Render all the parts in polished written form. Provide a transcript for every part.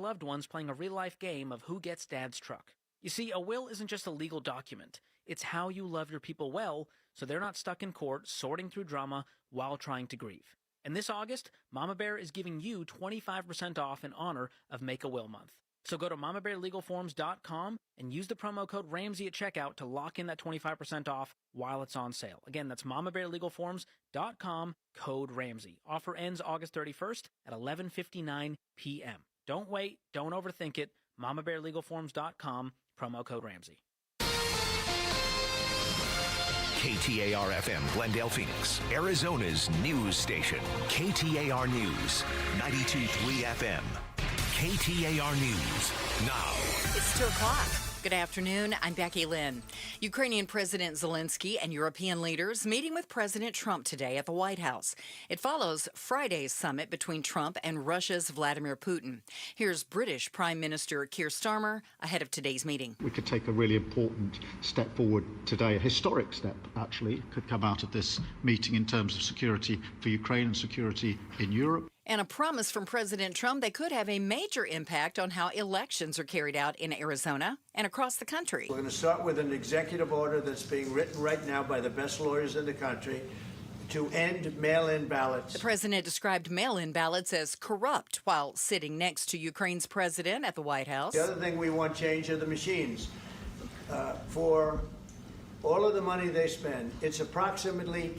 loved ones playing a real-life game of who gets Dad's truck. You see, a will isn't just a legal document. It's how you love your people well, so they're not stuck in court sorting through drama while trying to grieve. And this August, Mama Bear is giving you 25% off in honor of Make a Will Month. So go to mamabearlegalforms.com and use the promo code Ramsey at checkout to lock in that 25% off while it's on sale. Again, that's mamabearlegalforms.com, code Ramsey. Offer ends August 31st at 11:59 p.m. Don't wait. Don't overthink it. mamabearlegalforms.com, promo code Ramsey. KTAR-FM, Glendale, Phoenix, Arizona's news station. KTAR News, 92.3 FM. KTAR News, now. It's 2 o'clock. Good afternoon. I'm Becky Lynn. Ukrainian President Zelensky and European leaders meeting with President Trump today at the White House. It follows Friday's summit between Trump and Russia's Vladimir Putin. Here's British Prime Minister Keir Starmer ahead of today's meeting. We could take a really important step forward today, a historic step, actually, could come out of this meeting in terms of security for Ukraine and security in Europe. And a promise from President Trump that could have a major impact on how elections are carried out in Arizona and across the country. We're going to start with an executive order that's being written right now by the best lawyers in the country to end mail-in ballots. The president described mail-in ballots as corrupt while sitting next to Ukraine's president at the White House. The other thing we want change are the machines. For all of the money they spend, it's approximately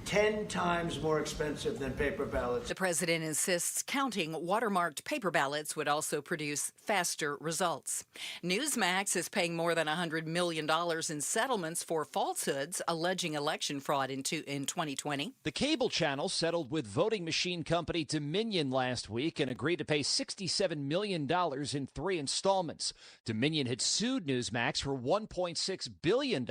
10 times more expensive than paper ballots. The president insists counting watermarked paper ballots would also produce faster results. Newsmax is paying more than $100 million in settlements for falsehoods alleging election fraud in 2020. The cable channel settled with voting machine company Dominion last week and agreed to pay $67 million in 3 installments. Dominion had sued Newsmax for $1.6 billion in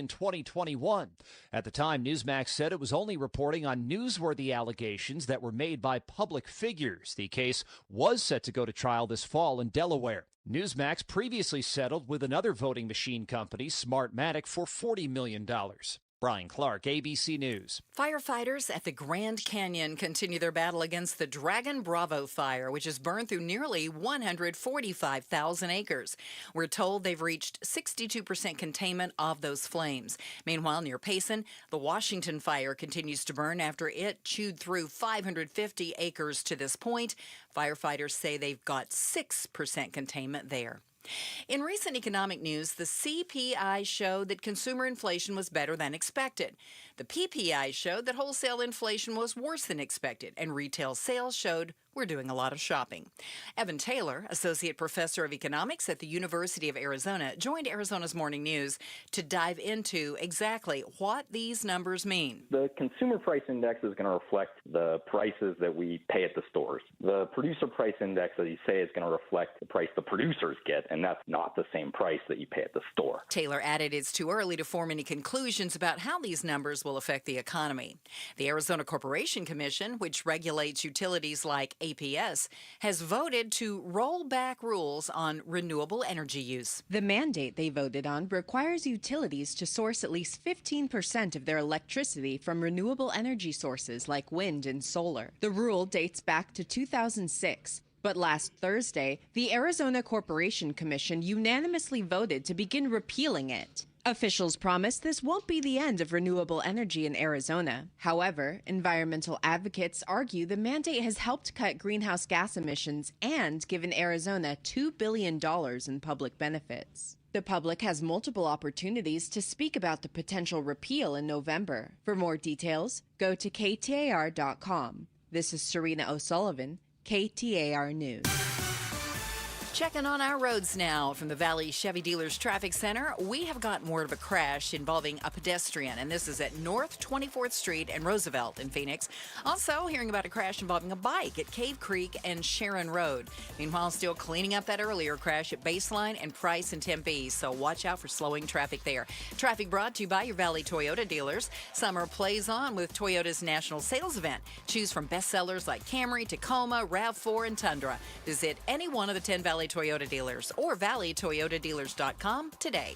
2021. At the time, Newsmax said it was only reporting on newsworthy allegations that were made by public figures. The case was set to go to trial this fall in Delaware. Newsmax previously settled with another voting machine company, Smartmatic, for $40 million. Brian Clark, ABC News. Firefighters at the Grand Canyon continue their battle against the Dragon Bravo fire, which has burned through nearly 145,000 acres. We're told they've reached 62% containment of those flames. Meanwhile, near Payson, the Washington fire continues to burn after it chewed through 550 acres to this point. Firefighters say they've got 6% containment there. In recent economic news, the CPI showed that consumer inflation was better than expected. The PPI showed that wholesale inflation was worse than expected, and retail sales showed we're doing a lot of shopping. Evan Taylor, Associate Professor of Economics at the University of Arizona, joined Arizona's Morning News to dive into exactly what these numbers mean. The consumer price index is going to reflect the prices that we pay at the stores. The producer price index, as you say, is going to reflect the price the producers get, and that's not the same price that you pay at the store. Taylor added it's too early to form any conclusions about how these numbers will affect the economy. The Arizona Corporation Commission, which regulates utilities like APS, has voted to roll back rules on renewable energy use. The mandate they voted on requires utilities to source at least 15% of their electricity from renewable energy sources like wind and solar. The rule dates back to 2006. But last Thursday, the Arizona Corporation Commission unanimously voted to begin repealing it. Officials promise this won't be the end of renewable energy in Arizona. However, environmental advocates argue the mandate has helped cut greenhouse gas emissions and given Arizona $2 billion in public benefits. The public has multiple opportunities to speak about the potential repeal in November. For more details, go to KTAR.com. This is Serena O'Sullivan, KTAR News. Checking on our roads now from the Valley Chevy Dealers Traffic Center. We have got word of a crash involving a pedestrian, and this is at North 24th Street and Roosevelt in Phoenix. Also hearing about a crash involving a bike at Cave Creek and Sharon Road. Meanwhile, still cleaning up that earlier crash at Baseline and Price and Tempe, so watch out for slowing traffic there. Traffic brought to you by your Valley Toyota dealers. Summer plays on with Toyota's national sales event. Choose from bestsellers like Camry, Tacoma, RAV4, and Tundra. Visit any one of the 10 Valley Toyota dealers or valleytoyotadealers.com today.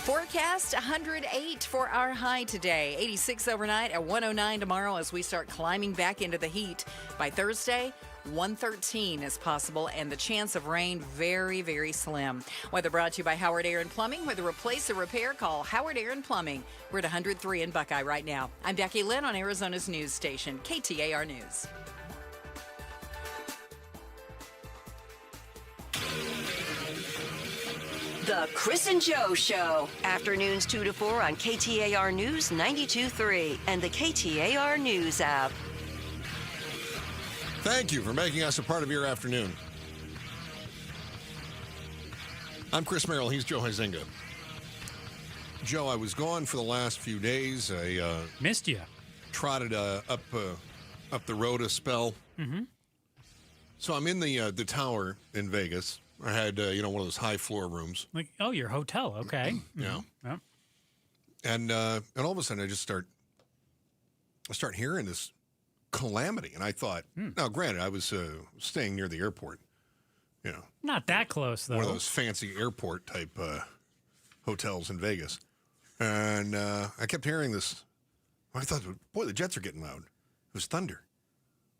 Forecast 108 for our high today, 86 overnight at 109 tomorrow as we start climbing back into the heat. By Thursday, 113 is possible, and the chance of rain very, very slim. Weather brought to you by Howard Air and Plumbing. Whether replace or repair, call Howard Air and Plumbing. We're at 103 in Buckeye right now. I'm Becky Lynn on Arizona's news station, KTAR News. The Chris and Joe Show. Afternoons 2 to 4 on KTAR News 92.3 and the KTAR News app. Thank you for making us a part of your afternoon. I'm Chris Merrill. He's Joe Huizinga. Joe, I was gone for the last few days. I missed you. Trotted up the road a spell. Mm-hmm. So I'm in the tower in Vegas. I had one of those high floor rooms. Like, oh, your hotel, okay. Yeah. Yep. And all of a sudden I start hearing this calamity, and I thought, now granted, I was staying near the airport, Not that close, though. one of those fancy airport type hotels in Vegas, and I kept hearing this. I thought, boy, the jets are getting loud. It was thunder.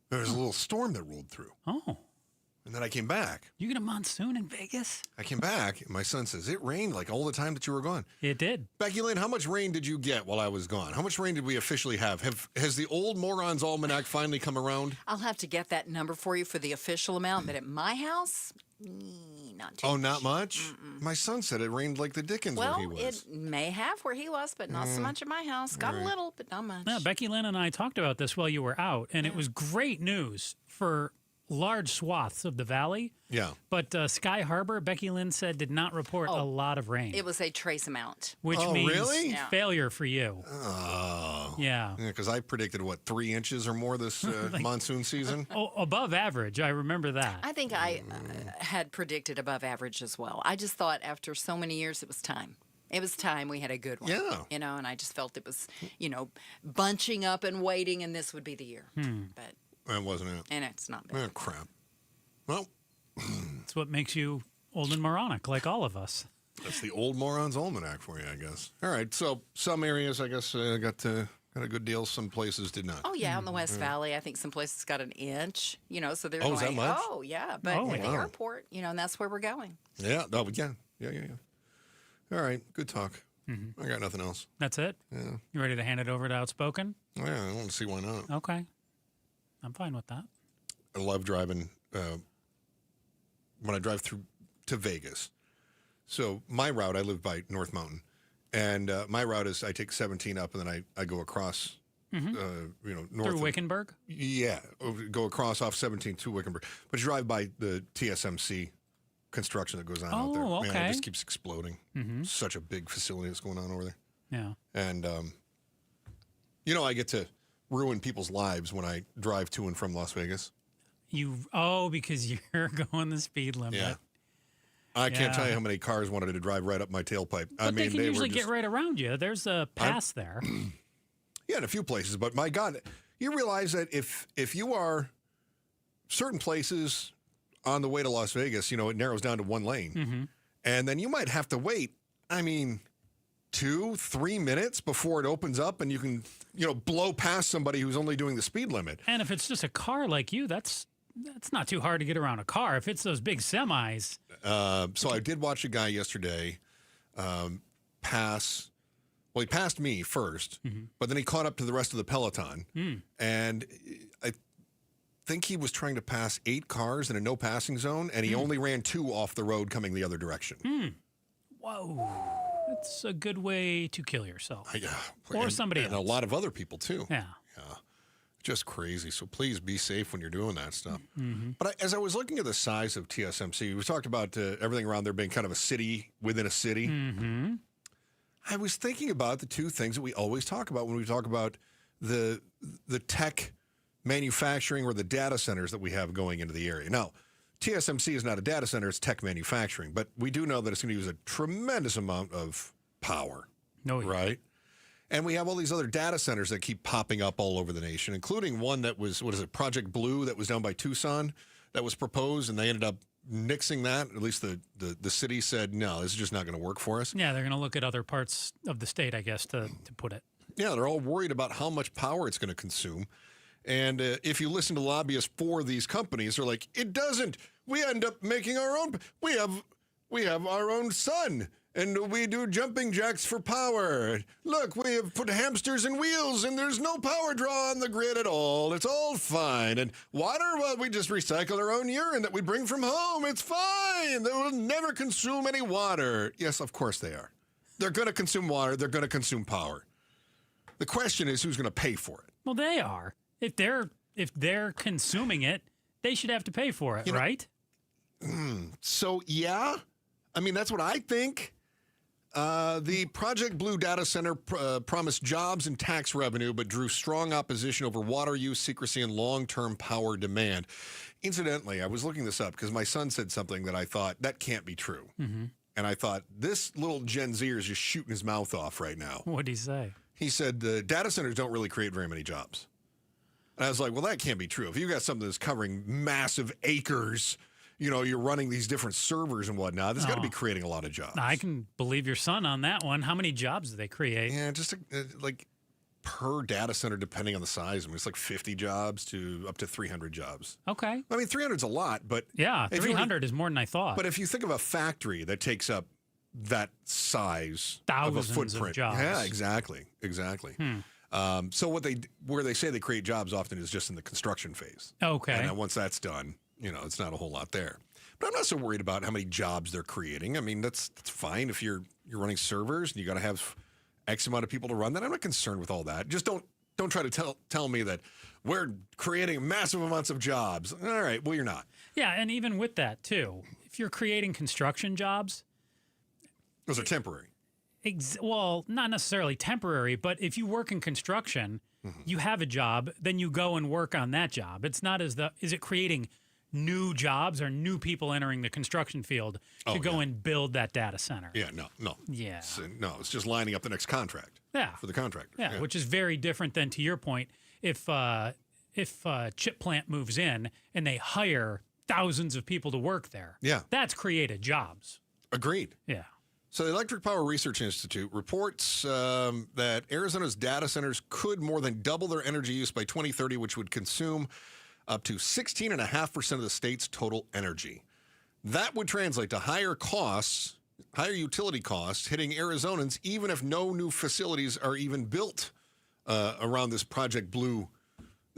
There was a little storm that rolled through. Oh. And then I came back. You get a monsoon in Vegas? I came back, and my son says, it rained like all the time that you were gone. It did. Becky Lynn, how much rain did you get while I was gone? How much rain did we officially have? Has the old Morons Almanac finally come around? I'll have to get that number for you for the official amount, but at my house, not too much. Oh, not much? Mm-mm. My son said it rained like the Dickens where he was. Well, it may have where he was, but not so much at my house. Got a little, but not much. No, Becky Lynn and I talked about this while you were out, and it was great news for large swaths of the valley. Yeah. But Sky Harbor, Becky Lynn said, did not report a lot of rain. It was a trace amount. Which means failure for you. Oh. Yeah. Because I predicted, 3 inches or more this monsoon season? Oh, above average. I remember that. I think I had predicted above average as well. I just thought after so many years it was time. It was time we had a good one. Yeah. And I just felt it was, bunching up and waiting, and this would be the year. But that wasn't it. And it's not bad. Oh, crap. Well. It's what makes you old and moronic, like all of us. That's the old Morons Almanac for you, I guess. All right. So some areas, I guess, got a good deal. Some places did not. Oh, yeah. In the West Valley, I think some places got an inch, so they're is that much? Oh, yeah. But at the airport, and that's where we're going. Yeah. Oh, yeah. All right. Good talk. I got nothing else. That's it? Yeah. You ready to hand it over to Outspoken? Yeah, I want to see why not. Okay. I'm fine with that. I love driving when I drive through to Vegas. So my route, I live by North Mountain, and my route is I take 17 up, and then I go across, north through Wickenburg. Yeah, go across off 17 to Wickenburg, but you drive by the TSMC construction that goes on out there. Okay. Man, it just keeps exploding. Such a big facility that's going on over there. Yeah, and I get to ruin people's lives when I drive to and from Las Vegas. Because you're going the speed limit. Yeah. I can't tell you how many cars wanted to drive right up my tailpipe. But they can usually get right around you. There's a pass there. Yeah, in a few places. But my God, you realize that if you are certain places on the way to Las Vegas, it narrows down to one lane. And then you might have to wait, 2-3 minutes before it opens up and you can, blow past somebody who's only doing the speed limit. And if it's just a car like you, that's not too hard to get around a car. If it's those big semis. So I did watch a guy yesterday pass. Well, he passed me first, but then he caught up to the rest of the peloton. And I think he was trying to pass 8 cars in a no passing zone, and he only ran 2 off the road coming the other direction. Whoa. That's a good way to kill yourself. Or somebody else. And a lot of other people, too. Yeah. Just crazy. So please be safe when you're doing that stuff. But as I was looking at the size of TSMC, we talked about everything around there being kind of a city within a city. I was thinking about the two things that we always talk about when we talk about the tech manufacturing or the data centers that we have going into the area. Now, TSMC is not a data center, it's tech manufacturing, but we do know that it's going to use a tremendous amount of power, right? And we have all these other data centers that keep popping up all over the nation, including one that was, Project Blue that was down by Tucson that was proposed, and they ended up nixing that. At least the city said, no, this is just not going to work for us. Yeah, they're going to look at other parts of the state, I guess, to put it. Yeah, they're all worried about how much power it's going to consume. And if you listen to lobbyists for these companies, they're like, it doesn't. We end up making our own. We have our own sun. And we do jumping jacks for power. Look, we have put hamsters in wheels, and there's no power draw on the grid at all. It's all fine. And water, well, we just recycle our own urine that we bring from home. It's fine. They will never consume any water. Yes, of course they are. They're going to consume water. They're going to consume power. The question is, who's going to pay for it? Well, they are. If they're consuming it, they should have to pay for it, right? So, yeah. I mean, that's what I think. The Project Blue data center promised jobs and tax revenue, but drew strong opposition over water use, secrecy, and long-term power demand. Incidentally, I was looking this up because my son said something that I thought, that can't be true. Mm-hmm. And I thought, this little Gen Zer is just shooting his mouth off right now. What did he say? He said, the data centers don't really create very many jobs. And I was like, well, that can't be true. If you got something that's covering massive acres, you're running these different servers and whatnot, there's got to be creating a lot of jobs. I can believe your son on that one. How many jobs do they create? Yeah, just like per data center, depending on the size. I mean, it's like 50 jobs to up to 300 jobs. Okay. I mean, 300 is a lot, but... Yeah, 300 is more than I thought. But if you think of a factory that takes up that size Thousands of a footprint. Of jobs. Yeah, exactly. So where they say they create jobs often is just in the construction phase. Okay. And then once that's done, it's not a whole lot there. But I'm not so worried about how many jobs they're creating. I mean, that's fine if you're running servers and you got to have X amount of people to run that. I'm not concerned with all that. Just don't try to tell me that we're creating massive amounts of jobs. All right, well, you're not. Yeah, and even with that too, if you're creating construction jobs, those are temporary. Well, not necessarily temporary, but if you work in construction, you have a job, then you go and work on that job. It's not is it creating new jobs or new people entering the construction field to go and build that data center. Yeah, no. Yeah. It's just lining up the next contract. Yeah. For the contractor. Yeah, which is very different than, to your point, if a chip plant moves in and they hire thousands of people to work there. Yeah. That's created jobs. Agreed. Yeah. So the Electric Power Research Institute reports that Arizona's data centers could more than double their energy use by 2030, which would consume up to 16.5% of the state's total energy. That would translate to higher utility costs hitting Arizonans, even if no new facilities are even built around this Project Blue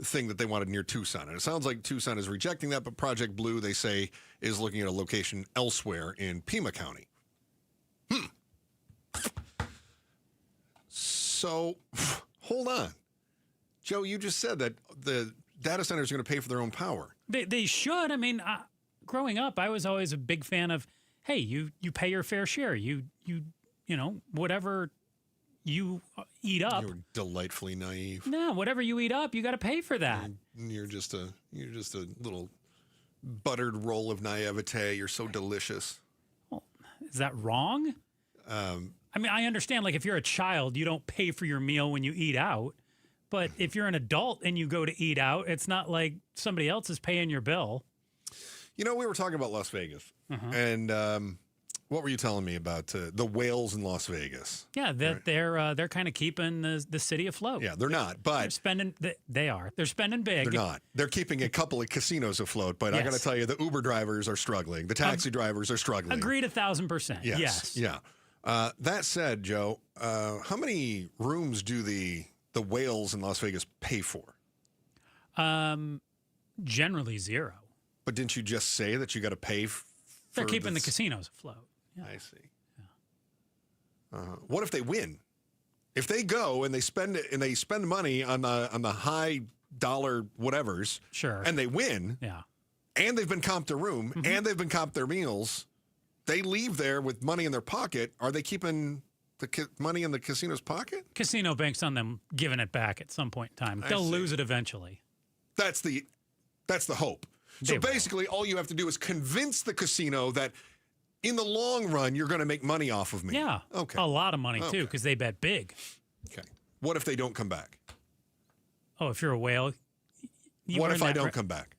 thing that they wanted near Tucson. And it sounds like Tucson is rejecting that, but Project Blue, they say, is looking at a location elsewhere in Pima County. So, hold on. Joe, you just said that the data centers are going to pay for their own power. They should. I mean, growing up, I was always a big fan of, hey, you pay your fair share. You whatever you eat up. You're delightfully naive. No, whatever you eat up, you got to pay for that. You're just a little buttered roll of naivete. You're so delicious. Well, is that wrong? I mean, I understand, like, if you're a child, you don't pay for your meal when you eat out. But if you're an adult and you go to eat out, it's not like somebody else is paying your bill. We were talking about Las Vegas. And what were you telling me about the whales in Las Vegas? Yeah, that they're kind of keeping the city afloat. Yeah, they're not, but they're spending. They are. They're spending big. They're not. They're keeping a couple of casinos afloat. But I got to tell you, the Uber drivers are struggling. The taxi drivers are struggling. Agreed 1,000%. Yes. Yeah. That said, Joe, how many rooms do the whales in Las Vegas pay for? Generally 0. But didn't you just say that you got to pay? They're keeping the casinos afloat. Yeah. I see. Yeah. What if they win? If they go and they spend it and they spend money on the high dollar whatevers, sure, and they win, yeah, and they've been comped a room, and they've been comped their meals, they leave there with money in their pocket. Are they keeping the money in the casino's pocket? Casino banks on them giving it back at some point in time. They'll lose it eventually. That's the hope. So basically, all you have to do is convince the casino that in the long run, you're going to make money off of me. Yeah. Okay. A lot of money, too, because they bet big. Okay. What if they don't come back? Oh, if you're a whale. What if I don't come back?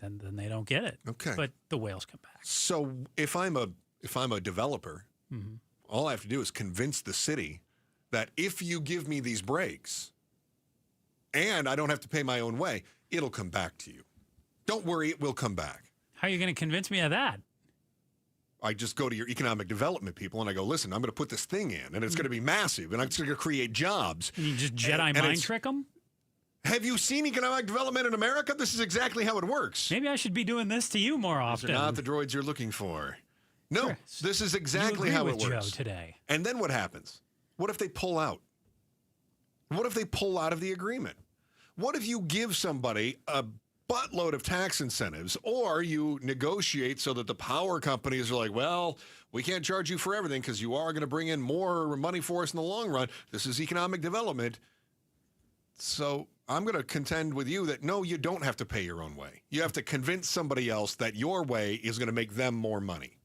Then they don't get it. Okay. But the whales come back. So if I'm a developer, all I have to do is convince the city that if you give me these breaks and I don't have to pay my own way, it'll come back to you. Don't worry, it will come back. How are you going to convince me of that? I just go to your economic development people and I go, listen, I'm going to put this thing in and it's going to be massive and it's going to create jobs. And you just Jedi mind trick them? Have you seen economic development in America? This is exactly how it works. Maybe I should be doing this to you more often. These are not the droids you're looking for. No, Chris, this is exactly how it works. Joe today. And then what happens? What if they pull out? What if they pull out of the agreement? What if you give somebody a buttload of tax incentives, or you negotiate so that the power companies are like, well, we can't charge you for everything because you are going to bring in more money for us in the long run. This is economic development. So I'm going to contend with you that, no, you don't have to pay your own way. You have to convince somebody else that your way is going to make them more money.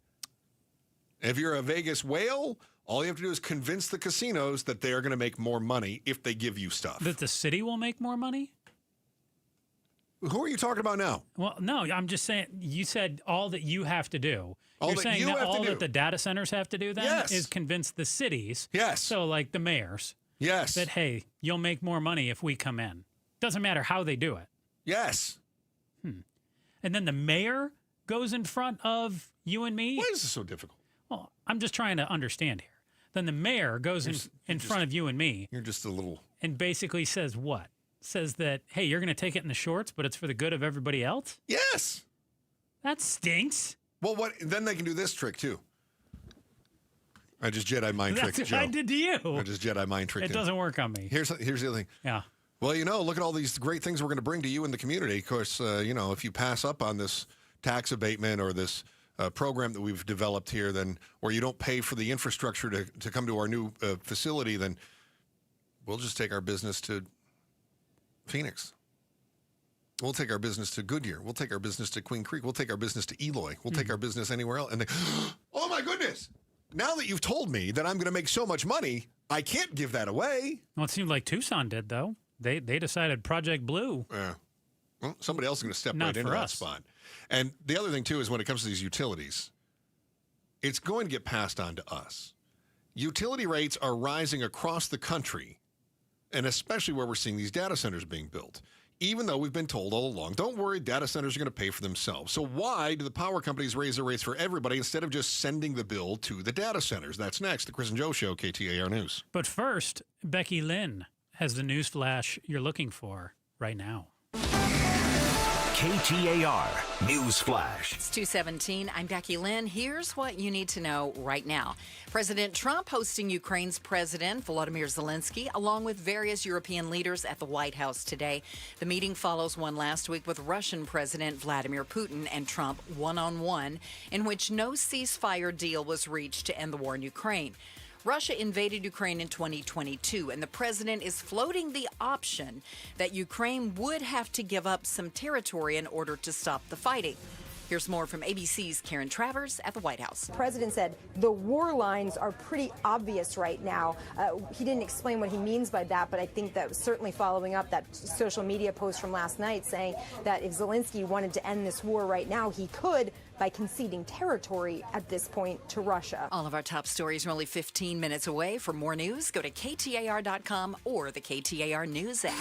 If you're a Vegas whale, all you have to do is convince the casinos that they are going to make more money if they give you stuff. That the city will make more money? Who are you talking about now? Well, no, I'm just saying, you said all that you have to do. You're saying you that have to all do. that the data centers have to do then Yes. is convince the cities. Yes. So like the mayors. Yes. That, hey, you'll make more money if we come in. Doesn't matter how they do it. Yes. And then the mayor goes in front of you and me? Why is this so difficult? Well, I'm just trying to understand here. Then the mayor goes in front of you and me. You're just a little... And basically says what? Says that, hey, you're going to take it in the shorts, but it's for the good of everybody else? Yes. That stinks. Well, what? Then they can do this trick, too. I just Jedi mind tricked That's Joe. what I did to you. I just Jedi mind tricked It him. doesn't work on me. Here's the other thing. Yeah. Well, look at all these great things we're going to bring to you in the community. Of course, if you pass up on this tax abatement or this program that we've developed here, then, or you don't pay for the infrastructure to come to our new facility, then we'll just take our business to Phoenix. We'll take our business to Goodyear. We'll take our business to Queen Creek. We'll take our business to Eloy. We'll take our business anywhere else. And they, oh my goodness! Now that you've told me that I'm going to make so much money, I can't give that away. Well, it seemed like Tucson did, though. They decided Project Blue. Yeah. Well, somebody else is going to step Not right into for that us. spot. And the other thing, too, is when it comes to these utilities, it's going to get passed on to us. Utility rates are rising across the country, and especially where we're seeing these data centers being built, even though we've been told all along, don't worry, data centers are going to pay for themselves. So why do the power companies raise their rates for everybody instead of just sending the bill to the data centers? That's next. The Chris and Joe Show, KTAR News. But first, Becky Lynn has the news flash you're looking for right now. KTAR News Flash. It's 2:17. I'm Becky Lynn. Here's what you need to know right now. President Trump hosting Ukraine's President Volodymyr Zelensky, along with various European leaders at the White House today. The meeting follows one last week with Russian President Vladimir Putin and Trump one-on-one, in which no ceasefire deal was reached to end the war in Ukraine. Russia invaded Ukraine in 2022, and the president is floating the option that Ukraine would have to give up some territory in order to stop the fighting. Here's more from ABC's Karen Travers at the White House. The president said the war lines are pretty obvious right now. He didn't explain what he means by that, but I think that was certainly following up that social media post from last night saying that if Zelensky wanted to end this war right now, he could by conceding territory at this point to Russia. All of our top stories are only 15 minutes away. For more news, go to KTAR.com or the KTAR News app.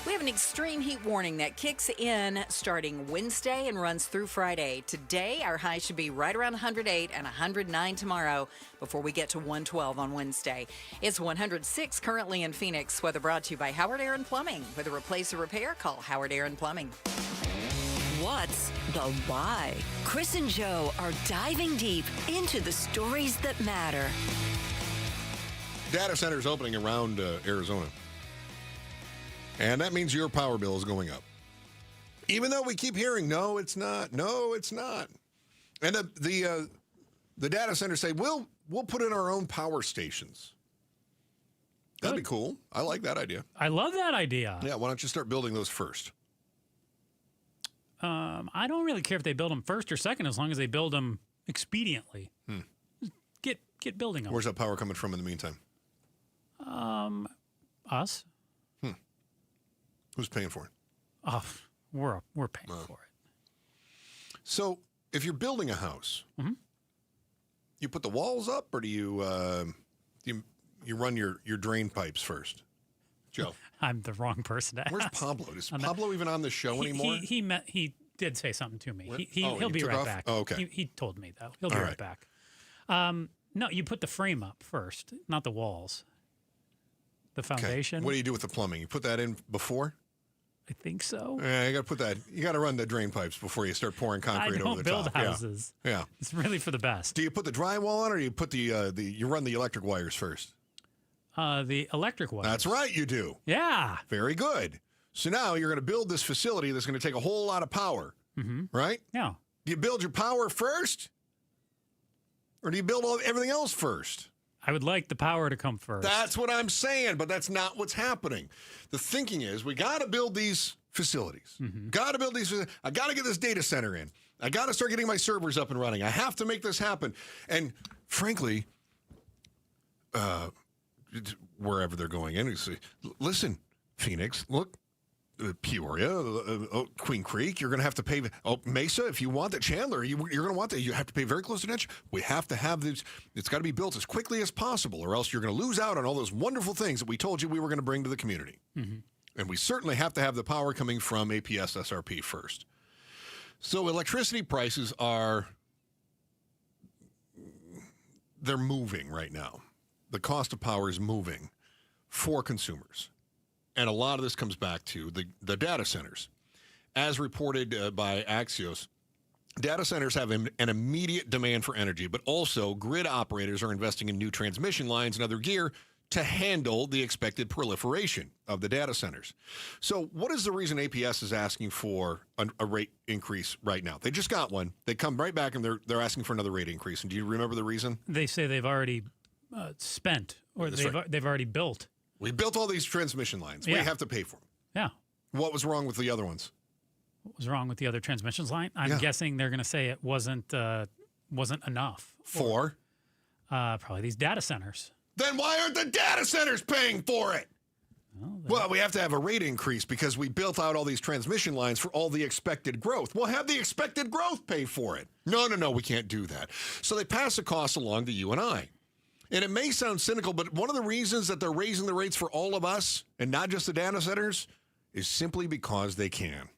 We have an extreme heat warning that kicks in starting Wednesday and runs through Friday. Today, our high should be right around 108 and 109 tomorrow before we get to 112 on Wednesday. It's 106 currently in Phoenix. Weather brought to you by Howard Aaron Plumbing. With a replace or repair, call Howard Aaron Plumbing. What's the why? Chris and Joe are diving deep into the stories that matter. Data centers opening around Arizona. And that means your power bill is going up. Even though we keep hearing, no, it's not. No, it's not. And the data centers say, we'll put in our own power stations. That'd be cool. I like that idea. I love that idea. Yeah, why don't you start building those first? I don't really care if they build them first or second, as long as they build them expediently. Get building them. Where's that power coming from in the meantime? Us. Who's paying for it? Oh, we're paying for it. So, if you're building a house, you put the walls up, or do you you run your drain pipes first? Joe. I'm the wrong person to ask. Where's Pablo? Is Pablo even on the show anymore? He did say something to me. He'll be took right off? back. Oh, okay. He told me, though. He'll be right back. No, you put the frame up first, not the walls. The foundation. Okay. What do you do with the plumbing? You put that in before? I think so. Yeah, you got to put that. You got to run the drain pipes before you start pouring concrete over the top. I don't build houses. Yeah. It's really for the best. Do you put the drywall on, or do you put you run the electric wires first? The electric wires. That's right, you do. Yeah. Very good. So now you're going to build this facility that's going to take a whole lot of power, right? Yeah. Do you build your power first, or do you build everything else first? I would like the power to come first. That's what I'm saying, but that's not what's happening. The thinking is we got to build these facilities. Got to build these. I got to get this data center in. I got to start getting my servers up and running. I have to make this happen. And frankly, wherever they're going in, you say, listen, Phoenix, look, Peoria, Queen Creek, you're going to have to pay. Mesa, if you want that, Chandler, you're going to want that. You have to pay very close attention. We have to have this. It's got to be built as quickly as possible, or else you're going to lose out on all those wonderful things that we told you we were going to bring to the community. And we certainly have to have the power coming from APS SRP first. So electricity prices they're moving right now. The cost of power is moving for consumers. And a lot of this comes back to the data centers. As reported by Axios, data centers have an immediate demand for energy, but also grid operators are investing in new transmission lines and other gear to handle the expected proliferation of the data centers. So what is the reason APS is asking for a rate increase right now? They just got one. They come right back and they're asking for another rate increase. And do you remember the reason? They say they've already spent, or they've already built. We built all these transmission lines. We have to pay for them. Yeah. What was wrong with the other ones? What was wrong with the other transmissions line? I'm guessing they're going to say it wasn't enough. For? Probably these data centers. Then why aren't the data centers paying for it? Well, we have to have a rate increase because we built out all these transmission lines for all the expected growth. Well, have the expected growth pay for it. No, we can't do that. So they pass the cost along to you and I. And it may sound cynical, but one of the reasons that they're raising the rates for all of us and not just the data centers is simply because they can.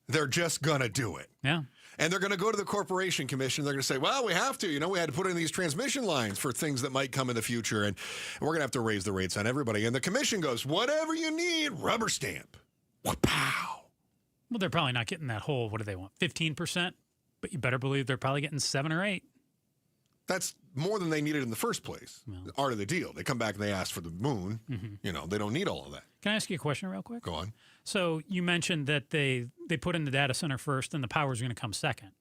They're just going to do it. Yeah. And they're going to go to the Corporation Commission. They're going to say, well, we have to. We had to put in these transmission lines for things that might come in the future. And we're going to have to raise the rates on everybody. And the commission goes, whatever you need, rubber stamp. Pow. Well, they're probably not getting that whole, what do they want, 15%? But you better believe they're probably getting 7 or 8. That's more than they needed in the first place. Well, art of the deal. They come back and they ask for the moon. They don't need all of that. Can I ask you a question real quick? Go on. So you mentioned that they put in the data center first and the power is going to come second.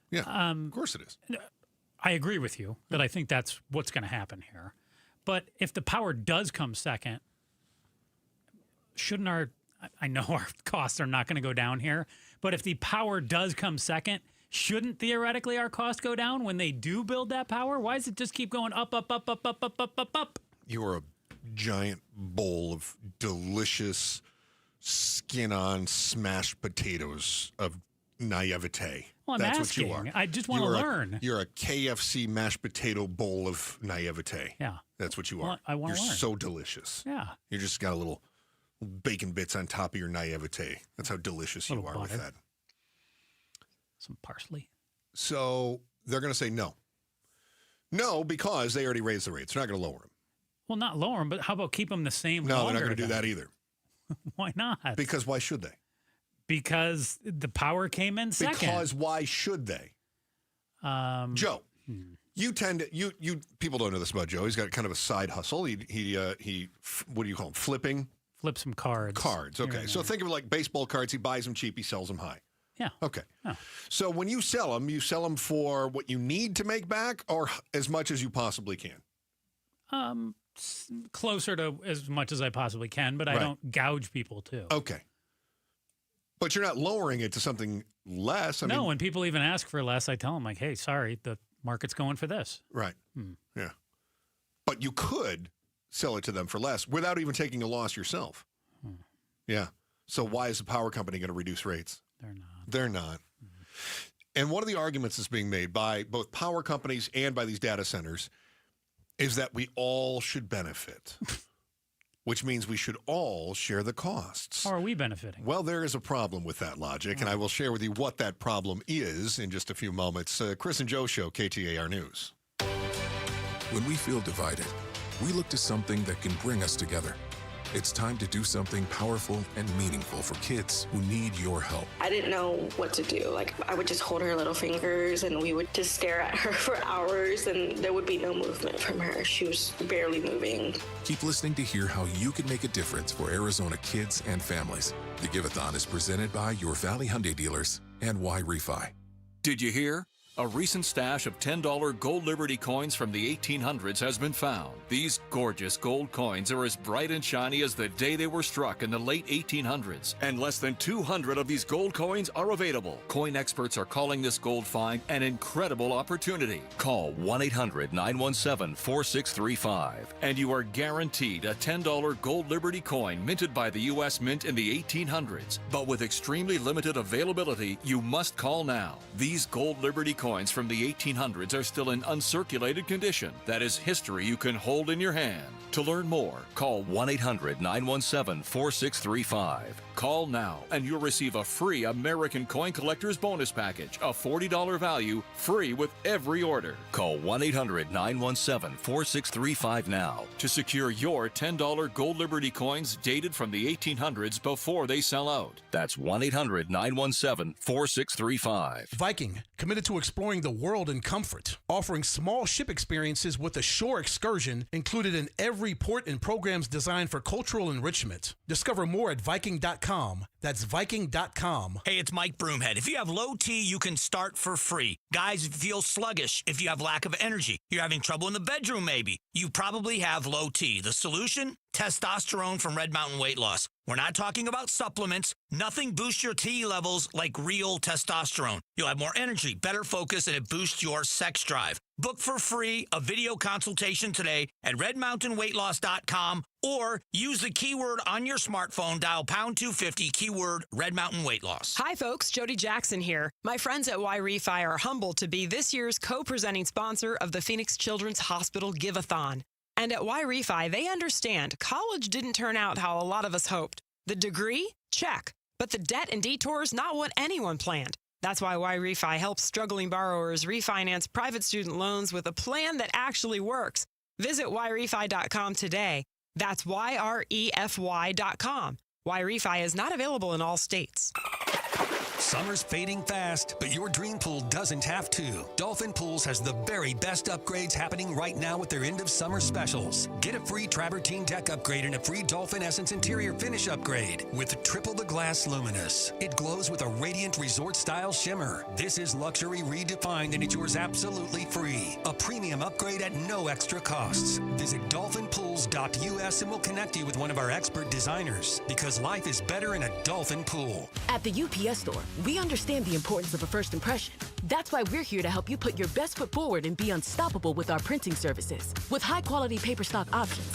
Yeah, of course it is. I agree with you that I think that's what's going to happen here. But if the power does come second, shouldn't I know our costs are not going to go down here, but if the power does come second, shouldn't theoretically our cost go down when they do build that power? Why does it just keep going up, up, up, up, up, up, up, up, up? You are a giant bowl of delicious skin-on smashed potatoes of naivete. Well, I'm That's asking. what you are. I just want to learn. You're a KFC mashed potato bowl of naivete. Yeah. That's what you are. Well, I want to learn. You're so delicious. Yeah. You just got a little bacon bits on top of your naivete. That's how delicious you are with that. Some parsley. So they're going to say no. No, because they already raised the rates. They're not going to lower them. Well, not lower them, but how about keep them the same? No, they're not going to do that either. Why not? Because why should they? Because the power came in second. Because why should they? Joe, you tend to you people don't know this about Joe. He's got kind of a side hustle. He what do you call him? Flipping. Flip some cards. Cards. Okay, so think of it like baseball cards. He buys them cheap. He sells them high. Yeah. Okay. Oh. So when you sell them for what you need to make back, or as much as you possibly can. Closer to as much as I possibly can, but I don't gouge people too. Okay. But you're not lowering it to something less. I mean, when people even ask for less, I tell them like, hey, sorry, the market's going for this. Right. Yeah. But you could sell it to them for less without even taking a loss yourself. Yeah. So why is the power company going to reduce rates? They're not. And one of the arguments that's being made by both power companies and by these data centers is that we all should benefit. which means we should all share the costs. How are we benefiting? Well, there is a problem with that logic, and I will share with you what that problem is in just a few moments. Chris and Joe Show, KTAR News. When we feel divided, we look to something that can bring us together. It's time to do something powerful and meaningful for kids who need your help. I didn't know what to do. I would just hold her little fingers and we would just stare at her for hours and there would be no movement from her. She was barely moving. Keep listening to hear how you can make a difference for Arizona kids and families. The Give-a-thon is presented by your Valley Hyundai dealers and Y-Refi. Did you hear? A recent stash of $10 gold Liberty coins from the 1800s has been found. These gorgeous gold coins are as bright and shiny as the day they were struck in the late 1800s, and less than 200 of these gold coins are available. Coin experts are calling this gold find an incredible opportunity. Call 1-800-917-4635, and you are guaranteed a $10 gold Liberty coin minted by the U.S. Mint in the 1800s. But with extremely limited availability, you must call now. These gold Liberty coins from the 1800s are still in uncirculated condition. That is history you can hold in your hand. To learn more, call 1-800-917-4635. Call now and you'll receive a free American Coin Collector's Bonus Package, a $40 value, free with every order. Call 1-800-917-4635 now to secure your $10 gold Liberty coins dated from the 1800s before they sell out. That's 1-800-917-4635. Viking, committed to exploring the world in comfort, offering small ship experiences with a shore excursion included in every port and programs designed for cultural enrichment. Discover more at Viking.com. That's Viking.com. Hey, it's Mike Broomhead. If you have low T, you can start for free. Guys, if you feel sluggish, if you have lack of energy, you're having trouble in the bedroom maybe, you probably have low T. The solution? Testosterone from Red Mountain Weight Loss. We're not talking about supplements. Nothing boosts your T levels like real testosterone. You'll have more energy, better focus, and it boosts your sex drive. Book for free a video consultation today at redmountainweightloss.com or use the keyword on your smartphone, dial pound 250, keyword Red Mountain Weight Loss. Hi, folks. Jody Jackson here. My friends at Y-Refi are humbled to be this year's co-presenting sponsor of the Phoenix Children's Hospital Give-a-thon. And at Y-Refi, they understand college didn't turn out how a lot of us hoped. The degree? Check. But the debt and detours, not what anyone planned. That's why Y-Refi helps struggling borrowers refinance private student loans with a plan that actually works. Visit YRefi.com today. That's YREFY.com. Y-Refi is not available in all states. Summer's fading fast, but your dream pool doesn't have to. Dolphin Pools has the very best upgrades happening right now with their end of summer specials. Get a free travertine deck upgrade and a free Dolphin Essence interior finish upgrade with triple the glass luminous. It glows with a radiant resort-style shimmer. This is luxury redefined, and it's yours absolutely free. A premium upgrade at no extra costs. Visit dolphinpools.us and we'll connect you with one of our expert designers, because life is better in a Dolphin Pool. At the UPS store, we understand the importance of a first impression. That's why we're here to help you put your best foot forward and be unstoppable with our printing services. With high-quality paper stock options,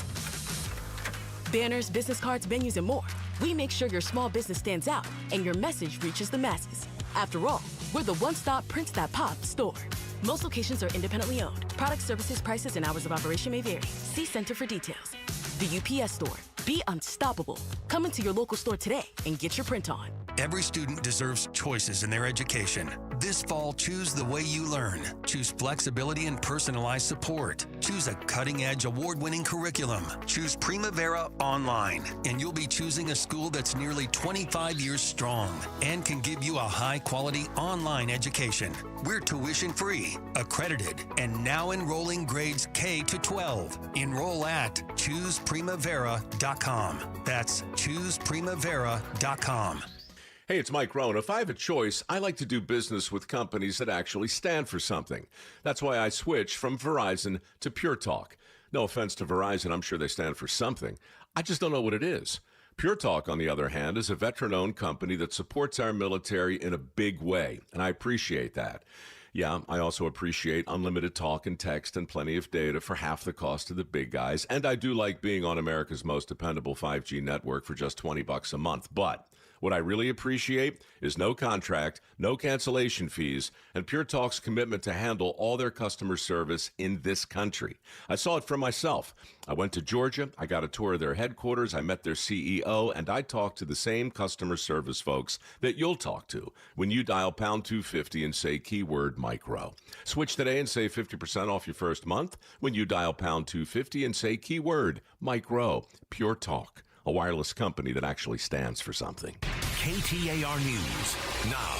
banners, business cards, menus, and more, we make sure your small business stands out and your message reaches the masses. After all, we're the one-stop prints that pop store. Most locations are independently owned. Product, services, prices, and hours of operation may vary. See Center for details. The UPS store. Be unstoppable. Come into your local store today and get your print on. Every student deserves choices in their education. This fall, choose the way you learn. Choose flexibility and personalized support. Choose a cutting-edge, award-winning curriculum. Choose Primavera Online, and you'll be choosing a school that's nearly 25 years strong and can give you a high-quality online education. We're tuition-free, accredited, and now enrolling grades K to 12. Enroll at ChoosePrimavera.com. That's ChoosePrimavera.com. Hey, it's Mike Rohn. If I have a choice, I like to do business with companies that actually stand for something. That's why I switched from Verizon to Pure Talk. No offense to Verizon, I'm sure they stand for something. I just don't know what it is. Pure Talk, on the other hand, is a veteran-owned company that supports our military in a big way, and I appreciate that. Yeah, I also appreciate unlimited talk and text and plenty of data for half the cost of the big guys, and I do like being on America's most dependable 5G network for just $20 a month. But What I really appreciate is no contract, no cancellation fees, and Pure Talk's commitment to handle all their customer service in this country. I saw it for myself. I went to Georgia, I got a tour of their headquarters, I met their CEO, and I talked to the same customer service folks that you'll talk to when you dial pound 250 and say keyword micro. Switch today and save 50% off your first month when you dial pound 250 and say keyword micro. Pure Talk, a wireless company that actually stands for something. KTAR News now.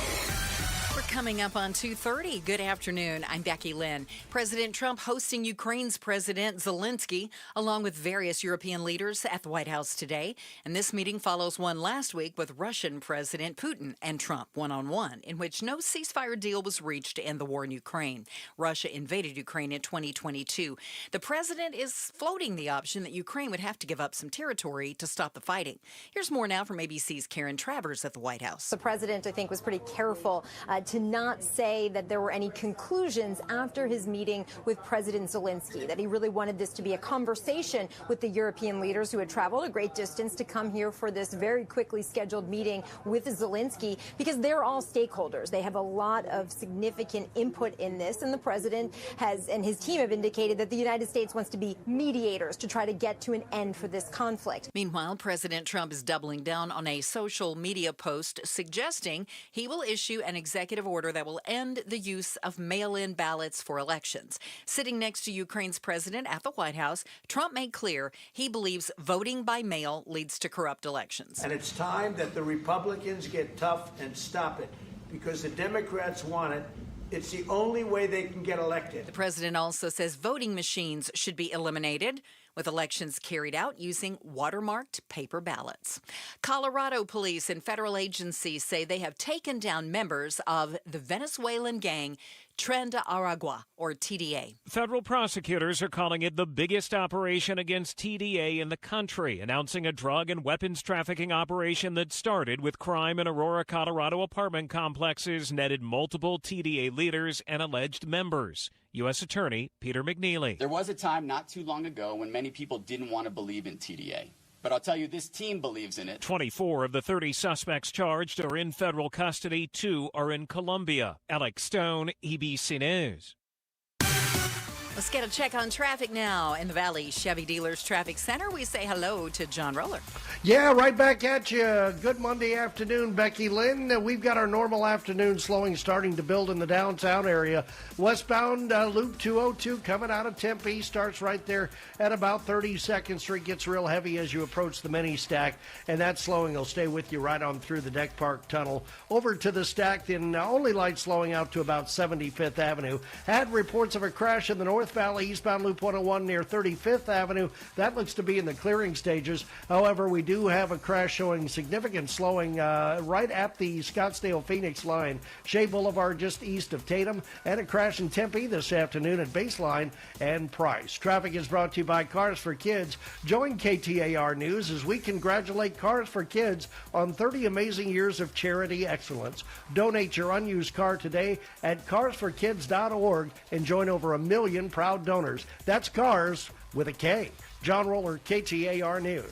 We're coming up on 2:30. Good afternoon. I'm Becky Lynn. President Trump hosting Ukraine's President Zelensky, along with various European leaders at the White House today. And this meeting follows one last week with Russian President Putin and Trump one-on-one, in which no ceasefire deal was reached to end the war in Ukraine. Russia invaded Ukraine in 2022. The president is floating the option that Ukraine would have to give up some territory to stop the fighting. Here's more now from ABC's Karen Travers at the White House. The president, I think, was pretty careful to not say that there were any conclusions after his meeting with President Zelensky, that he really wanted this to be a conversation with the European leaders who had traveled a great distance to come here for this very quickly scheduled meeting with Zelensky, because they're all stakeholders. They have a lot of significant input in this, and the president has and his team have indicated that the United States wants to be mediators to try to get to an end for this conflict. Meanwhile, President Trump is doubling down on a social media post suggesting he will issue an executive order that will end the use of mail-in ballots for elections. Sitting next to Ukraine's president at the White House, Trump made clear he believes voting by mail leads to corrupt elections. And it's time that the Republicans get tough and stop it, because the Democrats want it. It's the only way they can get elected. The president also says voting machines should be eliminated, with elections carried out using watermarked paper ballots. Colorado police and federal agencies say they have taken down members of the Venezuelan gang Tren de Aragua, or TDA. Federal prosecutors are calling it the biggest operation against TDA in the country, announcing a drug and weapons trafficking operation that started with crime in Aurora, Colorado apartment complexes, netted multiple TDA leaders and alleged members. U.S. Attorney Peter McNeely. There was a time not too long ago when many people didn't want to believe in TDA. But I'll tell you, this team believes in it. 24 of the 30 suspects charged are in federal custody. 2 are in Colombia. Alex Stone, ABC News. Let's get a check on traffic now. In the Valley Chevy Dealers Traffic Center, we say hello to John Roller. Yeah, right back at you. Good Monday afternoon, Becky Lynn. We've got our normal afternoon slowing starting to build in the downtown area. Westbound Loop 202 coming out of Tempe starts right there at about 32nd Street. Gets real heavy as you approach the mini stack, and that slowing will stay with you right on through the Deck Park Tunnel. Over to the stack, then only light slowing out to about 75th Avenue. Had reports of a crash in the North Valley eastbound Loop 101 near 35th Avenue. That looks to be in the clearing stages. However, we do have a crash showing significant slowing right at the Scottsdale-Phoenix line. Shea Boulevard just east of Tatum, and a crash in Tempe this afternoon at Baseline and Price. Traffic is brought to you by Cars for Kids. Join KTAR News as we congratulate Cars for Kids on 30 amazing years of charity excellence. Donate your unused car today at carsforkids.org and join over 1 million proud donors. That's Cars with a K. John Roller, KTAR News.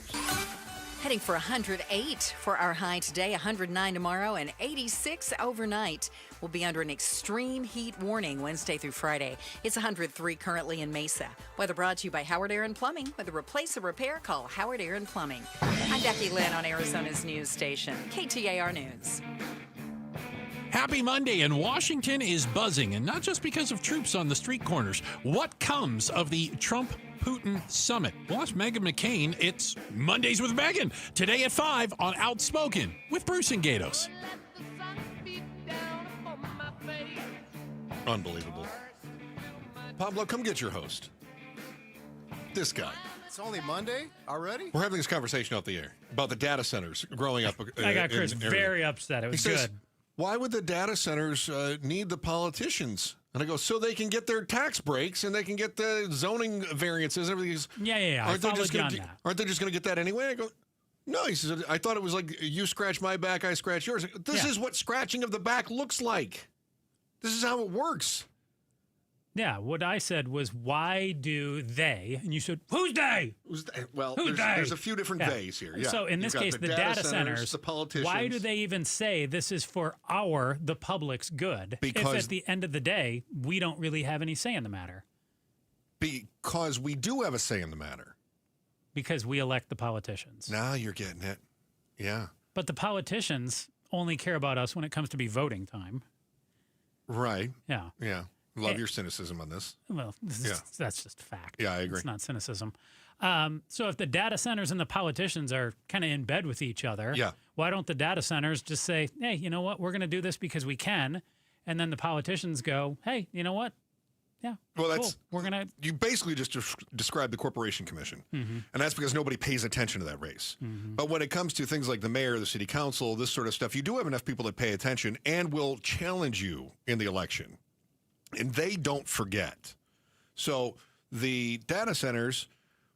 Heading for 108 for our high today, 109 tomorrow, and 86 overnight. We'll be under an extreme heat warning Wednesday through Friday. It's 103 currently in Mesa. Weather brought to you by Howard Aaron Plumbing. With a replace or repair, call Howard Aaron Plumbing. I'm Becky Lynn on Arizona's news station, KTAR News. Happy Monday, and Washington is buzzing, and not just because of troops on the street corners. What comes of the Trump-Putin summit? Well, that's Meghan McCain. It's Mondays with Meghan, today at 5 on Outspoken with Bruce and Gatos. Unbelievable. Pablo, come get your host. This guy. It's only Monday already? We're having this conversation off the air about the data centers growing up. I got Chris very upset. It was good. Why would the data centers need the politicians? And I go, so they can get their tax breaks and they can get the zoning variances and everything. Yeah. Aren't they just going to get that anyway? I go, no. He says, I thought it was like you scratch my back, I scratch yours. This is what scratching of the back looks like. This is how it works. Yeah, what I said was, why do they? And you said, who's they? Well, Who's there's they? a few different theys here. Yeah. So in You've this got case, the data centers, the politicians. why do they even say this is for the public's good? Because if at the end of the day, we don't really have any say in the matter. Because we do have a say in the matter. Because we elect the politicians. Now you're getting it. Yeah. But the politicians only care about us when it comes to be voting time. Right. Yeah. Yeah. Love your cynicism on this. Well, that's just fact. Yeah, I agree. It's not cynicism. So if the data centers and the politicians are kind of in bed with each other, why don't the data centers just say, hey, you know what? We're going to do this because we can. And then the politicians go, hey, you know what? Yeah. Well, cool. We're going to. You basically just described the Corporation Commission. Mm-hmm. And that's because nobody pays attention to that race. Mm-hmm. But when it comes to things like the mayor, the city council, this sort of stuff, you do have enough people that pay attention and will challenge you in the election. And they don't forget. So the data centers,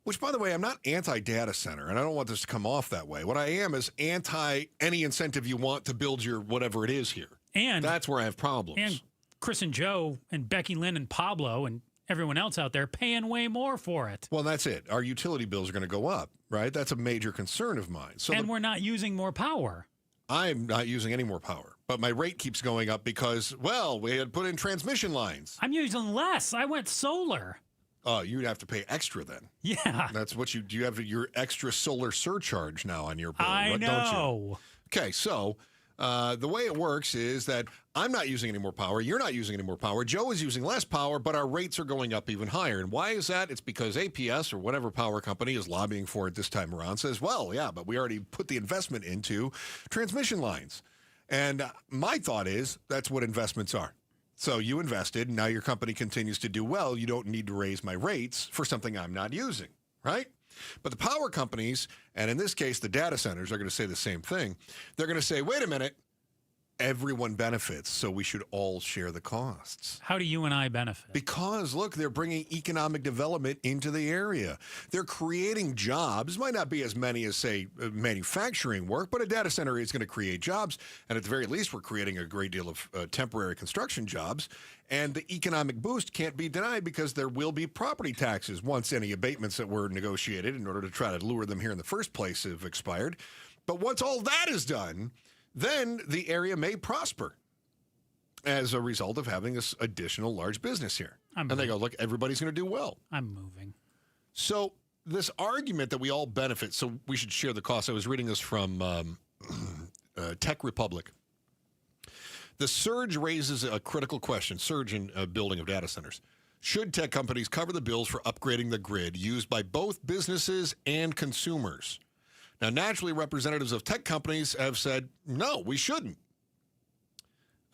which, by the way, I'm not anti-data center, and I don't want this to come off that way. What I am is anti any incentive you want to build your whatever it is here. And that's where I have problems. And Chris and Joe and Becky Lynn and Pablo and everyone else out there paying way more for it. Well, that's it. Our utility bills are going to go up, right? That's a major concern of mine. So we're not using more power. I'm not using any more power, but my rate keeps going up because, well, we had put in transmission lines. I'm using less. I went solar. Oh, you'd have to pay extra then. Yeah. That's what do you have your extra solar surcharge now on your bill? I know. Don't you? Okay, so the way it works is that I'm not using any more power. You're not using any more power. Joe is using less power, but our rates are going up even higher. And why is that? It's because APS or whatever power company is lobbying for it this time around says, well, yeah, but we already put the investment into transmission lines. And my thought is that's what investments are. So you invested, and now your company continues to do well. You don't need to raise my rates for something I'm not using, right? But the power companies, and in this case, the data centers, are going to say the same thing. They're going to say, wait a minute, everyone benefits, so we should all share the costs. How do you and I benefit? Because, look, they're bringing economic development into the area. They're creating jobs. Might not be as many as, say, manufacturing work, but a data center is going to create jobs. And at the very least, we're creating a great deal of temporary construction jobs. And the economic boost can't be denied because there will be property taxes once any abatements that were negotiated in order to try to lure them here in the first place have expired. But once all that is done, then the area may prosper as a result of having this additional large business here. And they go, look, everybody's going to do well. I'm moving. So this argument that we all benefit, so we should share the cost. I was reading this from Tech Republic. The surge raises a critical question, surge in building of data centers. Should tech companies cover the bills for upgrading the grid used by both businesses and consumers? Now, naturally, representatives of tech companies have said, no, we shouldn't.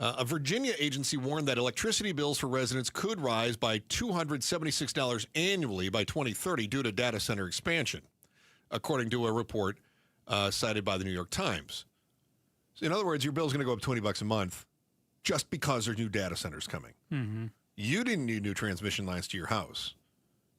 A Virginia agency warned that electricity bills for residents could rise by $276 annually by 2030 due to data center expansion, according to a report cited by the New York Times. So in other words, your bill is going to go up $20 a month just because there's new data centers coming. Mm-hmm. You didn't need new transmission lines to your house.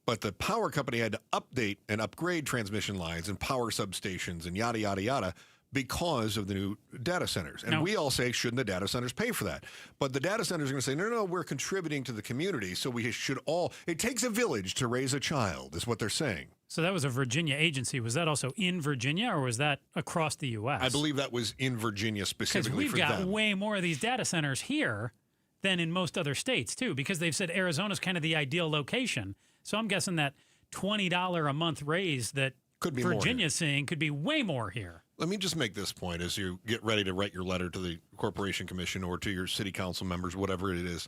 But the power company had to update and upgrade transmission lines and power substations and yada, yada, yada because of the new data centers. And we all say, shouldn't the data centers pay for that? But the data centers are going to say, no, we're contributing to the community, so we should all. It takes a village to raise a child, is what they're saying. So that was a Virginia agency. Was that also in Virginia, or was that across the U.S.? I believe that was in Virginia specifically for them. Because we've got way more of these data centers here than in most other states, too, because they've said Arizona's kind of the ideal location. So I'm guessing that $20 a month raise that Virginia's seeing could be way more here. Let me just make this point as you get ready to write your letter to the Corporation Commission or to your city council members, whatever it is.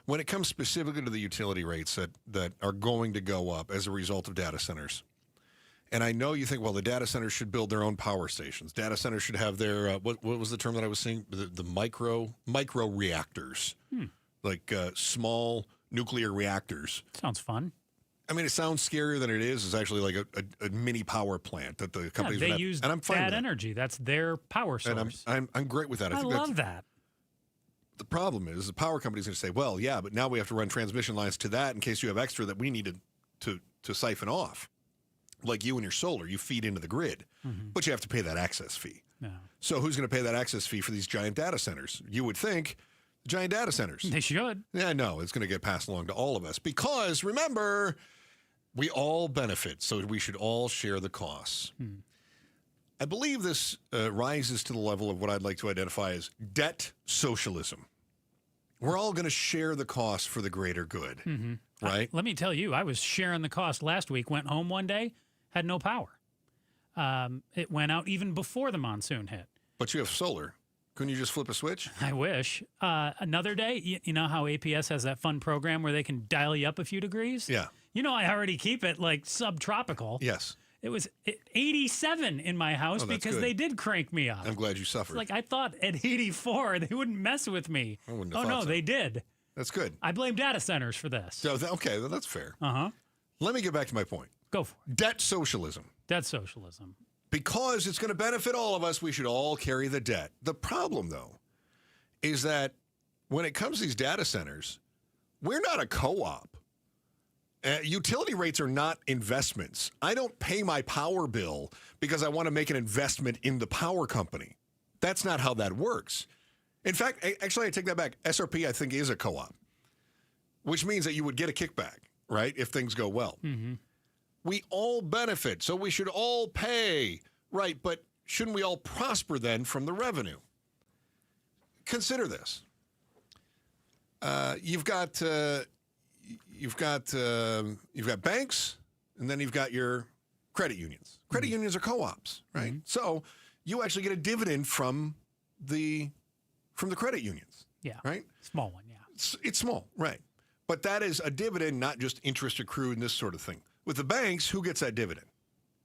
When it comes specifically to the utility rates that are going to go up as a result of data centers, and I know you think, well, the data centers should build their own power stations. Data centers should have their, what was the term that I was seeing? The micro reactors, like small nuclear reactors. Sounds fun. I mean, it sounds scarier than it is. It's actually like a mini power plant that the companies they would have. use and I'm fine that with energy. That's their power source. And I'm great with that. I think love that. The problem is the power company's going to say, well, yeah, but now we have to run transmission lines to that in case you have extra that we need to siphon off. Like you and your solar, you feed into the grid, but you have to pay that access fee. No. So who's going to pay that access fee for these giant data centers? You would think Giant data centers. They should. Yeah, no, it's going to get passed along to all of us because, remember, we all benefit, so we should all share the costs. I believe this rises to the level of what I'd like to identify as debt socialism. We're all going to share the cost for the greater good, right? Let me tell you, I was sharing the cost last week, went home one day, had no power. It went out even before the monsoon hit. But you have solar. Couldn't you just flip a switch? I wish. Another day, you know how APS has that fun program where they can dial you up a few degrees? Yeah. You know, I already keep it like subtropical. Yes. It was 87 in my house because they did crank me up. I'm glad you suffered. Like, I thought at 84, they wouldn't mess with me. I wouldn't have thought so. They did. That's good. I blame data centers for this. So, okay, well, that's fair. Uh-huh. Let me get back to my point. Go for it. Debt socialism. Debt socialism. Because it's going to benefit all of us, we should all carry the debt. The problem, though, is that when it comes to these data centers, we're not a co-op. Utility rates are not investments. I don't pay my power bill because I want to make an investment in the power company. That's not how that works. In fact, actually, I take that back. SRP, I think, is a co-op, which means that you would get a kickback, right, if things go well. We all benefit, so we should all pay, right? But shouldn't we all prosper then from the revenue? Consider this. You've got banks, and then you've got your credit unions. Credit unions are co-ops, right? So you actually get a dividend from the credit unions. Yeah. Right? Small one, yeah. It's small, right. But that is a dividend, not just interest accrued and this sort of thing. With the banks, who gets that dividend?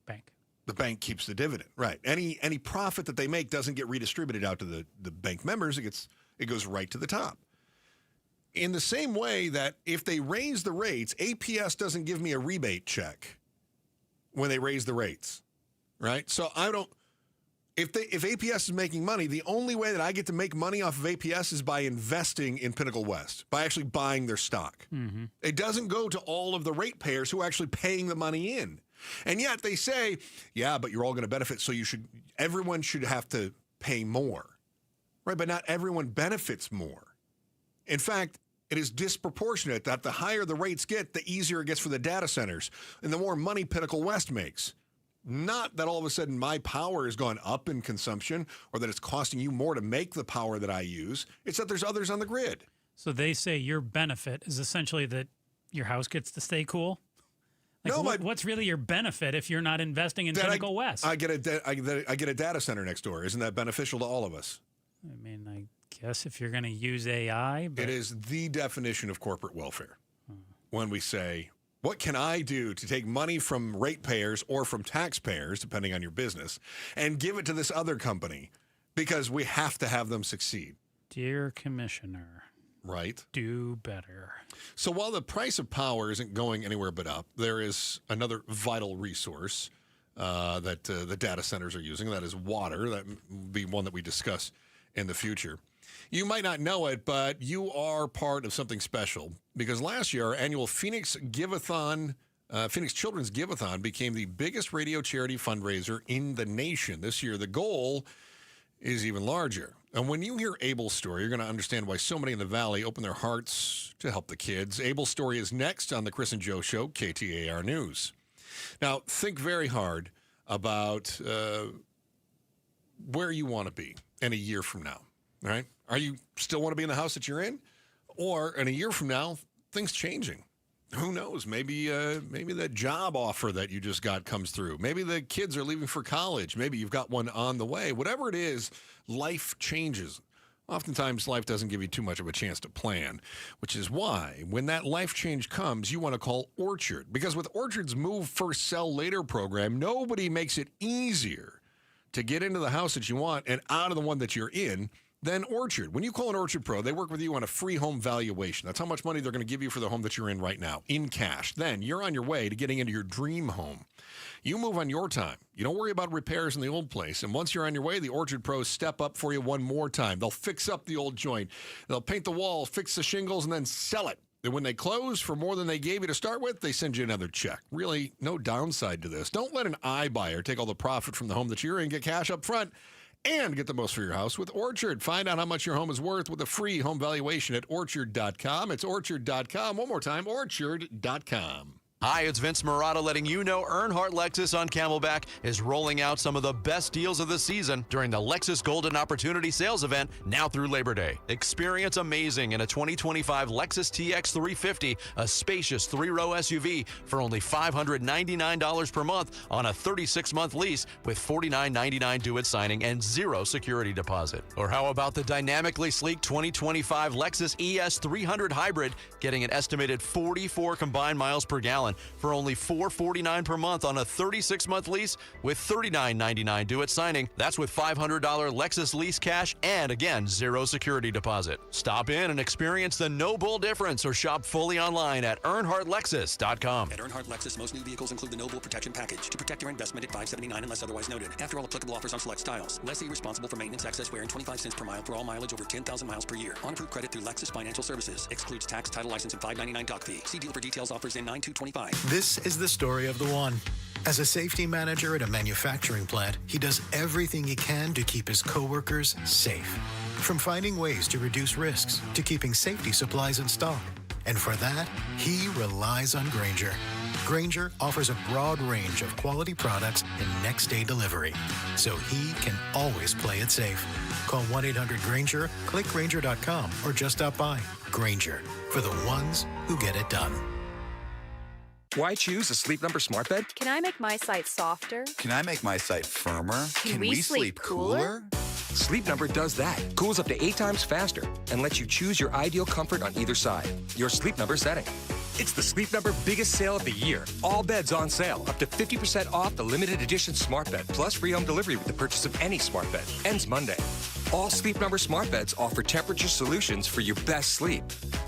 Bank. The bank keeps the dividend, right. Any profit that they make doesn't get redistributed out to the bank members. It goes right to the top. In the same way that if they raise the rates, APS doesn't give me a rebate check when they raise the rates, right? So if APS is making money, the only way that I get to make money off of APS is by investing in Pinnacle West, by actually buying their stock. It doesn't go to all of the ratepayers who are actually paying the money in. And yet they say, yeah, but you're all going to benefit, so everyone should have to pay more, right? But not everyone benefits more. In fact, it is disproportionate that the higher the rates get, the easier it gets for the data centers and the more money Pinnacle West makes. Not that all of a sudden my power has gone up in consumption or that it's costing you more to make the power that I use. It's that there's others on the grid. So they say your benefit is essentially that your house gets to stay cool? Like what's really your benefit if you're not investing in Pinnacle West? I get a data center next door. Isn't that beneficial to all of us? I mean, I guess if you're going to use AI. But... It is the definition of corporate welfare. When we say, what can I do to take money from ratepayers or from taxpayers, depending on your business, and give it to this other company because we have to have them succeed? Dear Commissioner. Right. Do better. So while the price of power isn't going anywhere but up, there is another vital resource that the data centers are using. That is water. That will be one that we discuss in the future. You might not know it, but you are part of something special because last year our annual Phoenix Give-a-thon, Phoenix Children's Give-a-thon became the biggest radio charity fundraiser in the nation. This year the goal is even larger. And when you hear Abel's story, you're going to understand why so many in the Valley open their hearts to help the kids. Abel's story is next on the Chris and Joe Show, KTAR News. Now, think very hard about where you want to be in a year from now, all right? Are you still want to be in the house that you're in? Or in a year from now, things changing. Who knows? Maybe that job offer that you just got comes through. Maybe the kids are leaving for college. Maybe you've got one on the way. Whatever it is, life changes. Oftentimes, life doesn't give you too much of a chance to plan, which is why when that life change comes, you want to call Orchard. Because with Orchard's Move First, Sell Later program, nobody makes it easier to get into the house that you want and out of the one that you're in than Orchard. When you call an Orchard Pro, they work with you on a free home valuation. That's how much money they're going to give you for the home that you're in right now, in cash. Then you're on your way to getting into your dream home. You move on your time. You don't worry about repairs in the old place. And once you're on your way, the Orchard Pros step up for you one more time. They'll fix up the old joint. They'll paint the wall, fix the shingles, and then sell it. And when they close for more than they gave you to start with, they send you another check. Really, no downside to this. Don't let an iBuyer take all the profit from the home that you're in. Get cash up front And get the most for your house with Orchard. Find out how much your home is worth with a free home valuation at Orchard.com. It's Orchard.com. One more time, Orchard.com. Hi, it's Vince Murata letting you know Earnhardt Lexus on Camelback is rolling out some of the best deals of the season during the Lexus Golden Opportunity Sales event now through Labor Day. Experience amazing in a 2025 Lexus TX 350, a spacious 3-row SUV for only $599 per month on a 36-month lease with $49.99 due at signing and 0 security deposit. Or how about the dynamically sleek 2025 Lexus ES 300 Hybrid getting an estimated 44 combined miles per gallon for only $449 per month on a 36-month lease with $39.99 due at signing. That's with $500 Lexus lease cash and, again, 0 security deposit. Stop in and experience the no bull difference or shop fully online at EarnhardtLexus.com. At Earnhardt Lexus, most new vehicles include the No Bull Protection Package to protect your investment at $579 unless otherwise noted. After all applicable offers on select styles. Lessee responsible for maintenance, excess wear, and 25 cents per mile for all mileage over 10,000 miles per year. On approved credit through Lexus Financial Services. Excludes tax, title, license, and $599 doc fee. See dealer for details. Offers in 9/2/25. This is the story of the one. As a safety manager at a manufacturing plant, he does everything he can to keep his coworkers safe. From finding ways to reduce risks to keeping safety supplies in stock. And for that, he relies on Grainger. Grainger offers a broad range of quality products and next-day delivery, so he can always play it safe. Call 1-800-GRAINGER, click Grainger.com, or just stop by. Grainger, for the ones who get it done. Why choose a Sleep Number smart bed? Can I make my site softer? Can I make my site firmer? Can we sleep cooler? Sleep Number does that. Cools up to 8 times faster and lets you choose your ideal comfort on either side. Your Sleep Number setting. It's the Sleep Number biggest sale of the year. All beds on sale. Up to 50% off the limited edition smart bed, plus free home delivery with the purchase of any smart bed. Ends Monday. All Sleep Number smart beds offer temperature solutions for your best sleep.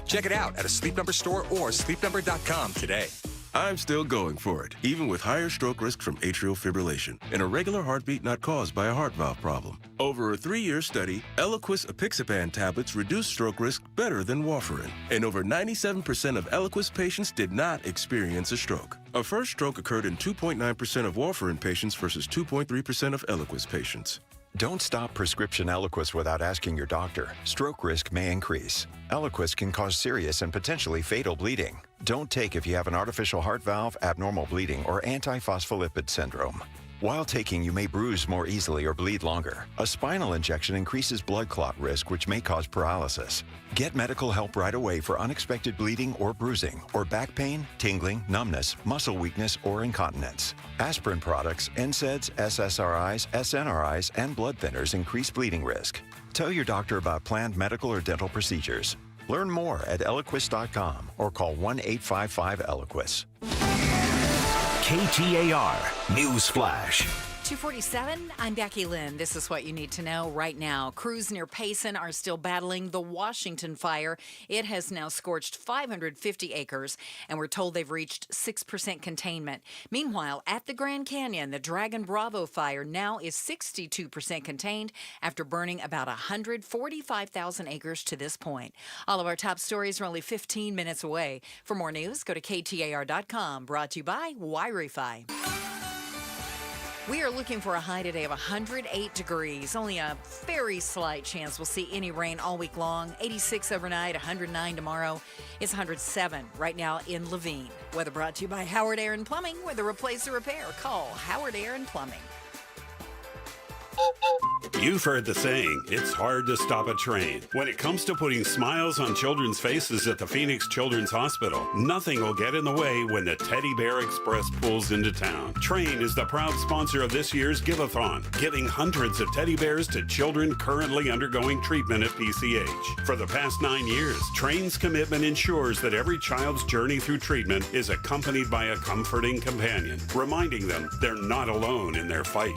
Check it out at a Sleep Number store or sleepnumber.com today. I'm still going for it, even with higher stroke risk from atrial fibrillation, an irregular heartbeat not caused by a heart valve problem. Over a 3-year study, Eliquis apixaban tablets reduce stroke risk better than warfarin, and over 97% of Eliquis patients did not experience a stroke. A first stroke occurred in 2.9% of warfarin patients versus 2.3% of Eliquis patients. Don't stop prescription Eliquis without asking your doctor. Stroke risk may increase. Eliquis can cause serious and potentially fatal bleeding. Don't take if you have an artificial heart valve, abnormal bleeding, or antiphospholipid syndrome. While taking, you may bruise more easily or bleed longer. A spinal injection increases blood clot risk, which may cause paralysis. Get medical help right away for unexpected bleeding or bruising, or back pain, tingling, numbness, muscle weakness, or incontinence. Aspirin products, NSAIDs, SSRIs, SNRIs, and blood thinners increase bleeding risk. Tell your doctor about planned medical or dental procedures. Learn more at Eliquis.com or call 1-855-ELIQUIS. KTAR News Flash. 2:47, I'm Becky Lynn. This is what you need to know right now. Crews near Payson are still battling the Washington fire. It has now scorched 550 acres, and we're told they've reached 6% containment. Meanwhile, at the Grand Canyon, the Dragon Bravo fire now is 62% contained after burning about 145,000 acres to this point. All of our top stories are only 15 minutes away. For more news, go to KTAR.com. Brought to you by Wi-Fi. We are looking for a high today of 108 degrees. Only a very slight chance we'll see any rain all week long. 86 overnight, 109 tomorrow. It's 107 right now in Levine. Weather brought to you by Howard Air and Plumbing. Whether replace or repair, call Howard Air and Plumbing. You've heard the saying, it's hard to stop a train. When it comes to putting smiles on children's faces at the Phoenix Children's Hospital, nothing will get in the way when the Teddy Bear Express pulls into town. Train is the proud sponsor of this year's Give-a-thon, giving hundreds of teddy bears to children currently undergoing treatment at PCH. For the past 9 years, Train's commitment ensures that every child's journey through treatment is accompanied by a comforting companion, reminding them they're not alone in their fight.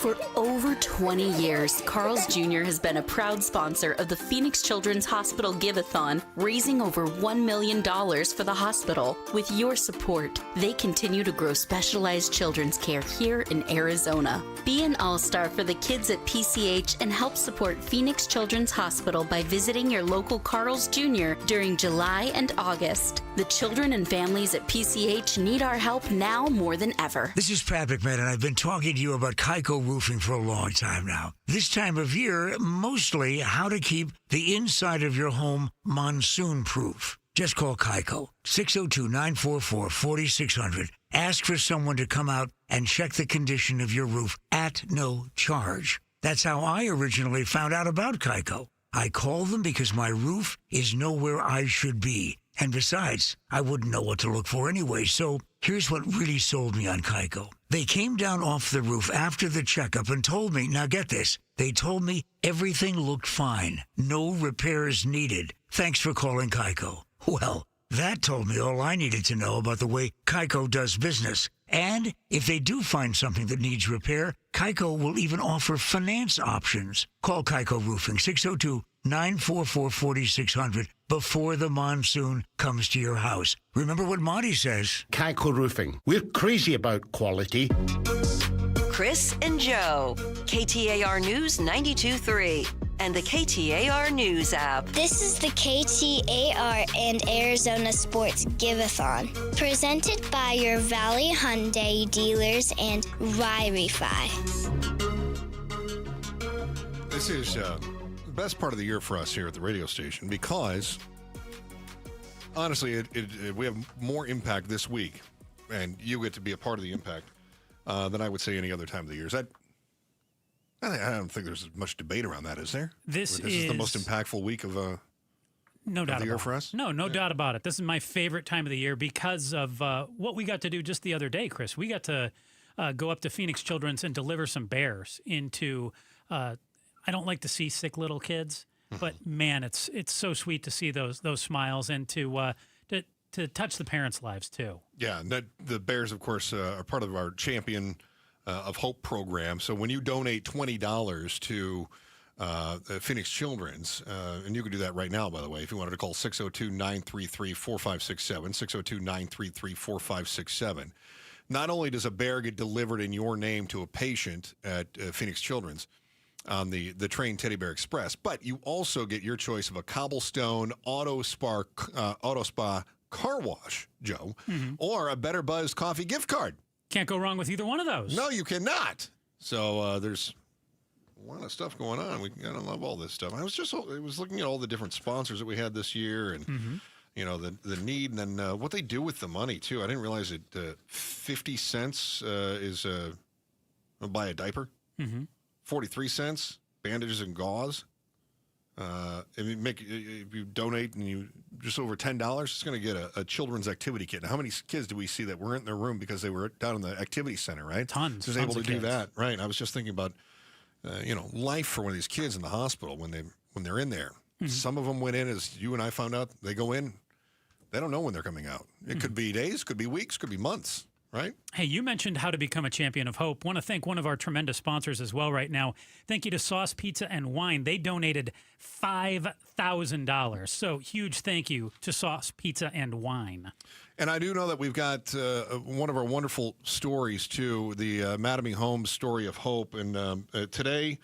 For over 20 years, Carl's Jr. has been a proud sponsor of the Phoenix Children's Hospital Give-a-thon, raising over $1 million for the hospital. With your support, they continue to grow specialized children's care here in Arizona. Be an all-star for the kids at PCH and help support Phoenix Children's Hospital by visiting your local Carl's Jr. during July and August. The children and families at PCH need our help now more than ever. This is Pat McMahon, and I've been talking to you about Kaiko Roofing for a long time now. This time of year, mostly how to keep the inside of your home monsoon-proof. Just call Kaiko, 602-944-4600. Ask for someone to come out and check the condition of your roof at no charge. That's how I originally found out about Kaiko. I called them because my roof is nowhere I should be. And besides, I wouldn't know what to look for anyway, so here's what really sold me on Kaiko. They came down off the roof after the checkup and told me, now get this, they told me everything looked fine, no repairs needed. Thanks for calling Kaiko. Well, that told me all I needed to know about the way Kaiko does business. And if they do find something that needs repair, Kaiko will even offer finance options. Call Kaiko Roofing, 602-944-4600 before the monsoon comes to your house. Remember what Monty says. Kaiko Roofing. We're crazy about quality. Chris and Joe, KTAR News 92.3 and the KTAR News app. This is the KTAR and Arizona Sports Give-a-thon, presented by your Valley Hyundai dealers and Wi-Fi. This is the best part of the year for us here at the radio station because, honestly, we have more impact this week, and you get to be a part of the impact than I would say any other time of the year. Is that? I don't think there's much debate around that, is there? This is the most impactful week of no doubt the year about for us? No doubt about it. This is my favorite time of the year because of what we got to do just the other day, Chris. We got to go up to Phoenix Children's and deliver some bears into I don't like to see sick little kids, but man, it's so sweet to see those smiles and to touch the parents' lives too. Yeah, the bears, of course, are part of our Champion of Hope program. So when you donate $20 to Phoenix Children's, and you can do that right now, by the way, if you wanted to call 602-933-4567, 602-933-4567. Not only does a bear get delivered in your name to a patient at Phoenix Children's on the train Teddy Bear Express, but you also get your choice of a Cobblestone Auto Spa car wash, Joe, or a Better Buzz coffee gift card. Can't go wrong with either one of those. No, you cannot. So there's a lot of stuff going on. We gotta love all this stuff. I was looking at all the different sponsors that we had this year, and you know the need, and then what they do with the money too. I didn't realize that 50 cents is buy a diaper, 43 cents bandages and gauze. If you donate and you just over $10, it's going to get a children's activity kit. Now, how many kids do we see that weren't in their room because they were down in the activity center, right? Tons. So able to do that, right? I was just thinking about, life for one of these kids in the hospital when they're in there. Some of them went in, as you and I found out. They go in, they don't know when they're coming out. It could be days, could be weeks, could be months. Right? Hey, you mentioned how to become a champion of hope. Want to thank one of our tremendous sponsors as well right now. Thank you to Sauce Pizza and Wine. They donated $5,000. So huge thank you to Sauce Pizza and Wine. And I do know that we've got one of our wonderful stories, too, the Mattamy Homes story of hope. And today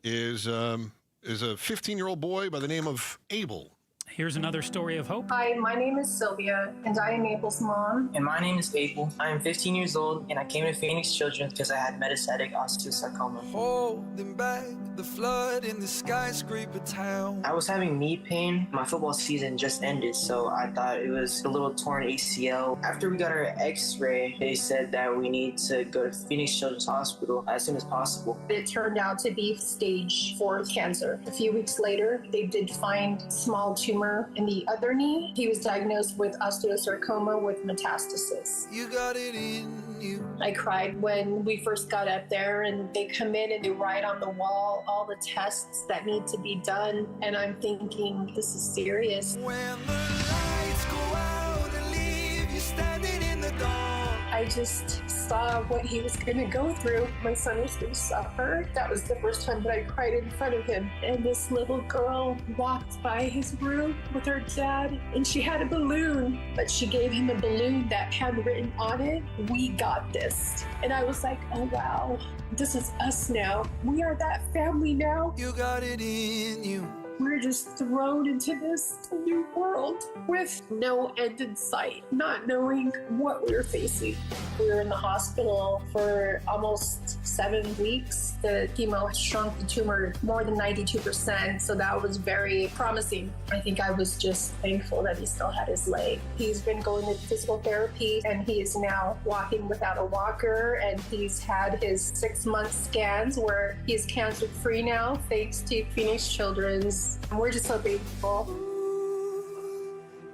is a 15-year-old boy by the name of Abel. Here's another story of hope. Hi, my name is Sylvia, and I am Abel's mom. And my name is Abel. I am 15 years old, and I came to Phoenix Children's because I had metastatic osteosarcoma. Holding back the flood in the skyscraper town. I was having knee pain. My football season just ended, so I thought it was a little torn ACL. After we got our x-ray, they said that we need to go to Phoenix Children's Hospital as soon as possible. It turned out to be stage 4 cancer. A few weeks later, they did find small tumor in the other knee. He was diagnosed with osteosarcoma with metastasis. You got it in you. I cried when we first got up there, and they come in and they write on the wall all the tests that need to be done, and I'm thinking, this is serious. When the lights go out and leave you standing in the dark. I just saw what he was going to go through. My son was going to suffer. That was the first time that I cried in front of him. And this little girl walked by his room with her dad, and she had a balloon, but she gave him a balloon that had written on it, "We got this." And I was like, oh wow, this is us now. We are that family now. You got it in you. We're just thrown into this new world with no end in sight, not knowing what we were facing. We were in the hospital for almost 7 weeks. The chemo shrunk the tumor more than 92%, so that was very promising. I think I was just thankful that he still had his leg. He's been going to physical therapy, and he is now walking without a walker, and he's had his 6-month scans where he's cancer-free now, thanks to Phoenix Children's. And we're just so thankful.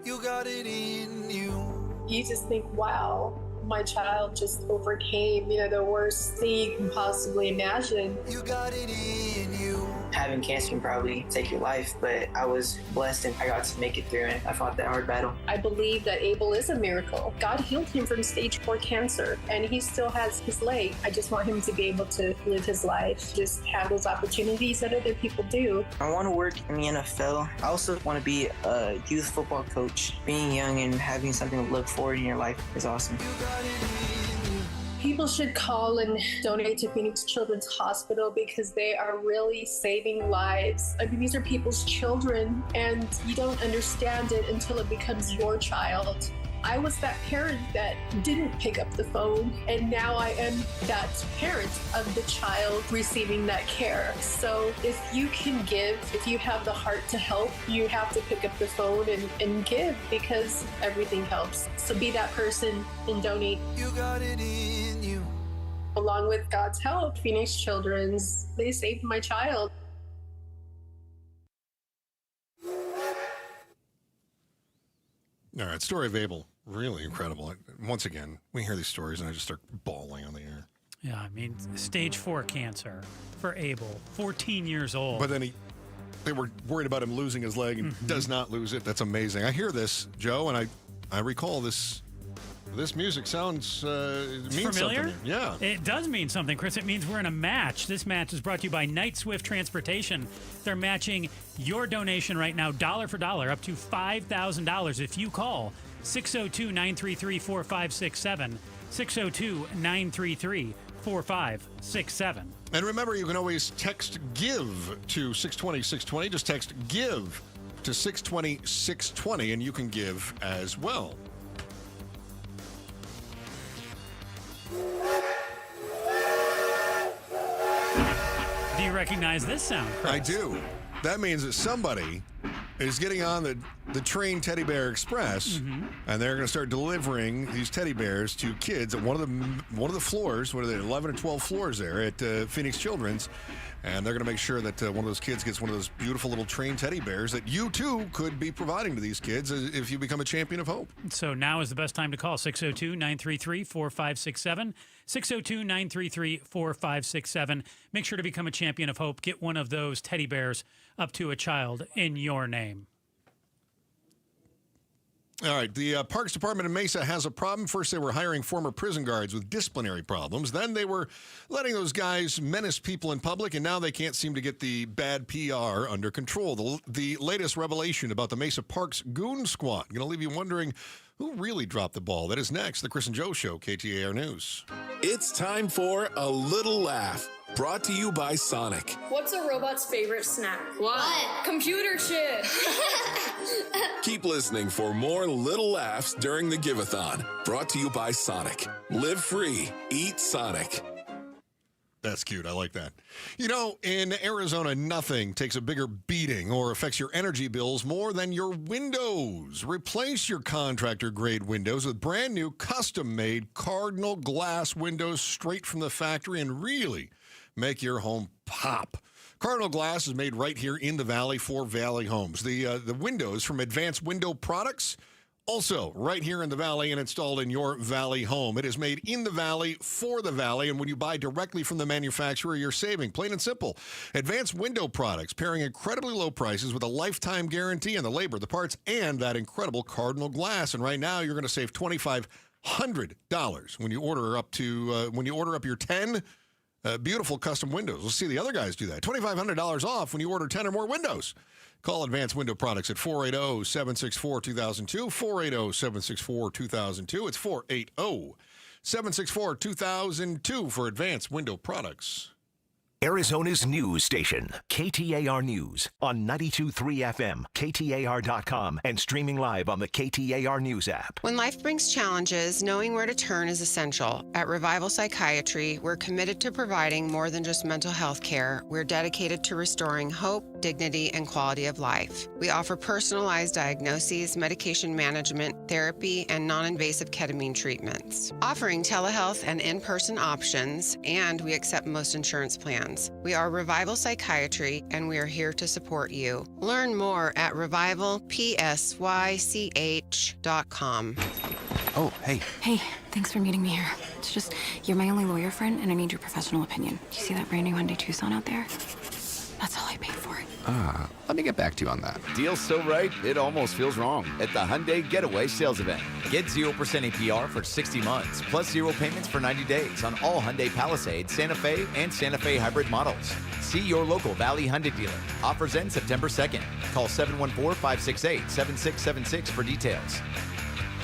You got it in you. You just think, wow, my child just overcame, the worst thing you can possibly imagine. You got it in you. Having cancer can probably take your life, but I was blessed and I got to make it through, and I fought that hard battle. I believe that Abel is a miracle. God healed him from stage 4 cancer, and he still has his leg. I just want him to be able to live his life, just have those opportunities that other people do. I want to work in the NFL. I also want to be a youth football coach. Being young and having something to look forward in your life is awesome. People should call and donate to Phoenix Children's Hospital because they are really saving lives. I mean, these are people's children, and you don't understand it until it becomes your child. I was that parent that didn't pick up the phone, and now I am that parent of the child receiving that care. So if you can give, if you have the heart to help, you have to pick up the phone and give, because everything helps. So be that person and donate. You got it in you. Along with God's help, Phoenix Children's, they saved my child. All right, story of Abel, really incredible. Once again, we hear these stories and I just start bawling on the air. Yeah, I mean, stage 4 cancer for Abel, 14 years old. But then they were worried about him losing his leg and does not lose it. That's amazing. I hear this, Joe, and I recall this music sounds means familiar? something. Yeah. It does mean something, Chris. It means we're in a match. This match is brought to you by Night Swift Transportation. They're matching your donation right now, dollar for dollar, up to $5,000 if you call 602-933-4567, 602-933-4567. And remember, you can always text GIVE to 620-620. Just text GIVE to 620-620, and you can give as well. Do you recognize this sound, Chris? I do. That means that somebody is getting on the train Teddy Bear Express, and they're going to start delivering these teddy bears to kids at one of the floors. What are they? 11 or 12 floors there at Phoenix Children's, and they're going to make sure that one of those kids gets one of those beautiful little train teddy bears that you too could be providing to these kids if you become a champion of hope. So now is the best time to call 602-933-4567. 602-933-4567. Make sure to become a champion of hope. Get one of those teddy bears up to a child in your name. All right, the Parks Department in Mesa has a problem. First, they were hiring former prison guards with disciplinary problems. Then they were letting those guys menace people in public, and now they can't seem to get the bad PR under control. The latest revelation about the Mesa Parks Goon Squad. Going to leave you wondering who really dropped the ball. That is next. The Chris and Joe Show, KTAR News. It's time for A Little Laugh, brought to you by Sonic. What's a robot's favorite snack? What? Computer chips. Keep listening for more little laughs during the Give-a-thon, brought to you by Sonic. Live free. Eat Sonic. That's cute. I like that. You know, in Arizona, nothing takes a bigger beating or affects your energy bills more than your windows. Replace your contractor-grade windows with brand-new, custom-made Cardinal glass windows straight from the factory and really make your home pop. Cardinal glass is made right here in the Valley for Valley homes. The windows from Advanced Window Products, also right here in the Valley and installed in your Valley home. It is made in the Valley for the Valley, and when you buy directly from the manufacturer, you're saving. Plain and simple. Advanced Window Products, pairing incredibly low prices with a lifetime guarantee on the labor, the parts, and that incredible Cardinal glass. And right now, you're going to save $2,500 $100 when you order up your 10 beautiful custom windows. We'll see the other guys do that. $2,500 off when you order 10 or more windows. Call Advanced Window Products at 480-764-2002, 480-764-2002. It's 480-764-2002 for Advanced Window Products. Arizona's news station, KTAR News, on 92.3 FM, KTAR.com, and streaming live on the KTAR News app. When life brings challenges, knowing where to turn is essential. At Revival Psychiatry, we're committed to providing more than just mental health care. We're dedicated to restoring hope, dignity, and quality of life. We offer personalized diagnoses, medication management, therapy, and non-invasive ketamine treatments. Offering telehealth and in-person options, and we accept most insurance plans. We are Revival Psychiatry, and we are here to support you. Learn more at revivalpsych.com. Oh, hey. Hey, thanks for meeting me here. It's just, you're my only lawyer friend, and I need your professional opinion. Do you see that brand new Hyundai Tucson out there? That's all I paid for it. Let me get back to you on that. Deal's so right, it almost feels wrong at the Hyundai Getaway Sales Event. Get 0% APR for 60 months, plus 0 payments for 90 days on all Hyundai Palisade, Santa Fe, and Santa Fe hybrid models. See your local Valley Hyundai dealer. Offers end September 2nd. Call 714-568-7676 for details.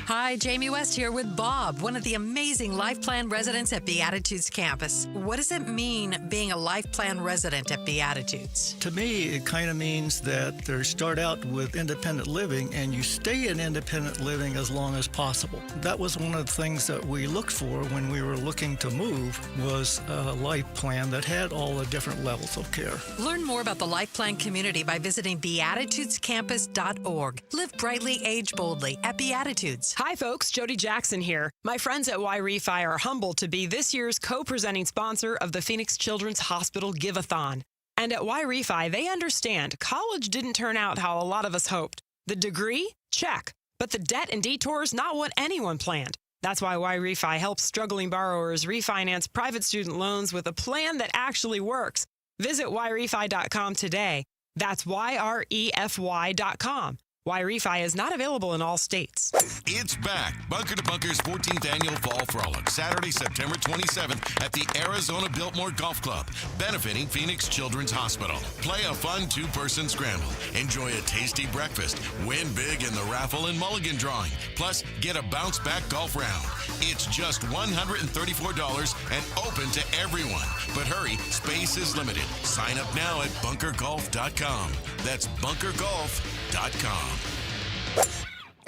Hi, Jamie West here with Bob, one of the amazing Life Plan residents at Beatitudes campus. What does it mean being a Life Plan resident at Beatitudes? To me, it kind of means that they start out with independent living and you stay in independent living as long as possible. That was one of the things that we looked for when we were looking to move, was a life plan that had all the different levels of care. Learn more about the Life Plan community by visiting beatitudescampus.org. Live brightly, age boldly at Beatitudes. Hi, folks. Jody Jackson here. My friends at Y-Refi are humbled to be this year's co-presenting sponsor of the Phoenix Children's Hospital Give-a-thon. And at Y-Refi, they understand college didn't turn out how a lot of us hoped. The degree? Check. But the debt and detours, not what anyone planned. That's why Y-Refi helps struggling borrowers refinance private student loans with a plan that actually works. Visit yrefi.com today. That's YREFY.com. Y-Refi is not available in all states. It's back. Bunker to Bunker's 14th annual Fall Frolic, Saturday, September 27th at the Arizona Biltmore Golf Club, benefiting Phoenix Children's Hospital. Play a fun two-person scramble. Enjoy a tasty breakfast. Win big in the raffle and mulligan drawing. Plus, get a bounce-back golf round. It's just $134 and open to everyone. But hurry, space is limited. Sign up now at bunkergolf.com. That's bunkergolf.com.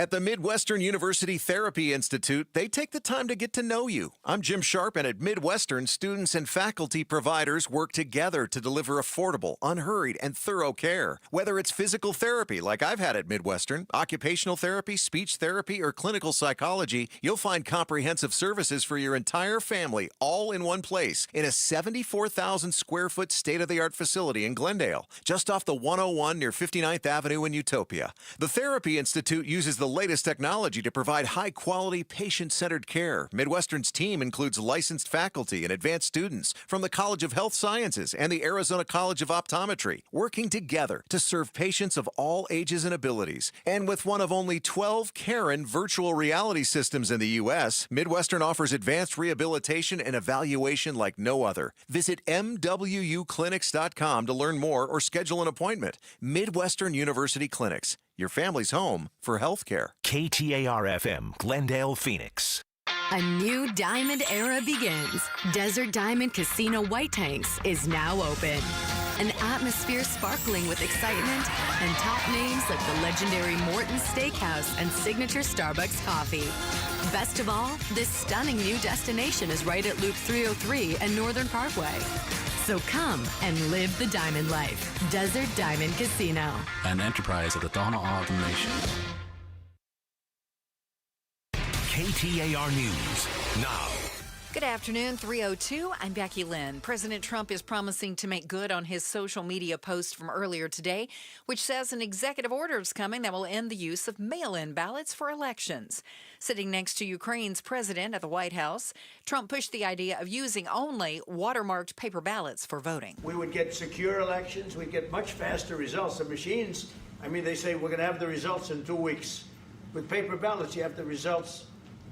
At the Midwestern University Therapy Institute, they take the time to get to know you. I'm Jim Sharp, and at Midwestern, students and faculty providers work together to deliver affordable, unhurried, and thorough care. Whether it's physical therapy, like I've had at Midwestern, occupational therapy, speech therapy, or clinical psychology, you'll find comprehensive services for your entire family, all in one place, in a 74,000-square-foot state-of-the-art facility in Glendale, just off the 101 near 59th Avenue in Utopia. The Therapy Institute uses the latest technology to provide high-quality, patient-centered care. Midwestern's team includes licensed faculty and advanced students from the College of Health Sciences and the Arizona College of Optometry, working together to serve patients of all ages and abilities. And with one of only 12 Karen virtual reality systems in the U.S., Midwestern offers advanced rehabilitation and evaluation like no other. Visit MWUclinics.com to learn more or schedule an appointment. Midwestern University Clinics, your family's home for healthcare. KTAR-FM, Glendale, Phoenix. A new diamond era begins. Desert Diamond Casino White Tanks is now open. An atmosphere sparkling with excitement and top names like the legendary Morton's Steakhouse and signature Starbucks coffee. Best of all, this stunning new destination is right at Loop 303 and Northern Parkway. So come and live the diamond life. Desert Diamond Casino. An enterprise of the Donna Ogden Nation. KTAR News now. Good afternoon, 3:02. I'm Becky Lynn. President Trump is promising to make good on his social media post from earlier today, which says an executive order is coming that will end the use of mail-in ballots for elections. Sitting next to Ukraine's president at the White House, Trump pushed the idea of using only watermarked paper ballots for voting. We would get secure elections. We'd get much faster results. The machines, I mean, they say we're going to have the results in 2 weeks. With paper ballots, you have the results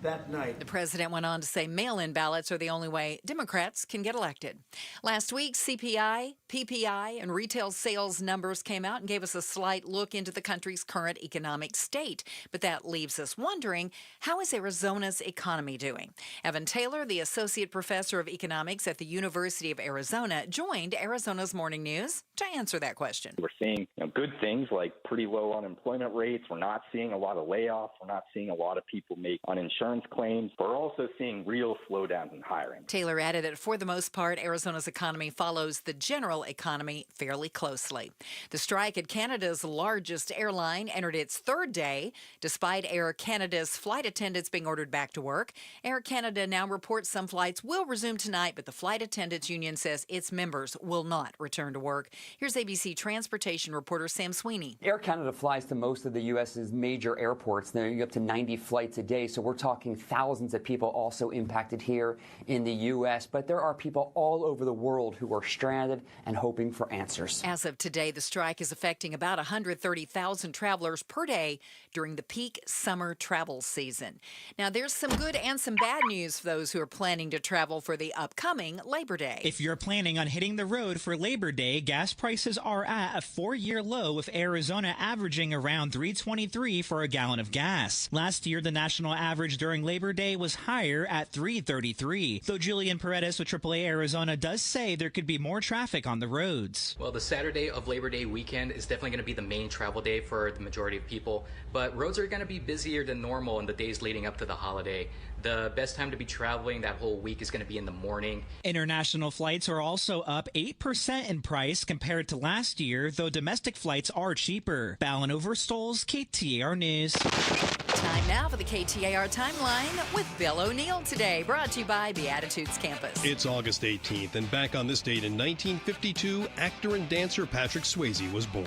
that night. The president went on to say mail-in ballots are the only way Democrats can get elected. Last week, CPI, PPI, and retail sales numbers came out and gave us a slight look into the country's current economic state. But that leaves us wondering, how is Arizona's economy doing? Evan Taylor, the associate professor of economics at the University of Arizona, joined Arizona's Morning News to answer that question. We're seeing good things like pretty low unemployment rates. We're not seeing a lot of layoffs. We're not seeing a lot of people make uninsurance claims. We're also seeing real slowdowns in hiring. Taylor added that for the most part, Arizona's economy follows the general economy fairly closely. The strike at Canada's largest airline entered its third day. Despite Air Canada's flight attendants being ordered back to work, Air Canada now reports some flights will resume tonight, but the Flight Attendants Union says its members will not return to work. Here's ABC transportation reporter Sam Sweeney. Air Canada flies to most of the U.S.'s major airports. They're up to 90 flights a day, so we're talking thousands of people also impacted here in the U.S., but there are people all over the world who are stranded and hoping for answers. As of today, the strike is affecting about 130,000 travelers per day during the peak summer travel season. Now, there's some good and some bad news for those who are planning to travel for the upcoming Labor Day. If you're planning on hitting the road for Labor Day, gas prices are at a 4-year low, with Arizona averaging around $3.23 for a gallon of gas. Last year, the national average during Labor Day was higher at $3.33, though Julian Paredes with AAA Arizona does say there could be more traffic on the roads. Well, the Saturday of Labor Day weekend is definitely going to be the main travel day for the majority of people, but roads are going to be busier than normal in the days leading up to the holiday. The best time to be traveling that whole week is going to be in the morning. International flights are also up 8% in price compared to last year, though domestic flights are cheaper. Ballin Overstoles, KTAR News. Time now for the KTAR Timeline with Bill O'Neill today, brought to you by Beatitudes Campus. It's August 18th, and back on this date in 1952, actor and dancer Patrick Swayze was born.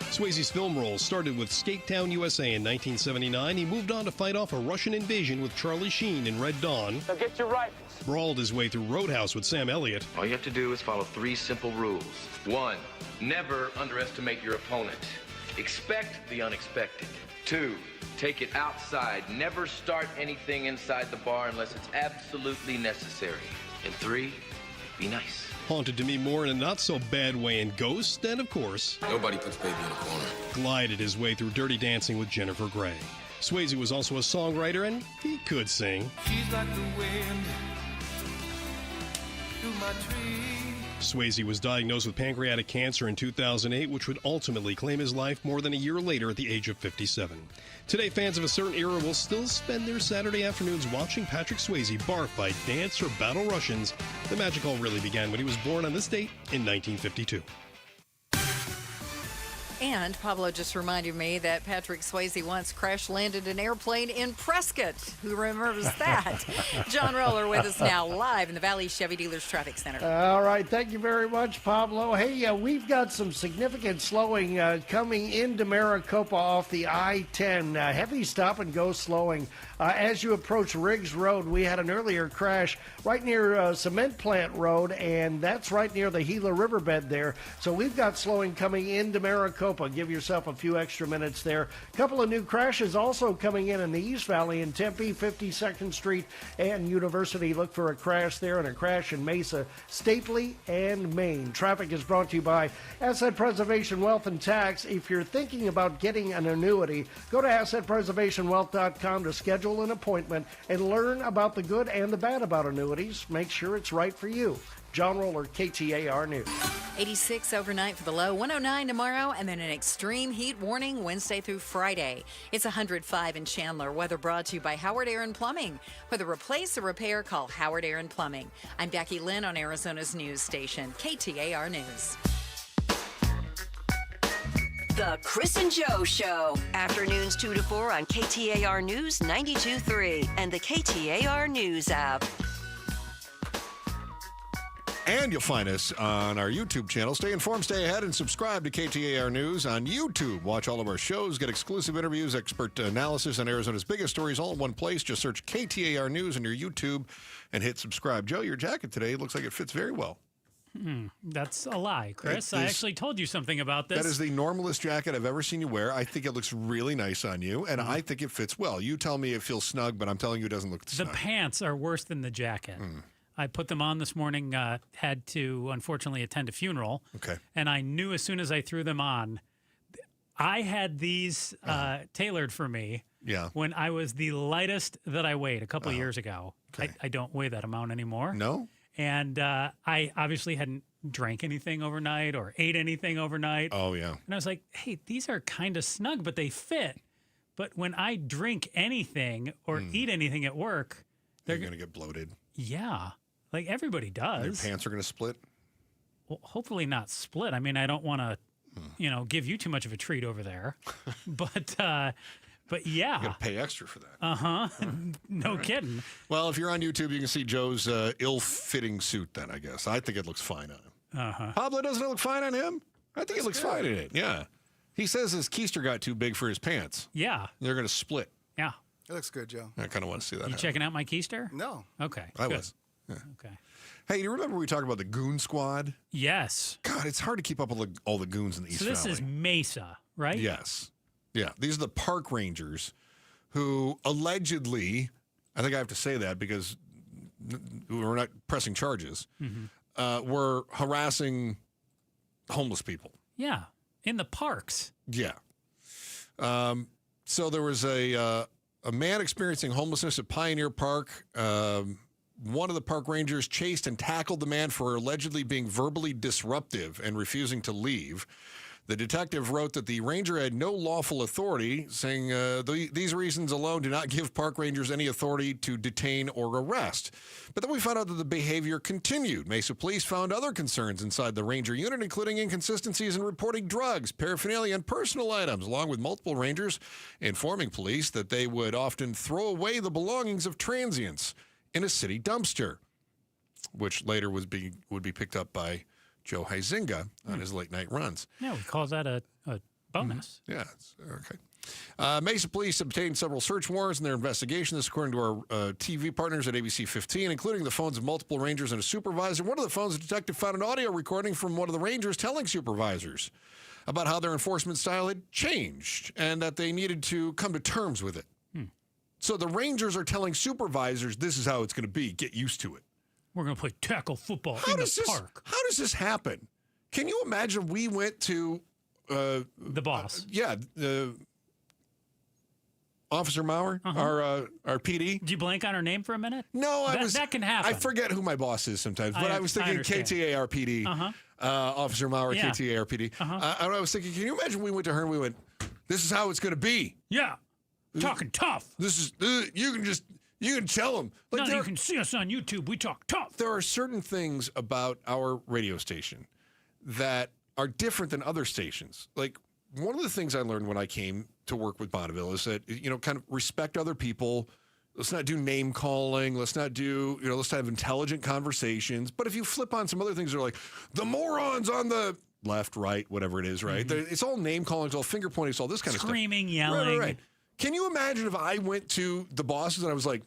Swayze's film role started with Skate Town, USA in 1979. He moved on to fight off a Russian invasion with Charlie Sheen in Red Dawn. Now get your rifles. Brawled his way through Roadhouse with Sam Elliott. All you have to do is follow 3 simple rules. 1, never underestimate your opponent. Expect the unexpected. 2, take it outside. Never start anything inside the bar unless it's absolutely necessary. And 3, be nice. Haunted to me more in a not-so-bad way in Ghost, and of course, nobody puts baby in a corner. Glided his way through Dirty Dancing with Jennifer Grey. Swayze was also a songwriter, and he could sing. She's like the wind through my tree. Swayze was diagnosed with pancreatic cancer in 2008, which would ultimately claim his life more than a year later at the age of 57. Today, fans of a certain era will still spend their Saturday afternoons watching Patrick Swayze bar fight, dance, or battle Russians. The magic all really began when he was born on this date in 1952. And Pablo just reminded me that Patrick Swayze once crash-landed an airplane in Prescott. Who remembers that? John Roller with us now, live in the Valley Chevy Dealers Traffic Center. All right, thank you very much, Pablo. Hey, we've got some significant slowing coming into Maricopa off the I-10. Heavy stop-and-go slowing. As you approach Riggs Road, we had an earlier crash right near Cement Plant Road, and that's right near the Gila Riverbed there. So we've got slowing coming into Maricopa. Give yourself a few extra minutes there. A couple of new crashes also coming in the East Valley in Tempe, 52nd Street and University. Look for a crash there and a crash in Mesa, Stately, and Maine. Traffic is brought to you by Asset Preservation Wealth and Tax. If you're thinking about getting an annuity, go to AssetPreservationWealth.com to schedule an appointment and learn about the good and the bad about annuities. Make sure it's right for you. John Roller, KTAR News. 86 overnight for the low, 109 tomorrow, and then an extreme heat warning Wednesday through Friday. It's 105 in Chandler. Weather brought to you by Howard Aaron Plumbing. Whether replace or repair, call Howard Aaron Plumbing. I'm Becky Lynn on Arizona's news station, KTAR News. The Chris and Joe Show. Afternoons 2 to 4 on KTAR News 92.3 and the KTAR News app. And you'll find us on our YouTube channel. Stay informed, stay ahead, and subscribe to KTAR News on YouTube. Watch all of our shows, get exclusive interviews, expert analysis on Arizona's biggest stories all in one place. Just search KTAR News on your YouTube and hit subscribe. Joe, your jacket today looks like it fits very well. That's a lie, Chris. I actually told you something about this. That is the normalest jacket I've ever seen you wear. I think it looks really nice on you, and I think it fits well. You tell me it feels snug, but I'm telling you it doesn't look snug. The pants are worse than the jacket. I put them on this morning, had to, unfortunately, attend a funeral. Okay. And I knew as soon as I threw them on, I had these tailored for me when I was the lightest that I weighed a couple of years ago. Okay. I don't weigh that amount anymore. No? And I obviously hadn't drank anything overnight or ate anything overnight. Oh, yeah. And I was like, hey, these are kind of snug, but they fit. But when I drink anything or eat anything at work, they're going to get bloated. Yeah. Like everybody does. Your pants are going to split? Well, hopefully not split. I mean, I don't want to, give you too much of a treat over there. But yeah. You got to pay extra for that. Uh-huh. No kidding. Well, if you're on YouTube, you can see Joe's ill-fitting suit then, I guess. I think it looks fine on him. Uh-huh. Pablo, doesn't it look fine on him? I think it looks fine in it, yeah. He says his keister got too big for his pants. Yeah. They're going to split. Yeah. It looks good, Joe. I kind of want to see that You happen. checking out my keister? No. Okay. I good. was. Yeah. Okay. Hey, do you remember we talked about the Goon Squad? Yes. God, it's hard to keep up with all the goons in the East So this Valley. is Mesa, right? Yes. Yeah. These are the park rangers who allegedly, I think I have to say that because we're not pressing charges, were harassing homeless people. Yeah. In the parks. Yeah. So there was a man experiencing homelessness at Pioneer Park. One of the park rangers chased and tackled the man for allegedly being verbally disruptive and refusing to leave. The detective wrote that the ranger had no lawful authority, saying these reasons alone do not give park rangers any authority to detain or arrest. But then we found out that the behavior continued. Mesa police found other concerns inside the ranger unit, including inconsistencies in reporting drugs, paraphernalia, and personal items, along with multiple rangers informing police that they would often throw away the belongings of transients in a city dumpster, which later would be picked up by Joe Huizinga on his late-night runs. Yeah, we call that a bonus. Yeah, okay. Mesa police obtained several search warrants in their investigation. This according to our TV partners at ABC 15, including the phones of multiple rangers and a supervisor. One of the phones, the detective found an audio recording from one of the rangers telling supervisors about how their enforcement style had changed and that they needed to come to terms with it. So the rangers are telling supervisors, this is how it's going to be. Get used to it. We're going to play tackle football in the park. How does this happen? Can you imagine we went to... the boss. Officer Maurer, our PD. Did you blank on her name for a minute? No, that can happen. I forget who my boss is sometimes, but I was thinking KTAR-PD. Officer Maurer, Yeah. KTAR-PD. I was thinking, can you imagine we went to her and we went, this is how it's going to be. Yeah. Talking tough. This is you can tell them. Like you can see us on YouTube. We talk tough. There are certain things about our radio station that are different than other stations. Like one of the things I learned when I came to work with Bonneville is that kind of respect other people. Let's not do name calling. Let's not do let's have intelligent conversations. But if you flip on some other things, they're like the morons on the left, right, whatever it is, right? It's all name calling, it's all finger pointing, it's all this kind of stuff. Screaming, yelling. Right. Can you imagine if I went to the bosses and I was like,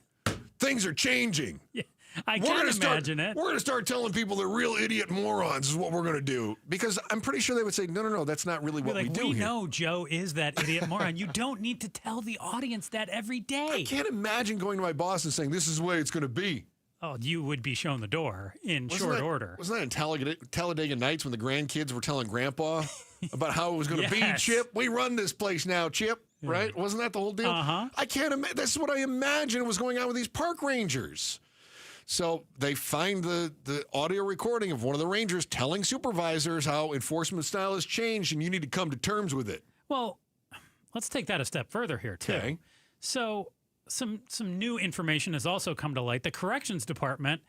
things are changing? Yeah, I can imagine it. We're going to start telling people they're real idiot morons is what we're going to do. Because I'm pretty sure they would say, no, that's not really what we do We here. know Joe is that idiot moron. You don't need to tell the audience that every day. I can't imagine going to my boss and saying, this is the way it's going to be. Oh, you would be shown the door in short order. Wasn't that in Talladega Nights when the grandkids were telling Grandpa about how it was going to be? Chip, we run this place now, Chip. Right? Wasn't that the whole deal? I can't imagine. That's what I imagine was going on with these park rangers. So they find the audio recording of one of the rangers telling supervisors how enforcement style has changed and you need to come to terms with it. Well, let's take that a step further here, too. Okay. So some new information has also come to light. The Corrections Department,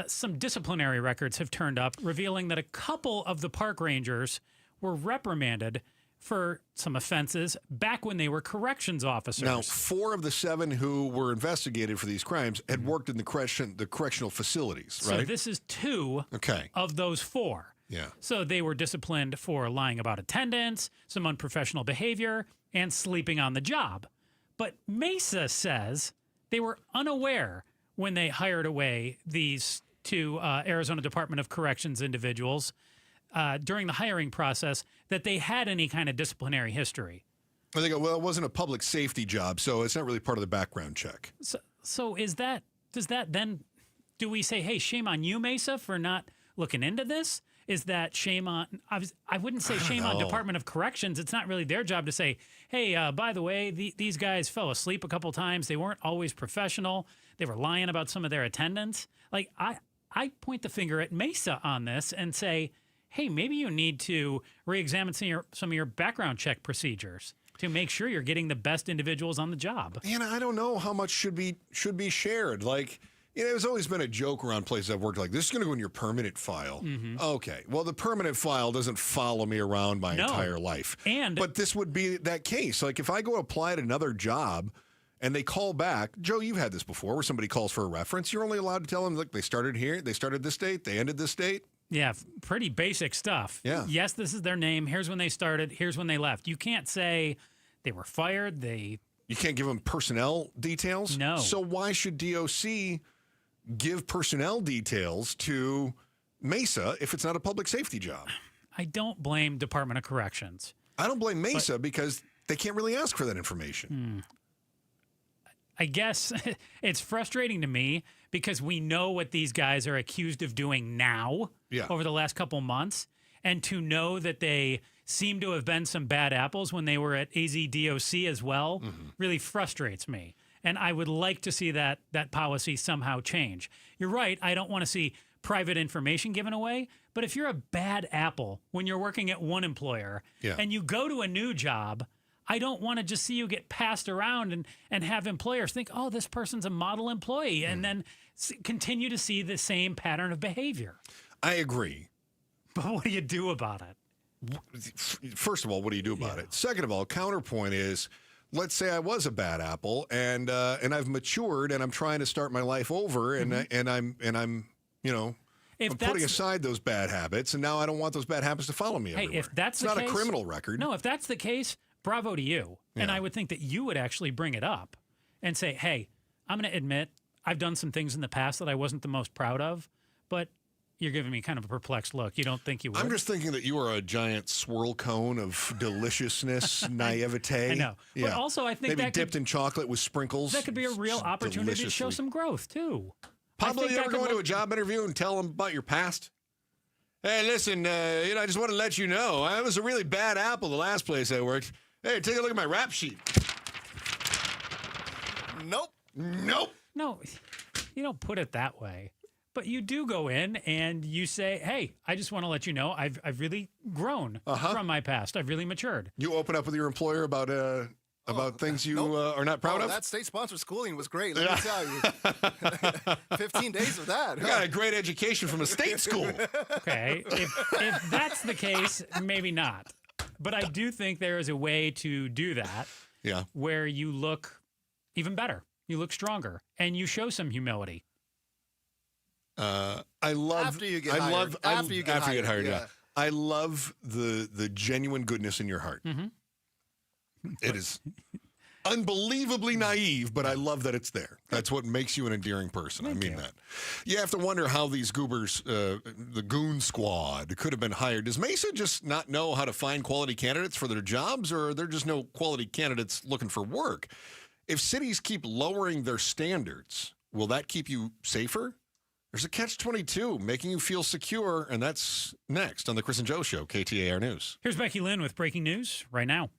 some disciplinary records have turned up revealing that a couple of the park rangers were reprimanded for some offenses back when they were corrections officers. Now, 4 of the 7 who were investigated for these crimes had worked in the correctional facilities, right? So this is 2 of those 4. Yeah. So they were disciplined for lying about attendance, some unprofessional behavior, and sleeping on the job. But Mesa says they were unaware when they hired away these to Arizona Department of Corrections individuals during the hiring process that they had any kind of disciplinary history. They go, well, it wasn't a public safety job, so it's not really part of the background check. So does that then, do we say, hey, shame on you, Mesa, for not looking into this? Is that shame on, I wouldn't say shame on Department of Corrections. It's not really their job to say, hey, by the way, these guys fell asleep a couple times. They weren't always professional. They were lying about some of their attendance. Like, I point the finger at Mesa on this and say, hey, maybe you need to re-examine some of your background check procedures to make sure you're getting the best individuals on the job. And I don't know how much should be shared. Like, there's always been a joke around places I've worked like, this is going to go in your permanent file. Mm-hmm. Okay. Well, the permanent file doesn't follow me around my entire life. But this would be that case. Like, if I go apply at another job and they call back, Joe, you've had this before where somebody calls for a reference. You're only allowed to tell them, look, they started here, they started this date, they ended this date. Yeah, pretty basic stuff. Yeah. Yes, this is their name. Here's when they started. Here's when they left. You can't say they were fired. You can't give them personnel details? No. So why should DOC give personnel details to Mesa if it's not a public safety job? I don't blame Department of Corrections. I don't blame Mesa because they can't really ask for that information. I guess it's frustrating to me because we know what these guys are accused of doing now over the last couple months. And to know that they seem to have been some bad apples when they were at AZDOC as well really frustrates me. And I would like to see that policy somehow change. You're right. I don't want to see private information given away. But if you're a bad apple when you're working at one employer and you go to a new job, I don't want to just see you get passed around and have employers think, oh, this person's a model employee, and then continue to see the same pattern of behavior. I agree. But what do you do about it? First of all, what do you do about it? Second of all, counterpoint is, let's say I was a bad apple and I've matured and I'm trying to start my life over and I'm I'm putting aside those bad habits and now I don't want those bad habits to follow me everywhere. If that's it's not a criminal record. No, if that's the case, bravo to you. And I would think that you would actually bring it up and say, hey, I'm going to admit I've done some things in the past that I wasn't the most proud of, but you're giving me kind of a perplexed look. You don't think you would? I'm just thinking that you are a giant swirl cone of deliciousness, naivete. I know. Yeah. But also, I think maybe dipped in chocolate with sprinkles. That could be a real opportunity to show some growth, too. Pablo, you ever go into a job interview and tell them about your past? Hey, listen, I just want to let you know, I was a really bad apple the last place I worked. Hey, take a look at my rap sheet. Nope. No, you don't put it that way. But you do go in and you say, hey, I just want to let you know I've really grown from my past. I've really matured. You open up with your employer about things you are not proud of? That state-sponsored schooling was great, let me tell you. 15 days of that. I got a great education from a state school. Okay, if that's the case, maybe not. But I do think there is a way to do that where you look even better. You look stronger and you show some humility. I love after you get hired. Yeah. I love the genuine goodness in your heart. It is unbelievably naive, but I love that it's there. That's what makes you an endearing person. I mean that. You have to wonder how these goobers, the goon squad, could have been hired. Does Mesa just not know how to find quality candidates for their jobs, or are there just no quality candidates looking for work? If cities keep lowering their standards, will that keep you safer? There's a catch-22, making you feel secure, and that's next on the Chris and Joe Show, KTAR News. Here's Becky Lynn with breaking news right now.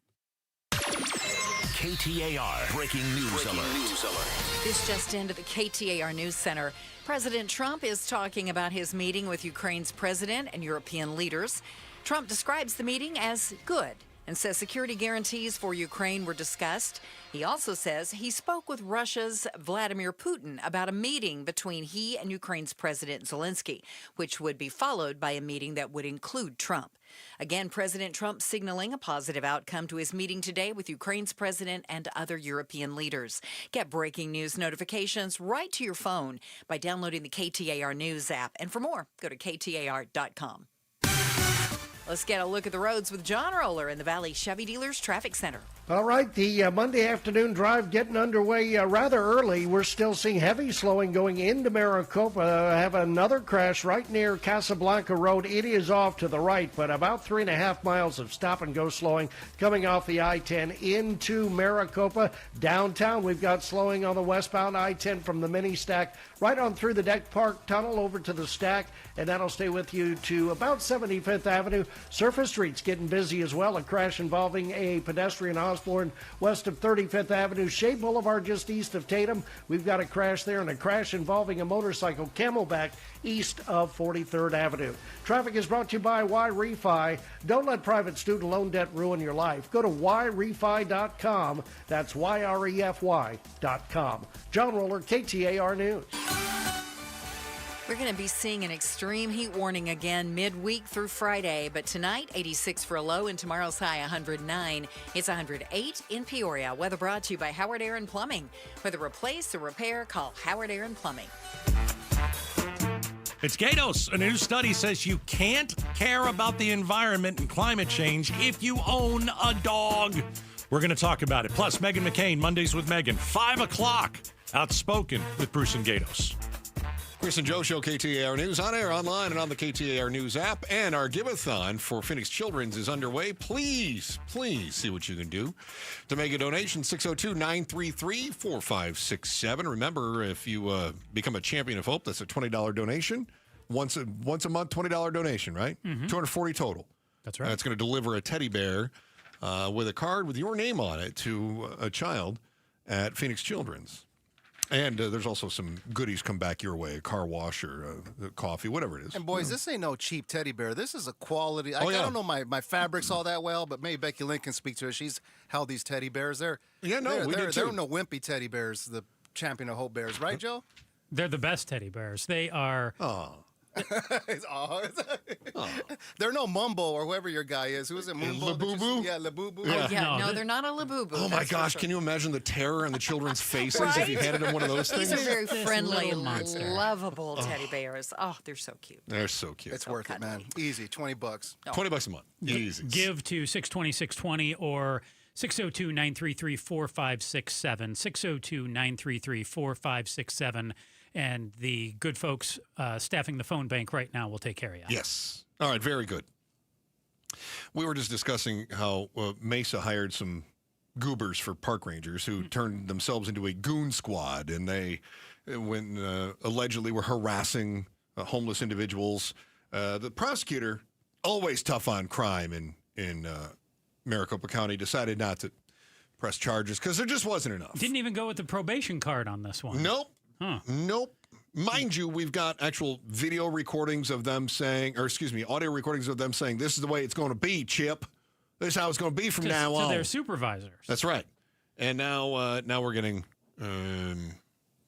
KTAR Breaking News Alert. This just into the KTAR News Center. President Trump is talking about his meeting with Ukraine's president and European leaders. Trump describes the meeting as good and says security guarantees for Ukraine were discussed. He also says he spoke with Russia's Vladimir Putin about a meeting between he and Ukraine's President Zelensky, which would be followed by a meeting that would include Trump. Again, President Trump signaling a positive outcome to his meeting today with Ukraine's president and other European leaders. Get breaking news notifications right to your phone by downloading the KTAR News app. And for more, go to KTAR.com. Let's get a look at the roads with John Roller in the Valley Chevy Dealers Traffic Center. All right, the Monday afternoon drive getting underway rather early. We're still seeing heavy slowing going into Maricopa. Have another crash right near Casablanca Road. It is off to the right, but about 3.5 miles of stop-and-go slowing coming off the I-10 into Maricopa. Downtown, we've got slowing on the westbound I-10 from the mini stack right on through the Deck Park Tunnel over to the stack, and that'll stay with you to about 75th Avenue. Surface Street's getting busy as well. A crash involving a pedestrian Osborne west of 35th Avenue. Shea Boulevard just east of Tatum. We've got a crash there, and a crash involving a motorcycle Camelback east of 43rd Avenue. Traffic is brought to you by Y-Refi. Don't let private student loan debt ruin your life. Go to YRefi.com. That's YREFY.com. John Roller, KTAR News. We're going to be seeing an extreme heat warning again midweek through Friday, but tonight 86 for a low and tomorrow's high 109. It's 108 in Peoria. Weather brought to you by Howard Aaron Plumbing. Whether replace or repair, call Howard Aaron Plumbing. It's Gatos. A new study says you can't care about the environment and climate change if you own a dog. We're going to talk about it. Plus, Meghan McCain, Mondays with Meghan, 5 o'clock, Outspoken with Bruce and Gatos. Chris and Joe Show, KTAR News, on air, online, and on the KTAR News app. And our Give-a-thon for Phoenix Children's is underway. Please see what you can do to make a donation. 602-933-4567. Remember, if you become a Champion of Hope, that's a $20 donation. Once a month, $20 donation, right? Mm-hmm. $240 total. That's right. It's going to deliver a teddy bear with a card with your name on it to a child at Phoenix Children's. And there's also some goodies come back your way, a car wash or coffee, whatever it is. And boys, this ain't no cheap teddy bear. This is a quality. I don't know my fabrics all that well, but maybe Becky Lynn can speak to it. She's held these teddy bears. They're we do too. They're no wimpy teddy bears, the Champion of Hope bears, right, Joe? They're the best teddy bears. They are... They're no Mumbo or whoever your guy is. Who is it? Mumbo? Labubu? Yeah, Labubu. No, they're not a Labubu. Oh my gosh, can you imagine the terror on the children's faces if you handed them one of those things? These are very friendly, lovable teddy bears. Oh, they're so cute. They're so cute. It's worth it, man. Easy, $20. $20 a month. Easy. Give to 620-620 or 602-933-4567. 602-933-4567. And the good folks staffing the phone bank right now will take care of you. Yes. All right, very good. We were just discussing how Mesa hired some goobers for park rangers who turned themselves into a goon squad, and they allegedly were harassing homeless individuals. The prosecutor, always tough on crime in Maricopa County, decided not to press charges because there just wasn't enough. Didn't even go with the probation card on this one. Nope. Nope. Mind you, we've got actual video recordings of them saying, audio recordings of them saying, this is the way it's going to be, Chip. This is how it's going to be from now on. To their supervisors. That's right. And now we're getting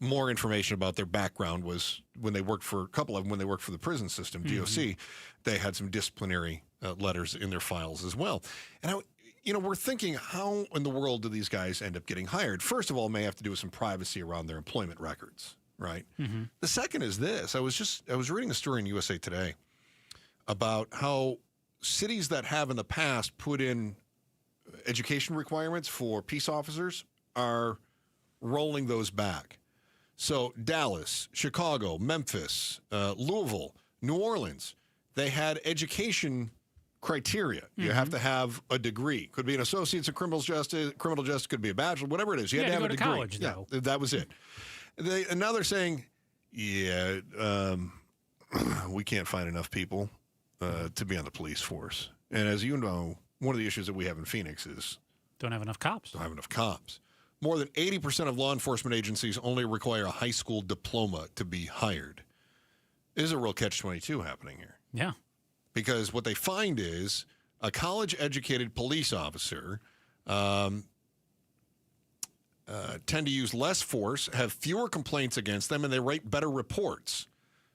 more information about their background. Was when they worked for, a couple of them, when they worked for the prison system, DOC, they had some disciplinary letters in their files as well. And we're thinking, how in the world do these guys end up getting hired? First of all, it may have to do with some privacy around their employment records, right? Mm-hmm. The second is this. I was reading a story in USA Today about how cities that have in the past put in education requirements for peace officers are rolling those back. So Dallas, Chicago, Memphis, Louisville, New Orleans, they had education criteria. You have to have a degree. Could be an associate's in criminal justice, could be a bachelor, whatever it is. You had to have a degree. College, though. Yeah, that was it. And now they're saying, we can't find enough people to be on the police force. And as you know, one of the issues that we have in Phoenix is don't have enough cops. More than 80% of law enforcement agencies only require a high school diploma to be hired. There's a real catch-22 happening here. Yeah. Because what they find is a college-educated police officer tend to use less force, have fewer complaints against them, and they write better reports.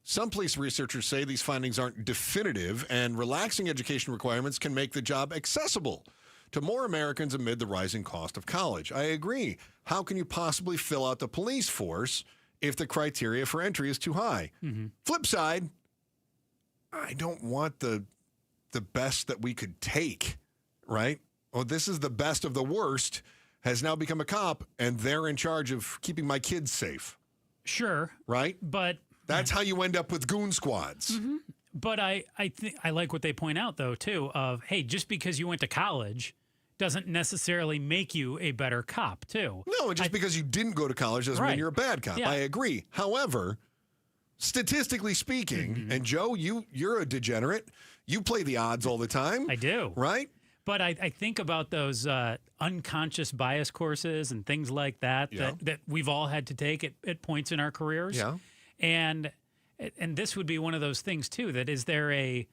Some police researchers say these findings aren't definitive, and relaxing education requirements can make the job accessible to more Americans amid the rising cost of college. I agree. How can you possibly fill out the police force if the criteria for entry is too high? Mm-hmm. Flip side, I don't want the the best that we could take, right? Oh, this is the best of the worst, has now become a cop, and they're in charge of keeping my kids safe. Sure. Right? But that's how you end up with goon squads. Mm-hmm. But I think I like what they point out, though, too, of, hey, just because you went to college doesn't necessarily make you a better cop, too. No, and just because you didn't go to college doesn't mean you're a bad cop. Yeah. I agree. However, statistically speaking, and Joe, you're a degenerate. You play the odds all the time. I do. Right? But I think about those unconscious bias courses and things like that that we've all had to take at points in our careers. Yeah. And this would be one of those things too. That is there an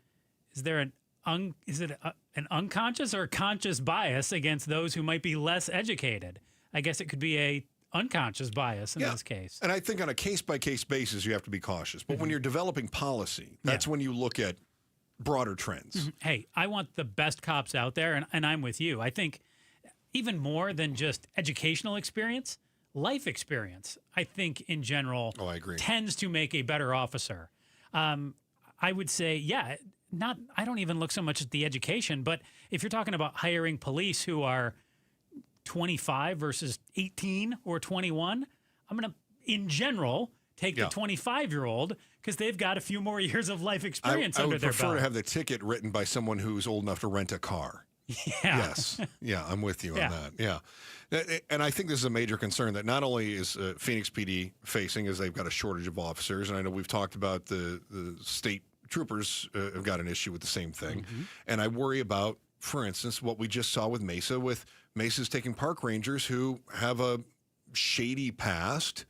unconscious or a conscious bias against those who might be less educated? I guess it could be a unconscious bias in this case. And I think on a case-by-case basis, you have to be cautious. But when you're developing policy, that's when you look at broader trends. Hey, I want the best cops out there, and I'm with you. I think even more than just educational experience, life experience, I think in general I agree. tends to make a better officer. I would say, I don't even look so much at the education, but if you're talking about hiring police who are 25 versus 18 or 21, I'm going to, in general, take the 25-year-old because they've got a few more years of life experience under their belt. I would prefer to have the ticket written by someone who's old enough to rent a car. Yeah. Yes. Yeah, I'm with you on that. Yeah. And I think this is a major concern that not only is Phoenix PD facing, as they've got a shortage of officers, and I know we've talked about the state troopers have got an issue with the same thing. And I worry about, for instance, what we just saw with Mesa, with Mesa's taking park rangers who have a shady past,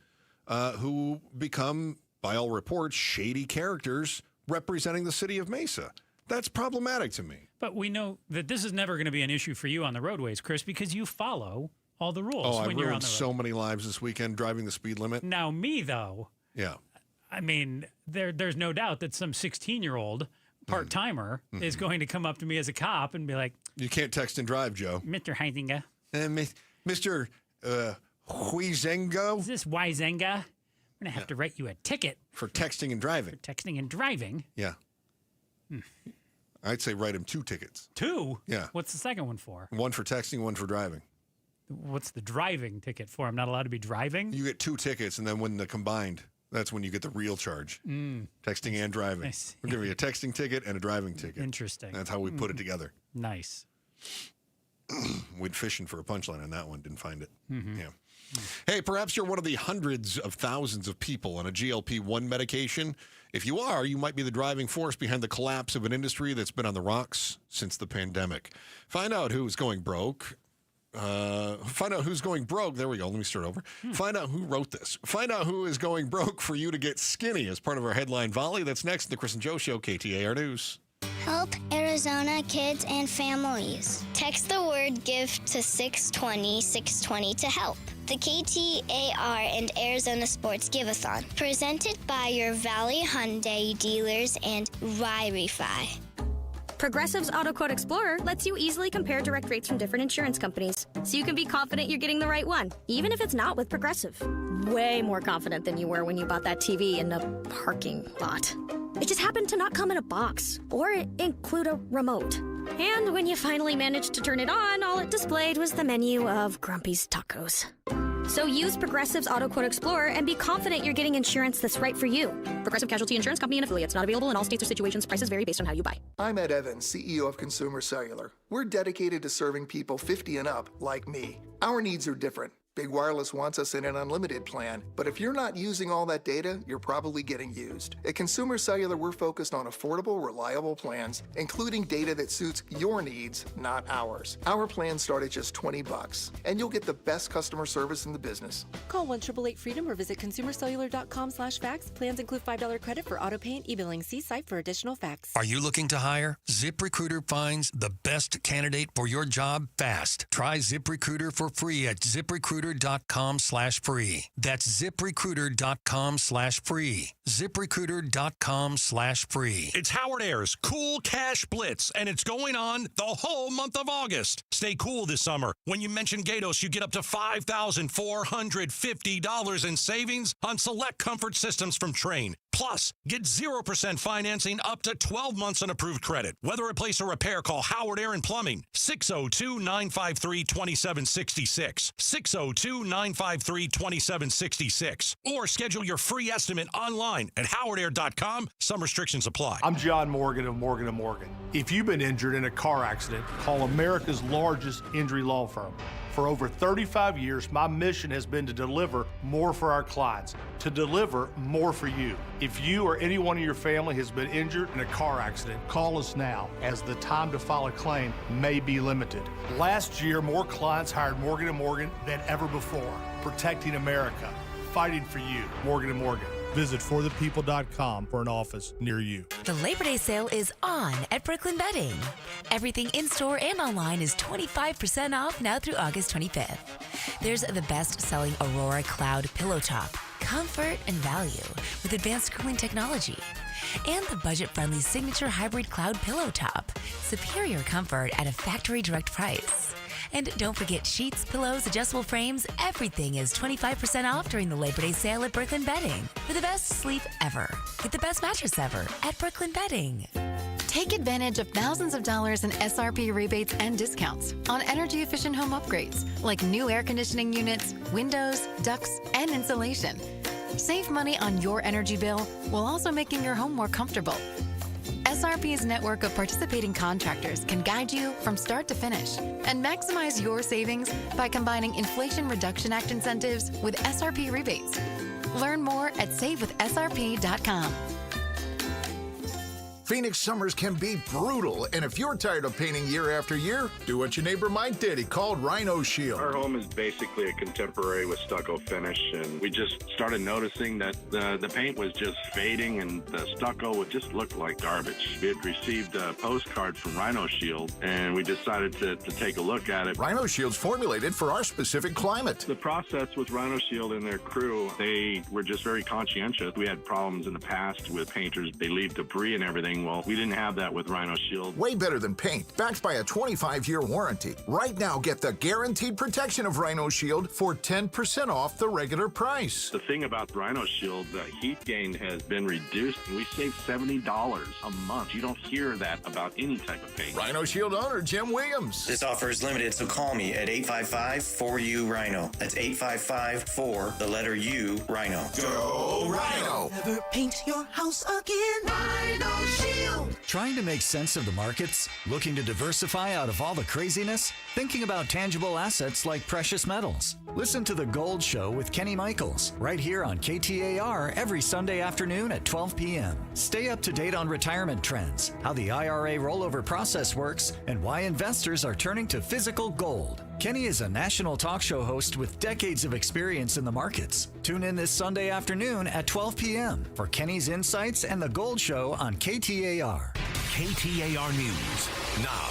who become, by all reports, shady characters representing the city of Mesa. That's problematic to me. But we know that this is never going to be an issue for you on the roadways, Chris, because you follow all the rules Oh, I when you're on ruined the road. so many lives this weekend driving the speed limit. Now, me, though, Yeah. I mean, there's no doubt that some 16-year-old part-timer is going to come up to me as a cop and be like, You can't text and drive, Joe. Mr. Heisinger. Mr. Huizengo? Is this Wizenga? I'm going to have to write you a ticket. For texting and driving. Texting and driving? Yeah. I'd say write him 2 tickets. 2? Yeah. What's the second one for? One for texting, one for driving. What's the driving ticket for? I'm not allowed to be driving? You get 2 tickets, and then when they're combined, that's when you get the real charge. Texting and driving. We're giving you a texting ticket and a driving ticket. Interesting. That's how we put it together. Nice. Went fishing for a punchline on that one. Didn't find it. Yeah. Hey, perhaps you're one of the hundreds of thousands of people on a GLP-1 medication. If you are, you might be the driving force behind the collapse of an industry that's been on the rocks since the pandemic. Find out who's going broke. Find out who's going broke. There we go. Let me start over. Find out who wrote this. Find out who is going broke for you to get skinny as part of our headline volley. That's next in the Chris and Joe Show, KTAR News. Help Arizona kids and families. Text the word GIVE to 620-620 to help. The KTAR and Arizona Sports Give-a-thon. Presented by your Valley Hyundai dealers and Ry-Refi. Progressive's Auto Quote Explorer lets you easily compare direct rates from different insurance companies, so you can be confident you're getting the right one, even if it's not with Progressive. Way more confident than you were when you bought that TV in a parking lot. It just happened to not come in a box or include a remote. And when you finally managed to turn it on, all it displayed was the menu of Grumpy's Tacos. So use Progressive's Auto Quote Explorer and be confident you're getting insurance that's right for you. Progressive Casualty Insurance Company and affiliates. Not available in all states or situations. Prices vary based on how you buy. I'm Ed Evans, CEO of Consumer Cellular. We're dedicated to serving people 50 and up like me. Our needs are different. Big Wireless wants us in an unlimited plan, but if you're not using all that data, you're probably getting used. At Consumer Cellular, we're focused on affordable, reliable plans, including data that suits your needs, not ours. Our plans start at just $20, and you'll get the best customer service in the business. Call 1-888-FREEDOM or visit consumercellular.com/facts. Plans include $5 credit for auto pay and e-billing. See site for additional facts. Are you looking to hire? ZipRecruiter finds the best candidate for your job fast. Try ZipRecruiter for free at ZipRecruiter.com/free. That's ZipRecruiter.com/free. ZipRecruiter.com/free. It's Howard Air's Cool Cash Blitz, and it's going on the whole month of August. Stay cool this summer. When you mention Gatos, you get up to $5,450 in savings on select comfort systems from Trane. Plus, get 0% financing up to 12 months on approved credit. Whether replace or repair, call Howard Air and Plumbing, 602-953-2766, 602-953-2766, or schedule your free estimate online at howardair.com. Some restrictions apply. I'm John Morgan of Morgan & Morgan. If you've been injured in a car accident, call America's largest injury law firm. For over 35 years, my mission has been to deliver more for our clients, to deliver more for you. If you or anyone in your family has been injured in a car accident, call us now, as the time to file a claim may be limited. Last year, more clients hired Morgan & Morgan than ever before, protecting America, fighting for you. Morgan & Morgan. Visit forthepeople.com for an office near you. The Labor Day sale is on at Brooklyn Bedding. Everything in-store and online is 25% off now through August 25th. There's the best-selling Aurora Cloud Pillow Top, comfort and value with advanced cooling technology. And the budget-friendly Signature Hybrid Cloud Pillow Top, superior comfort at a factory direct price. And don't forget sheets, pillows, adjustable frames. Everything is 25% off during the Labor Day sale at Brooklyn Bedding. For the best sleep ever. Get the best mattress ever at Brooklyn Bedding. Take advantage of thousands of dollars in SRP rebates and discounts on energy-efficient home upgrades like new air conditioning units, windows, ducts, and insulation. Save money on your energy bill while also making your home more comfortable. SRP's network of participating contractors can guide you from start to finish and maximize your savings by combining Inflation Reduction Act incentives with SRP rebates. Learn more at savewithsrp.com. Phoenix summers can be brutal, and if you're tired of painting year after year, do what your neighbor Mike did. He called Rhino Shield. Our home is basically a contemporary with stucco finish, and we just started noticing that the paint was just fading and the stucco would just look like garbage. We had received a postcard from Rhino Shield, and we decided to take a look at it. Rhino Shield's formulated for our specific climate. The process with Rhino Shield and their crew, they were just very conscientious. We had problems in the past with painters. They leave debris and everything. Well, we didn't have that with Rhino Shield. Way better than paint, backed by a 25-year warranty. Right now, get the guaranteed protection of Rhino Shield for 10% off the regular price. The thing about Rhino Shield, the heat gain has been reduced, and we save $70 a month. You don't hear that about any type of paint. Rhino Shield owner Jim Williams. This offer is limited, so call me at 855-4U-RHINO. That's 855-4-U-RHINO. Go Rhino! Never paint your house again. Rhino Shield. Trying to make sense of the markets? Looking to diversify out of all the craziness? Thinking about tangible assets like precious metals? Listen to The Gold Show with Kenny Michaels, right here on KTAR every Sunday afternoon at 12 p.m. Stay up to date on retirement trends, how the IRA rollover process works, and why investors are turning to physical gold. Kenny is a national talk show host with decades of experience in the markets. Tune in this Sunday afternoon at 12 p.m. for Kenny's insights and The Gold Show on KTAR. KTAR News now.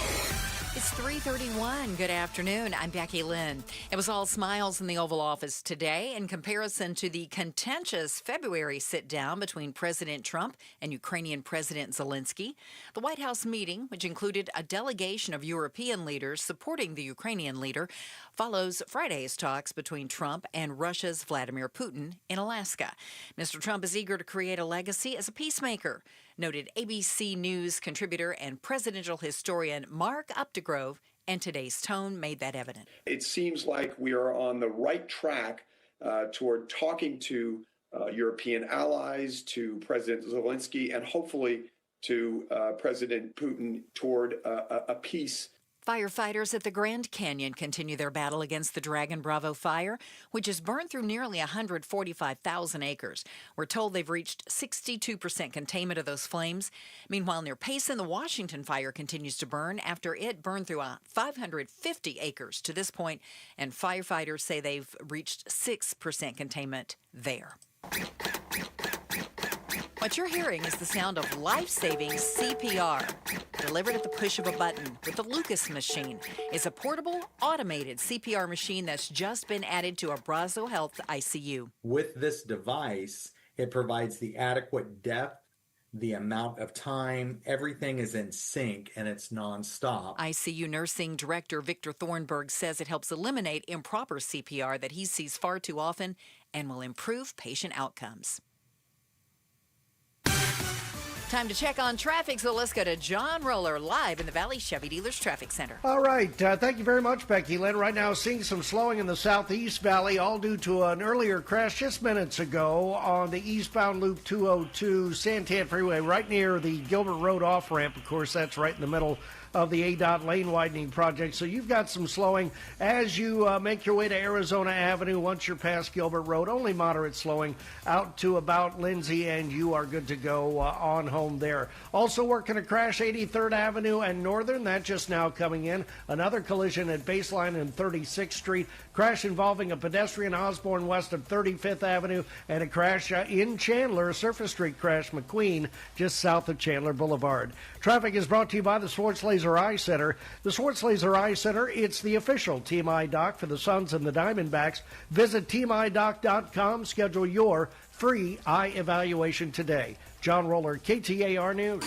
It's 3:31. Good afternoon. I'm Becky Lynn. It was all smiles in the Oval Office today in comparison to the contentious February sit-down between President Trump and Ukrainian President Zelensky. The White House meeting, which included a delegation of European leaders supporting the Ukrainian leader, follows Friday's talks between Trump and Russia's Vladimir Putin in Alaska. Mr. Trump is eager to create a legacy as a peacemaker, noted ABC News contributor and presidential historian Mark Updegrove, and today's tone made that evident. It seems like we are on the right track toward talking to European allies, to President Zelensky, and hopefully to President Putin toward a peace. Firefighters at the Grand Canyon continue their battle against the Dragon Bravo fire, which has burned through nearly 145,000 acres. We're told they've reached 62% containment of those flames. Meanwhile, near Payson, the Washington fire continues to burn after it burned through 550 acres to this point, and firefighters say they've reached 6% containment there. What you're hearing is the sound of life-saving CPR, delivered at the push of a button with the Lucas machine. It's a portable, automated CPR machine that's just been added to a Brazo Health ICU. With this device, It provides the adequate depth, the amount of time. Everything is in sync and it's nonstop. ICU nursing director Victor Thornburg says it helps eliminate improper CPR that he sees far too often and will improve patient outcomes. Time to check on traffic, so let's go to John Roller live in the Valley Chevy Dealers Traffic Center. All right. Thank you very much, Becky Lynn. Right now, seeing some slowing in the Southeast Valley, all due to an earlier crash just minutes ago on the eastbound Loop 202 Santan Freeway, right near the Gilbert Road off-ramp. Of course, that's right in the middle of the ADOT lane widening project. So you've got some slowing as you make your way to Arizona Avenue once you're past Gilbert Road. Only moderate slowing out to about Lindsay, and you are good to go on home there. Also working a crash 83rd Avenue and Northern. That just now coming in. Another collision at Baseline and 36th Street. Crash involving a pedestrian Osborne west of 35th Avenue, and a crash in Chandler, a Surface Street crash, McQueen, just south of Chandler Boulevard. Traffic is brought to you by the Swartz Laser Eye Center. The Swartz Laser Eye Center, it's the official Team Eye Doc for the Suns and the Diamondbacks. Visit teamidoc.com. Schedule your free eye evaluation today. John Roller, KTAR News.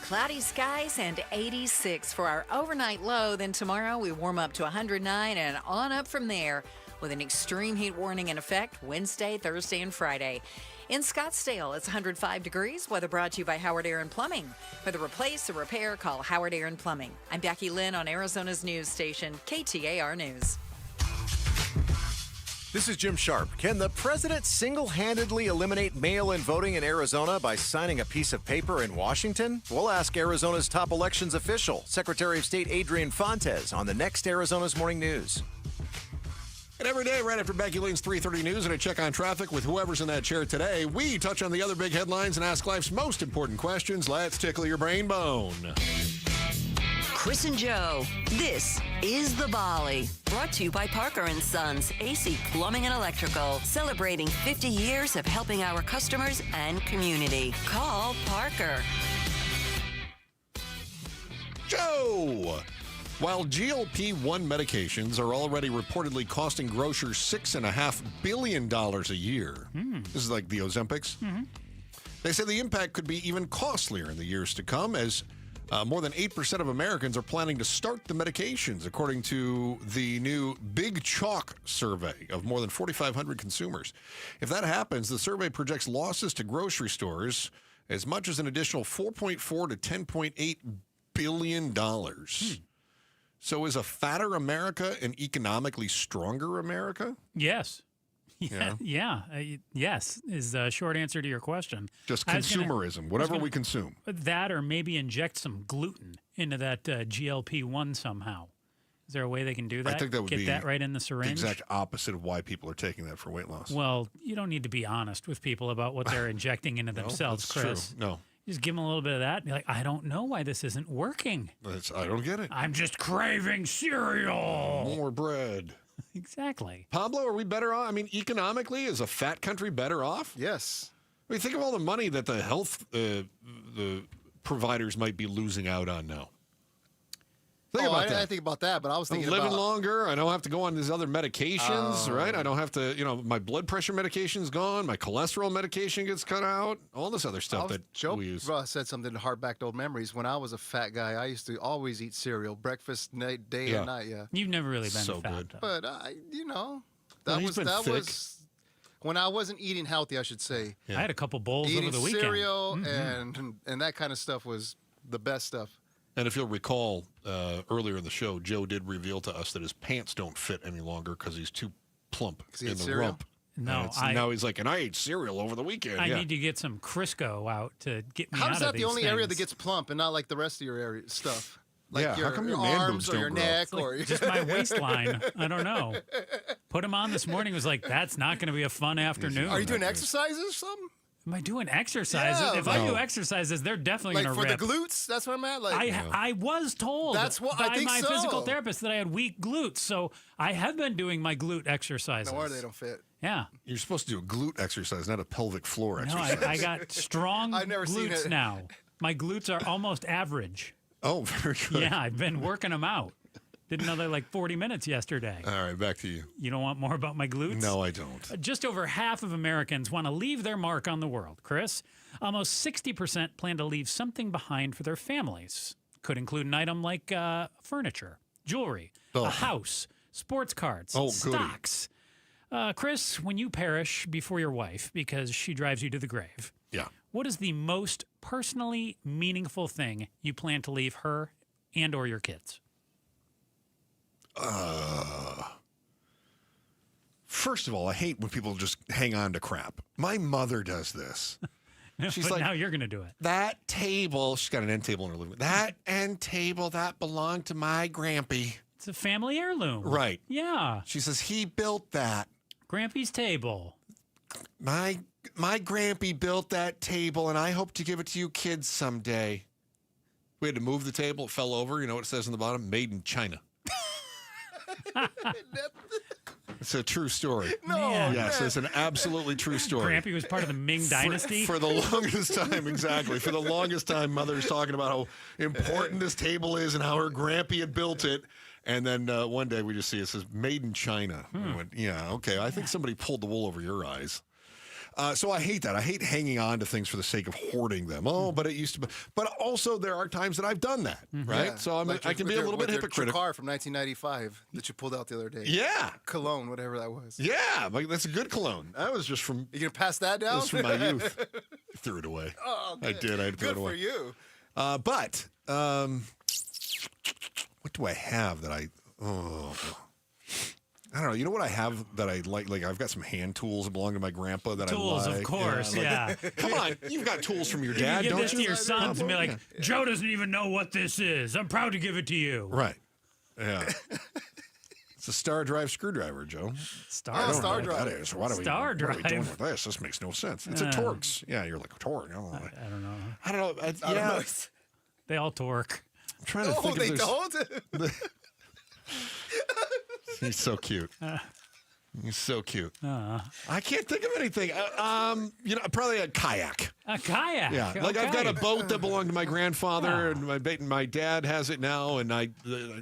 Cloudy skies and 86 for our overnight low. Then tomorrow we warm up to 109 and on up from there with an extreme heat warning in effect Wednesday, Thursday, and Friday. In Scottsdale, it's 105 degrees. Weather brought to you by Howard Aaron Plumbing. For the replace or repair, call Howard Aaron Plumbing. I'm Becky Lynn on Arizona's news station, KTAR News. This is Jim Sharp. Can the president single-handedly eliminate mail-in voting in Arizona by signing a piece of paper in Washington? We'll ask Arizona's top elections official, Secretary of State Adrian Fontes, on the next Arizona's Morning News. And every day, right after Becky Lynn's 3:30 news and a check on traffic with whoever's in that chair today, we touch on the other big headlines and ask life's most important questions. Let's tickle your brain bone. Chris and Joe, this is The Volley. Brought to you by Parker & Sons, AC Plumbing and Electrical. Celebrating 50 years of helping our customers and community. Call Parker. Joe! While GLP-1 medications are already reportedly costing grocers $6.5 billion a year, this is like the Ozempics, they say the impact could be even costlier in the years to come as more than 8% of Americans are planning to start the medications, according to the new Big Chalk survey of more than 4,500 consumers. If that happens, the survey projects losses to grocery stores as much as an additional $4.4 to $10.8 billion. So is a fatter America an economically stronger America? Yes. Yes is the short answer to your question. Just consumerism, whatever we consume. That, or maybe inject some gluten into that GLP-1 somehow. Is there a way they can do that? I think that would Get be that right in the syringe? the exact opposite of why people are taking that for weight loss. Well, you don't need to be honest with people about what they're injecting into themselves, that's Chris. True. No. Just give them a little bit of that and be like, I don't know why this isn't working. I don't get it. I'm just craving cereal. More bread. Exactly. Pablo, are we better off? I mean, economically, is a fat country better off? Yes. I mean, think of all the money that the health the providers might be losing out on now. Think about that. I think about that, but I was thinking living about longer. I don't have to go on these other medications, right? I don't have to, my blood pressure medication's gone. My cholesterol medication gets cut out. All this other stuff that Joe we use. said something to hark back to old memories. When I was a fat guy, I used to always eat cereal, breakfast, day and night. Yeah, you've never really been so fat, good. though. But that was when I wasn't eating healthy, I should say. I had a couple bowls Eating over the weekend. cereal and that kind of stuff was the best stuff. And if you'll recall, earlier in the show, Joe did reveal to us that his pants don't fit any longer because he's too plump in the rump. No, now he's like, and I ate cereal over the weekend. I need to get some Crisco out to get me out of these How is that the only area that things. gets plump and not like the rest of your area stuff? Like Yeah, your, how come your your man arms boobs or don't your grow? neck It's like or just my waistline. I don't know. Put him on this morning. Was like, that's not going to be a fun afternoon. Are you doing exercises or something? Am I doing exercises? Yeah, if I do exercises, they're definitely Like going to for rip. the glutes? That's what I'm at. Like I was told That's what- by I think my so. physical therapist that I had weak glutes, so I have been doing my glute exercises. No wonder they don't fit. Yeah. You're supposed to do a glute exercise, not a pelvic floor No, exercise. I got strong I've never seen glutes it. now. My glutes are almost average. Oh, very good. Yeah, I've been working them out. Did another like 40 minutes yesterday. All right, back to you. You don't want more about my glutes? No, I don't. Just over half of Americans want to leave their mark on the world. Chris, almost 60% plan to leave something behind for their families. Could include an item like furniture, jewelry, a house, sports cards, stocks. Chris, when you perish before your wife because she drives you to the grave, what is the most personally meaningful thing you plan to leave her and or your kids? First of all, I hate when people just hang on to crap. My mother does this. She's But like, now you're going to do it. that table, she's got an end table in her living room. That end table, that belonged to my grampy. It's a family heirloom. Right. Yeah. She says, he built that. Grampy's table. My grampy built that table, and I hope to give it to you kids someday. We had to move the table. It fell over. You know what it says on the bottom? Made in China. It's a true story. No. Yes, it's an absolutely true story. Grampy was part of the Ming Dynasty. For the longest time, exactly. For the longest time, Mother's talking about how important this table is and how her grampy had built it. And then one day we just see it says made in China. I went, yeah, okay. I think somebody pulled the wool over your eyes. So I hate that. I hate hanging on to things for the sake of hoarding them. Oh, but it used to be. But also there are times that I've done that, right? Yeah. So I can be a little bit hypocritical. Car from 1995 that you pulled out the other day. Yeah. Cologne, whatever that was. Yeah, like, that's a good cologne. That was just from... You going to pass that down? That's from my youth. I threw it away. Oh, good. I did. I had to throw it away. Good for you. But what do I have that I... Oh... I don't know. You know what I have that I like? Like, I've got some hand tools that belong to my grandpa that Tools, I like. of course, Yeah. Come on. You've got tools from your dad, you don't give this you? to your sons and be like, Joe doesn't even know what this is. I'm proud to give it to you. Right. Yeah. It's a star drive screwdriver, Joe. Star drive. That is. What are we doing with this? This makes no sense. It's a Torx. Yeah, you're like, Torx. I don't know. I don't know. I don't know. They all torque. I'm trying to think they if don't? He's so cute. He's so cute. I can't think of anything. Probably a kayak. A kayak. Yeah, like I've got a boat that belonged to my grandfather, and my dad has it now, and I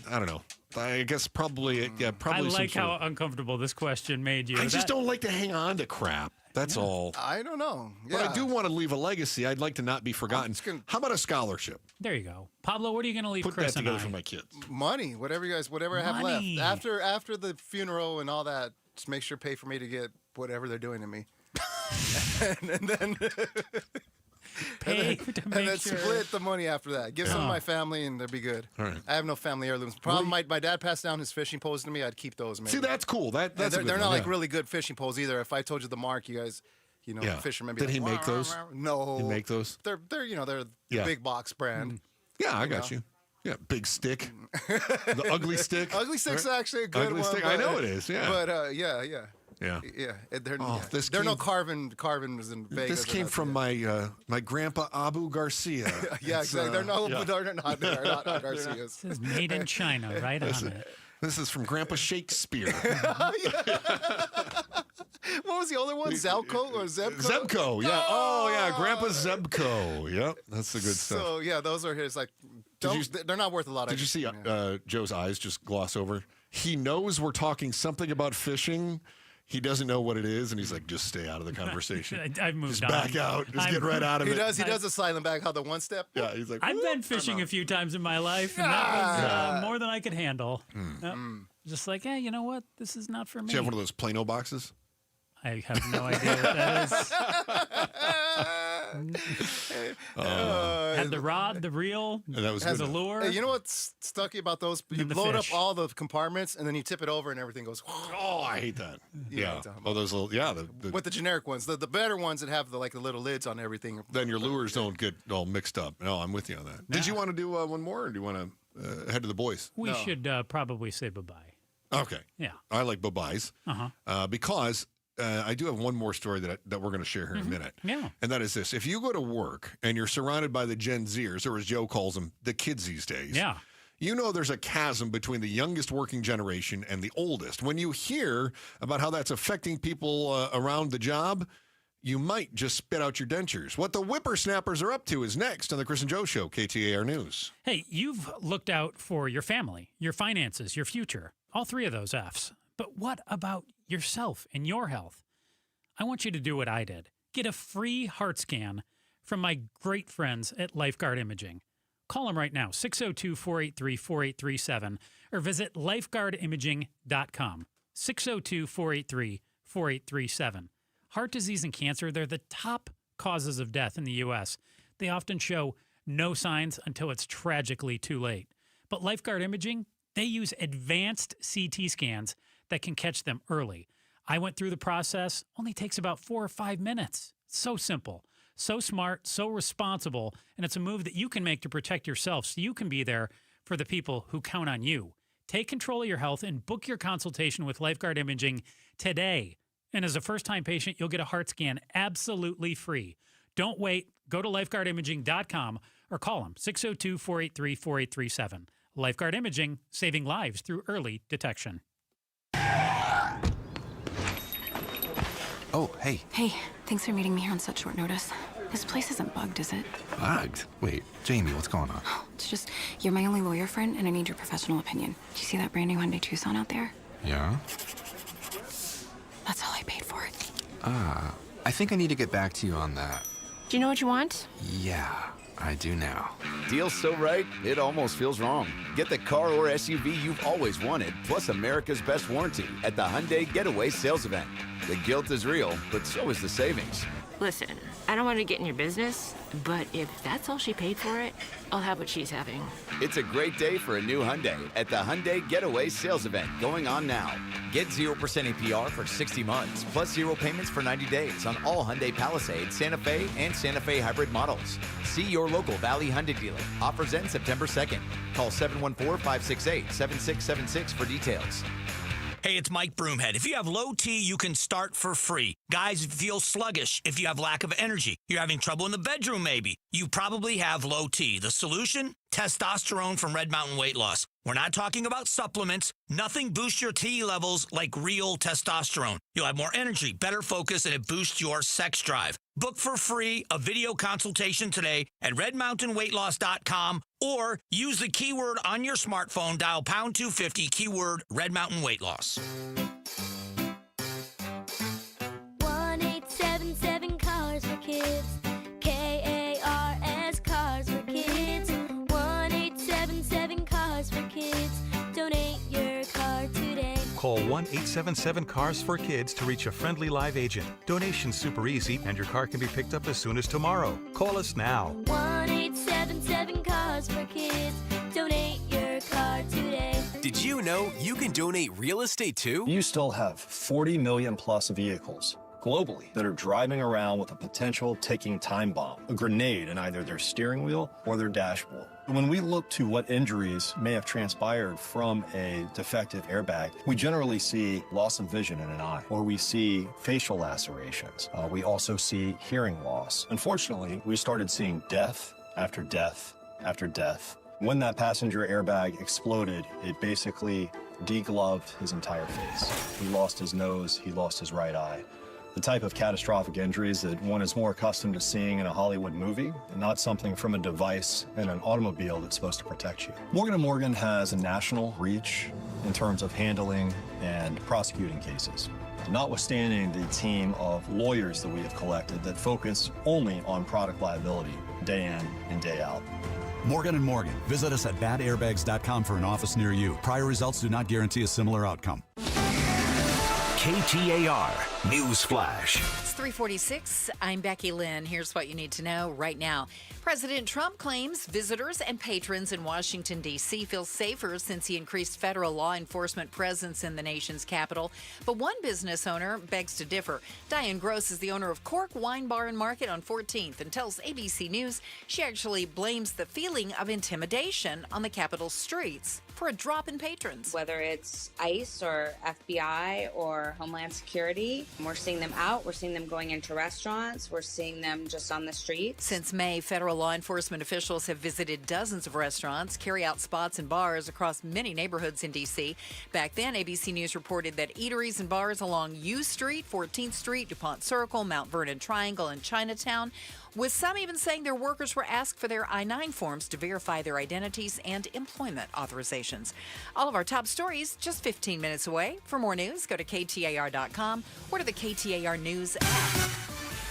don't know. I guess probably. I like how uncomfortable this question made you. I just don't like to hang on to crap. That's all. I don't know. But I do want to leave a legacy. I'd like to not be forgotten. How about a scholarship? There you go. Pablo, what are you going to leave Put Chris that and together I? for my kids. Money, whatever I have Money. left. After the funeral and all that, just make sure pay for me to get whatever they're doing to me. and then Pay to make sure. Split the money after that. Give some to my family, and they'll be good. All right. I have no family heirlooms. Problem, my dad passed down his fishing poles to me. I'd keep those. Maybe. See, that's cool. That's a good they're not one, like really good fishing poles either. If I told you the mark, you guys, fishermen. Did he make those? No. He make those? They're the big box brand. Yeah, I got you. Yeah, big stick. The ugly stick. Ugly stick's actually a good ugly one. Stick. I know it is. Yeah. But yeah. Yeah. They're no carvings in Vegas. This came from my grandpa Abu Garcia. Yeah, exactly. They're not Garcias. This is made in China, right on it. This is from Grandpa Shakespeare. What was the other one? Zelko or Zebco? Zebco, yeah. Oh, yeah. Grandpa Zebco. Yep. That's the good stuff. So, yeah, those are his. Like, they're not worth a lot. Did you see Joe's eyes just gloss over? He knows we're talking something about fishing. He doesn't know what it is, and he's like, just stay out of the conversation. I've moved just on. back out. Just get right out of it. He does a silent back out the one step. Yeah, he's like, I've been fishing a few times in my life, and that was more than I could handle. Yep. Just like, you know what? This is not for me. Do you have one of those Plano boxes? I have no idea what that is. Had the rod, the reel, that was has good. a lure. Hey, you know what's stucky about those? You load up all the compartments, and then you tip it over, and everything goes. Oh, I hate that. Yeah. Oh, those little, with the generic ones, the better ones that have the little lids on everything. Then your lures don't get all mixed up. No, I'm with you on that. Did you want to do one more, or do you want to head to the boys? We should probably say bye-bye. Okay. Yeah. I like bye-byes because I do have one more story that we're going to share here in a minute. Yeah. And that is this. If you go to work and you're surrounded by the Gen Zers, or as Joe calls them, the kids these days. Yeah. You know there's a chasm between the youngest working generation and the oldest. When you hear about how that's affecting people around the job, you might just spit out your dentures. What the whippersnappers are up to is next on the Chris and Joe Show, KTAR News. Hey, you've looked out for your family, your finances, your future, all three of those F's. But what about yourself and your health? I want you to do what I did. Get a free heart scan from my great friends at Lifeguard Imaging. Call them right now, 602-483-4837, or visit lifeguardimaging.com, 602-483-4837. Heart disease and cancer, they're the top causes of death in the U.S. They often show no signs until it's tragically too late. But Lifeguard Imaging, they use advanced CT scans that can catch them early. I went through the process, only takes about 4 or 5 minutes. So simple, so smart, so responsible, and it's a move that you can make to protect yourself so you can be there for the people who count on you. Take control of your health and book your consultation with Lifeguard Imaging today. And as a first-time patient, you'll get a heart scan absolutely free. Don't wait. Go to lifeguardimaging.com or call them, 602-483-4837. Lifeguard Imaging, saving lives through early detection. Oh, hey. Hey, thanks for meeting me here on such short notice. This place isn't bugged, is it? Bugged? Wait, Jamie, what's going on? It's just, you're my only lawyer friend, and I need your professional opinion. Do you see that brand new Hyundai Tucson out there? Yeah? That's all I paid for it. I think I need to get back to you on that. Do you know what you want? Yeah, I do now. Deal's so right, it almost feels wrong. Get the car or SUV you've always wanted, plus America's best warranty at the Hyundai Getaway Sales Event. The guilt is real, but so is the savings. Listen, I don't want to get in your business, but if that's all she paid for it, I'll have what she's having. It's a great day for a new Hyundai at the Hyundai Getaway Sales Event going on now. Get 0% APR for 60 months, plus 0 payments for 90 days on all Hyundai Palisade, Santa Fe, and Santa Fe hybrid models. See your local Valley Hyundai dealer. Offers end September 2nd. Call 714-568-7676 for details. Hey, it's Mike Broomhead. If you have low T, you can start for free. Guys, if you feel sluggish, if you have lack of energy, you're having trouble in the bedroom maybe, you probably have low T. The solution? Testosterone from Red Mountain Weight Loss. We're not talking about supplements. Nothing boosts your T levels like real testosterone. You'll have more energy, better focus, and it boosts your sex drive. Book for free a video consultation today at redmountainweightloss.com or use the keyword on your smartphone, dial pound 250, keyword Red Mountain Weight Loss. 1-877 Cars for Kids. KARS Cars for Kids. 1-877 Cars for Kids. Donate your car today. Call 1-877-CARS for Kids to reach a friendly live agent. Donation's super easy, and your car can be picked up as soon as tomorrow. Call us now. 1-877 Cars for Kids. Donate your car today. Did you know you can donate real estate too? You still have 40 million plus vehicles globally that are driving around with a potential ticking time bomb, a grenade in either their steering wheel or their dashboard. When we look to what injuries may have transpired from a defective airbag, we generally see loss of vision in an eye, or we see facial lacerations. We also see hearing loss. Unfortunately, we started seeing death after death after death. When that passenger airbag exploded, it basically degloved his entire face. He lost his nose, he lost his right eye. The type of catastrophic injuries that one is more accustomed to seeing in a Hollywood movie, and not something from a device in an automobile that's supposed to protect you. Morgan & Morgan has a national reach in terms of handling and prosecuting cases. Notwithstanding the team of lawyers that we have collected that focus only on product liability day in and day out. Morgan & Morgan. Visit us at badairbags.com for an office near you. Prior results do not guarantee a similar outcome. KTAR News Flash. It's 3:46. I'm Becky Lynn. Here's what you need to know right now. President Trump claims visitors and patrons in Washington, D.C. feel safer since he increased federal law enforcement presence in the nation's capital. But one business owner begs to differ. Diane Gross is the owner of Cork Wine Bar and Market on 14th and tells ABC News she actually blames the feeling of intimidation on the Capitol streets for a drop in patrons. Whether it's ICE or FBI or Homeland Security, We're seeing them out. We're seeing them going into restaurants. We're seeing them just on the streets. Since May, federal law enforcement officials have visited dozens of restaurants, carry-out spots, and bars across many neighborhoods in D.C. Back then, ABC News reported that eateries and bars along U Street, 14th Street, DuPont Circle, Mount Vernon Triangle, and Chinatown, with some even saying their workers were asked for their I-9 forms to verify their identities and employment authorizations. All of our top stories just 15 minutes away. For more news, go to KTAR.com or to the KTAR News app.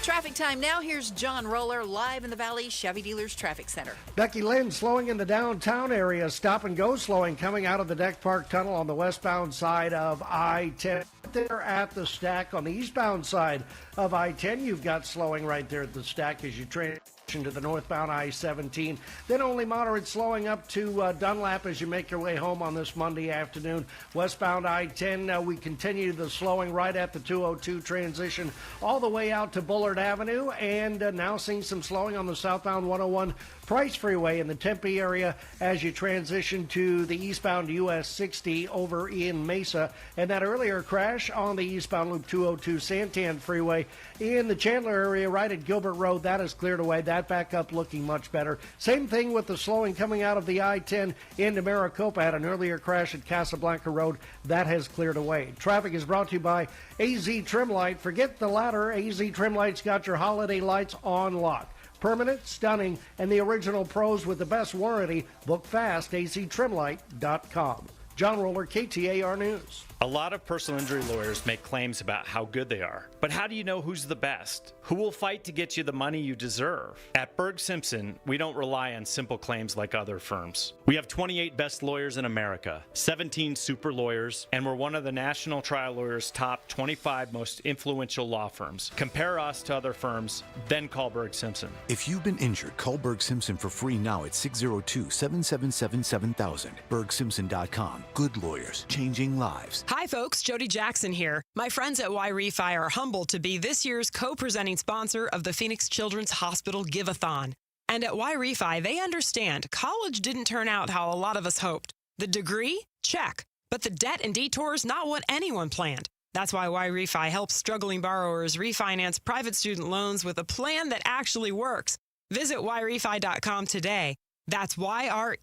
Traffic time now. Here's John Roller live in the Valley Chevy Dealers Traffic Center. Becky Lynn slowing in the downtown area. Stop and go slowing coming out of the Deck Park Tunnel on the westbound side of I-10. There at the stack on the eastbound side of I-10. You've got slowing right there at the stack as you transition to the northbound I-17. Then only moderate slowing up to Dunlap as you make your way home on this Monday afternoon. Westbound I-10, we continue the slowing right at the 202 transition all the way out to Bullard Avenue, and now seeing some slowing on the southbound 101 Price Freeway in the Tempe area as you transition to the eastbound US 60 over in Mesa. And that earlier crash on the eastbound Loop 202 Santan Freeway in the Chandler area right at Gilbert Road, that is cleared away. That back up looking much better. Same thing with the slowing coming out of the I-10 into Maricopa. Had an earlier crash at Casablanca Road. That has cleared away. Traffic is brought to you by AZ Trim Light. Forget the ladder. AZ Trim Light's got your holiday lights on lock. Permanent, stunning, and the original pros with the best warranty. Book fast, aztrimlight.com. John Roller, KTAR News. A lot of personal injury lawyers make claims about how good they are. But how do you know who's the best? Who will fight to get you the money you deserve? At Berg Simpson, we don't rely on simple claims like other firms. We have 28 best lawyers in America, 17 super lawyers, and we're one of the National Trial Lawyers' top 25 most influential law firms. Compare us to other firms, then call Berg Simpson. If you've been injured, call Berg Simpson for free now at 602-777-7000. BergSimpson.com. Good lawyers, changing lives. Hi folks, Jody Jackson here. My friends at Y-Refi are humbled to be this year's co-presenting sponsor of the Phoenix Children's Hospital Give-a-thon. And at Y-Refi, they understand college didn't turn out how a lot of us hoped. The degree? Check. But the debt and detours, not what anyone planned. That's why Y-Refi helps struggling borrowers refinance private student loans with a plan that actually works. Visit YRefi.com today. That's YREFY.com.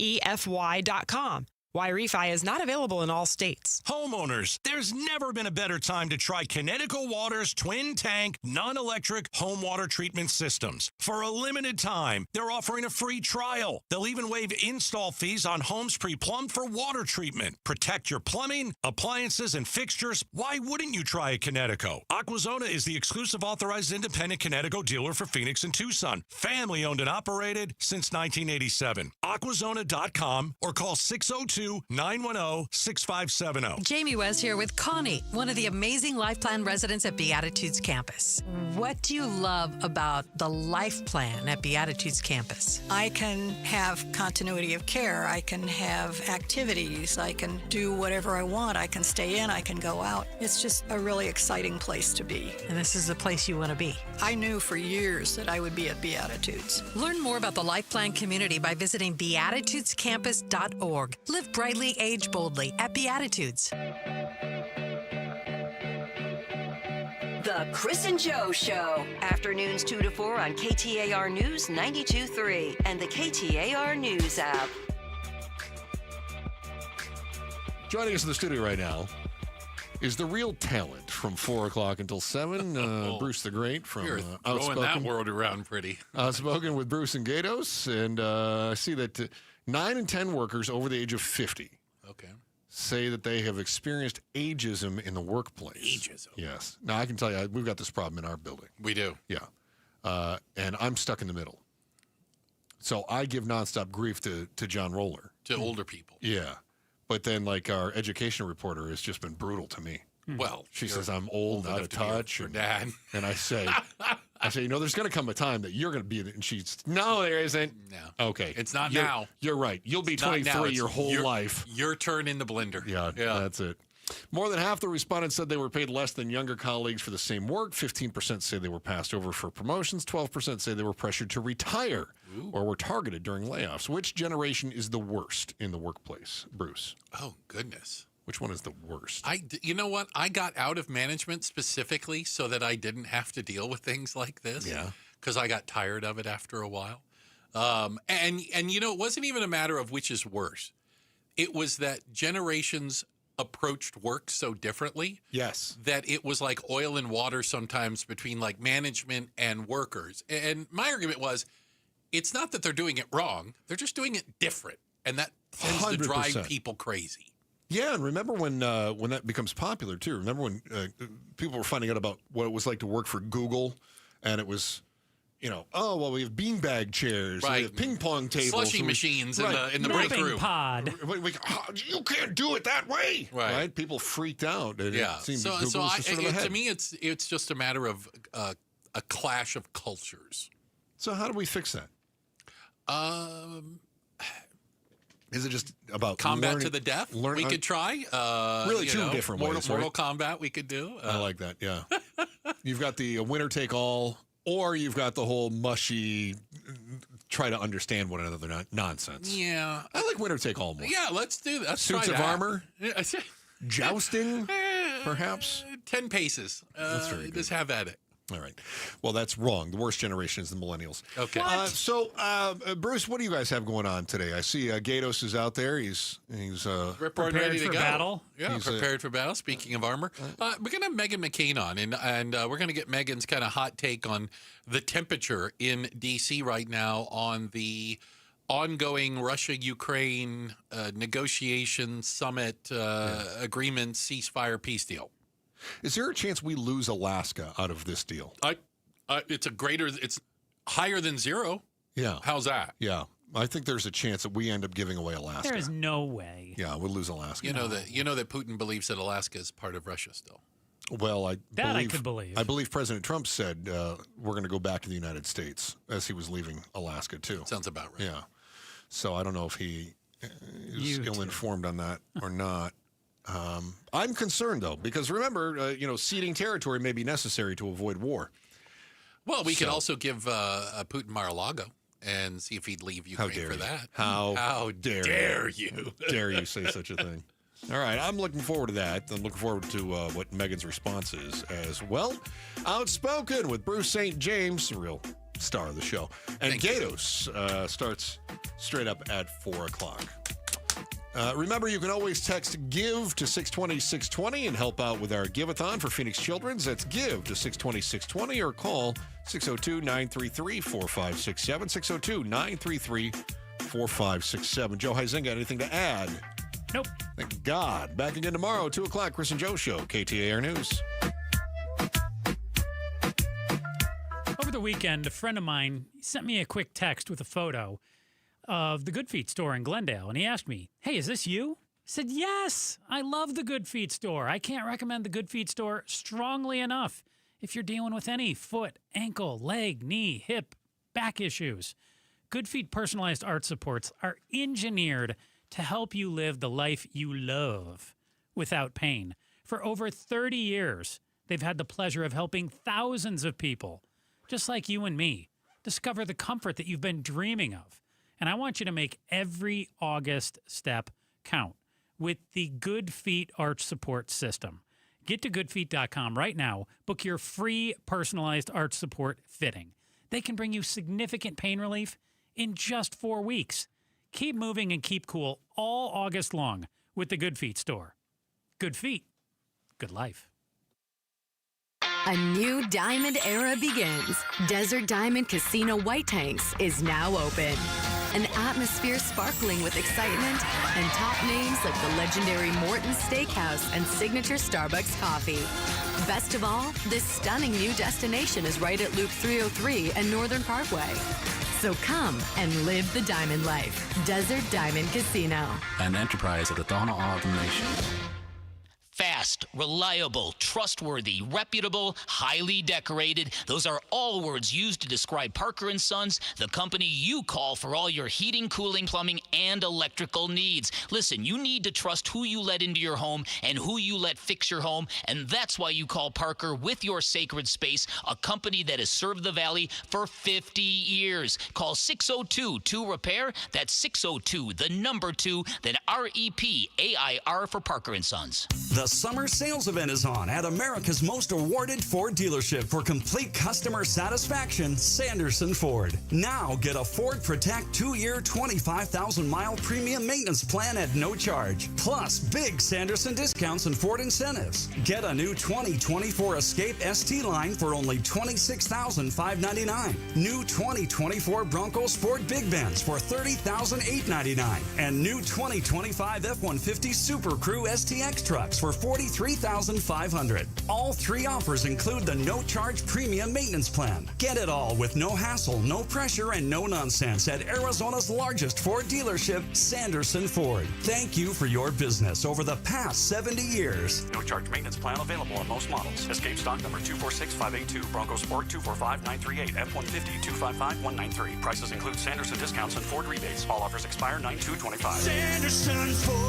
Y-Refi is not available in all states. Homeowners, there's never been a better time to try Connecticut Water's twin tank, non-electric home water treatment systems. For a limited time, they're offering a free trial. They'll even waive install fees on homes pre-plumbed for water treatment. Protect your plumbing, appliances, and fixtures. Why wouldn't you try a Connecticut? Aquazona is the exclusive authorized independent Connecticut dealer for Phoenix and Tucson. Family owned and operated since 1987. Aquazona.com or call 602-910-6570. Jamie West here with Connie, one of the amazing Life Plan residents at Beatitudes Campus. What do you love about the Life Plan at Beatitudes Campus? I can have continuity of care. I can have activities. I can do whatever I want. I can stay in. I can go out. It's just a really exciting place to be. And this is the place you want to be. I knew for years that I would be at Beatitudes. Learn more about the Life Plan community by visiting beatitudescampus.org. Live brightly, age boldly at Beatitudes. The Chris and Joe Show. Afternoons 2 to 4 on KTAR News 92.3 and the KTAR News app. Joining us in the studio right now is the real talent from 4 o'clock until 7. Bruce the Great from You're throwing Outspoken. that world around pretty. Outspoken with Bruce and Gatos. And I see that 9 in 10 workers over the age of 50 say that they have experienced ageism in the workplace. Ageism? Yes. Now, I can tell you, we've got this problem in our building. We do. Yeah. And I'm stuck in the middle. So I give nonstop grief to John Roller. To older people. Yeah. But then, like, our education reporter has just been brutal to me. Well, she says I'm old, out of touch. Your dad. And I say, there's going to come a time that you're going to be, and she's, no, there isn't. No. Okay. It's not now. You're right. You'll be 23 your whole life. Your turn in the blender. Yeah, that's it. More than half the respondents said they were paid less than younger colleagues for the same work. 15% say they were passed over for promotions. 12% say they were pressured to retire or were targeted during layoffs. Which generation is the worst in the workplace, Bruce? Oh, goodness. Which one is the worst? You know what? I got out of management specifically so that I didn't have to deal with things like this. Yeah. Because I got tired of it after a while. And it wasn't even a matter of which is worse. It was that generations approached work so differently. Yes. That it was like oil and water sometimes between like management and workers. And my argument was, it's not that they're doing it wrong. They're just doing it different. And that tends to drive 100%. people crazy. Yeah, and remember when that becomes popular, too. Remember when people were finding out about what it was like to work for Google, and it was, we have beanbag chairs, Right. we have ping pong tables. Slushy machines in the break room. pod. You can't do it that way. Right? People freaked out. And Yeah. It seemed So Google was just sort of ahead. to me, it's just a matter of a clash of cultures. So how do we fix that? Is it just about combat learning, to the death? learning- We could try. Really, two different ways, Mortal right? Kombat we could do. I like that, yeah. You've got the winner take all, or you've got the whole mushy, try to understand one another nonsense. Yeah. I like winner take all more. Yeah, let's do that. Let's Suits try of that. armor? Jousting, perhaps? 10 paces. That's very good. Just have at it. All right. Well, that's wrong. The worst generation is the millennials. Okay. So, Bruce, what do you guys have going on today? I see Gatos is out there. He's Prepared ready to for go. battle. Yeah, He's, prepared for battle. Speaking of armor, we're going to have Megan McCain on, and we're going to get Megan's kind of hot take on the temperature in D.C. right now on the ongoing Russia-Ukraine negotiation summit agreement, ceasefire, peace deal. Is there a chance we lose Alaska out of this deal? It's higher than zero. Yeah. How's that? Yeah. I think there's a chance that we end up giving away Alaska. There is no way. Yeah, we'll lose Alaska. You know that Putin believes that Alaska is part of Russia still. Well, I could believe. I believe President Trump said we're going to go back to the United States as he was leaving Alaska, too. Sounds about right. Yeah. So I don't know if he is ill-informed on that or not. I'm concerned, though, because remember, ceding territory may be necessary to avoid war. Well, we could also give Putin Mar-a-Lago and see if he'd leave Ukraine for that. How dare you? Dare you say such a thing? All right, I'm looking forward to that. I'm looking forward to what Megan's response is as well. Outspoken with Bruce St. James, the real star of the show. And Gatos starts straight up at 4 o'clock. Remember, you can always text GIVE to 620-620 and help out with our Give-a-thon for Phoenix Children's. That's GIVE to 620-620 or call 602-933-4567, 602-933-4567. Joe Huizinga, anything to add? Nope. Thank God. Back again tomorrow, 2 o'clock, Chris and Joe Show, KTAR News. Over the weekend, a friend of mine sent me a quick text with a photo of the Good Feet store in Glendale, and he asked me, "Hey, is this you?" I said, "Yes, I love the Good Feet store. I can't recommend the Good Feet store strongly enough if you're dealing with any foot, ankle, leg, knee, hip, back issues. Good Feet personalized art supports are engineered to help you live the life you love without pain. For over 30 years, they've had the pleasure of helping thousands of people, just like you and me, discover the comfort that you've been dreaming of. And I want you to make every August step count with the Good Feet Arch Support System. Get to goodfeet.com right now. Book your free personalized arch support fitting. They can bring you significant pain relief in just 4 weeks. Keep moving and keep cool all August long with the Good Feet store. Good feet, good life. A new diamond era begins. Desert Diamond Casino White Tanks is now open. An atmosphere sparkling with excitement and top names like the legendary Morton's Steakhouse and signature Starbucks coffee. Best of all, this stunning new destination is right at Loop 303 and Northern Parkway. So come and live the diamond life. Desert Diamond Casino. An enterprise of the Donald Nation. Fast, reliable, trustworthy, reputable, highly decorated. Those are all words used to describe Parker & Sons, the company you call for all your heating, cooling, plumbing, and electrical needs. Listen, you need to trust who you let into your home and who you let fix your home, and that's why you call Parker with your sacred space, a company that has served the Valley for 50 years. Call 602-2-REPAIR. That's 602, the number 2, then REPAIR for Parker & Sons. The summer sales event is on at America's most awarded Ford dealership for complete customer satisfaction, Sanderson Ford. Now get a Ford Protect 2-year, 25,000-mile premium maintenance plan at no charge. Plus, big Sanderson discounts and Ford incentives. Get a new 2024 Escape ST line for only $26,599. New 2024 Bronco Sport Big Benz for $30,899. And new 2025 F-150 Super Crew STX trucks for $43,500. All 3 offers include the no-charge premium maintenance plan. Get it all with no hassle, no pressure, and no nonsense at Arizona's largest Ford dealership, Sanderson Ford. Thank you for your business over the past 70 years. No charge maintenance plan available on most models. Escape stock number 246582, Bronco Sport 245938, F-150 255193. Prices include Sanderson discounts and Ford rebates. All offers expire 9/2/25. Sanderson Ford.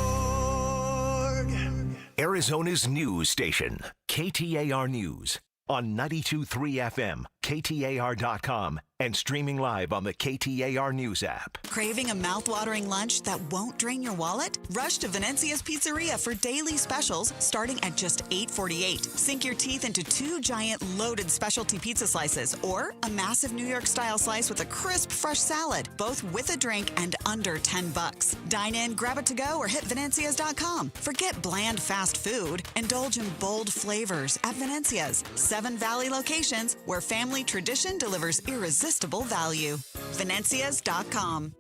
Arizona's news station, KTAR News, on 92.3 FM, KTAR.com, and streaming live on the KTAR News app. Craving a mouth-watering lunch that won't drain your wallet? Rush to Venezia's Pizzeria for daily specials starting at just $8.48. Sink your teeth into 2 giant loaded specialty pizza slices or a massive New York-style slice with a crisp, fresh salad, both with a drink and under $10. Dine in, grab it to go, or hit Venezia's.com. Forget bland fast food. Indulge in bold flavors at Venezia's. 7 Valley locations where family tradition delivers irresistible value. Venezias.com.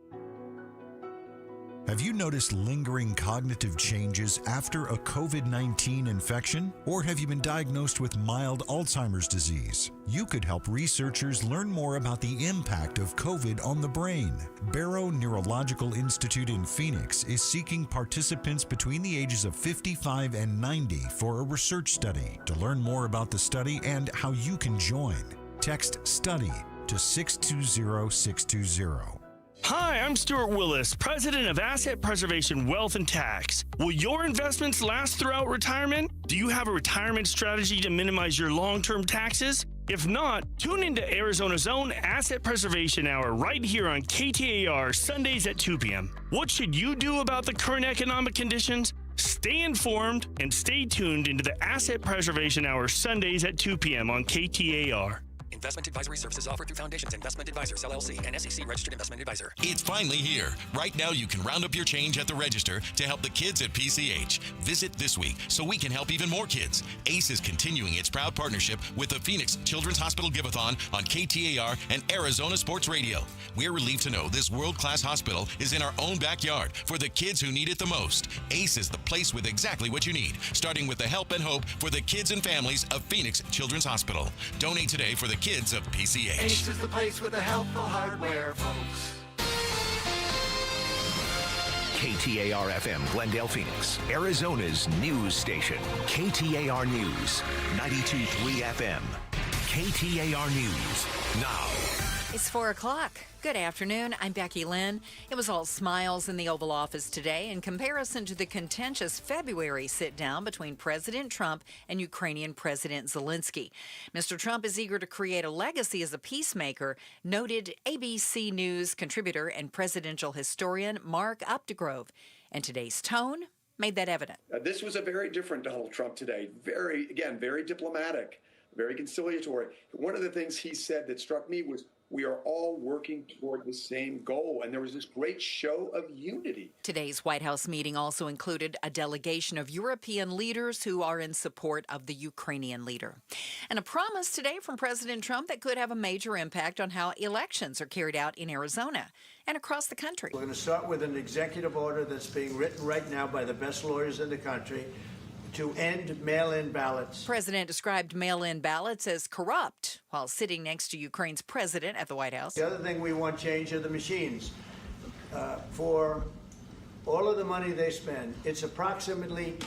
Have you noticed lingering cognitive changes after a COVID-19 infection? Or have you been diagnosed with mild Alzheimer's disease? You could help researchers learn more about the impact of COVID on the brain. Barrow Neurological Institute in Phoenix is seeking participants between the ages of 55 and 90 for a research study. To learn more about the study and how you can join, text STUDY to 620-620. Hi, I'm Stuart Willis, president of Asset Preservation Wealth and Tax. Will your investments last throughout retirement? Do you have a retirement strategy to minimize your long-term taxes? If not, tune into Arizona's own Asset Preservation Hour right here on KTAR Sundays at 2 p.m. What should you do about the current economic conditions? Stay informed and stay tuned into the Asset Preservation Hour Sundays at 2 p.m. on KTAR. Investment advisory services offered through Foundations Investment Advisors, LLC, and SEC Registered Investment Advisor. It's finally here. Right now, you can round up your change at the register to help the kids at PCH. Visit this week so we can help even more kids. ACE is continuing its proud partnership with the Phoenix Children's Hospital Give-a-thon on KTAR and Arizona Sports Radio. We're relieved to know this world-class hospital is in our own backyard for the kids who need it the most. ACE is the place with exactly what you need, starting with the help and hope for the kids and families of Phoenix Children's Hospital. Donate today for the kids of PCH. Ace is the place with the helpful hardware, folks. KTAR-FM, Glendale, Phoenix, Arizona's news station. KTAR News, 92.3 FM. KTAR News, now. It's 4 o'clock. Good afternoon. I'm Becky Lynn. It was all smiles in the Oval Office today in comparison to the contentious February sit-down between President Trump and Ukrainian President Zelensky. Mr. Trump is eager to create a legacy as a peacemaker, noted ABC News contributor and presidential historian Mark Updegrove. And today's tone made that evident. This was a very different Donald Trump today. Very diplomatic, very conciliatory. One of the things he said that struck me was, we are all working toward the same goal, and there was this great show of unity. Today's White House meeting also included a delegation of European leaders who are in support of the Ukrainian leader. And a promise today from President Trump that could have a major impact on how elections are carried out in Arizona and across the country. We're going to start with an executive order that's being written right now by the best lawyers in the country to end mail-in ballots. President described mail-in ballots as corrupt while sitting next to Ukraine's president at the White House. The other thing we want change are the machines. For all of the money they spend, it's approximately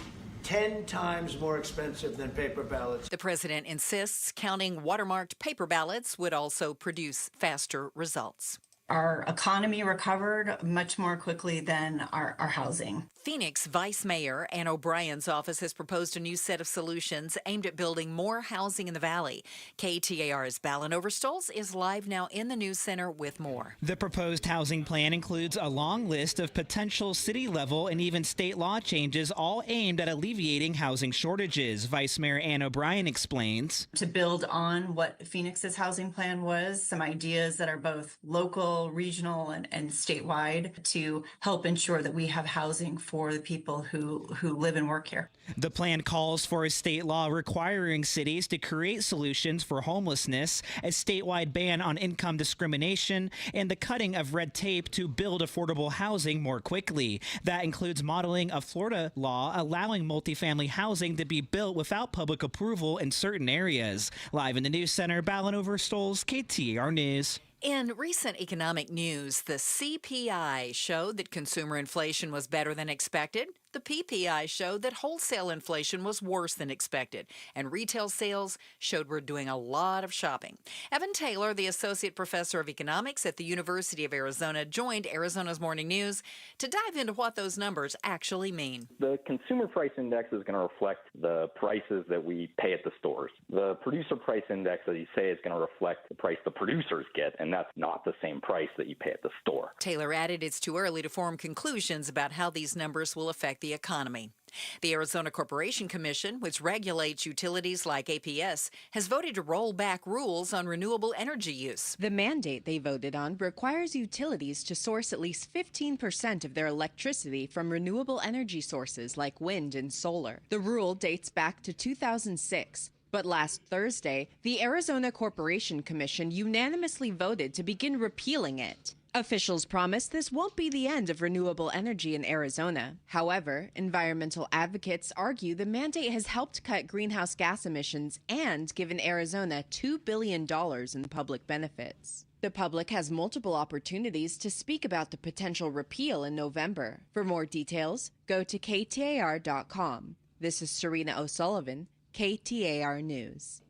10 times more expensive than paper ballots. The president insists counting watermarked paper ballots would also produce faster results. Our economy recovered much more quickly than our housing. Phoenix Vice Mayor Ann O'Brien's office has proposed a new set of solutions aimed at building more housing in the valley. KTAR's Ballin Overstolz is live now in the news center with more. The proposed housing plan includes a long list of potential city-level and even state law changes, all aimed at alleviating housing shortages. Vice Mayor Ann O'Brien explains. To build on what Phoenix's housing plan was, some ideas that are both local, regional, and statewide to help ensure that we have housing for the people who live and work here. The plan calls for a state law requiring cities to create solutions for homelessness, a statewide ban on income discrimination, and the cutting of red tape to build affordable housing more quickly. That includes modeling a Florida law allowing multifamily housing to be built without public approval in certain areas. Live in the news center, Ballin Overstolz, KTAR News. In recent economic news, the CPI showed that consumer inflation was better than expected. The PPI showed that wholesale inflation was worse than expected, and retail sales showed we're doing a lot of shopping. Evan Taylor, the associate professor of economics at the University of Arizona, joined Arizona's Morning News to dive into what those numbers actually mean. The consumer price index is going to reflect the prices that we pay at the stores. The producer price index, as you say, is going to reflect the price the producers get, and that's not the same price that you pay at the store. Taylor added it's too early to form conclusions about how these numbers will affect the economy. The Arizona Corporation Commission, which regulates utilities like APS, has voted to roll back rules on renewable energy use. The mandate they voted on requires utilities to source at least 15% of their electricity from renewable energy sources like wind and solar. The rule dates back to 2006. But last Thursday, the Arizona Corporation Commission unanimously voted to begin repealing it. Officials promise this won't be the end of renewable energy in Arizona. However, environmental advocates argue the mandate has helped cut greenhouse gas emissions and given Arizona $2 billion in public benefits. The public has multiple opportunities to speak about the potential repeal in November. For more details, go to KTAR.com. This is Serena O'Sullivan, KTAR News.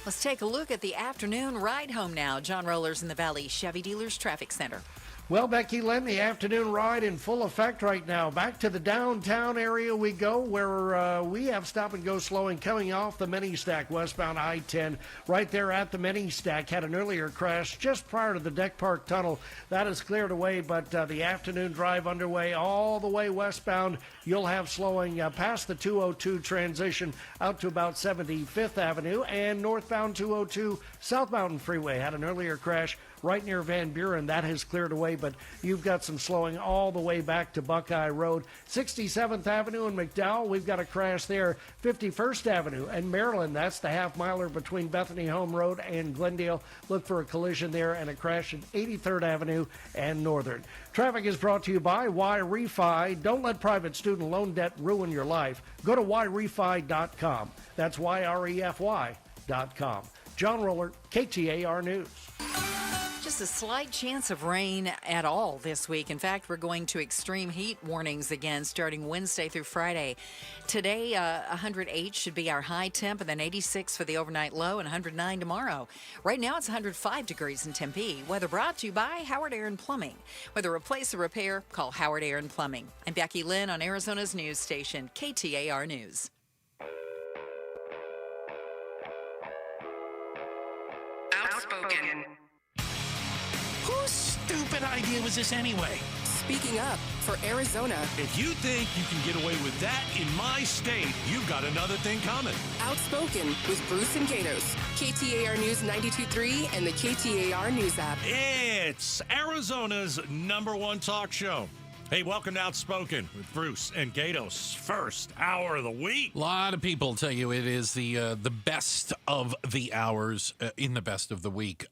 Let's take a look at the afternoon ride home now. John Rollers in the Valley Chevy Dealers Traffic Center. Well, Becky Lynn, the afternoon ride in full effect right now. Back to the downtown area we go, where we have stop-and-go slowing coming off the mini-stack westbound I-10. Right there at the mini-stack, had an earlier crash just prior to the Deck Park Tunnel. That is cleared away, but the afternoon drive underway all the way westbound. You'll have slowing past the 202 transition out to about 75th Avenue, and northbound 202 South Mountain Freeway had an earlier crash right near Van Buren. That has cleared away, but you've got some slowing all the way back to Buckeye Road. 67th Avenue and McDowell, we've got a crash there. 51st Avenue and Maryland, that's the half-miler between Bethany Home Road and Glendale. Look for a collision there and a crash at 83rd Avenue and Northern. Traffic is brought to you by YRefi. Don't let private student loan debt ruin your life. Go to YRefi.com. That's YREFY.com. John Roller, KTAR News. Just a slight chance of rain at all this week. In fact, we're going to extreme heat warnings again starting Wednesday through Friday. Today, 108 should be our high temp, and then 86 for the overnight low, and 109 tomorrow. Right now, it's 105 degrees in Tempe. Weather brought to you by Howard Air and Plumbing. Whether replace or repair, call Howard Air and Plumbing. I'm Becky Lynn on Arizona's news station, KTAR News. Outspoken. Whose stupid idea was this anyway? Speaking up for Arizona. If you think you can get away with that in my state, you've got another thing coming. Outspoken with Bruce and Gatos. KTAR News 92.3 and the KTAR News app. It's Arizona's #1 talk show. Hey, welcome to Outspoken with Bruce and Gatos. First hour of the week. A lot of people tell you it is the best of the hours in the best of the week.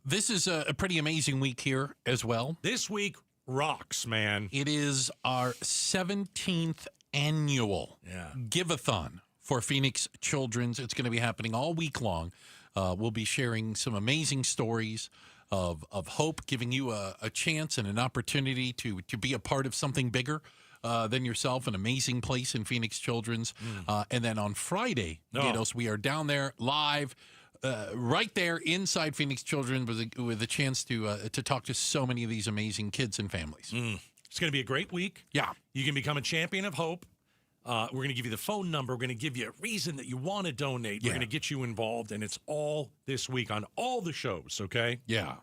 This is a pretty amazing week here as well. This week rocks, man. It is our 17th annual Give-a-thon for Phoenix Children's. It's going to be happening all week long. We'll be sharing some amazing stories of hope, giving you a chance and an opportunity to be a part of something bigger then yourself, an amazing place in Phoenix Children's. And then on Friday, Gatos, we are down there live. Right there inside Phoenix Children with a chance to talk to so many of these amazing kids and families. It's going to be a great week. Yeah. You can become a champion of hope. We're going to give you the phone number. We're going to give you a reason that you want to donate. We're going to get you involved, and it's all this week on all the shows, okay? Yeah.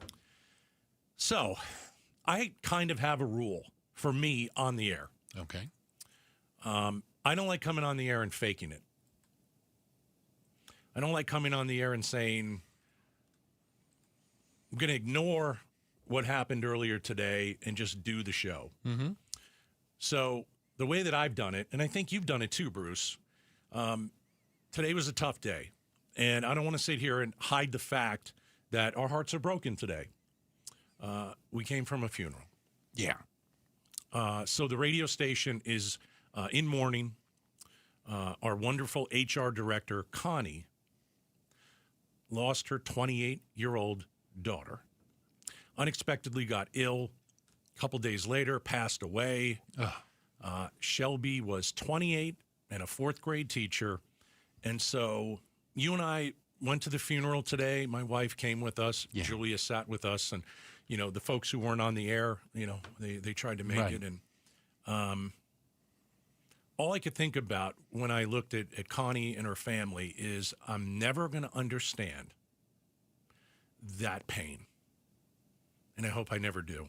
So I kind of have a rule for me on the air. Okay. I don't like coming on the air and faking it. I don't like coming on the air and saying, I'm going to ignore what happened earlier today and just do the show. Mm-hmm. So the way that I've done it, and I think you've done it too, Bruce, today was a tough day. And I don't want to sit here and hide the fact that our hearts are broken today. We came from a funeral. Yeah. So the radio station is in mourning. Our wonderful HR director, Connie, lost her 28-year-old daughter. Unexpectedly got ill. A couple days later, passed away. Shelby was 28 and a fourth grade teacher. And so you and I went to the funeral today. My wife came with us. Yeah. Julia sat with us. And, the folks who weren't on the air, they tried to make it. And all I could think about when I looked at Connie and her family is I'm never going to understand that pain. And I hope I never do.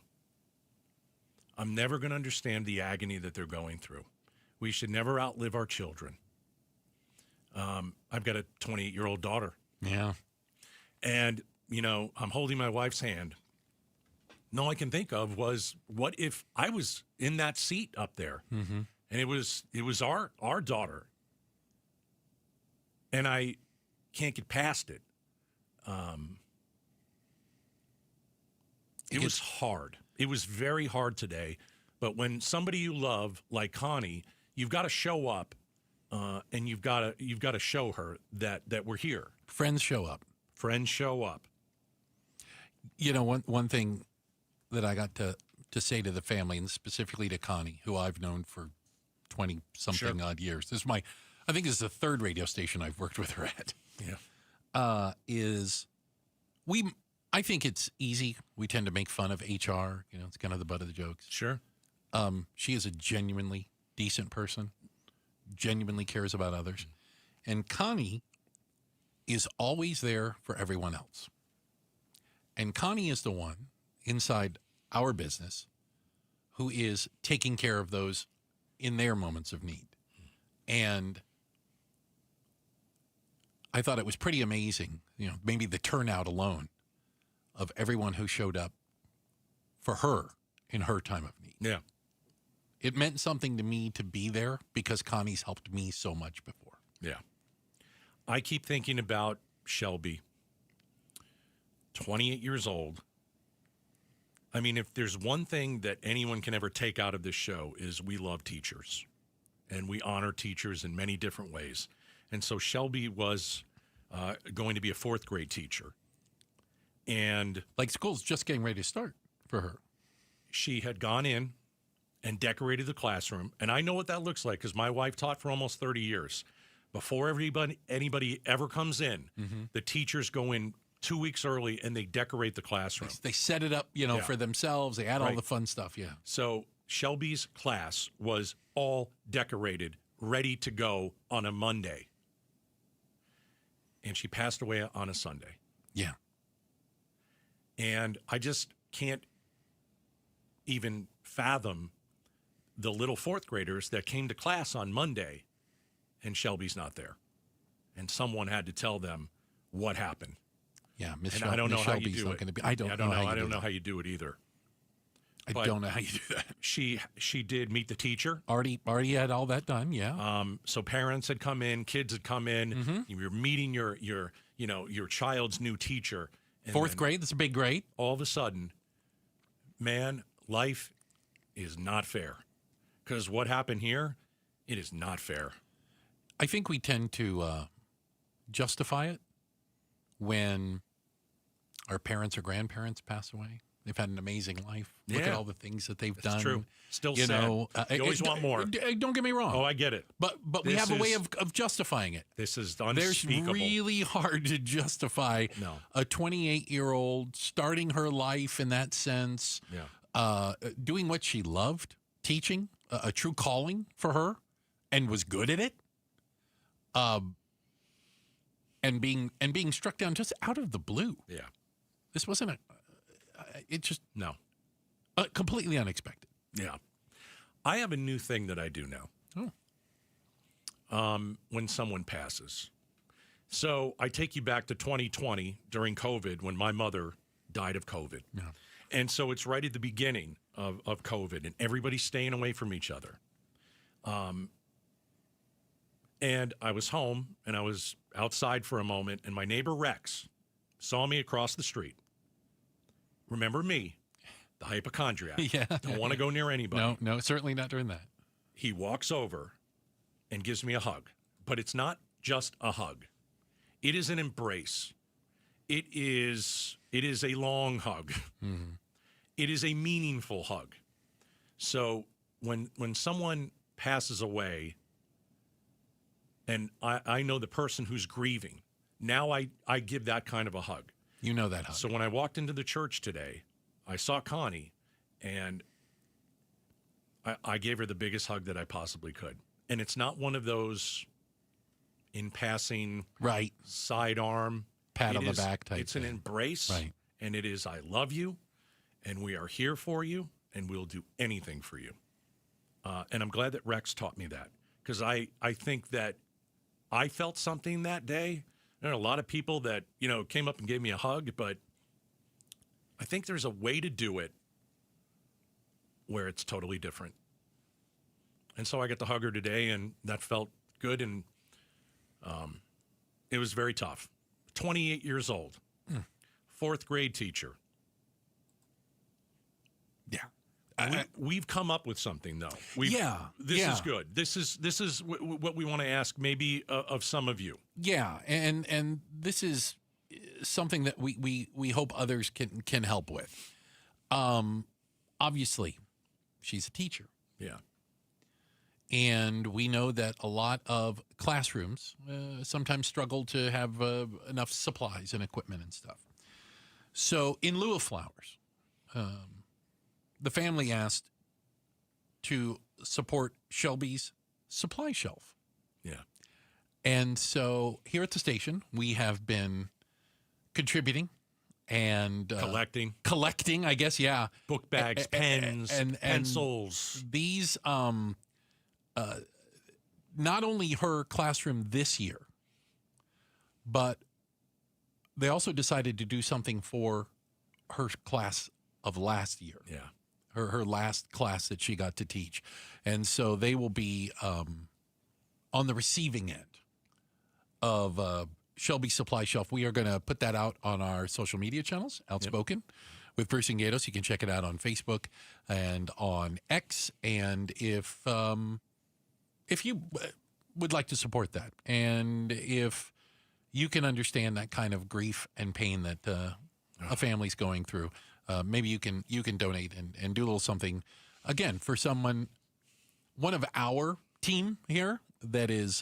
I'm never going to understand the agony that they're going through. We should never outlive our children. I've got a 28-year-old daughter. Yeah. And, I'm holding my wife's hand. And all I can think of was, what if I was in that seat up there? Mm-hmm. And it was our daughter. And I can't get past it. It was hard. It was very hard today. But when somebody you love, like Connie, you've got to show up, and you've got to show her that we're here. Friends show up. Friends show up. One thing that I got to say to the family, and specifically to Connie, who I've known for 20-something odd years. I think this is the third radio station I've worked with her at. Yeah. I think it's easy. We tend to make fun of HR. It's kind of the butt of the jokes. Sure. She is a genuinely decent person, genuinely cares about others. And Connie is always there for everyone else. And Connie is the one inside our business who is taking care of those in their moments of need. And I thought it was pretty amazing, maybe the turnout alone of everyone who showed up for her in her time of need. Yeah. It meant something to me to be there because Connie's helped me so much before. Yeah. I keep thinking about Shelby, 28 years old. I mean, if there's one thing that anyone can ever take out of this show is we love teachers, and we honor teachers in many different ways. And so Shelby was going to be a fourth grade teacher. And like school's just getting ready to start for her. She had gone in and decorated the classroom. And I know what that looks like because my wife taught for almost 30 years. Before anybody ever comes in, the teachers go in 2 weeks early and they decorate the classroom. They set it up, for themselves. They add all the fun stuff, yeah. So Shelby's class was all decorated, ready to go on a Monday. And she passed away on a Sunday. Yeah. And I just can't even fathom the little fourth graders that came to class on Monday and Shelby's not there. And someone had to tell them what happened. Yeah, I don't know how you do it. I don't know how you do it either. I don't know how you do that. She did meet the teacher. Already had all that done, yeah. So parents had come in, kids had come in. You're meeting your child's new teacher. And fourth grade, that's a big grade. All of a sudden, man, life is not fair. Because what happened here, it is not fair. I think we tend to justify it when our parents or grandparents pass away. They've had an amazing life. Look at all the things that they've done. True. Still you sad. know, You always want more. Don't get me wrong. Oh, I get it. But we have a way of justifying it. This is There's unspeakable. really hard to justify a 28-year-old starting her life in that sense, doing what she loved, teaching, a true calling for her, and was good at it, and being struck down just out of the blue. Yeah. This wasn't it just no. Completely unexpected. Yeah. I have a new thing that I do now. When someone passes. So I take you back to 2020 during COVID when my mother died of COVID. Yeah. And so it's right at the beginning of COVID and everybody's staying away from each other. And I was home and I was outside for a moment and my neighbor Rex saw me across the street. Remember me, the hypochondriac. Yeah. Don't want to go near anybody. No, certainly not during that. He walks over and gives me a hug. But it's not just a hug. It is an embrace. It is a long hug. Mm-hmm. It is a meaningful hug. So when someone passes away, and I know the person who's grieving, now I give that kind of a hug. You know that hug. So when I walked into the church today, I saw Connie, and I gave her the biggest hug that I possibly could. And it's not one of those in passing sidearm. Pat on the back type It's an embrace, and it is, I love you, and we are here for you, and we'll do anything for you. And I'm glad that Rex taught me that, because I think that I felt something that day. There are a lot of people that, came up and gave me a hug, but I think there's a way to do it where it's totally different. And so I got to hug her today, and that felt good, and it was very tough. 28 years old, fourth grade teacher. Yeah. We've come up with something, though. This is good. This is what we want to ask maybe of some of you. Yeah, and this is something that we hope others can help with. Obviously, she's a teacher. Yeah. And we know that a lot of classrooms sometimes struggle to have enough supplies and equipment and stuff. So in lieu of flowers, the family asked to support Shelby's supply shelf. Yeah. And so here at the station, we have been contributing and collecting, I guess. Yeah. Book bags, pens, and pencils. These, not only her classroom this year, but they also decided to do something for her class of last year. Yeah. Her last class that she got to teach. And so they will be on the receiving end of Shelby Supply Shelf. We are going to put that out on our social media channels, Outspoken, with Bruce and Gatos. You can check it out on Facebook and on X. And if you would like to support that, and if you can understand that kind of grief and pain that a family's going through, maybe you can donate and do a little something, again, for one of our team here that is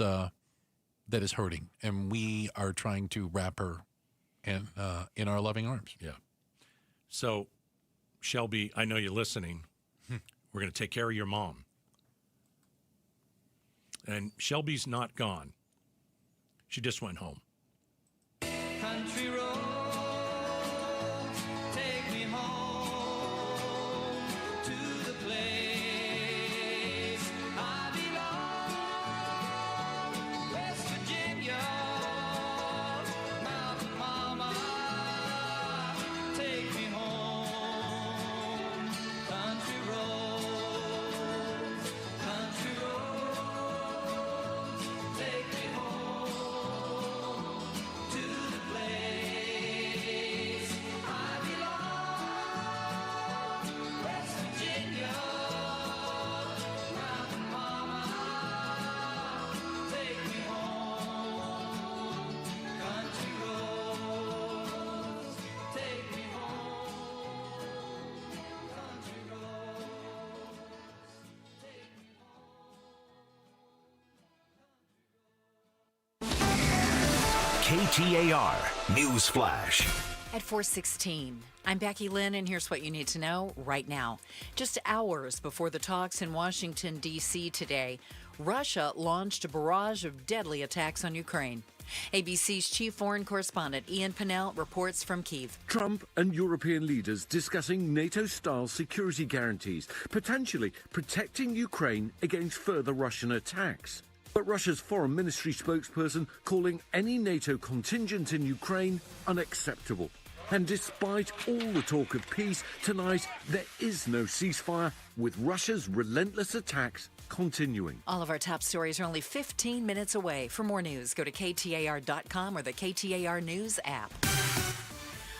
hurting, and we are trying to wrap her in our loving arms. Yeah. So, Shelby, I know you're listening. We're going to take care of your mom. And Shelby's not gone. She just went home. Country road, take me home to the place I belong. West Virginia, mountain mama, take me home. Country road, take me home to the place KTAR News Flash. At 4:16, I'm Becky Lynn, and here's what you need to know right now. Just hours before the talks in Washington, D.C. today, Russia launched a barrage of deadly attacks on Ukraine. ABC's chief foreign correspondent Ian Pinnell reports from Kyiv. Trump and European leaders discussing NATO-style security guarantees, potentially protecting Ukraine against further Russian attacks. But Russia's foreign ministry spokesperson calling any NATO contingent in Ukraine unacceptable. And despite all the talk of peace, tonight there is no ceasefire, with Russia's relentless attacks continuing. All of our top stories are only 15 minutes away. For more news, go to KTAR.com or the KTAR News app.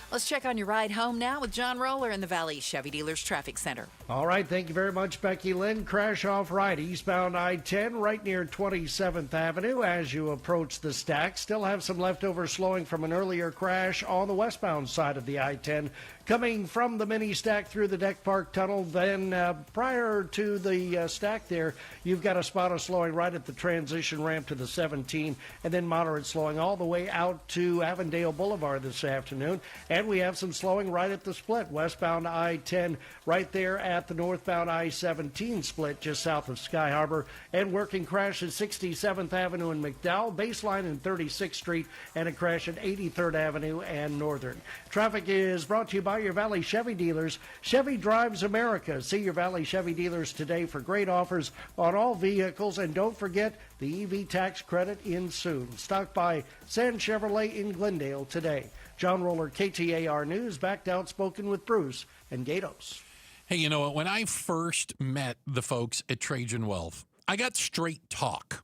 Let's check on your ride home now with John Roller in the Valley Chevy Dealers Traffic Center. All right, thank you very much, Becky Lynn. Crash off right eastbound I-10 right near 27th Avenue as you approach the stack. Still have some leftover slowing from an earlier crash on the westbound side of the I-10. Coming from the mini stack through the Deck Park Tunnel, then prior to the stack there, you've got a spot of slowing right at the transition ramp to the 17, and then moderate slowing all the way out to Avondale Boulevard this afternoon. And we have some slowing right at the split, westbound I-10 right there at the northbound I-17 split just south of Sky Harbor. And working crash at 67th Avenue and McDowell, baseline in 36th Street, and a crash at 83rd Avenue and Northern. Traffic is brought to you by your Valley Chevy dealers. Chevy drives America. See your Valley Chevy dealers today for great offers on all vehicles. And don't forget the EV tax credit in soon. Stock by Sand Chevrolet in Glendale today. John Roller, KTAR News, back to Outspoken with Bruce and Gatos. Hey, you know what? When I first met the folks at Trajan Wealth, I got straight talk.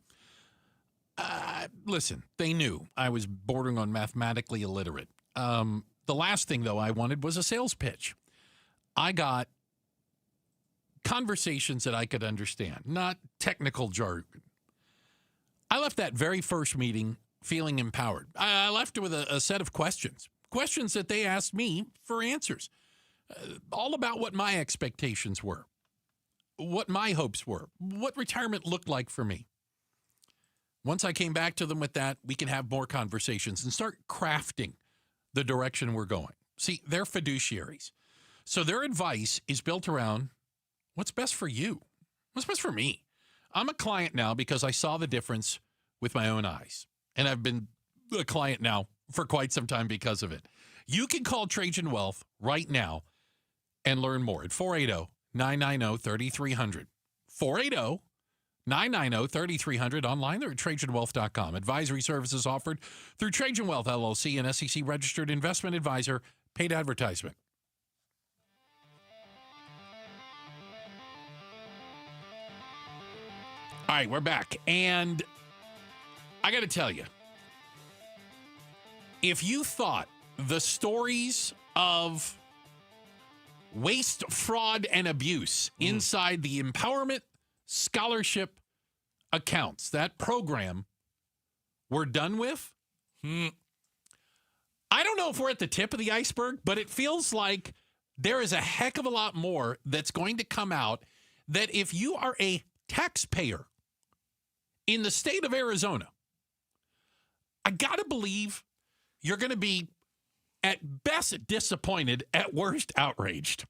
Listen, they knew I was bordering on mathematically illiterate. The last thing, though, I wanted was a sales pitch. I got conversations that I could understand, not technical jargon. I left that very first meeting feeling empowered. I left with a set of questions that they asked me for answers, all about what my expectations were, what my hopes were, what retirement looked like for me. Once I came back to them with that, we can have more conversations and start crafting the direction we're going. See, they're fiduciaries. So their advice is built around what's best for you, what's best for me. I'm a client now because I saw the difference with my own eyes. And I've been a client now for quite some time because of it. You can call Trajan Wealth right now and learn more at 480-990-3300. 480-990-3300. Online or at TrajanWealth.com. Advisory services offered through Trajan Wealth, LLC, an SEC-registered investment advisor. Paid advertisement. All right, we're back. And I got to tell you, if you thought the stories of waste, fraud, and abuse inside the Empowerment Scholarship accounts, that program, we're done with, I don't know if we're at the tip of the iceberg, but it feels like there is a heck of a lot more that's going to come out, that if you are a taxpayer in the state of Arizona, I got to believe you're going to be at best disappointed, at worst outraged.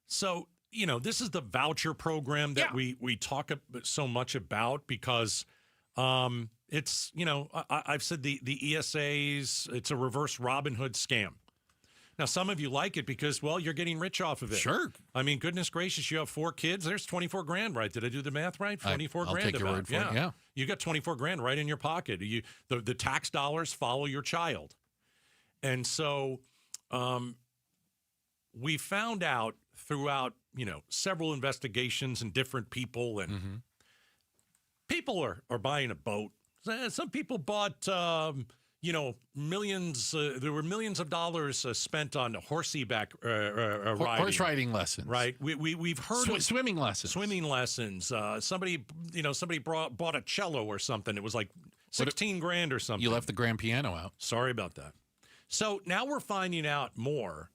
So, you know, this is the voucher program that we talk so much about because it's, you know, I've said the ESAs, it's a reverse Robin Hood scam. Now, some of you like it because, well, you're getting rich off of it. Sure. I mean, goodness gracious, you have 4 kids. There's 24 grand, right? Did I do the math right? 24 I'll grand. take your word for it, yeah. You got 24 grand right in your pocket. The tax dollars follow your child. And so we found out throughout, you know, several investigations and different people, and people are buying a boat. Some people bought, you know, millions. There were millions of dollars spent on horseback riding. Horse riding lessons. Right. We've heard of swimming lessons. Swimming lessons. Somebody bought a cello or something. It was like 16 grand or something. You left the grand piano out. Sorry about that. So now we're finding out more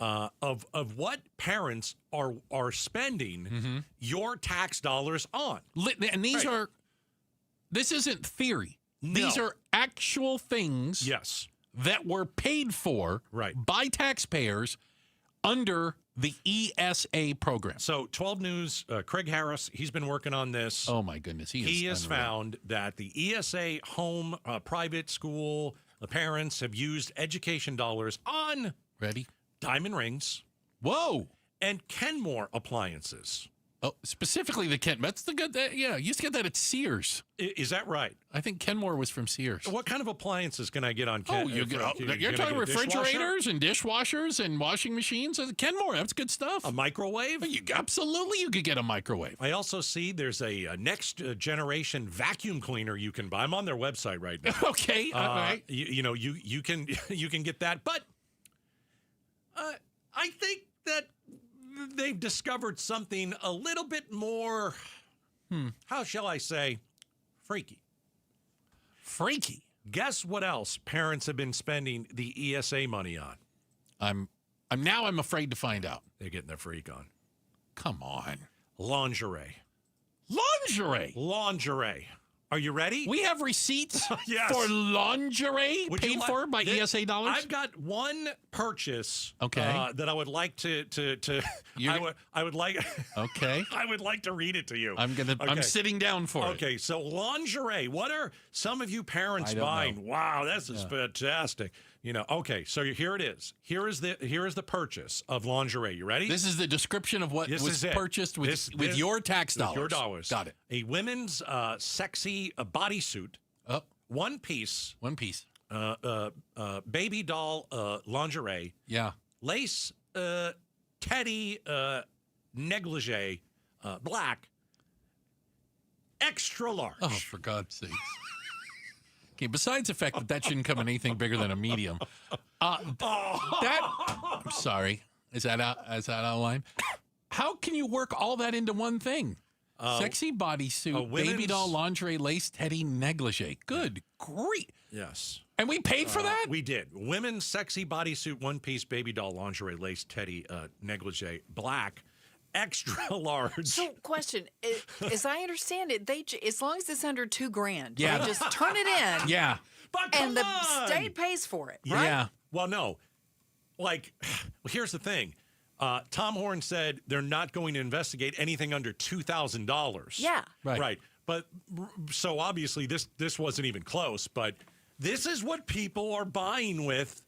of what parents are spending your tax dollars on. And these are, this isn't theory. These are actual things that were paid for by taxpayers under the ESA program. So 12 News, Craig Harris, he's been working on this. Oh, my goodness. He has found that the ESA home private school parents have used education dollars on diamond rings. Whoa. And Kenmore appliances. Oh, specifically the Ken. That's the good. You used to get that at Sears. Is that right? I think Kenmore was from Sears. What kind of appliances can I get on Ken? You're talking refrigerators and dishwashers and washing machines. Kenmore, that's good stuff. A microwave? Absolutely, you could get a microwave. I also see there's a next generation vacuum cleaner you can buy. I'm on their website right now. Okay, all right. You can get that, but I think that they've discovered something a little bit more, how shall I say, freaky. Freaky? Guess what else parents have been spending the ESA money on? I'm afraid to find out. They're getting their freak on. Come on. Lingerie. Lingerie. Are you ready? We have receipts Yes. for lingerie paid for by ESA dollars? I've got one purchase Okay. that I would like to I would like Okay. I would like to read it to you. I'm sitting down for it. Okay, so lingerie. What are some of you parents I don't buying? know. Wow, this is fantastic. Okay, so here it is. Here is the purchase of lingerie. You ready? This is the description of what was purchased with your tax dollars. With your dollars. Got it. A women's sexy bodysuit. One piece. Baby doll lingerie. Yeah. Lace teddy negligee black. Extra large. Oh, for God's sakes. Okay, besides the fact that shouldn't come in anything bigger than a medium. I'm sorry. Is that out of line? How can you work all that into one thing? Sexy bodysuit, baby doll lingerie, lace teddy negligee. Good grief. Yes. And we paid for that? We did. Women's sexy bodysuit, one piece, baby doll lingerie, lace teddy negligee, black. Extra large. So, question: as I understand it, as long as it's under $2,000, Yeah. they just turn it in. Yeah. But and the state pays for it, right? Yeah. Well, no. Here's the thing. Tom Horn said they're not going to investigate anything under $2,000. Yeah. Right. But so obviously this wasn't even close. But this is what people are buying with.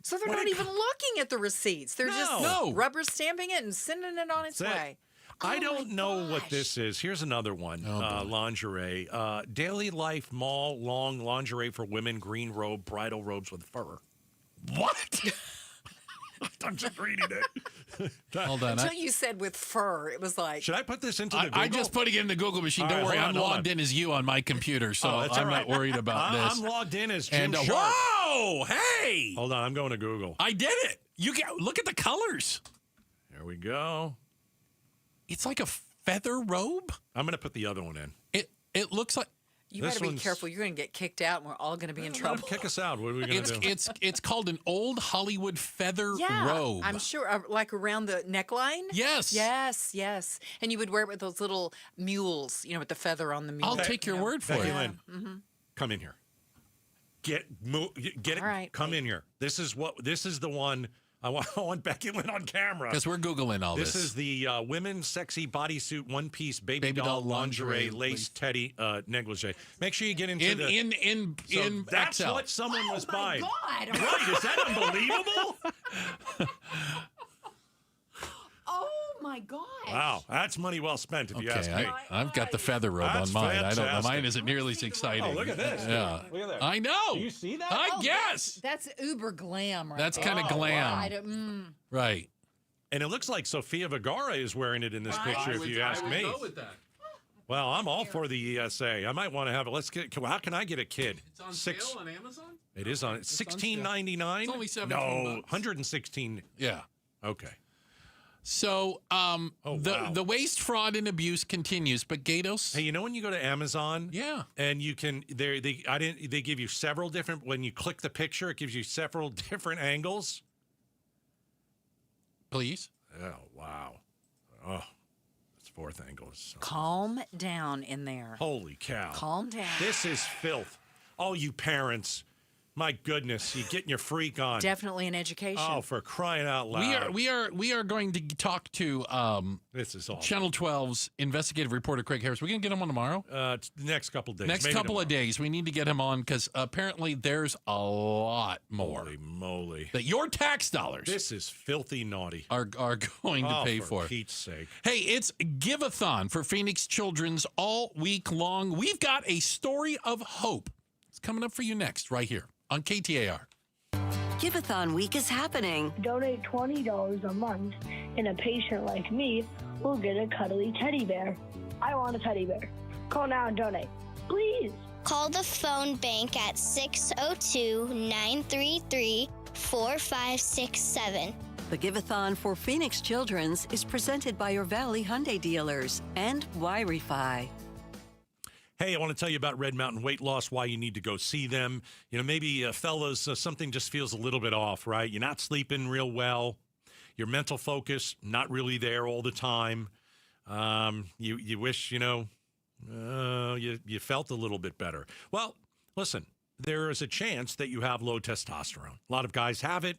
So they're not even looking at the receipts. They're just rubber stamping it and sending it on its way. I don't know what this is. Here's another one. Lingerie. Daily Life Mall long lingerie for women, green robe, bridal robes with fur. What? I'm just reading it. Hold on. Until you said with fur, it was like. Should I put this into the Google? I just put it in the Google machine. Don't worry. I'm logged in as you on my computer, so I'm not worried about this. I'm logged in as Jim Sharp. Whoa! Hey! Hold on. I'm going to Google. I did it. Look at the colors. There we go. It's like a feather robe. I'm going to put the other one in. It looks like. You better be careful. You're going to get kicked out, and we're all going to be in trouble. Kick us out. What are we going to do? It's called an old Hollywood feather robe. I'm sure, like around the neckline. Yes. Yes. And you would wear it with those little mules, with the feather on the mule. I'll take your word for it. Lynn, come in here. Get it. Right, come in here. This is the one. I want Becky Lynn on camera. Because we're Googling all this. This is the women's sexy bodysuit, one-piece baby doll lingerie, lace teddy negligee. Make sure you get into that's XL. what someone was buying. God. Right, is that unbelievable? Oh, my God. Wow, that's money well spent, if you ask me. I've got the feather robe That's on mine. fantastic. I don't know. Mine isn't nearly as exciting. Oh, look at this. Yeah. Look at that. I know. Do you see that? I guess. That's uber glam, right? That's there. kind of glam. Wow. Right. And it looks like Sofia Vergara is wearing it in this picture, if you ask me. I would go with that. Well, I'm all for the ESA. I might want to have it. How can I get a kid? It's on sale on Amazon? It is on. It's $16.99. It's only $17. No, $116. Yeah. Okay. So the waste, fraud, and abuse continues. But Gatos, hey, when you go to Amazon, and you can they give you several different. When you click the picture, it gives you several different angles. Please. Oh wow. Oh, that's fourth angle. Calm down in there. Holy cow. Calm down. This is filth. All you parents, my goodness, you getting your freak on. Definitely an education. Oh, for crying out loud. We are going to talk to this is awesome. Channel 12's investigative reporter Craig Harris. We're going to get him on tomorrow? The next couple of days. Next maybe couple tomorrow. of days. We need to get him on because apparently there's a lot more. Holy moly. That your tax dollars. This is filthy naughty. Are going to pay for. For Pete's sake. Hey, it's Give-a-thon for Phoenix Children's all week long. We've got a story of hope. It's coming up for you next, right here on KTAR. Give-a-thon week is happening. Donate $20 a month, and a patient like me will get a cuddly teddy bear. I want a teddy bear. Call now and donate, please. Call the phone bank at 602-933-4567. The Give-a-thon for Phoenix Children's is presented by your Valley Hyundai dealers and Wi-Fi. Hey, I want to tell you about Red Mountain Weight Loss, why you need to go see them. You know, maybe, fellas, something just feels a little bit off, right? You're not sleeping real well. Your mental focus, not really there all the time. You wish, you felt a little bit better. Well, listen, there is a chance that you have low testosterone. A lot of guys have it.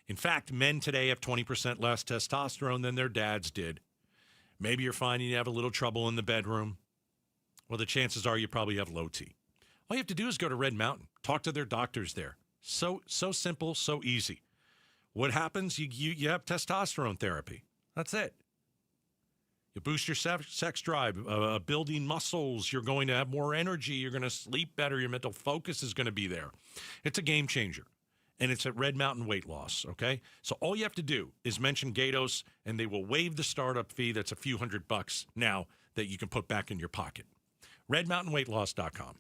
In fact, men today have 20% less testosterone than their dads did. Maybe you're finding you have a little trouble in the bedroom. Well, the chances are you probably have low T. All you have to do is go to Red Mountain. Talk to their doctors there. So simple, so easy. What happens? You have testosterone therapy. That's it. You boost your sex drive, building muscles. You're going to have more energy. You're going to sleep better. Your mental focus is going to be there. It's a game changer. And it's at Red Mountain Weight Loss, okay? So all you have to do is mention Gatos, and they will waive the startup fee. That's a few $100 now that you can put back in your pocket. RedMountainWeightLoss.com.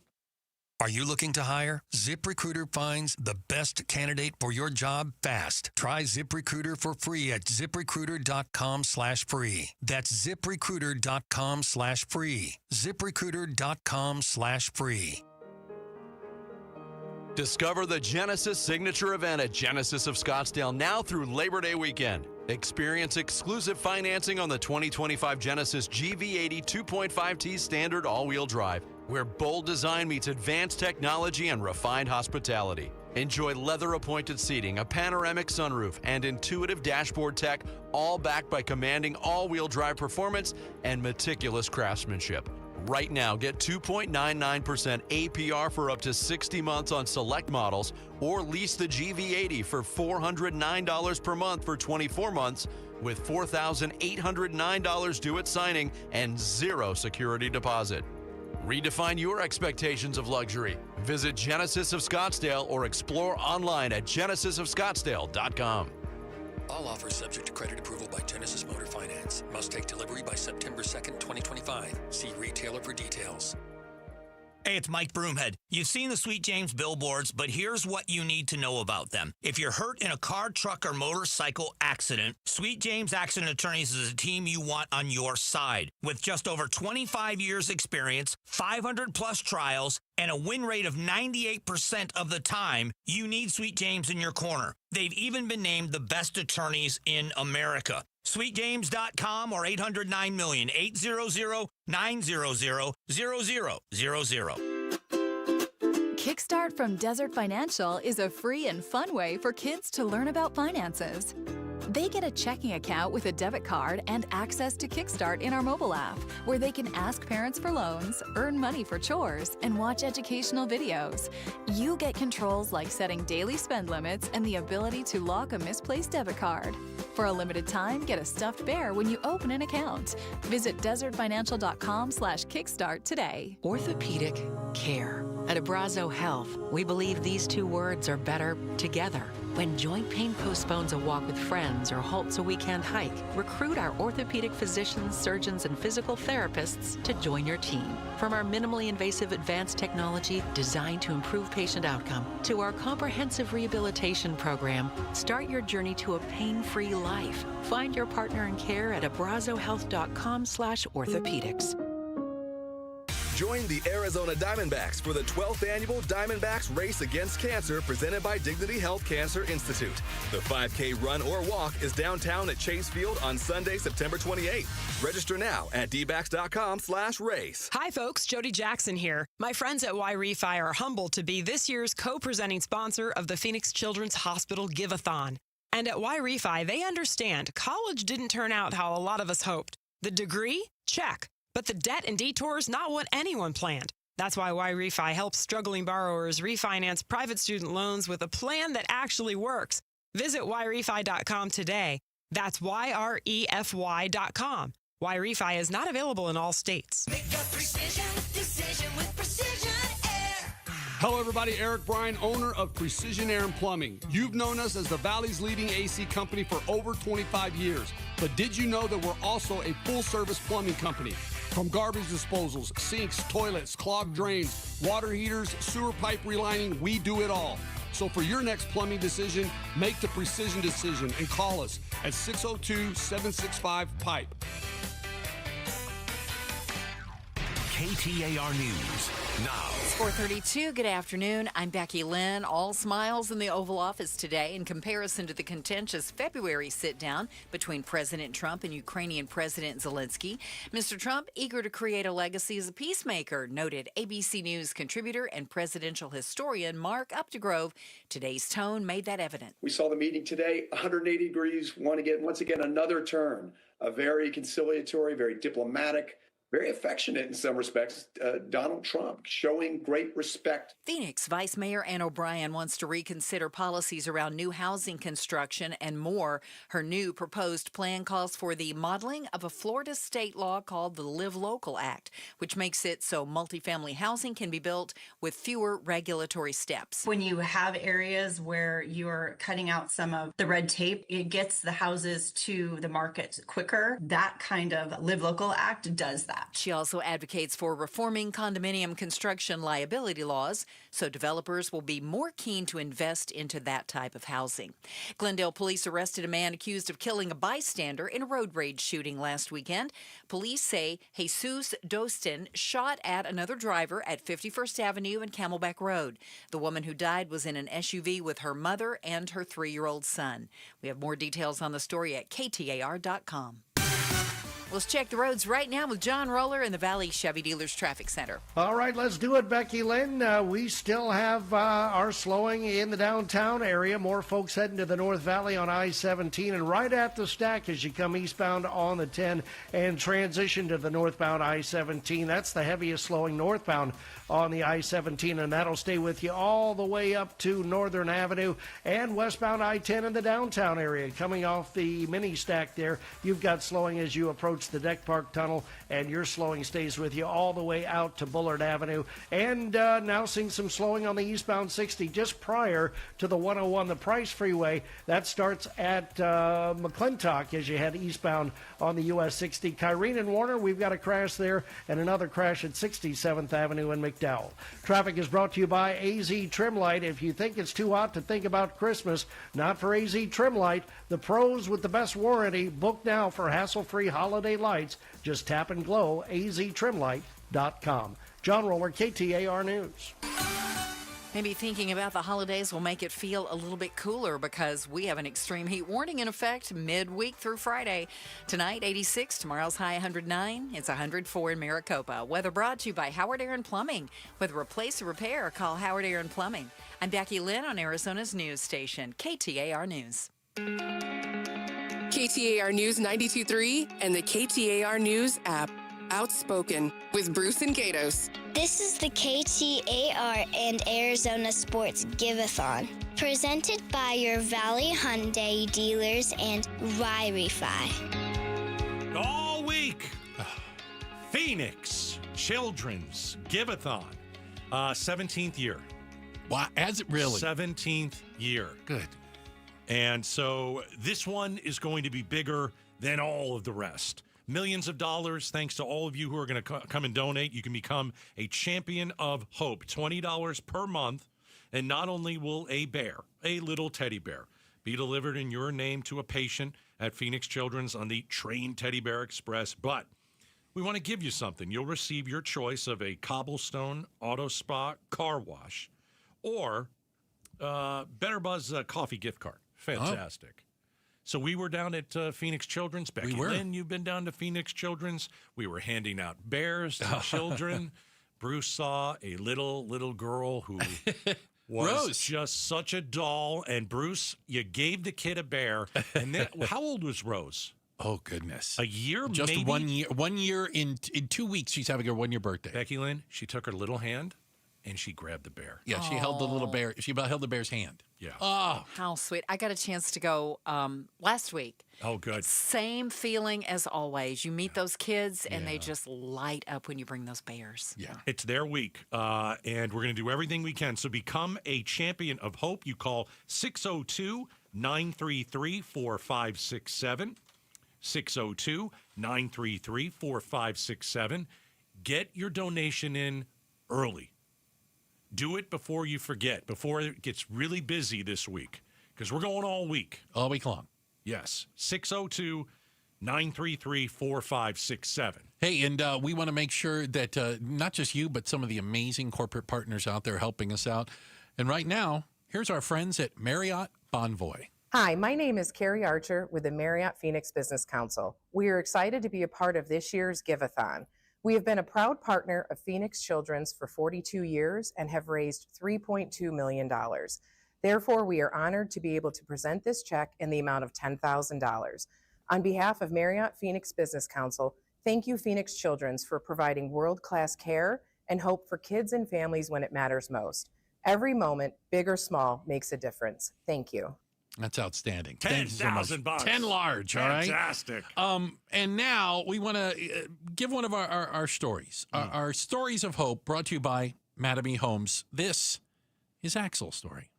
Are you looking to hire? ZipRecruiter finds the best candidate for your job fast. Try ZipRecruiter for free at ZipRecruiter.com/free. That's ZipRecruiter.com/free. ZipRecruiter.com/free. Discover the Genesis Signature event at Genesis of Scottsdale now through Labor Day weekend. Experience exclusive financing on the 2025 Genesis GV80 2.5T standard all-wheel drive, where bold design meets advanced technology and refined hospitality. Enjoy leather-appointed seating, a panoramic sunroof, and intuitive dashboard tech, all backed by commanding all-wheel drive performance and meticulous craftsmanship. Right now, get 2.99% APR for up to 60 months on select models, or lease the GV80 for $409 per month for 24 months with $4,809 due at signing and zero security deposit. Redefine your expectations of luxury. Visit Genesis of Scottsdale or explore online at genesisofscottsdale.com. All offers subject to credit approval by Genesis Motor Finance. Must take delivery by September 2nd, 2025. See retailer for details. Hey, it's Mike Broomhead. You've seen the Sweet James billboards, but here's what you need to know about them. If you're hurt in a car, truck, or motorcycle accident, Sweet James Accident Attorneys is a team you want on your side. With just over 25 years experience, 500-plus trials, and a win rate of 98% of the time, you need Sweet James in your corner. They've even been named the best attorneys in America. SweetJames.com or 800-9-million, 800-900-0000. Kickstart from Desert Financial is a free and fun way for kids to learn about finances. They get a checking account with a debit card and access to Kickstart in our mobile app, where they can ask parents for loans, earn money for chores, and watch educational videos. You get controls like setting daily spend limits and the ability to lock a misplaced debit card. For a limited time, get a stuffed bear when you open an account. Visit desertfinancial.com/kickstart today. Orthopedic care. At Abrazo Health, we believe these two words are better together. When joint pain postpones a walk with friends or halts a weekend hike, recruit our orthopedic physicians, surgeons, and physical therapists to join your team. From our minimally invasive advanced technology designed to improve patient outcome to our comprehensive rehabilitation program, start your journey to a pain-free life. Find your partner in care at abrazohealth.com/orthopedics. Join the Arizona Diamondbacks for the 12th annual Diamondbacks Race Against Cancer presented by Dignity Health Cancer Institute. The 5K run or walk is downtown at Chase Field on Sunday, September 28th. Register now at dbacks.com/race. Hi, folks. Jody Jackson here. My friends at Y-Refi are humbled to be this year's co-presenting sponsor of the Phoenix Children's Hospital Give-a-thon. And at Y-Refi, they understand college didn't turn out how a lot of us hoped. The degree? Check. But the debt and detours, not what anyone planned. That's why Y-Refi helps struggling borrowers refinance private student loans with a plan that actually works. Visit YRefi.com today. That's YREFY.com. Y-Refi is not available in all states. Make a precision decision with Precision Air. Hello, everybody. Eric Bryan, owner of Precision Air and Plumbing. You've known us as the Valley's leading AC company for over 25 years. But did you know that we're also a full-service plumbing company? From garbage disposals, sinks, toilets, clogged drains, water heaters, sewer pipe relining, we do it all. So for your next plumbing decision, make the precision decision and call us at 602-765-PIPE. KTAR News now. It's 4:32. Good afternoon. I'm Becky Lynn. All smiles in the Oval Office today in comparison to the contentious February sit-down between President Trump and Ukrainian President Zelensky. Mr. Trump, eager to create a legacy as a peacemaker, noted ABC News contributor and presidential historian Mark Updegrove. Today's tone made that evident. We saw the meeting today, 180 degrees, once again, another turn, a very conciliatory, very diplomatic, very affectionate in some respects, Donald Trump, showing great respect. Phoenix Vice Mayor Ann O'Brien wants to reconsider policies around new housing construction and more. Her new proposed plan calls for the modeling of a Florida state law called the Live Local Act, which makes it so multifamily housing can be built with fewer regulatory steps. When you have areas where you're cutting out some of the red tape, it gets the houses to the market quicker. That kind of Live Local Act does that. She also advocates for reforming condominium construction liability laws so developers will be more keen to invest into that type of housing. Glendale police arrested a man accused of killing a bystander in a road rage shooting last weekend. Police say Jesus Dostin shot at another driver at 51st Avenue and Camelback Road. The woman who died was in an SUV with her mother and her 3-year-old son. We have more details on the story at KTAR.com. Let's check the roads right now with John Roller in the Valley Chevy Dealers Traffic Center. All right, let's do it, Becky Lynn. We still have our slowing in the downtown area. More folks heading to the North Valley on I-17 and right at the stack as you come eastbound on the 10 and transition to the northbound I-17. That's the heaviest slowing northbound on the I-17, and that'll stay with you all the way up to Northern Avenue and westbound I-10 in the downtown area. Coming off the mini stack there, you've got slowing as you approach the Deck Park Tunnel, and your slowing stays with you all the way out to Bullard Avenue. And now seeing some slowing on the eastbound 60 just prior to the 101, the Price Freeway. That starts at McClintock as you head eastbound on the US 60. Kyrene and Warner, we've got a crash there, and another crash at 67th Avenue in McDowell. Traffic is brought to you by AZ Trimlight. If you think it's too hot to think about Christmas, not for AZ Trimlight. The pros with the best warranty. Book now for hassle-free holiday lights. Just tap and glow, aztrimlight.com. John Roller, KTAR News. Maybe thinking about the holidays will make it feel a little bit cooler because we have an extreme heat warning in effect midweek through Friday. Tonight, 86. Tomorrow's high, 109. It's 104 in Maricopa. Weather brought to you by Howard Aaron Plumbing. Whether replace or repair, call Howard Aaron Plumbing. I'm Becky Lynn on Arizona's news station, KTAR News. KTAR News 92.3 and the KTAR News app. Outspoken with Bruce and Gatos. This is the KTAR and Arizona Sports Give-a-thon, presented by your Valley Hyundai dealers and Y-Refi. All week, Phoenix Children's Give-a-thon, 17th year. Wow, has it really? 17th year. Good. And so this one is going to be bigger than all of the rest. Millions of dollars, thanks to all of you who are going to come and donate. You can become a champion of hope, $20 per month. And not only will a bear, a little teddy bear, be delivered in your name to a patient at Phoenix Children's on the Train Teddy Bear Express, but we want to give you something. You'll receive your choice of a Cobblestone Auto Spa car wash or Better Buzz coffee gift card. Fantastic. So we were down at Phoenix Children's. Becky Lynn, you've been down to Phoenix Children's. We were handing out bears to children. Bruce saw a little girl who was Rose. just such a doll. And Bruce, you gave the kid a bear. And then, how old was Rose? Oh, goodness. A year, Just maybe? 1 year. 1 year in 2 weeks, she's having her 1 year birthday. Becky Lynn, she took her little hand and she grabbed the bear. Yeah, she held the little bear. She held the bear's hand. Yeah. Oh, How sweet. I got a chance to go last week. Oh, good. Same feeling as always. You meet those kids, and they just light up when you bring those bears. Yeah. It's their week, and we're going to do everything we can. So become a champion of hope. You call 602-933-4567. 602-933-4567. Get your donation in early. Do it before you forget, before it gets really busy this week, because we're going all week. All week long. Yes. 602-933-4567. Hey, and we want to make sure that not just you, but some of the amazing corporate partners out there helping us out. And right now, here's our friends at Marriott Bonvoy. Hi, my name is Carrie Archer with the Marriott Phoenix Business Council. We are excited to be a part of this year's Give-a-thon. We have been a proud partner of Phoenix Children's for 42 years and have raised $3.2 million. Therefore, we are honored to be able to present this check in the amount of $10,000. On behalf of Marriott Phoenix Business Council, thank you, Phoenix Children's, for providing world-class care and hope for kids and families when it matters most. Every moment, big or small, makes a difference. Thank you. That's outstanding. Thank you so much. $10,000. 10 large, all right? Fantastic. And now we want to give one of our stories. Our stories of hope brought to you by Mattamy Homes. This is Axel's story.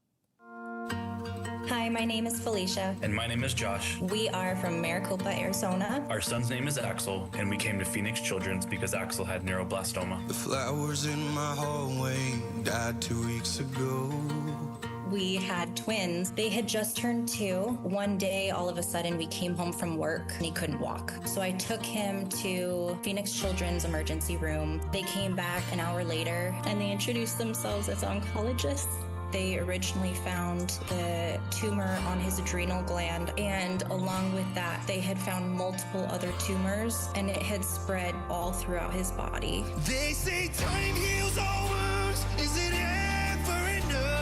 Hi, my name is Felisa. And my name is Josh. We are from Maricopa, Arizona. Our son's name is Axel, and we came to Phoenix Children's because Axel had neuroblastoma. The flowers in my hallway died 2 weeks ago. We had twins. They had just turned 2. One day, all of a sudden, we came home from work and he couldn't walk. So I took him to Phoenix Children's emergency room. They came back an hour later and they introduced themselves as oncologists. They originally found the tumor on his adrenal gland, and along with that, they had found multiple other tumors, and it had spread all throughout his body. They say time heals all wounds. Is it ever enough?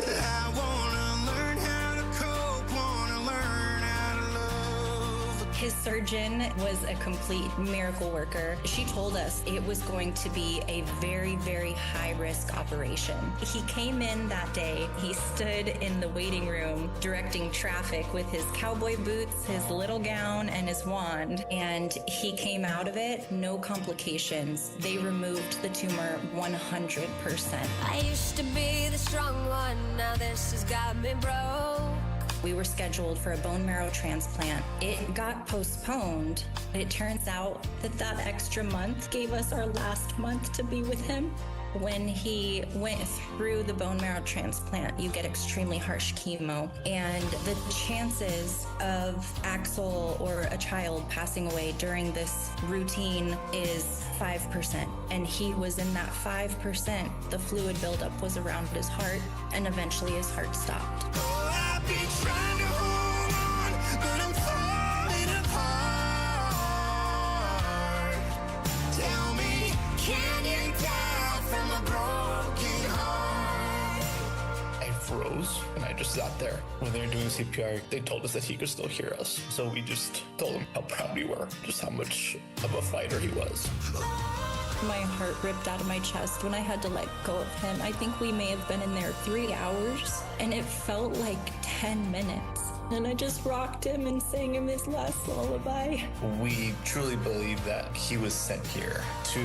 I wanna learn how to cope, wanna learn how to love. His surgeon was a complete miracle worker. She told us it was going to be a very, very high-risk operation. He came in that day. He stood in the waiting room directing traffic with his cowboy boots, his little gown, and his wand. And he came out of it, no complications. They removed the tumor 100%. I used to be the strong one, now this has got me broke. We were scheduled for a bone marrow transplant. It got postponed. It turns out that that extra month gave us our last month to be with him. When he went through the bone marrow transplant, you get extremely harsh chemo, and the chances of Axel or a child passing away during this routine is 5%. And he was in that 5%. The fluid buildup was around his heart, and eventually his heart stopped. Oh, I've been trying to hold on, but I'm falling apart. Tell me, can you die from a broken heart? I froze, and I just sat there. When they were doing CPR, they told us that he could still hear us. So we just told him how proud we were, just how much of a fighter he was. My heart ripped out of my chest when I had to let go of him. I think we may have been in there 3 hours, and it felt like 10 minutes. And I just rocked him and sang him his last lullaby. We truly believe that he was sent here to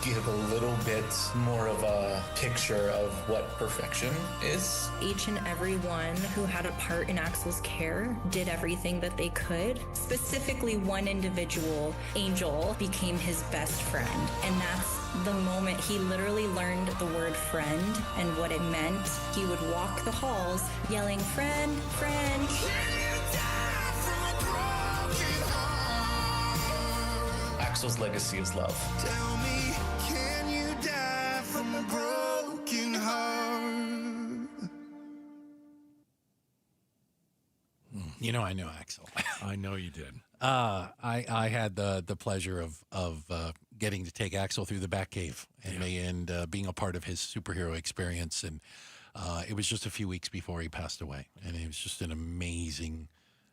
give a little bit more of a picture of what perfection is. Each and every one who had a part in Axel's care did everything that they could. Specifically, one individual, Angel, became his best friend. And that's the moment he literally learned the word friend and what it meant. He would walk the halls yelling, "Friend, friend." Axel's legacy is love. Tell me, can you die from a broken heart? You know, I know Axel. I know you did. I had the pleasure of getting to take Axel through the Batcave and being a part of his superhero experience. And it was just a few weeks before he passed away. And he was just an amazing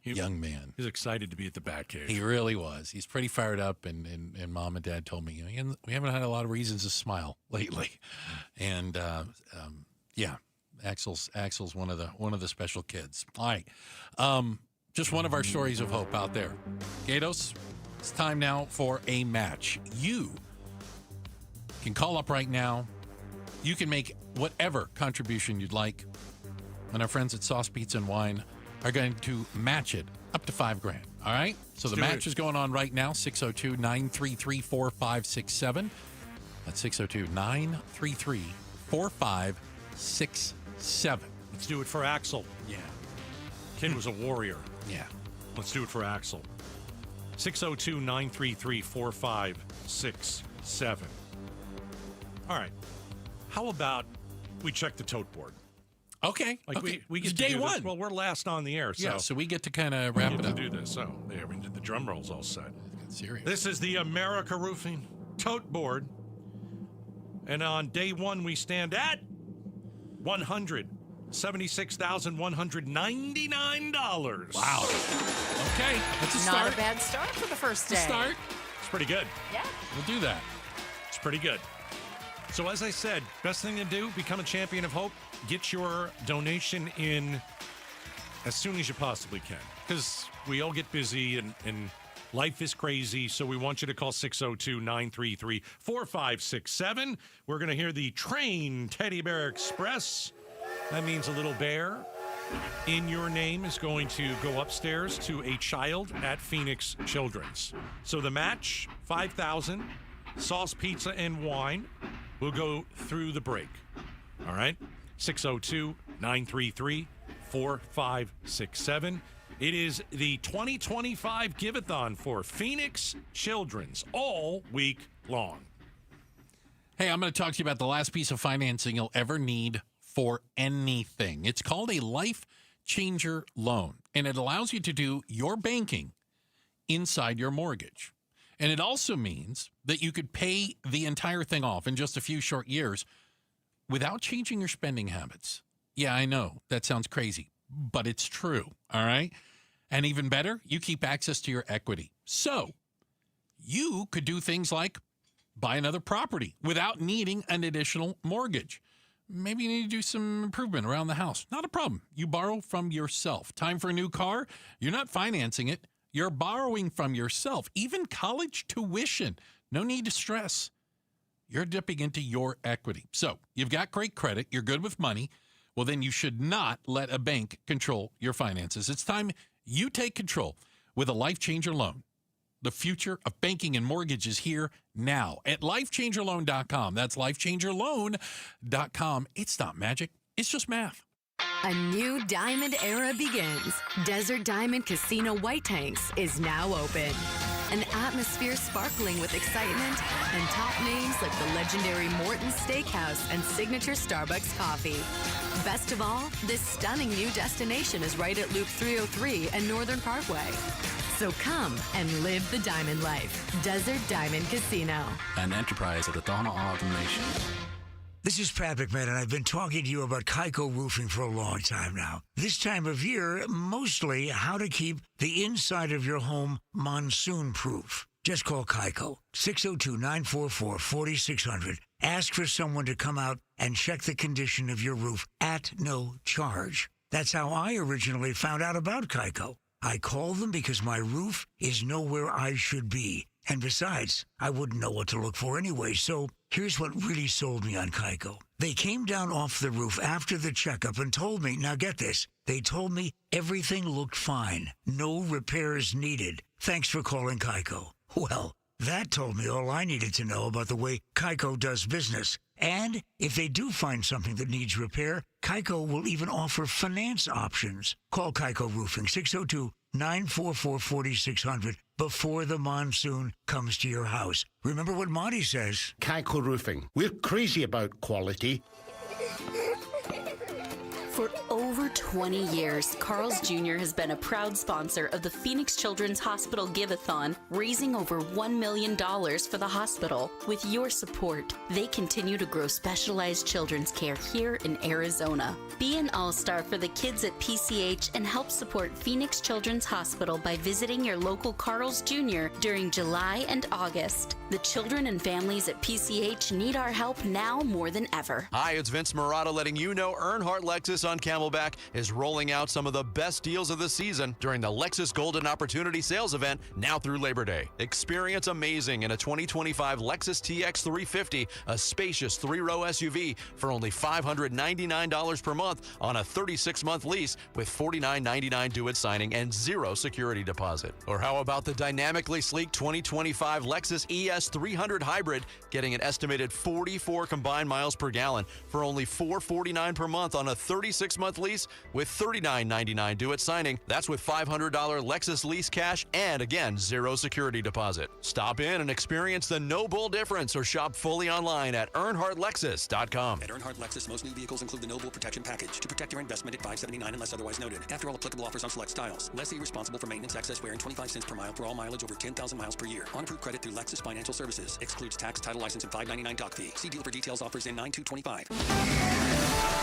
young man. He's excited to be at the Batcave. He really was. He's pretty fired up. And Mom and Dad told me, we haven't had a lot of reasons to smile lately. And Axel's one of the special kids. All right. Just one of our stories of hope out there. Gatos, it's time now for a match. You can call up right now. You can make whatever contribution you'd like. And our friends at Sauce Pizza and Wine are going to match it up to $5,000. All right? So the match is going on right now, 602-933-4567. That's 602-933-4567. Let's do it for Axel. Yeah. Kid was a warrior. Yeah. Let's do it for Axel. 602-933-4567. All right. How about we check the tote board? Okay. We get It's to day do one. This. Well, we're last on the air, so Yeah, so we get to kind of wrap it up. to do this. So there, the drum roll's all set. Serious. This is the America Roofing tote board. And on day one, we stand at $176,199. Wow. Okay. That's a Not start. a bad start for the first day. Start. It's pretty good. Yeah. We'll do that. It's pretty good. So as I said, best thing to do, become a champion of hope. Get your donation in as soon as you possibly can. Because we all get busy and life is crazy. So we want you to call 602-933-4567. We're going to hear the Train Teddy Bear Express. That means a little bear in your name is going to go upstairs to a child at Phoenix Children's. So the match, $5,000, Sauce Pizza and Wine. We'll go through the break. All right? 602-933-4567. It is the 2025 Give-a-thon for Phoenix Children's all week long. Hey, I'm going to talk to you about the last piece of financing you'll ever need for anything. It's called a Life Changer loan, and it allows you to do your banking inside your mortgage. And it also means that you could pay the entire thing off in just a few short years without changing your spending habits. Yeah, I know that sounds crazy, but it's true, all right? And even better, you keep access to your equity. So you could do things like buy another property without needing an additional mortgage. Maybe you need to do some improvement around the house. Not a problem. You borrow from yourself. Time for a new car? You're not financing it. You're borrowing from yourself. Even college tuition. No need to stress. You're dipping into your equity. So you've got great credit. You're good with money. Well, then you should not let a bank control your finances. It's time you take control with a Life Changer loan. The future of banking and mortgage is here now at lifechangerloan.com. That's lifechangerloan.com. It's not magic. It's just math. A new diamond era begins. Desert Diamond Casino White Tanks is now open. An atmosphere sparkling with excitement and top names like the legendary Morton's Steakhouse and signature Starbucks coffee. Best of all, this stunning new destination is right at Loop 303 and Northern Parkway. So come and live the diamond life. Desert Diamond Casino. An enterprise of the Donna Automation. This is Pat McMahon, and I've been talking to you about Kaiko Roofing for a long time now. This time of year, mostly how to keep the inside of your home monsoon-proof. Just call Kaiko, 602-944-4600. Ask for someone to come out and check the condition of your roof at no charge. That's how I originally found out about Kaiko. I called them because my roof is nowhere I should be. And besides, I wouldn't know what to look for anyway, so here's what really sold me on Kaiko. They came down off the roof after the checkup and told me, now get this, they told me everything looked fine. No repairs needed. Thanks for calling Kaiko. Well, that told me all I needed to know about the way Kaiko does business. And if they do find something that needs repair, Kaiko will even offer finance options. Call Kaiko Roofing, 944-4600 before the monsoon comes to your house. Remember what Monty says. Kaiko Roofing. We're crazy about quality. For over 20 years, Carl's Jr. has been a proud sponsor of the Phoenix Children's Hospital Give-a-thon, raising over $1 million for the hospital. With your support, they continue to grow specialized children's care here in Arizona. Be an all-star for the kids at PCH and help support Phoenix Children's Hospital by visiting your local Carl's Jr. during July and August. The children and families at PCH need our help now more than ever. Hi, it's Vince Murata letting you know Earnhardt Lexus on Camelback is rolling out some of the best deals of the season during the Lexus Golden Opportunity Sales Event now through Labor Day. Experience amazing in a 2025 Lexus TX 350, a spacious 3-row SUV for only $599 per month on a 36-month lease with $49.99 due at signing and zero security deposit. Or how about the dynamically sleek 2025 Lexus ES 300 Hybrid getting an estimated 44 combined miles per gallon for only $449 per month on a 36-month lease with $39.99 due at signing. That's with $500 Lexus lease cash and, again, zero security deposit. Stop in and experience the no bull difference or shop fully online at EarnhardtLexus.com. At Earnhardt Lexus, most new vehicles include the No Bull Protection Package to protect your investment at $579 unless otherwise noted. After all applicable offers on select styles. Lessee responsible for maintenance, excess wear, and 25 cents per mile for all mileage over 10,000 miles per year. On approved credit through Lexus Financial Services. Excludes tax, title, license, and $599 doc fee. See dealer for details. Offers in 9/2/25.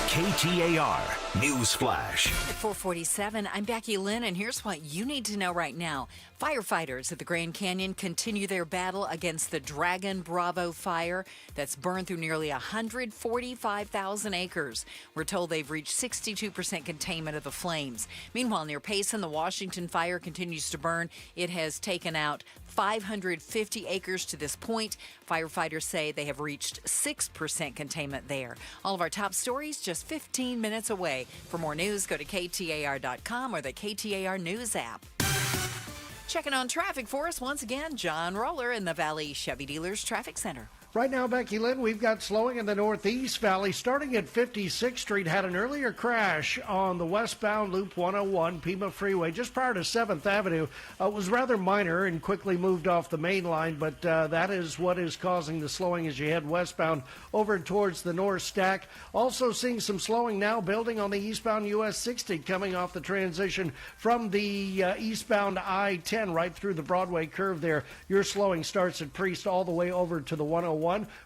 KTAR News Flash. At 4:47, I'm Becky Lynn, and here's what you need to know right now. Firefighters at the Grand Canyon continue their battle against the Dragon Bravo fire that's burned through nearly 145,000 acres. We're told they've reached 62% containment of the flames. Meanwhile, near Payson, the Washington fire continues to burn. It has taken out 550 acres to this point. Firefighters say they have reached 6% containment there. All of our top stories just 15 minutes away. For more news, go to KTAR.com or the KTAR News app. Checking on traffic for us once again, John Roller in the Valley Chevy Dealers Traffic Center. Right now, Becky Lynn, we've got slowing in the Northeast Valley. Starting at 56th Street, had an earlier crash on the westbound Loop 101 Pima Freeway just prior to 7th Avenue. It was rather minor and quickly moved off the main line, but that is what is causing the slowing as you head westbound over towards the North Stack. Also seeing some slowing now building on the eastbound US 60 coming off the transition from the eastbound I-10 right through the Broadway curve there. Your slowing starts at Priest all the way over to the 101.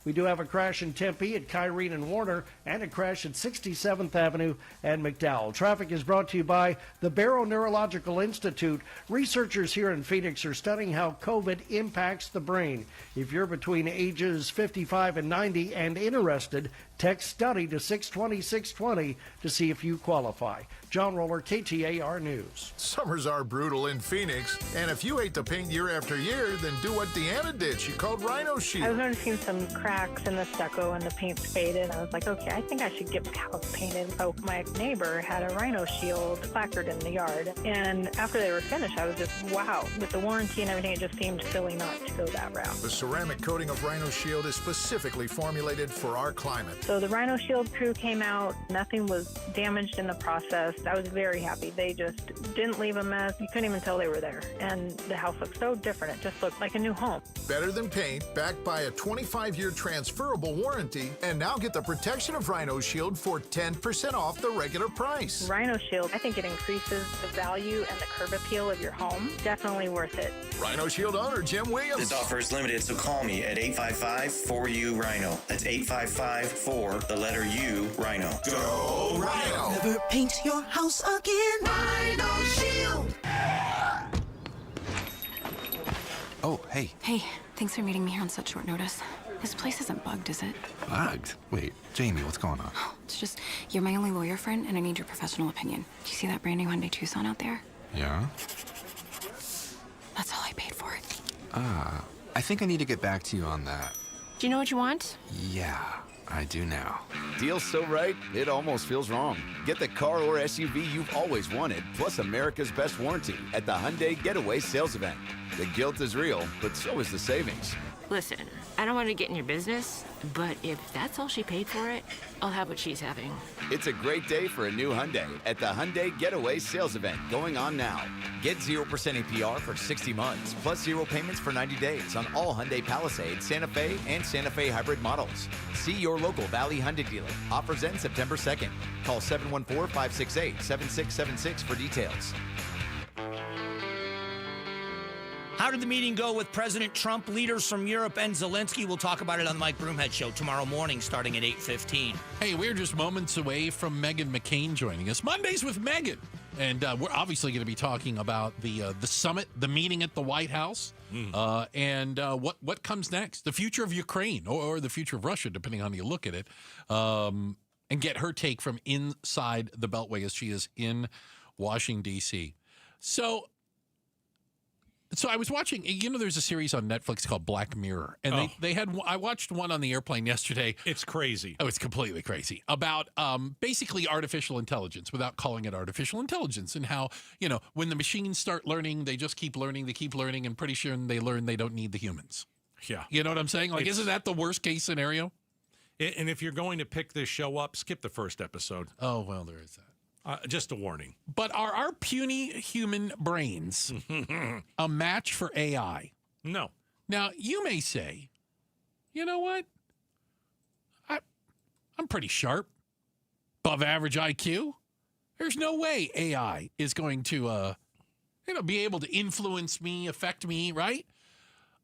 We do have a crash in Tempe at Kyrene and Warner and a crash at 67th Avenue and McDowell. Traffic is brought to you by the Barrow Neurological Institute. Researchers here in Phoenix are studying how COVID impacts the brain. If you're between ages 55 and 90 and interested, text STUDY to 620-620 to see if you qualify. John Roller, KTAR News. Summers are brutal in Phoenix, and if you hate to paint year after year, then do what Deanna did. She called Rhino Shield. I was noticing some cracks in the stucco and the paint's faded. I was like, okay, I think I should get the house painted. So my neighbor had a Rhino Shield placard in the yard, and after they were finished, I was just, wow. With the warranty and everything, it just seemed silly not to go that route. The ceramic coating of Rhino Shield is specifically formulated for our climate. So the Rhino Shield crew came out. Nothing was damaged in the process. I was very happy. They just didn't leave a mess. You couldn't even tell they were there. And the house looked so different. It just looked like a new home. Better than paint, backed by a 25-year transferable warranty. And now get the protection of Rhino Shield for 10% off the regular price. Rhino Shield, I think it increases the value and the curb appeal of your home. Definitely worth it. Rhino Shield owner Jim Williams. This offer is limited, so call me at 855-4U-RHINO. That's 855-4, the letter U, Rhino. Go Rhino! Never paint your house again. Rhino Shield. Oh, hey. Hey, thanks for meeting me here on such short notice. This place isn't bugged, is it? Bugged? Wait, Jamie, what's going on? It's just, you're my only lawyer friend, and I need your professional opinion. Do you see that brand new Hyundai Tucson out there? Yeah? That's all I paid for it. I think I need to get back to you on that. Do you know what you want? Yeah, I do now. Deal's so right, it almost feels wrong. Get the car or SUV you've always wanted, plus America's best warranty at the Hyundai Getaway Sales Event. The guilt is real, but so is the savings. Listen, I don't want to get in your business, but if that's all she paid for it, I'll have what she's having. It's a great day for a new Hyundai at the Hyundai Getaway Sales Event going on now. Get 0% APR for 60 months, plus 0 payments for 90 days on all Hyundai Palisade, Santa Fe, and Santa Fe hybrid models. See your local Valley Hyundai dealer. Offers end September 2nd. Call 714-568-7676 for details. How did the meeting go with President Trump, leaders from Europe, and Zelensky? We'll talk about it on the Mike Broomhead Show tomorrow morning starting at 8:15. Hey, we're just moments away from Meghan McCain joining us. Mondays with Meghan. And we're obviously going to be talking about the summit, the meeting at the White House, and what comes next, the future of Ukraine or the future of Russia, depending on how you look at it, and get her take from inside the Beltway as she is in Washington, D.C. So I was watching, there's a series on Netflix called Black Mirror, and I watched one on the airplane yesterday. It's crazy. Oh, it's completely crazy. About basically artificial intelligence without calling it artificial intelligence, and how, when the machines start learning, they just keep learning, and pretty sure they learn they don't need the humans. Yeah. You know what I'm saying? Like, isn't that the worst case scenario? And if you're going to pick this show up, skip the first episode. Oh, well, there is that. Just a warning. But are our puny human brains a match for AI? No. Now, you may say, you know what? I'm pretty sharp, above average IQ. There's no way AI is going to, be able to influence me, affect me, right?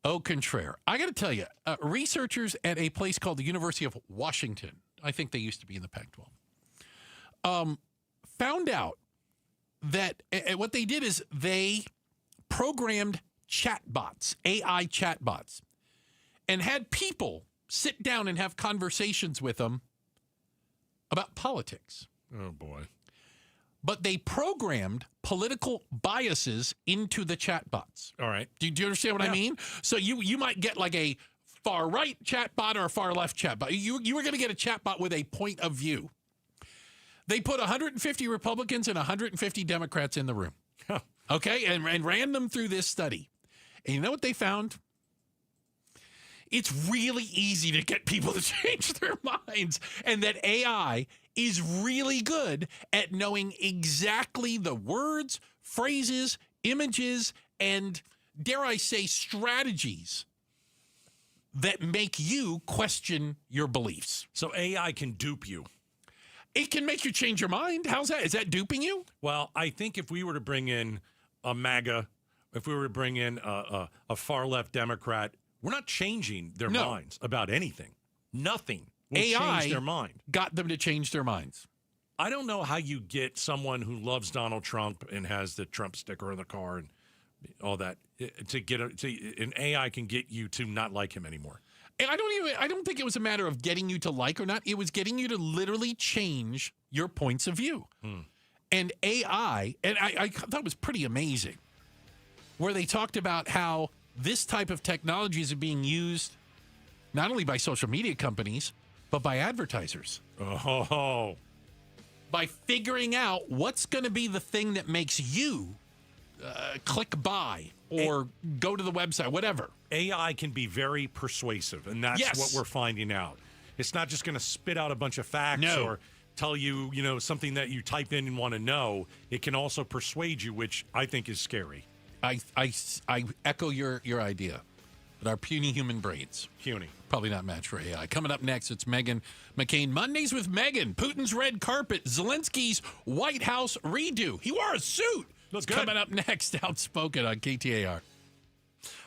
Au contraire. I got to tell you, researchers at a place called the University of Washington, I think they used to be in the Pac-12, found out that what they did is they programmed chatbots, AI chatbots, and had people sit down and have conversations with them about politics. Oh, boy. But they programmed political biases into the chatbots. All right. Do you understand what I mean? So you might get like a far-right chatbot or a far-left chatbot. You were going to get a chatbot with a point of view. They put 150 Republicans and 150 Democrats in the room, okay, and ran them through this study. And you know what they found? It's really easy to get people to change their minds, and that AI is really good at knowing exactly the words, phrases, images, and, dare I say, strategies that make you question your beliefs. So AI can dupe you. It can make you change your mind. How's that? Is that duping you? Well, I think if we were to bring in a MAGA, if we were to bring in a far-left Democrat, we're not changing their minds about anything. Nothing will AI change their mind. Got them to change their minds. I don't know how you get someone who loves Donald Trump and has the Trump sticker in the car and all that an AI can get you to not like him anymore. I don't think it was a matter of getting you to like or not. It was getting you to literally change your points of view. And AI, and I thought it was pretty amazing, where they talked about how this type of technology is being used not only by social media companies, but by advertisers. Oh. By figuring out what's going to be the thing that makes you click buy or go to the website, whatever. AI can be very persuasive, and that's what we're finding out. It's not just going to spit out a bunch of facts or tell you, something that you type in and want to know. It can also persuade you, which I think is scary. I echo your idea that our puny human brains probably not match for AI. Coming up next, it's Meghan McCain. Mondays with Meghan. Putin's red carpet. Zelensky's White House redo. He wore a suit. Looks good. Coming up next, Outspoken on KTAR.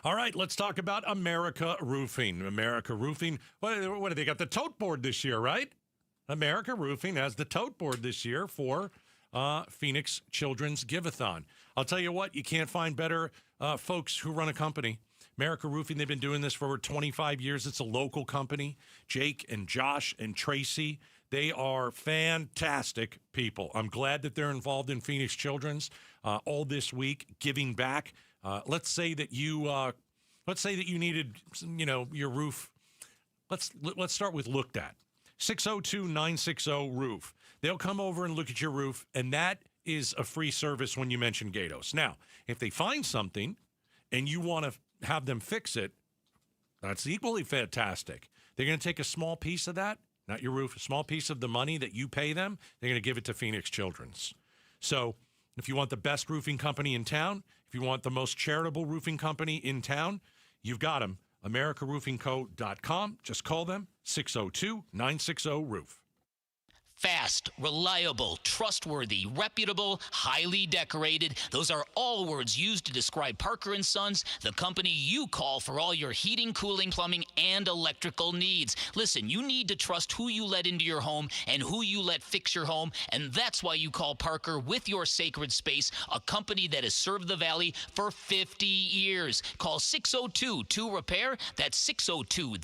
All right, let's talk about America Roofing. America Roofing. What do they got? The tote board this year, right? America Roofing has the tote board this year for Phoenix Children's Give-a-thon. I'll tell you what, you can't find better folks who run a company. America Roofing, they've been doing this for over 25 years. It's a local company. Jake and Josh and Tracy, they are fantastic people. I'm glad that they're involved in Phoenix Children's all this week, giving back. Let's say that you needed, your roof. Let's start with looked at. 602-960-ROOF. They'll come over and look at your roof, and that is a free service when you mention Gatos. Now, if they find something and you want to have them fix it, That's equally fantastic. They're going to take a small piece of that, not your roof, a small piece of the money that you pay them. They're going to give it to Phoenix Children's. So if you want the best roofing company in town, if you want the most charitable roofing company in town, you've got them. AmericaRoofingCo.com. Just call them, 602-960-ROOF. Fast, reliable, trustworthy, reputable, highly decorated. Those are all words used to describe Parker & Sons, the company you call for all your heating, cooling, plumbing, and electrical needs. Listen, you need to trust who you let into your home and who you let fix your home, and that's why you call Parker with your sacred space, a company that has served the Valley for 50 years. Call 602-2-REPAIR. That's 602-2,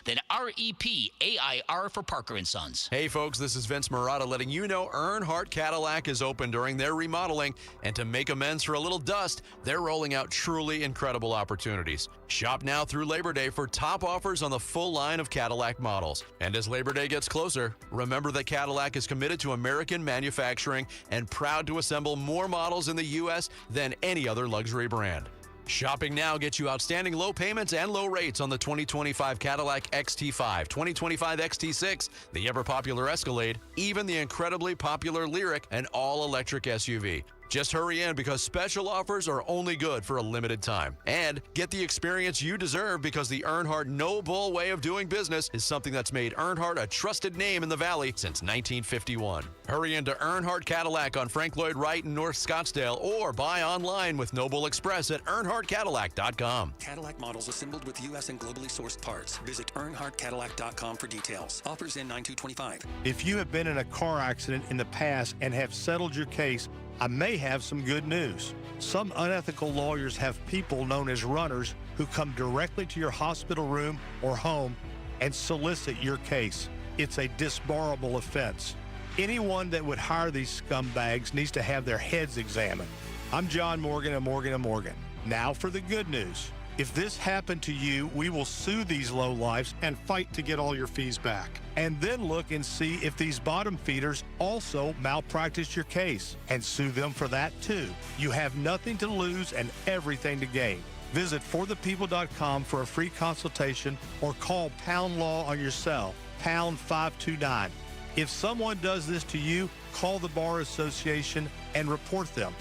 then REPAIR for Parker & Sons. Hey, folks, this is Vince Marotta letting you know Earnhardt Cadillac is open during their remodeling, and to make amends for a little dust, they're rolling out truly incredible opportunities. Shop now through Labor Day for top offers on the full line of Cadillac models. And as Labor Day gets closer, remember that Cadillac is committed to American manufacturing and proud to assemble more models in the U.S. than any other luxury brand. Shopping now gets you outstanding low payments and low rates on the 2025 Cadillac XT5, 2025 XT6, the ever-popular Escalade, even the incredibly popular Lyriq, and all-electric SUV. Just hurry in because special offers are only good for a limited time. And get the experience you deserve because the Earnhardt No Bull way of doing business is something that's made Earnhardt a trusted name in the Valley since 1951. Hurry into Earnhardt Cadillac on Frank Lloyd Wright in North Scottsdale or buy online with No Bull Express at EarnhardtCadillac.com. Cadillac models assembled with U.S. and globally sourced parts. Visit EarnhardtCadillac.com for details. Offers in 9/2/25. If you have been in a car accident in the past and have settled your case, I may have some good news. Some unethical lawyers have people known as runners who come directly to your hospital room or home and solicit your case. It's a disbarable offense. Anyone that would hire these scumbags needs to have their heads examined. I'm John Morgan of Morgan & Morgan. Now for the good news. If this happened to you, we will sue these lowlifes and fight to get all your fees back. And then look and see if these bottom feeders also malpractice your case and sue them for that too. You have nothing to lose and everything to gain. Visit forthepeople.com for a free consultation or call Pound Law on your cell, pound 529. If someone does this to you, call the Bar Association and report them.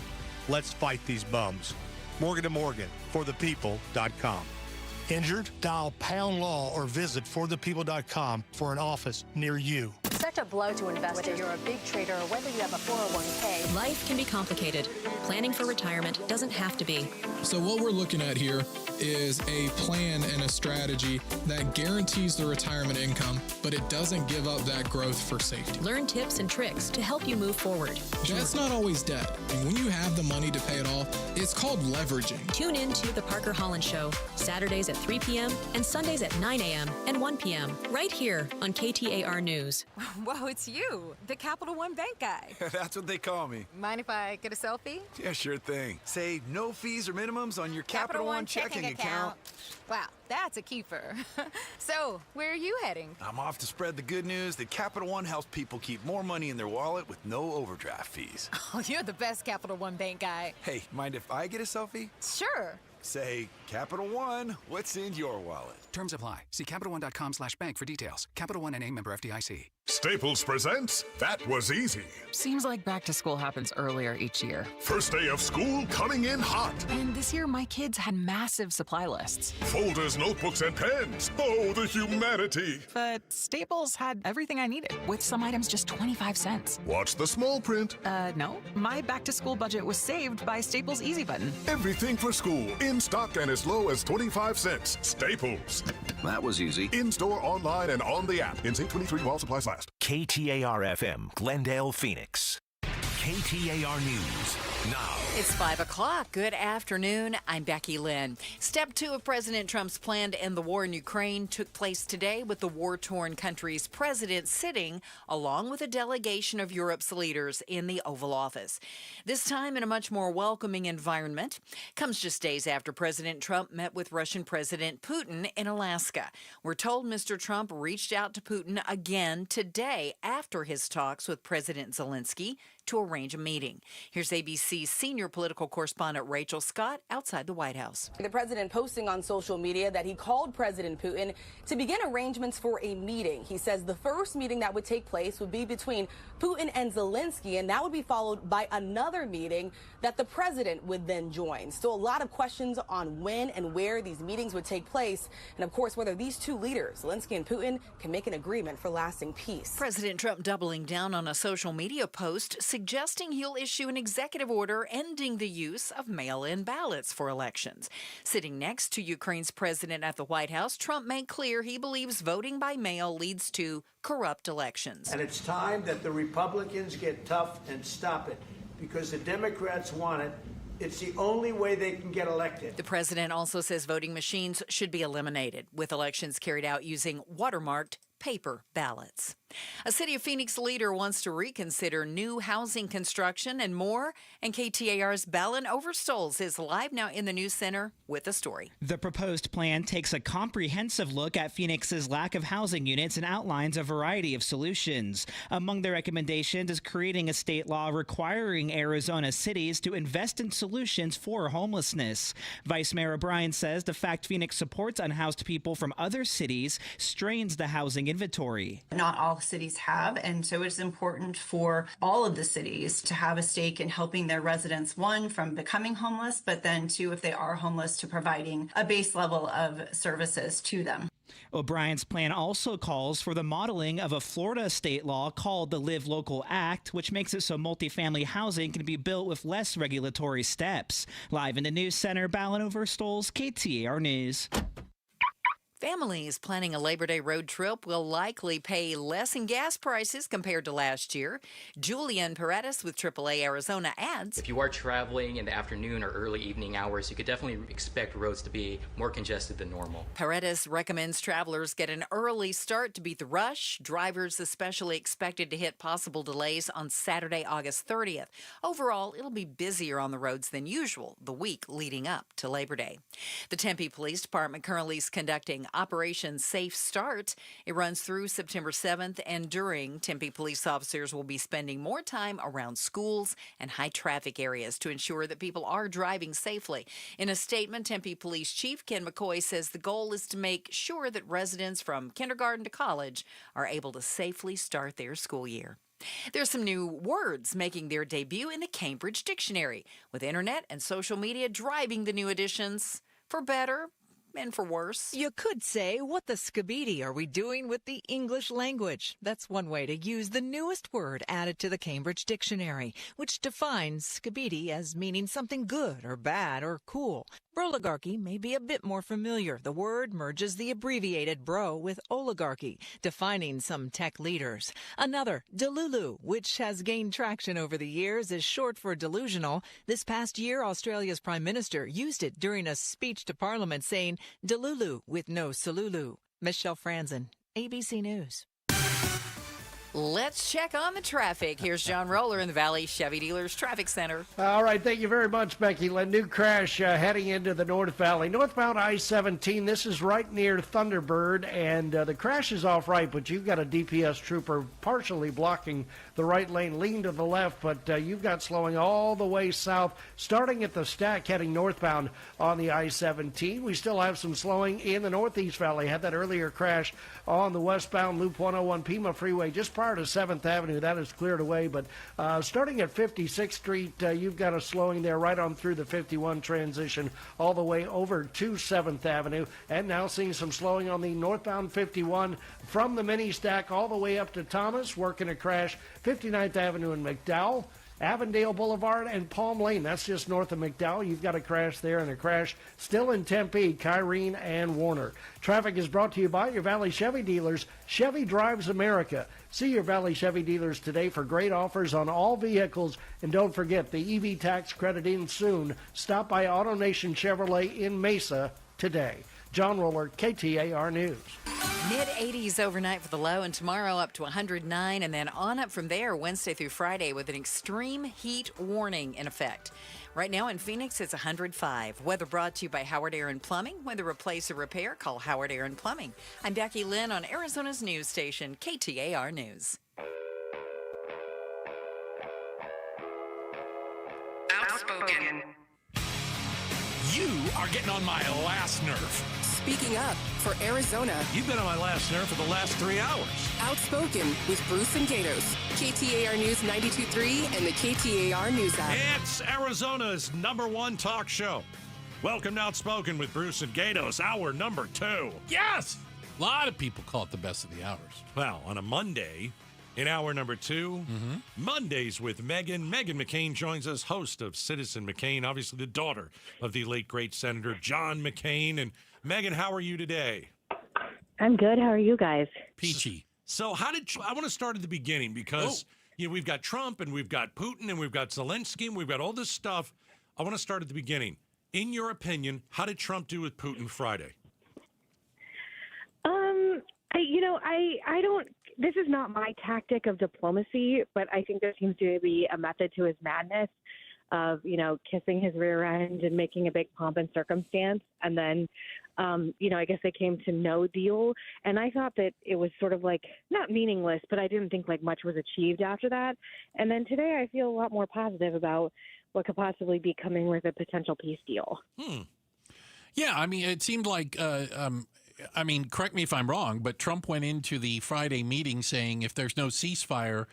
Let's fight these bums. Morgan & Morgan, forthepeople.com. Injured? Dial Pound Law or visit forthepeople.com for an office near you. Such a blow to investors. Whether you're a big trader or whether you have a 401k. Life can be complicated. Planning for retirement doesn't have to be. So what we're looking at here is a plan and a strategy that guarantees the retirement income, but it doesn't give up that growth for safety. Learn tips and tricks to help you move forward. That's not always debt. And when you have the money to pay it off, it's called leveraging. Tune in to The Parker Holland Show, Saturdays at 3 p.m. and Sundays at 9 a.m. and 1 p.m. right here on KTAR News. Whoa, it's you, the Capital One Bank guy. That's what they call me. Mind if I get a selfie? Yeah, sure thing. Save no fees or minimums on your Capital One checking account. Wow, that's a keeper. So, where are you heading? I'm off to spread the good news that Capital One helps people keep more money in their wallet with no overdraft fees. Oh, you're the best Capital One Bank guy. Hey, mind if I get a selfie? Sure. Say, Capital One, what's in your wallet? Terms apply. See CapitalOne.com/bank for details. Capital One N.A. member FDIC. Staples presents That Was Easy. Seems like back to school happens earlier each year. First day of school coming in hot. And this year, my kids had massive supply lists. Folders, notebooks, and pens. Oh, the humanity. But Staples had everything I needed, with some items just 25 cents. Watch the small print. No. My back to school budget was saved by Staples Easy Button. Everything for school, in stock and as low as 25 cents. Staples. That was easy. In-store, online, and on the app. In St. 23 while supplies last. KTAR-FM, Glendale, Phoenix. KTAR News. Now. It's 5 o'clock. Good afternoon. I'm Becky Lynn. Step 2 of President Trump's plan to end the war in Ukraine took place today with the war-torn country's president sitting along with a delegation of Europe's leaders in the Oval Office. This time in a much more welcoming environment. Comes just days after President Trump met with Russian President Putin in Alaska. We're told Mr. Trump reached out to Putin again today after his talks with President Zelensky to arrange a meeting. Here's ABC's senior political correspondent Rachel Scott outside the White House. The president posting on social media that he called President Putin to begin arrangements for a meeting. He says the first meeting that would take place would be between Putin and Zelensky, and that would be followed by another meeting that the president would then join. Still a lot of questions on when and where these meetings would take place, and of course whether these two leaders, Zelensky and Putin, can make an agreement for lasting peace. President Trump doubling down on a social media post suggesting he'll issue an executive order ending the use of mail-in ballots for elections. Sitting next to Ukraine's president at the White House, Trump made clear he believes voting by mail leads to corrupt elections. And it's time that the Republicans get tough and stop it, because the Democrats want it. It's the only way they can get elected. The president also says voting machines should be eliminated, with elections carried out using watermarked paper ballots. A City of Phoenix leader wants to reconsider new housing construction and more. And KTAR's Balin Overstoles is live now in the news center with a story. The proposed plan takes a comprehensive look at Phoenix's lack of housing units and outlines a variety of solutions. Among the recommendations is creating a state law requiring Arizona cities to invest in solutions for homelessness. Vice Mayor O'Brien says the fact Phoenix supports unhoused people from other cities strains the housing inventory. Not all cities have, and so it's important for all of the cities to have a stake in helping their residents, one, from becoming homeless, but then two, if they are homeless, to providing a base level of services to them. O'Brien's plan also calls for the modeling of a Florida state law called the Live Local Act, which makes it so multifamily housing can be built with less regulatory steps. Live in the news center, Balin Overstoles, KTAR News. Families planning a Labor Day road trip will likely pay less in gas prices compared to last year. Julian Paredes with AAA Arizona adds, if you are traveling in the afternoon or early evening hours, you could definitely expect roads to be more congested than normal. Paredes recommends travelers get an early start to beat the rush. Drivers especially expected to hit possible delays on Saturday, August 30th. Overall, it'll be busier on the roads than usual the week leading up to Labor Day. The Tempe Police Department currently is conducting Operation Safe Start. It runs through September 7th, and during, Tempe police officers will be spending more time around schools and high traffic areas to ensure that people are driving safely. In a statement, Tempe Police Chief Ken McCoy says the goal is to make sure that residents from kindergarten to college are able to safely start their school year. There's some new words making their debut in the Cambridge Dictionary, with internet and social media driving the new additions for better and for worse. You could say, what the skibidi are we doing with the English language? That's one way to use the newest word added to the Cambridge Dictionary, which defines skibidi as meaning something good or bad or cool. Broligarchy may be a bit more familiar. The word merges the abbreviated bro with oligarchy, defining some tech leaders. Another, delulu, which has gained traction over the years, is short for delusional. This past year, Australia's Prime Minister used it during a speech to Parliament saying, delulu with no salulu. Michelle Franzen, ABC News. Let's check on the traffic. Here's John Roller in the Valley Chevy Dealers Traffic Center. All right, thank you very much, Becky Lynn. New crash heading into the North Valley. Northbound I-17, this is right near Thunderbird, and the crash is off right, but you've got a DPS trooper partially blocking the right lane. Lean to the left, but you've got slowing all the way south, starting at the stack, heading northbound on the I-17. We still have some slowing in the Northeast Valley. Had that earlier crash on the westbound Loop 101 Pima Freeway just prior to 7th Avenue. That is cleared away, but starting at 56th Street, you've got a slowing there right on through the 51 transition all the way over to 7th Avenue, and now seeing some slowing on the northbound 51 from the mini stack all the way up to Thomas, working a crash 59th Avenue in McDowell. Avondale Boulevard and Palm Lane, that's just north of McDowell. You've got a crash there, and a crash still in Tempe, Kyrene, and Warner. Traffic is brought to you by your Valley Chevy dealers. Chevy drives America. See your Valley Chevy dealers today for great offers on all vehicles. And don't forget, the EV tax credit ends soon. Stop by AutoNation Chevrolet in Mesa today. John Roller, KTAR News. Mid-80s overnight for the low, and tomorrow up to 109, and then on up from there Wednesday through Friday with an extreme heat warning in effect. Right now in Phoenix, it's 105. Weather brought to you by Howard Aaron Plumbing. Whether replace or repair, call Howard Aaron Plumbing. I'm Becky Lynn on Arizona's news station, KTAR News. Outspoken. You are getting on my last nerve. Speaking up for Arizona. You've been on my last nerve for the last 3 hours. Outspoken with Bruce and Gatos. KTAR News 92.3 and the KTAR News app. It's Arizona's #1 talk show. Welcome to Outspoken with Bruce and Gatos, hour number 2. Yes! A lot of people call it the best of the hours. Well, on a Monday, in hour number 2, Mondays with Megan. Megan McCain joins us, host of Citizen McCain, obviously the daughter of the late, great Senator John McCain. And Megan, how are you today? I'm good. How are you guys? Peachy. So I want to start at the beginning because we've got Trump and we've got Putin and we've got Zelensky and we've got all this stuff. I want to start at the beginning. In your opinion, how did Trump do with Putin Friday? I don't. This is not my tactic of diplomacy, but I think there seems to be a method to his madness of, kissing his rear end and making a big pomp and circumstance. And then, I guess they came to no deal. And I thought that it was sort of like not meaningless, but I didn't think like much was achieved after that. And then today I feel a lot more positive about what could possibly be coming with a potential peace deal. Yeah, I mean, it seemed like, correct me if I'm wrong, but Trump went into the Friday meeting saying if there's no ceasefire,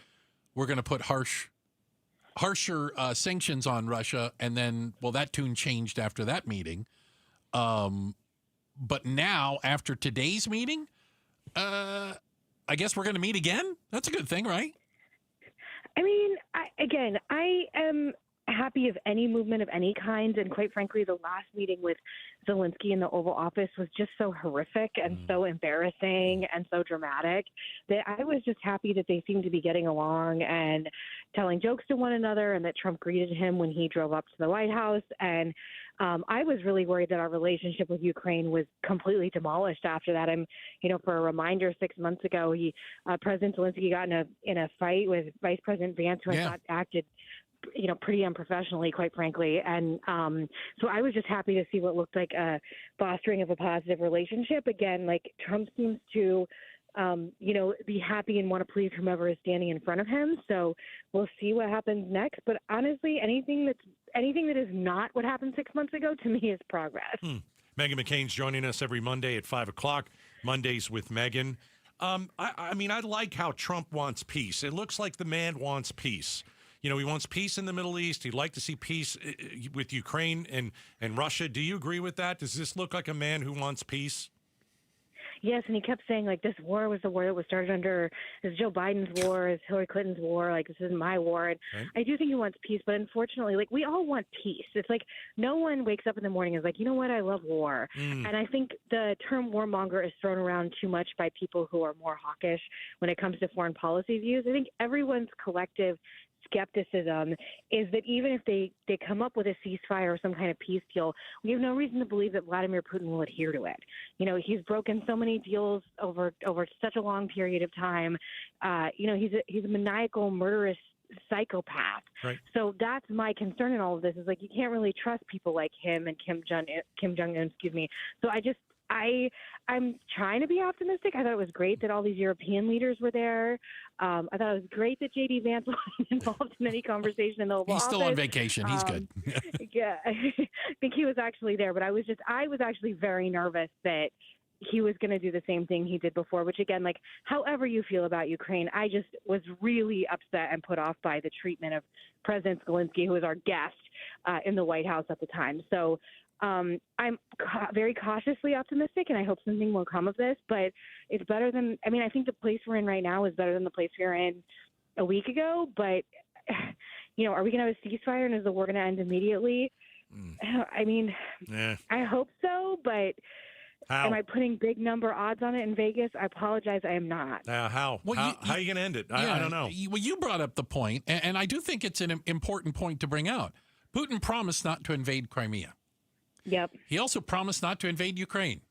we're going to put harsher sanctions on Russia. And then, that tune changed after that meeting. But now, after today's meeting, I guess we're going to meet again? That's a good thing, right? I mean, I am happy of any movement of any kind. And quite frankly, the last meeting with Zelensky in the Oval Office was just so horrific and so embarrassing and so dramatic that I was just happy that they seemed to be getting along and telling jokes to one another, and that Trump greeted him when he drove up to the White House. And I was really worried that our relationship with Ukraine was completely demolished after that. For a reminder, 6 months ago, President Zelensky got in a fight with Vice President Vance, who I thought acted pretty unprofessionally, quite frankly. And so I was just happy to see what looked like a fostering of a positive relationship. Again, like Trump seems to, be happy and want to please whomever is standing in front of him. So we'll see what happens next. But honestly, anything that is not what happened 6 months ago, to me, is progress. Megan McCain's joining us every Monday at 5 o'clock, Mondays with Megan. I like how Trump wants peace. It looks like the man wants peace. He wants peace in the Middle East. He'd like to see peace with Ukraine and Russia. Do you agree with that? Does this look like a man who wants peace? Yes, and he kept saying, like, this war was the war that was started under Joe Biden's war, is Hillary Clinton's war, like, this isn't my war. And I do think he wants peace, but unfortunately, like, we all want peace. It's like no one wakes up in the morning and is like, you know what, I love war. And I think the term warmonger is thrown around too much by people who are more hawkish when it comes to foreign policy views. I think everyone's collective skepticism is that even if they come up with a ceasefire or some kind of peace deal, we have no reason to believe that Vladimir Putin will adhere to it. He's broken so many deals over such a long period of time. He's a maniacal, murderous psychopath. Right. So that's my concern in all of this, is like you can't really trust people like him and Kim Jong-un, So I'm trying to be optimistic. I thought it was great that all these European leaders were there. I thought it was great that J.D. Vance wasn't involved in any conversation in the Oval Office. He's still on vacation. He's good. Yeah, I think he was actually there, but I was actually very nervous that he was going to do the same thing he did before, which again, like, however you feel about Ukraine, I just was really upset and put off by the treatment of President Zelensky, who was our guest in the White House at the time. So I'm very cautiously optimistic, and I hope something will come of this, but it's better than, I think the place we're in right now is better than the place we were in a week ago, but, are we going to have a ceasefire, and is the war going to end immediately? I hope so, but am I putting big number odds on it in Vegas? I apologize, I am not. How? How are you going to end it? I don't know. Well, you brought up the point, and I do think it's an important point to bring out. Putin promised not to invade Crimea. Yep. He also promised not to invade Ukraine.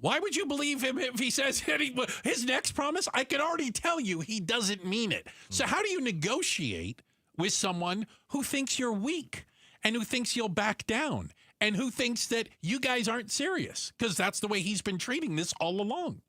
Why would you believe him if he says his next promise? I can already tell you he doesn't mean it. So how do you negotiate with someone who thinks you're weak and who thinks you'll back down and who thinks that you guys aren't serious? Because that's the way he's been treating this all along.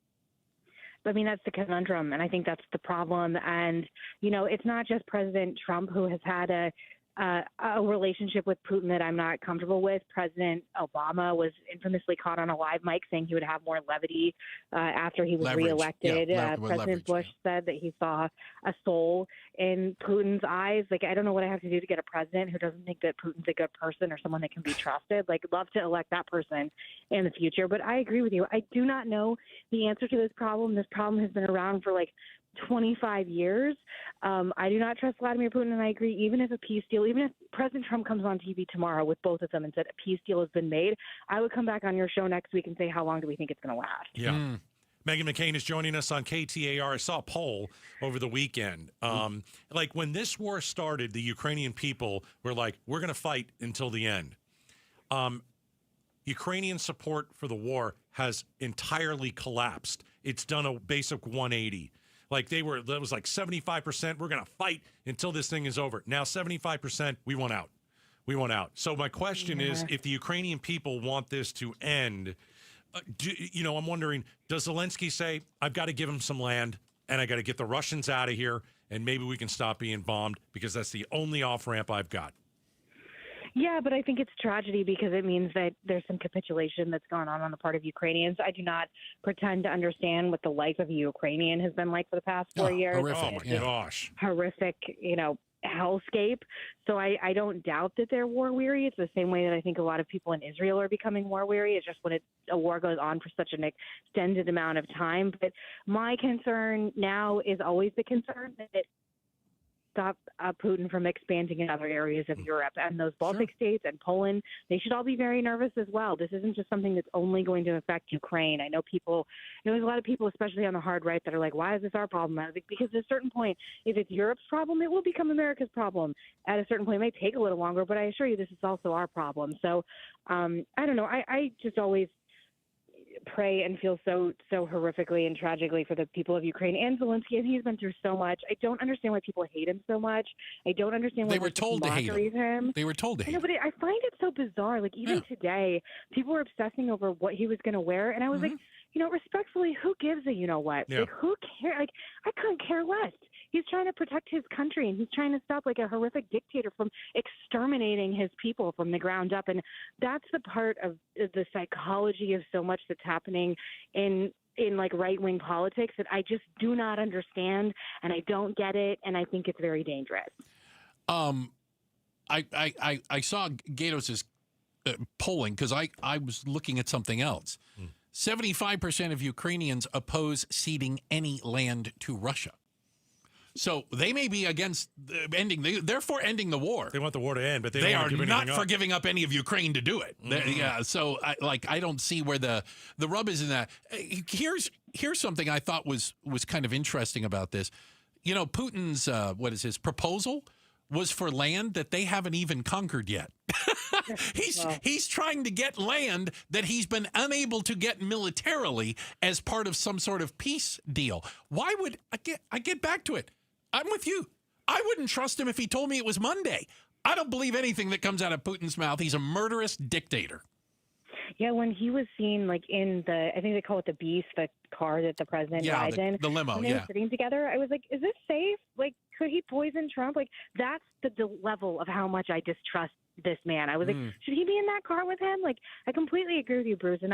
That's the conundrum, and I think that's the problem. And, it's not just President Trump who has had a a relationship with Putin that I'm not comfortable with. President Obama was infamously caught on a live mic saying he would have more levity after he was reelected. President Bush said that he saw a soul in Putin's eyes. Like, I don't know what I have to do to get a president who doesn't think that Putin's a good person or someone that can be trusted. Like, love to elect that person in the future. But I agree with you. I do not know the answer to this problem. This problem has been around for like 25 years. I do not trust Vladimir Putin, and I agree, even if a peace deal, even if President Trump comes on TV tomorrow with both of them and said a peace deal has been made, I would come back on your show next week and say, how long do we think it's going to last? Yeah. Meghan McCain is joining us on KTAR. I saw a poll over the weekend. Like, when this war started, the Ukrainian people were like, we're going to fight until the end. Ukrainian support for the war has entirely collapsed. It's done a basic 180. Like, that was like 75%. We're going to fight until this thing is over. Now 75%, we want out. We want out. So my question is, if the Ukrainian people want this to end, I'm wondering, does Zelensky say, I've got to give him some land and I got to get the Russians out of here and maybe we can stop being bombed because that's the only off-ramp I've got? Yeah, but I think it's tragedy because it means that there's some capitulation that's gone on the part of Ukrainians. I do not pretend to understand what the life of a Ukrainian has been like for the past 4 years. Horrific. Oh, my gosh. Horrific, hellscape. So I don't doubt that they're war weary. It's the same way that I think a lot of people in Israel are becoming war weary. It's just when a war goes on for such an extended amount of time. But my concern now is always the concern that it stop Putin from expanding in other areas of Europe, and those Baltic states and Poland, they should all be very nervous as well. This isn't just something that's only going to affect Ukraine. I know there's a lot of people, especially on the hard right, that are like, why is this our problem? I think because at a certain point, if it's Europe's problem, it will become America's problem. At a certain point, it may take a little longer, but I assure you this is also our problem. So I don't know. I just always pray and feel so horrifically and tragically for the people of Ukraine and Zelensky, and he's been through so much. I don't understand why people hate him so much. I don't understand why they were told to hate him. They were told to hate him. But I find it so bizarre. Like, even today, people were obsessing over what he was going to wear, and I was like, respectfully, who gives a what? Yeah. Like, who cares? Like, I couldn't care less. He's trying to protect his country, and he's trying to stop like a horrific dictator from exterminating his people from the ground up. And that's the part of the psychology of so much that's happening in like right-wing politics that I just do not understand, and I don't get it, and I think it's very dangerous. I saw Gatos's polling because I was looking at something else. 75% of Ukrainians oppose ceding any land to Russia. So they may be against they're for ending the war. They want the war to end, but they are not for giving up any of Ukraine to do it. Yeah, so I don't see where the rub is in that. Here's something I thought was kind of interesting about this. Putin's his proposal was for land that they haven't even conquered yet. He's trying to get land that he's been unable to get militarily as part of some sort of peace deal. Why would I get back to it? I'm with you. I wouldn't trust him if he told me it was Monday. I don't believe anything that comes out of Putin's mouth. He's a murderous dictator. Yeah, when he was seen like in I think they call it the Beast, the car that the president rides in. The limo, when they were sitting together, I was like, is this safe? Like, could he poison Trump? Like, that's the level of how much I distrust this man. I was like, should he be in that car with him? Like, I completely agree with you, Bruce. And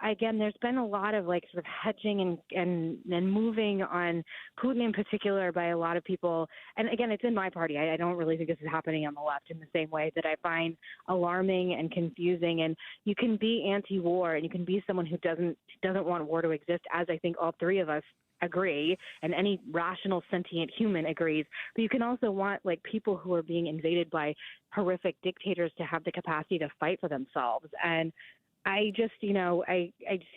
again, there's been a lot of like sort of hedging and moving on Putin in particular by a lot of people. And again, it's in my party. I don't really think this is happening on the left in the same way that I find alarming and confusing. And you can be anti-war and you can be someone who doesn't want war to exist, as I think all three of us agree, and any rational sentient human agrees. But you can also want like people who are being invaded by horrific dictators to have the capacity to fight for themselves. And I just, I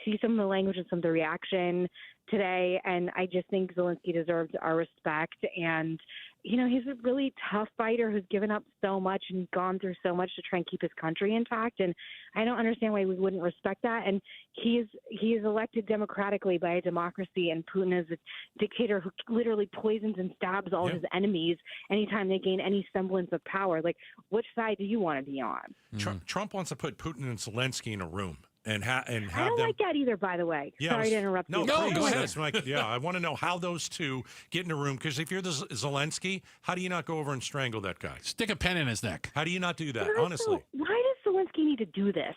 see some of the language and some of the reaction today, and I just think Zelensky deserves our respect. And, he's a really tough fighter who's given up so much and gone through so much to try and keep his country intact. And I don't understand why we wouldn't respect that. And he is elected democratically by a democracy, and Putin is a dictator who literally poisons and stabs all his enemies anytime they gain any semblance of power. Like, which side do you want to be on? Trump wants to put Putin and Zelensky in a room and have I them. don't like that either, by the way. Yeah, Sorry to interrupt no, you. please. go ahead. That's I want to know how those two get in a room, because if you're the Zelensky, how do you not go over and strangle that guy? Stick a pen in his neck. How do you not do that, But also, honestly? why does Zelensky need to do this?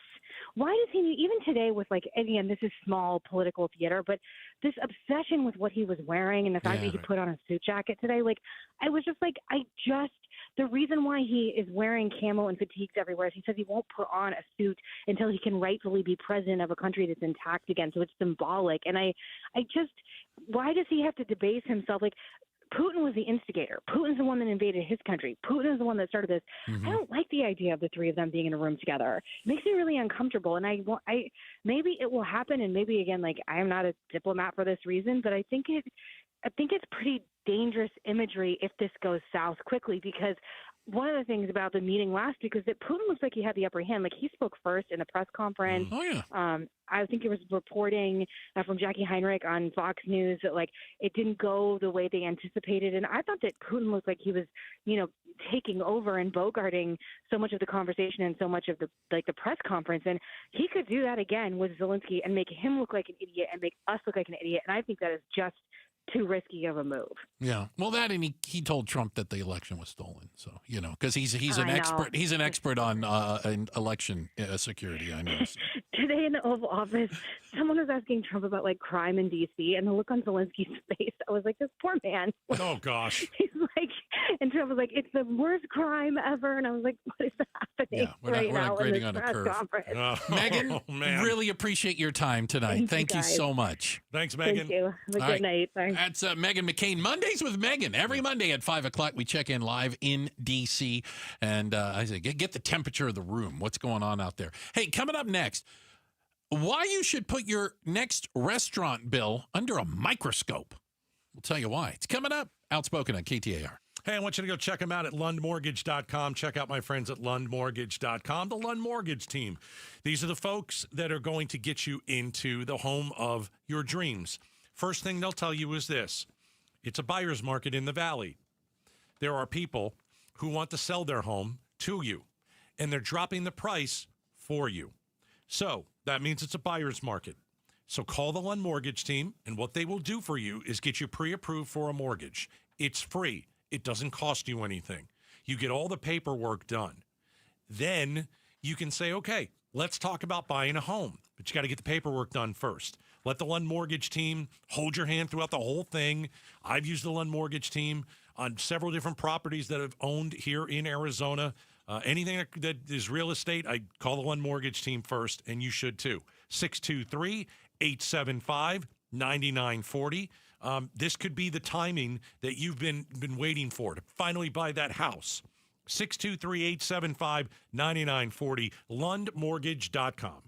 Why does he need, even today with like, again, this is small political theater, but this obsession with what he was wearing and the fact that he put on a suit jacket today, like, I was just like, the reason why he is wearing camo and fatigues everywhere is he says he won't put on a suit until he can rightfully be president of a country that's intact again. So it's symbolic. And why does he have to debase himself? Like, Putin was the instigator. Putin's the one that invaded his country. Putin is the one that started this. I don't like the idea of the three of them being in a room together. It makes me really uncomfortable. And maybe it will happen. And maybe again, like, I am not a diplomat for this reason, but I think it's pretty dangerous imagery if this goes south quickly, because one of the things about the meeting last week was that Putin looks like he had the upper hand. Like, he spoke first in the press conference. Oh, yeah. I think it was reporting from Jackie Heinrich on Fox News that, like, it didn't go the way they anticipated. And I thought that Putin looked like he was, taking over and bogarting so much of the conversation and so much of the press conference. And he could do that again with Zelensky and make him look like an idiot and make us look like an idiot. And I think that is just too risky of a move. Yeah. Well, that, and he told Trump that the election was stolen. So, because he's an expert. He's an expert on election security. I know. Today in the Oval Office, someone was asking Trump about like crime in D.C. and the look on Zelensky's face, I was like, this poor man. Oh gosh. He's like, and Trump was like, it's the worst crime ever. And I was like, what is happening we're not grading in this on a press curve. conference? Megan, really appreciate your time tonight. Thank you so much. Thanks, Megan. Thank you. Have a good night. Thanks. That's Megan McCain. Mondays with Megan. Every Monday at 5 o'clock, we check in live in D.C. And I say, get the temperature of the room. What's going on out there? Hey, coming up next, why you should put your next restaurant bill under a microscope. We'll tell you why. It's coming up. Outspoken on KTAR. Hey, I want you to go check them out at lundmortgage.com. Check out my friends at lundmortgage.com, the Lund Mortgage team. These are the folks that are going to get you into the home of your dreams. First thing they'll tell you is this. It's a buyer's market in the Valley. There are people who want to sell their home to you, and they're dropping the price for you. So that means it's a buyer's market. So call the Lund Mortgage team, and what they will do for you is get you pre-approved for a mortgage. It's free. It doesn't cost you anything. You get all the paperwork done. Then you can say, okay, let's talk about buying a home. But you got to get the paperwork done first. Let the Lund Mortgage team hold your hand throughout the whole thing. I've used the Lund Mortgage team on several different properties that I've owned here in Arizona. Anything that is real estate, I call the Lund Mortgage team first, and you should too. 623-875-9940. This could be the timing that you've been waiting for to finally buy that house. 623-875-9940, lundmortgage.com.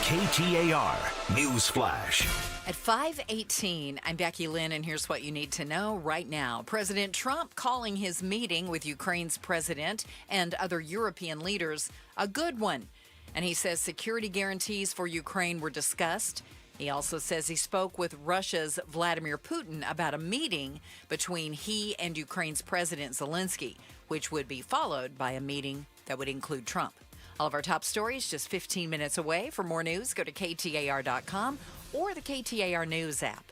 KTAR News Flash. At 5:18, I'm Becky Lynn, and here's what you need to know right now. President Trump calling his meeting with Ukraine's president and other European leaders a good one. And he says security guarantees for Ukraine were discussed. He also says he spoke with Russia's Vladimir Putin about a meeting between he and Ukraine's President Zelensky, which would be followed by a meeting that would include Trump. All of our top stories just 15 minutes away. For more news, go to KTAR.com or the KTAR News app.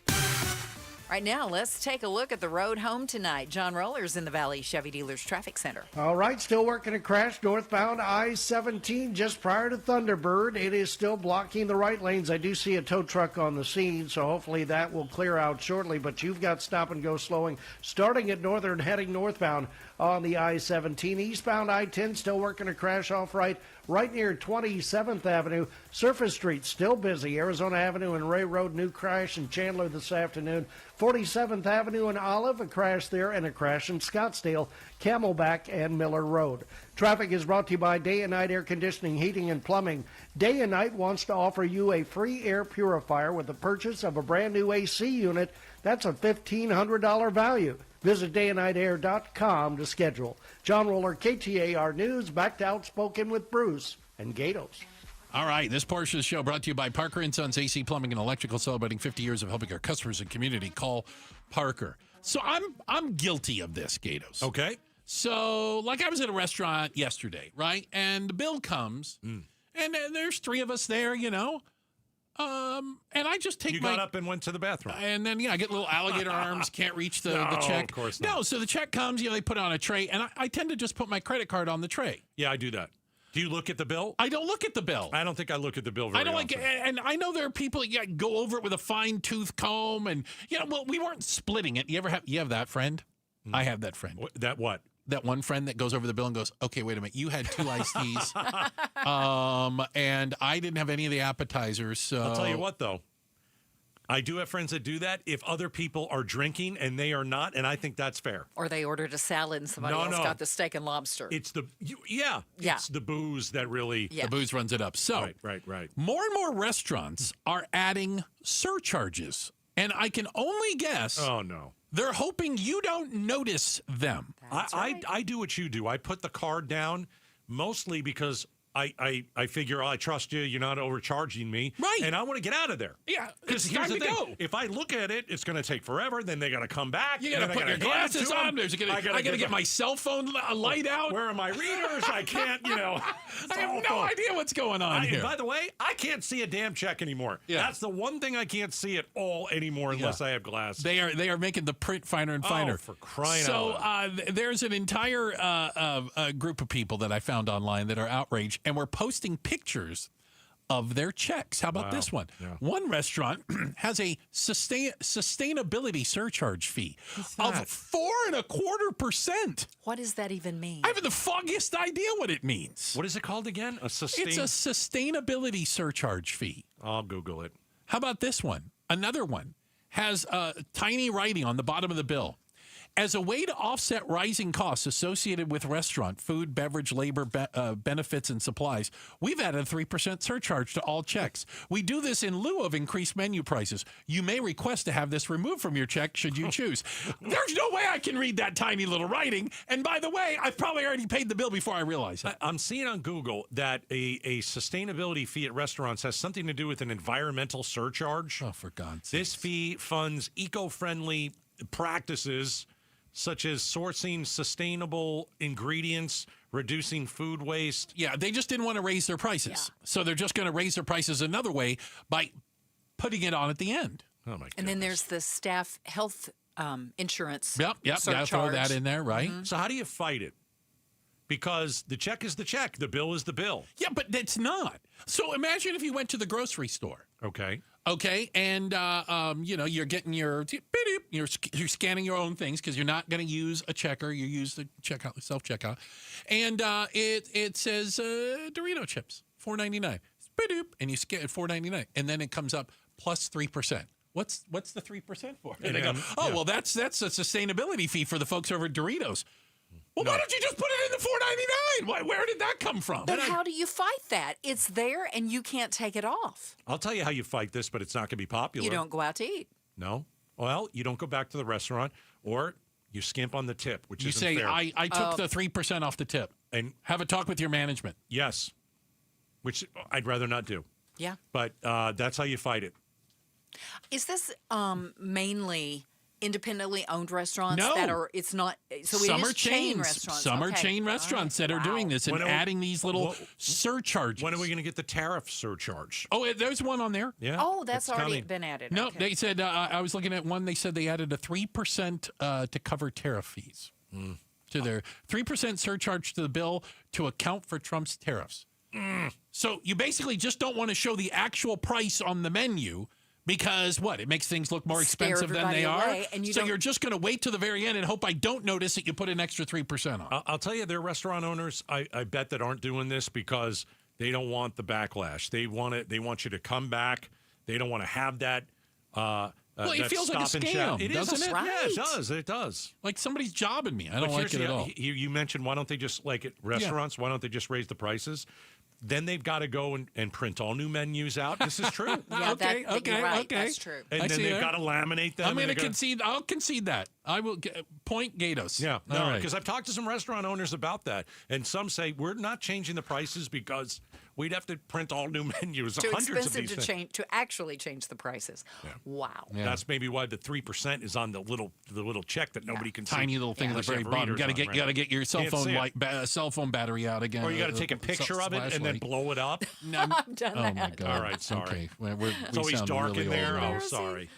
Right now, let's take a look at the road home tonight. John Roller's in the Valley Chevy Dealers Traffic Center. All right, still working a crash northbound I-17 just prior to Thunderbird. It is still blocking the right lanes. I do see a tow truck on the scene, so hopefully that will clear out shortly. But you've got stop and go slowing starting at Northern, heading northbound on the I-17. Eastbound I-10 still working a crash off right near 27th Avenue. Surface Street still busy. Arizona Avenue and Ray Road, new crash in Chandler this afternoon. 47th Avenue and Olive, a crash there, and a crash in Scottsdale, Camelback and Miller Road. Traffic is brought to you by Day and Night Air Conditioning, Heating, and Plumbing. Day and Night wants to offer you a free air purifier with the purchase of a brand new AC unit. That's a $1,500 value. Visit dayandnightair.com to schedule. John Roller, KTAR News, back to Outspoken with Bruce and Gatos. All right, this portion of the show brought to you by Parker & Sons AC Plumbing and Electrical, celebrating 50 years of helping our customers and community. Call Parker. So I'm guilty of this, Gatos. Okay. So, like, I was at a restaurant yesterday, right? And the bill comes, and And there's 3 of us there, you know. And I just take You got up and went to the bathroom. And then, I get little alligator arms, can't reach the check. Of course not. No, so the check comes, they put it on a tray, and I tend to just put my credit card on the tray. Yeah, I do that. Do you look at the bill? I don't look at the bill. I don't think I look at the bill very often. And I know there are people go over it with a fine tooth comb, and well, we weren't splitting it. You have that friend? I have that friend. That what? That one friend that goes over the bill and goes, okay, wait a minute, you had 2 iced teas, and I didn't have any of the appetizers. So I'll tell you what, though. I do have friends that do that if other people are drinking and they are not, and I think that's fair. Or they ordered a salad and somebody else got the steak and lobster. It's it's the booze that really... The booze runs it up. So Right. More and more restaurants are adding surcharges, and I can only guess... Oh, no. They're hoping you don't notice them. I do what you do. I put the card down mostly because I figure I trust you. You're not overcharging me. Right. And I want to get out of there. Yeah. Because It's here's time the to thing. go. If I look at it, it's going to take forever. Then they got to come back. You got to put your glasses on. I got to get my cell phone light out. Where are my readers? I can't, I have no idea what's going on here. By the way, I can't see a damn check anymore. Yeah. That's the one thing I can't see at all anymore unless I have glasses. They are making the print finer and finer. Oh, for crying out loud. So there's an entire group of people that I found online that are outraged, and we're posting pictures of their checks. How about this one? Yeah. One restaurant has a sustainability surcharge fee of 4.25%. What does that even mean? I haven't the foggiest idea what it means. What is it called again? It's a sustainability surcharge fee. I'll Google it. How about this one? Another one has tiny writing on the bottom of the bill. As a way to offset rising costs associated with restaurant, food, beverage, labor, benefits, and supplies, we've added a 3% surcharge to all checks. We do this in lieu of increased menu prices. You may request to have this removed from your check should you choose. There's no way I can read that tiny little writing. And by the way, I've probably already paid the bill before I realize it. I'm seeing on Google that a sustainability fee at restaurants has something to do with an environmental surcharge. Oh, for God's sake. This fee funds eco-friendly practices such as sourcing sustainable ingredients, reducing food waste. Yeah, they just didn't want to raise their prices. Yeah. So they're just going to raise their prices another way by putting it on at the end. Oh, my goodness. And then there's the staff health insurance. Yep, gotta throw that in there, right? Mm-hmm. So how do you fight it? Because the check is the check, the bill is the bill. Yeah, but it's not. So imagine if you went to the grocery store. Okay, and you're getting you're scanning your own things because you're not going to use a checker. You use the self-checkout, and it says Dorito chips, $4.99. And you scan it $4.99, and then it comes up plus 3%. What's the 3% for? And they go, well, that's a sustainability fee for the folks over at Doritos. Well, why don't you just put it in the $4.99? Where did that come from? But how do you fight that? It's there, and you can't take it off. I'll tell you how you fight this, but it's not going to be popular. You don't go out to eat. No. Well, you don't go back to the restaurant, or you skimp on the tip, which you isn't say, fair. I took the 3% off the tip. And have a talk with your management. Yes, which I'd rather not do. Yeah. But that's how you fight it. Is this mainly independently owned restaurants that are it's not so some it is are chain restaurants. Some are chain restaurants that are doing this and adding these little surcharges. When are we going to get the tariff surcharge? Oh, there's one on there. Yeah. Oh, that's already been added. No, they said I was looking at one. They said they added a 3% to cover tariff fees to their 3% surcharge to the bill to account for Trump's tariffs. So you basically just don't want to show the actual price on the menu. Because it makes things look more expensive than they are. And you're just going to wait to the very end and hope I don't notice that you put an extra 3% on. I'll tell you, there are restaurant owners, I bet, that aren't doing this because they don't want the backlash. They want it. They want you to come back. They don't want to have that. It feels like a scam, doesn't it? Yeah, it does. It does. Like somebody's jobbing me. I don't like it at all. You mentioned, why don't they just, like at restaurants, why don't they just raise the prices? Then they've got to go and print all new menus out. This is true. Okay. That's true. And then they've got to laminate them. I'm going to concede. I'll concede that. I will point Gatos. Yeah, no, because I've talked to some restaurant owners about that, and some say we're not changing the prices because We'd have to print all new menus. Too hundreds of expensive these to things. change, to actually change the prices. Yeah. Wow. Yeah. That's maybe why the 3% is on the little check that nobody can see. Tiny little thing at the very bottom. Got to get your cell phone battery out again. Or you got to take a picture of it and then blow it up. No, I've done that. My God. All right, sorry. Okay. It's always dark in there. Oh, sorry.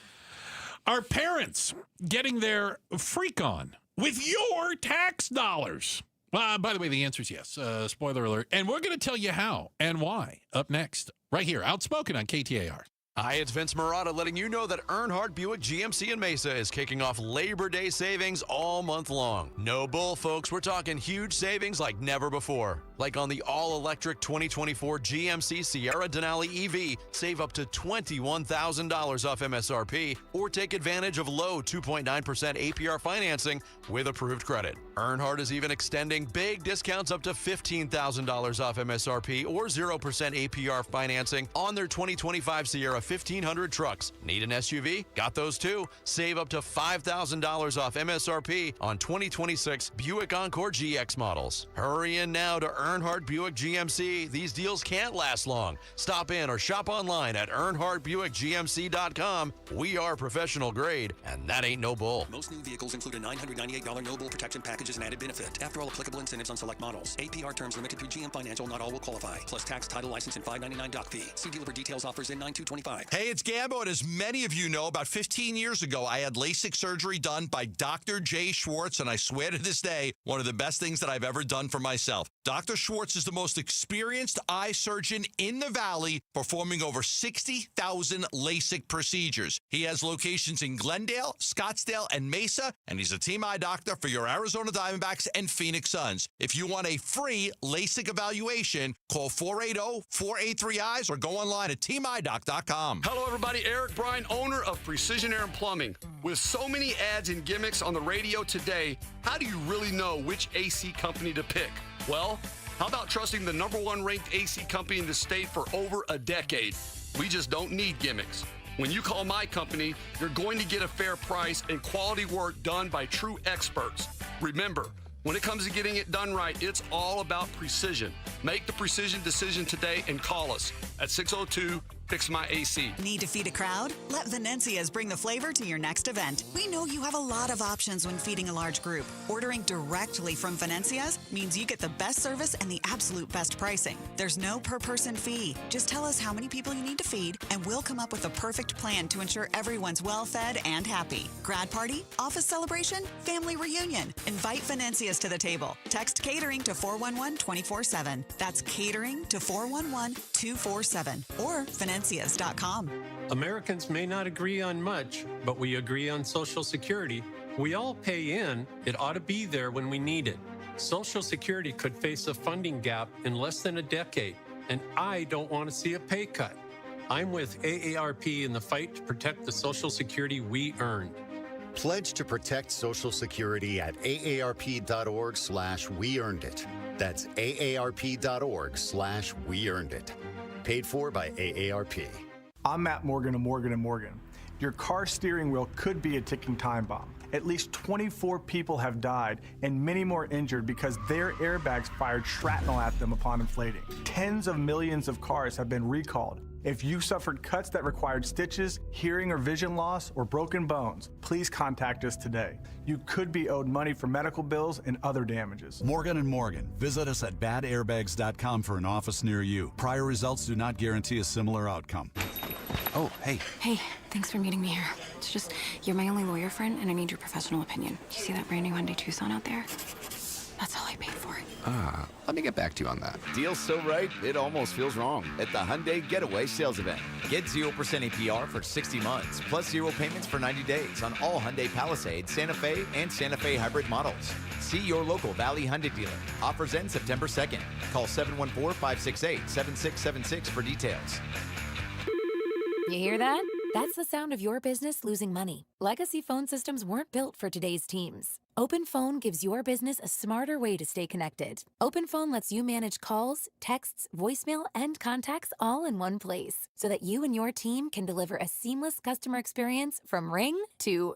Are parents getting their freak on with your tax dollars? By the way, the answer is yes. Spoiler alert. And we're going to tell you how and why up next, right here, Outspoken on KTAR. Hi, it's Vince Marotta letting you know that Earnhardt Buick GMC in Mesa is kicking off Labor Day savings all month long. No bull, folks. We're talking huge savings like never before. Like on the all-electric 2024 GMC Sierra Denali EV, save up to $21,000 off MSRP, or take advantage of low 2.9% APR financing with approved credit. Earnhardt is even extending big discounts up to $15,000 off MSRP or 0% APR financing on their 2025 Sierra 1500 trucks. Need an SUV? Got those too. Save up to $5,000 off MSRP on 2026 Buick Encore GX models. Hurry in now to Earnhardt Buick GMC. These deals can't last long. Stop in or shop online at EarnhardtBuickGMC.com. We are professional grade, and that ain't no bull. Most new vehicles include a $998 no bull protection package as an added benefit. After all applicable incentives on select models. APR terms limited through GM Financial. Not all will qualify. Plus tax, title, license, and $599 doc fee. See dealer for details. Offers in 9225. Hey, it's Gambo, and as many of you know, about 15 years ago, I had LASIK surgery done by Dr. Jay Schwartz, and I swear to this day, one of the best things that I've ever done for myself. Dr. Schwartz is the most experienced eye surgeon in the Valley, performing over 60,000 LASIK procedures. He has locations in Glendale, Scottsdale, and Mesa, and he's a team eye doctor for your Arizona Diamondbacks and Phoenix Suns. If you want a free LASIK evaluation, call 480-483-EYES or go online at teamidoc.com. Hello, everybody. Eric Bryan, owner of Precision Air and Plumbing. With so many ads and gimmicks on the radio today, how do you really know which AC company to pick? Well, how about trusting the #1 ranked AC company in the state for over a decade? We just don't need gimmicks. When you call my company, you're going to get a fair price and quality work done by true experts. Remember, when it comes to getting it done right, it's all about precision. Make the precision decision today and call us at 602-FIX-MY-AC. Need to feed a crowd? Let Venencia's bring the flavor to your next event. We know you have a lot of options when feeding a large group. Ordering directly from Venencia's means you get the best service and the absolute best pricing. There's no per-person fee. Just tell us how many people you need to feed, and we'll come up with the perfect plan to ensure everyone's well-fed and happy. Grad party, office celebration, family reunion. Invite Venencia's to the table. Text catering to 411-24/7. That's catering to 411-247 or Venencias.com. Americans may not agree on much, but we agree on Social Security. We all pay in. It ought to be there when we need it. Social Security could face a funding gap in less than a decade, and I don't want to see a pay cut. I'm with AARP in the fight to protect the Social Security we earned. Pledge to protect Social Security at aarp.org/weearnedit. That's aarp.org/weearnedit. Paid for by AARP. I'm Matt Morgan of Morgan & Morgan. Your car steering wheel could be a ticking time bomb. At least 24 people have died and many more injured because their airbags fired shrapnel at them upon inflating. Tens of millions of cars have been recalled. If you suffered cuts that required stitches, hearing or vision loss, or broken bones, please contact us today. You could be owed money for medical bills and other damages. Morgan & Morgan. Visit us at badairbags.com for an office near you. Prior results do not guarantee a similar outcome. Oh, hey. Hey, thanks for meeting me here. It's just, you're my only lawyer friend, and I need your professional opinion. Do you see that brand new Hyundai Tucson out there? That's all I paid for it. Let me get back to you on that. Deal's so right, it almost feels wrong. At the Hyundai Getaway Sales Event. Get 0% APR for 60 months, plus 0 payments for 90 days on all Hyundai Palisade, Santa Fe, and Santa Fe hybrid models. See your local Valley Hyundai dealer. Offers end September 2nd. Call 714-568-7676 for details. You hear that? That's the sound of your business losing money. Legacy phone systems weren't built for today's teams. OpenPhone gives your business a smarter way to stay connected. OpenPhone lets you manage calls, texts, voicemail, and contacts all in one place so that you and your team can deliver a seamless customer experience from ring to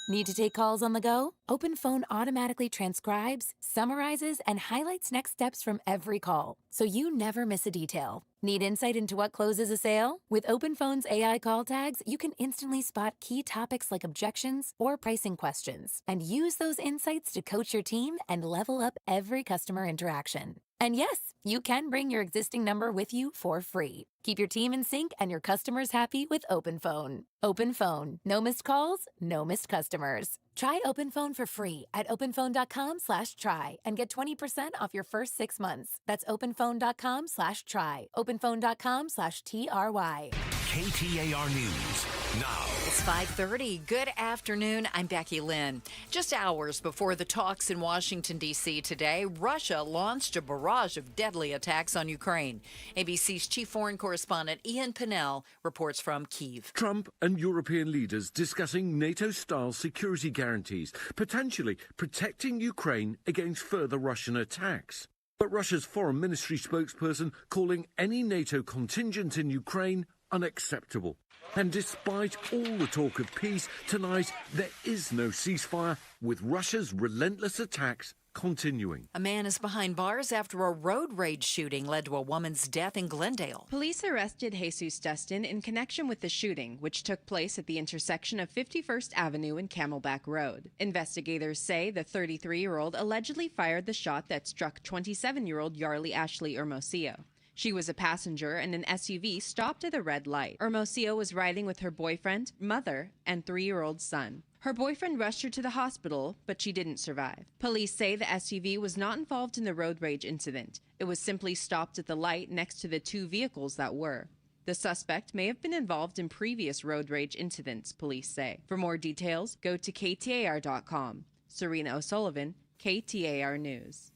Need to take calls on the go? OpenPhone automatically transcribes, summarizes, and highlights next steps from every call, so you never miss a detail. Need insight into what closes a sale? With OpenPhone's AI call tags, you can instantly spot key topics like objections or pricing questions, and use those insights to coach your team and level up every customer interaction. And yes, you can bring your existing number with you for free. Keep your team in sync and your customers happy with OpenPhone. OpenPhone. No missed calls, no missed customers. Try OpenPhone for free at openphone.com/try and get 20% off your first 6 months. That's openphone.com/try. openphone.com/TRY. KTAR News now. It's 5:30. Good afternoon. I'm Becky Lynn. Just hours before the talks in Washington, D.C. today, Russia launched a barrage of deadly attacks on Ukraine. ABC's chief foreign correspondent Ian Pinnell reports from Kyiv. Trump and European leaders discussing NATO-style security guarantees, potentially protecting Ukraine against further Russian attacks. But Russia's foreign ministry spokesperson calling any NATO contingent in Ukraine unacceptable. And despite all the talk of peace, tonight there is no ceasefire, with Russia's relentless attacks continuing. A man is behind bars after a road rage shooting led to a woman's death in Glendale. Police arrested Jesus Destin in connection with the shooting, which took place at the intersection of 51st Avenue and Camelback Road. Investigators say the 33-year-old allegedly fired the shot that struck 27-year-old Yarly Ashley Hermosillo. She was a passenger in an SUV stopped at a red light. Hermosillo was riding with her boyfriend, mother, and 3-year-old son. Her boyfriend rushed her to the hospital, but she didn't survive. Police say the SUV was not involved in the road rage incident. It was simply stopped at the light next to the 2 vehicles that were. The suspect may have been involved in previous road rage incidents, police say. For more details, go to KTAR.com. Serena O'Sullivan, KTAR News.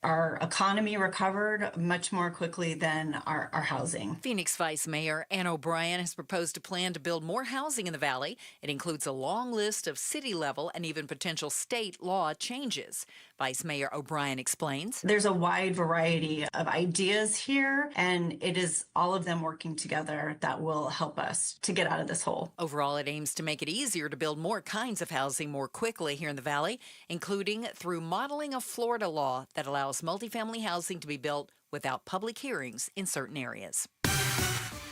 Our economy recovered much more quickly than our housing. Phoenix Vice Mayor Ann O'Brien has proposed a plan to build more housing in the valley. It includes a long list of city-level and even potential state law changes. Vice Mayor O'Brien explains. There's a wide variety of ideas here, and it is all of them working together that will help us to get out of this hole. Overall, it aims to make it easier to build more kinds of housing more quickly here in the valley, including through modeling a Florida law that allows multifamily housing to be built without public hearings in certain areas.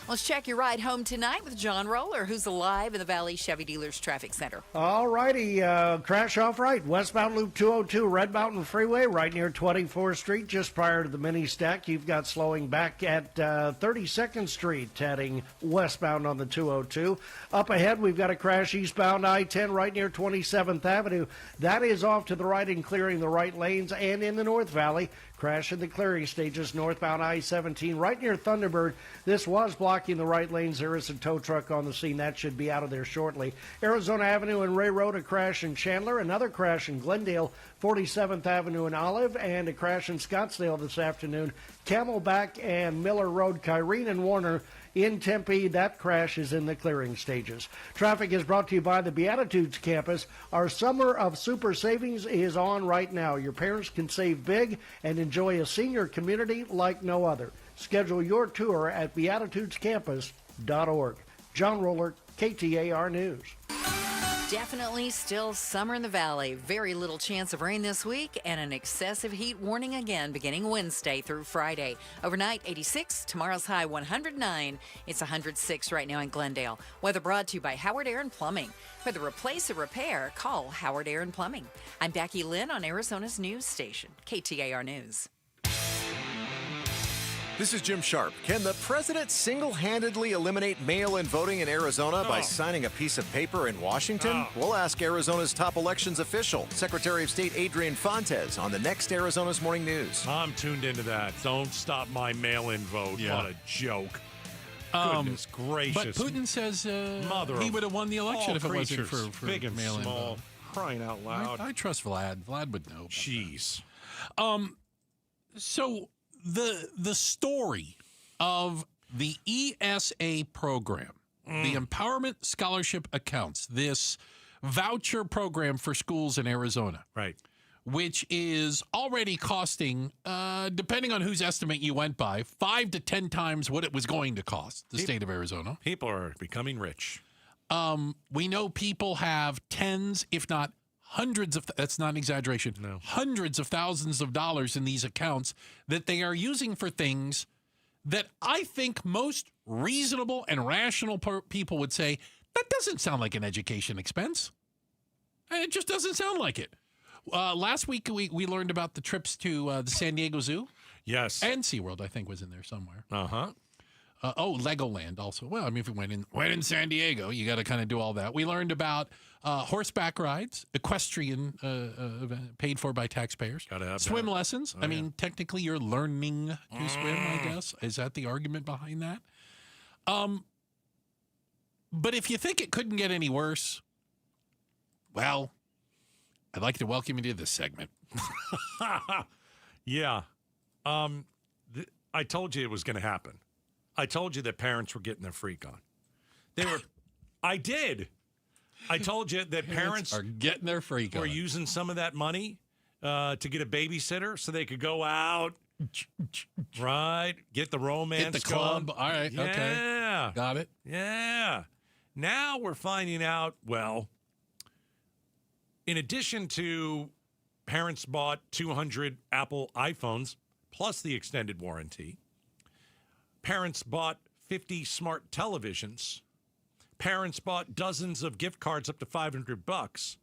Let's check your ride home tonight with John Roller, who's alive in the Valley Chevy Dealers Traffic Center. All righty, crash off right, westbound Loop 202, Red Mountain Freeway, right near 24th Street, just prior to the mini stack. You've got slowing back at 32nd Street, heading westbound on the 202. Up ahead, we've got a crash eastbound I-10 right near 27th Avenue. That is off to the right and clearing the right lanes, and in the North Valley, crash in the clearing stages northbound I-17 right near Thunderbird. This was blocking the right lanes. There is a tow truck on the scene. That should be out of there shortly. Arizona Avenue and Ray Road, a crash in Chandler. Another crash in Glendale, 47th Avenue and Olive. And a crash in Scottsdale this afternoon. Camelback and Miller Road, Kyrene and Warner. In Tempe, that crash is in the clearing stages. Traffic is brought to you by the Beatitudes campus. Our summer of super savings is on right now. Your parents can save big and enjoy a senior community like no other. Schedule your tour at beatitudescampus.org. John Roller, KTAR News. Definitely still summer in the valley. Very little chance of rain this week, and an excessive heat warning again beginning Wednesday through Friday. Overnight, 86. Tomorrow's high, 109. It's 106 right now in Glendale. Weather brought to you by Howard Air and Plumbing. For the replace or repair, call Howard Air and Plumbing. I'm Becky Lynn on Arizona's news station, KTAR News. This is Jim Sharp. Can the president single-handedly eliminate mail-in voting in Arizona by signing a piece of paper in Washington? We'll ask Arizona's top elections official, Secretary of State Adrian Fontes, on the next Arizona's Morning News. I'm tuned into that. Don't stop my mail-in vote. Yeah. What a joke. Goodness gracious. But Putin says he would have won the election if it wasn't for big and mail-in small, vote. crying out loud. I trust Vlad. Vlad would know. Jeez. So the story of the ESA program, the Empowerment Scholarship Accounts, this voucher program for schools in Arizona, right, which is already costing, depending on whose estimate you went by, 5 to 10 times what it was going to cost the state of Arizona. People are becoming rich. We know people have tens, if not hundreds of, that's not an exaggeration, hundreds of thousands of dollars in these accounts that they are using for things that I think most reasonable and rational people would say, that doesn't sound like an education expense. It just doesn't sound like it. Last week, we learned about the trips to the San Diego Zoo. Yes. And SeaWorld, I think, was in there somewhere. Uh-huh. Legoland also. Well, I mean, if we went in San Diego, you got to kind of do all that. We learned about horseback rides, equestrian paid for by taxpayers. Gotta have swim that. lessons. Oh, I mean, technically, you're learning to swim, I guess. Is that the argument behind that? But if you think it couldn't get any worse, well, I'd like to welcome you to this segment. Yeah. I told you it was going to happen. I told you that parents were getting their freak on. They were. I did. I told you that parents are getting their freak on. Were using some of that money to get a babysitter so they could go out, right? Get the romance Hit the club. going. All right. Yeah. Okay. Got it. Yeah. Now we're finding out, well, in addition to parents bought 200 Apple iPhones plus the extended warranty, parents bought 50 smart televisions. Parents bought dozens of gift cards up to $500.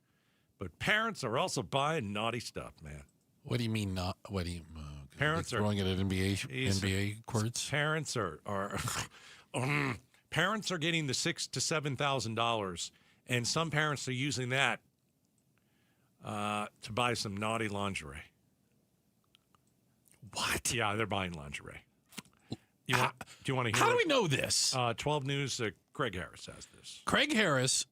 But parents are also buying naughty stuff, man. What do you mean not? What do you? Parents are throwing it at NBA courts. Parents are parents are getting the $6,000 to $7,000, and some parents are using that to buy some naughty lingerie. What? Yeah, they're buying lingerie. Do you want to hear? How do we know this? 12 News. Craig Harris has this. Craig Harris,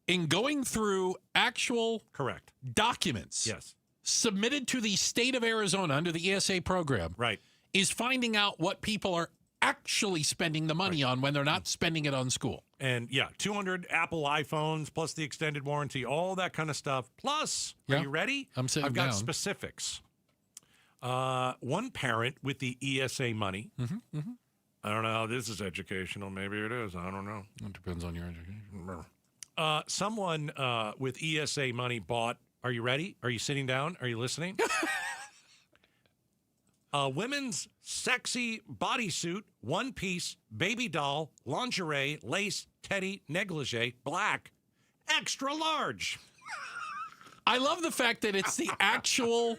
in going through actual correct documents, yes, submitted to the state of Arizona under the ESA program, right, is finding out what people are actually spending the money on when they're not spending it on school. And 200 Apple iPhones plus the extended warranty, all that kind of stuff. Plus, are you ready? I'm sitting I've got down. specifics. One parent with the ESA money. I don't know how this is educational. Maybe it is. I don't know. It depends on your education. Someone with ESA money bought, are you ready? Are you sitting down? Are you listening? A women's sexy bodysuit, one-piece, baby doll, lingerie, lace, teddy, negligee, black, extra large. I love the fact that it's the actual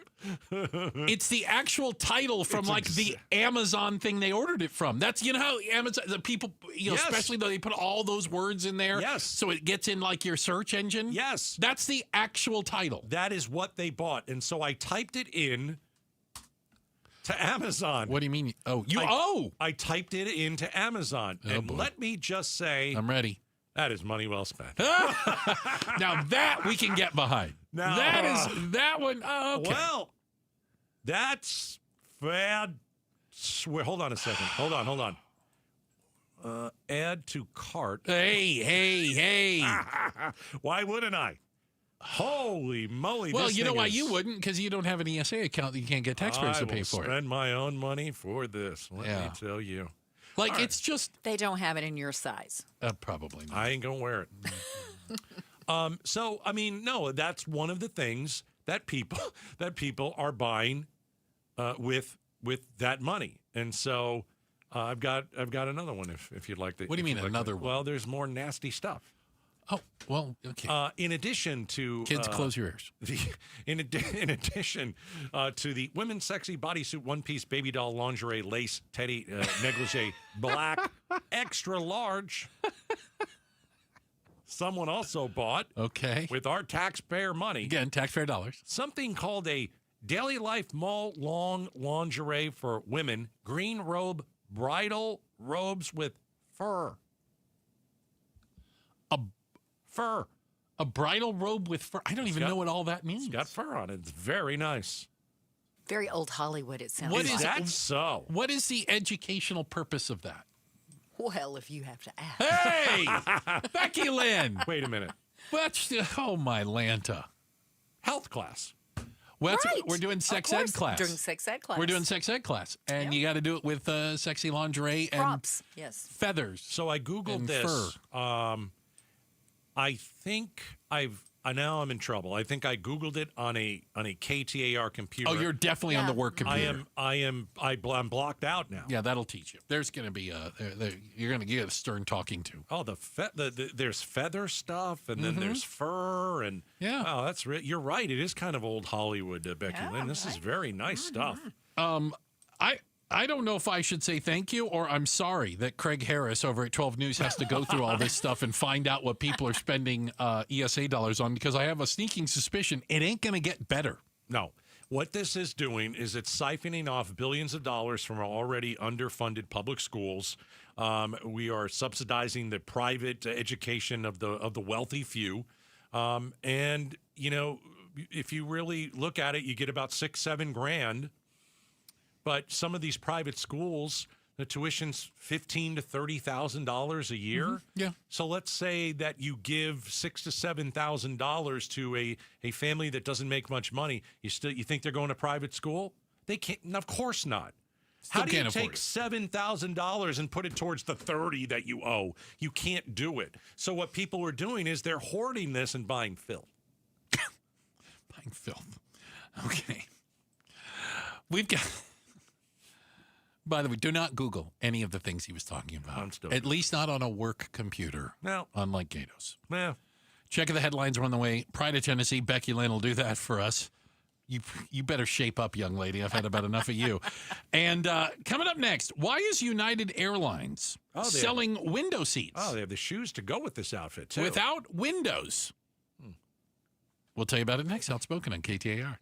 title from the Amazon thing they ordered it from. That's, how Amazon, the people, Yes. especially though they put all those words in there. Yes. So it gets in your search engine. Yes. That's the actual title. That is what they bought. And so I typed it in to Amazon. What do you mean? I typed it into Amazon. Oh, and boy. let me just say, I'm ready. That is money well spent. Now that we can get behind. Now, that one. Oh, okay. Well, that's bad. Hold on a second. Hold on. Add to cart. Hey. Why wouldn't I? Holy moly. Well, this you know thing why is- you wouldn't? Because you don't have an ESA account that you can't get taxpayers to pay for I will spend my own money for this. Let me tell you. Like, All right. it's just... They don't have it in your size. Probably not. I ain't going to wear it. So, I mean, no, that's one of the things that people are buying with that money. And so I've got another one if you'd like to. What do you mean another one? Well, there's more nasty stuff. Oh, well, okay. In addition to... Kids, close your ears. In addition to the women's sexy bodysuit, one-piece, baby doll, lingerie, lace, teddy, negligee, black, extra large, someone also bought, with our taxpayer money... Again, taxpayer dollars. Something called a Daily Life Mall long lingerie for women, green robe, bridal robes with fur. Fur. A bridal robe with fur. I don't even know what all that means. It's got fur on it. It's very nice. Very old Hollywood, it sounds What like. is that so? What is the educational purpose of that? Well, if you have to ask. Hey! Becky Lynn! Wait a minute. Oh, my Lanta. Health class. Well, Right. we're doing Of sex course, ed class. Doing sex ed class. We're doing sex ed class. And you got to do it with sexy lingerie and props. Yes. feathers. So I Googled and this. fur. I think now I'm in trouble. I think I Googled it on a KTAR computer. Oh, you're definitely on the work computer. I'm blocked out now. Yeah, that'll teach you. There's going to be you're going to get a stern talking to. Oh, there's feather stuff, and then there's fur, and oh, that's you're right. It is kind of old Hollywood, Becky Lynn. This is very nice stuff. I don't know if I should say thank you or I'm sorry that Craig Harris over at 12 News has to go through all this stuff and find out what people are spending ESA dollars on, because I have a sneaking suspicion it ain't going to get better. No. What this is doing is it's siphoning off billions of dollars from our already underfunded public schools. We are subsidizing the private education of the wealthy few. And, you know, if you really look at it, you get about $6-7 grand. But some of these private schools, the tuition's $15,000 to $30,000 a year. Yeah. So let's say that you give $6,000 to $7,000 to a family that doesn't make much money. You think they're going to private school? They can't. Of course not. How do you take $7,000 and put it towards the $30,000 that you owe? You can't do it. So what people are doing is they're hoarding this and buying filth. Buying filth. Okay. We've got. By the way, do not Google any of the things he was talking about. At least not on a work computer. No. Unlike Gatos. Yeah. Check the headlines are on the way. Pride of Tennessee, Becky Lynn will do that for us. You better shape up, young lady. I've had about enough of you. And coming up next, why is United Airlines selling window seats? Oh, they have the shoes to go with this outfit, too. Without windows. We'll tell you about it next. Outspoken on KTAR.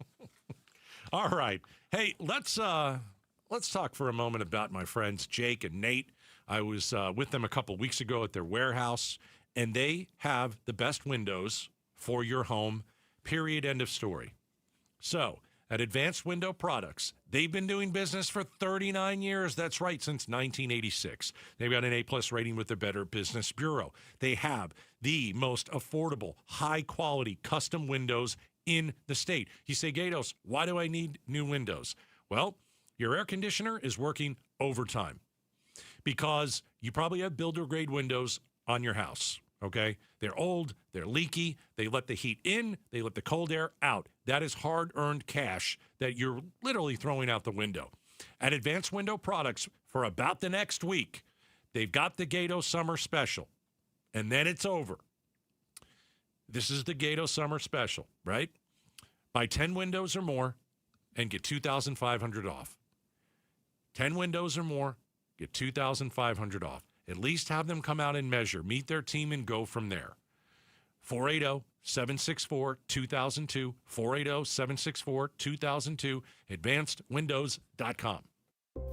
All right. Hey, let's talk for a moment about my friends Jake and Nate. I was with them a couple weeks ago at their warehouse, and they have the best windows for your home, period, end of story. So, at Advanced Window Products, they've been doing business for 39 years. That's right, since 1986. They've got an A-plus rating with the Better Business Bureau. They have the most affordable, high-quality custom windows in the state. You say, Gatos, why do I need new windows? Well, your air conditioner is working overtime because you probably have builder-grade windows on your house, okay? They're old, they're leaky, they let the heat in, they let the cold air out. That is hard-earned cash that you're literally throwing out the window. At Advanced Window Products, for about the next week, they've got the Gato Summer Special, and then it's over. This is the Gato Summer Special, right? Buy 10 windows or more and get $2,500 off. 10 windows or more, get $2,500 off. At least have them come out and measure, meet their team, and go from there. 480-764-2002, 480-764-2002, advancedwindows.com.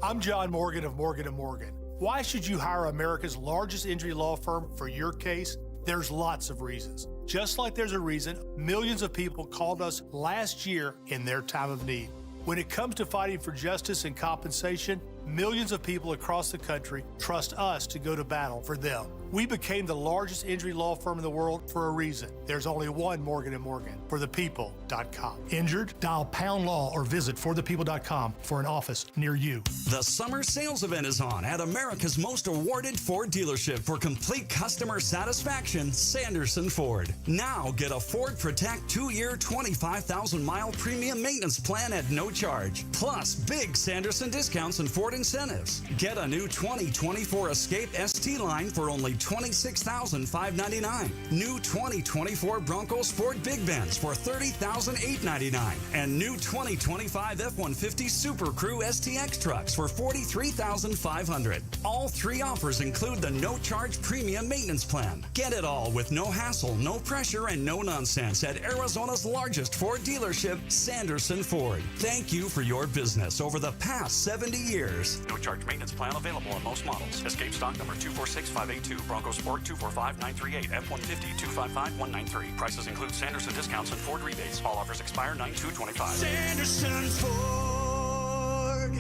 I'm John Morgan of Morgan & Morgan. Why should you hire America's largest injury law firm for your case? There's lots of reasons. Just like there's a reason millions of people called us last year in their time of need. When it comes to fighting for justice and compensation, millions of people across the country trust us to go to battle for them. We became the largest injury law firm in the world for a reason. There's only one Morgan & Morgan, forthepeople.com. Injured? Dial #law or visit forthepeople.com for an office near you. The summer sales event is on at America's most awarded Ford dealership for complete customer satisfaction, Sanderson Ford. Now get a Ford Protect 2-year, 25,000-mile premium maintenance plan at no charge. Plus, big Sanderson discounts and Ford incentives. Get a new 2024 Escape ST line for only $26,599. New 2024 Bronco Sport Big Benz for $30,899. And new 2025 F-150 Super Crew STX trucks for $43,500. All three offers include the no-charge premium maintenance plan. Get it all with no hassle, no pressure, and no nonsense at Arizona's largest Ford dealership, Sanderson Ford. Thank you for your business over the past 70 years. No charge maintenance plan available on most models. Escape stock number 246582. Bronco Sport 245938. F-150 255193. Prices include Sanderson discounts and Ford rebates. All offers expire 9/2/25. Sanderson Ford.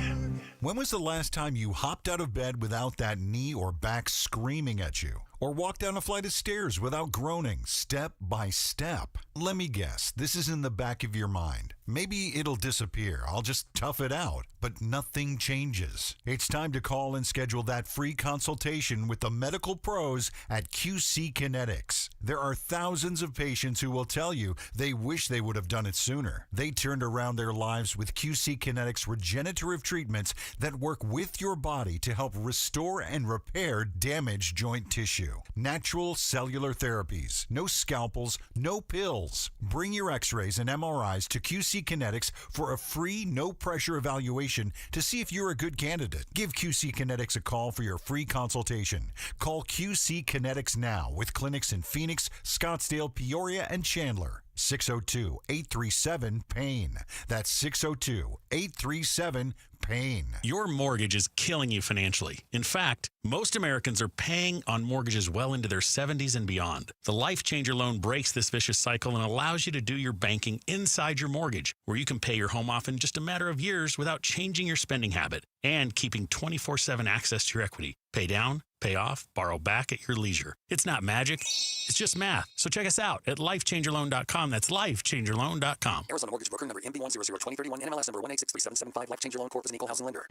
When was the last time you hopped out of bed without that knee or back screaming at you? Or walked down a flight of stairs without groaning, step by step? Let me guess, this is in the back of your mind. Maybe it'll disappear. I'll just tough it out. But nothing changes. It's time to call and schedule that free consultation with the medical pros at QC Kinetics. There are thousands of patients who will tell you they wish they would have done it sooner. They turned around their lives with QC Kinetics regenerative treatments that work with your body to help restore and repair damaged joint tissue. Natural cellular therapies. No scalpels, no pills. Bring your x-rays and MRIs to QC Kinetics for a free, no-pressure evaluation to see if you're a good candidate. Give QC Kinetics a call for your free consultation. Call QC Kinetics now with clinics in Phoenix, Scottsdale, Peoria, and Chandler. 602-837-PAIN. That's 602-837-PAIN. Your mortgage is killing you financially. In fact, most Americans are paying on mortgages well into their 70s and beyond. The Life Changer loan breaks this vicious cycle and allows you to do your banking inside your mortgage, where you can pay your home off in just a matter of years without changing your spending habit and keeping 24/7 access to your equity. Pay down, pay off, borrow back at your leisure. It's not magic. It's just math. So check us out at lifechangerloan.com. That's lifechangerloan.com. Arizona Mortgage Broker number MB1002031, NMLS number 1863775. Life Changer Loan Corp is an equal housing lender.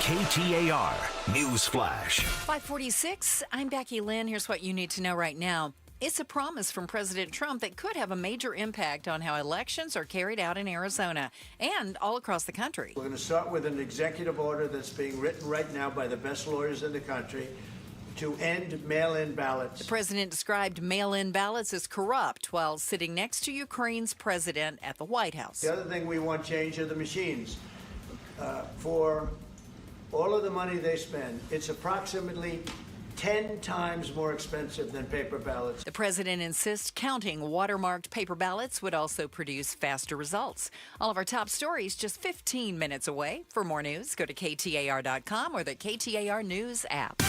KTAR News Flash. 546. I'm Becky Lynn. Here's what you need to know right now. It's a promise from President Trump that could have a major impact on how elections are carried out in Arizona and all across the country. We're going to start with an executive order that's being written right now by the best lawyers in the country to end mail-in ballots. The president described mail-in ballots as corrupt while sitting next to Ukraine's president at the White House. The other thing we want change are the machines. For all of the money they spend, it's approximately 10 times more expensive than paper ballots. The president insists counting watermarked paper ballots would also produce faster results. All of our top stories just 15 minutes away. For more news, go to KTAR.com or the KTAR News app.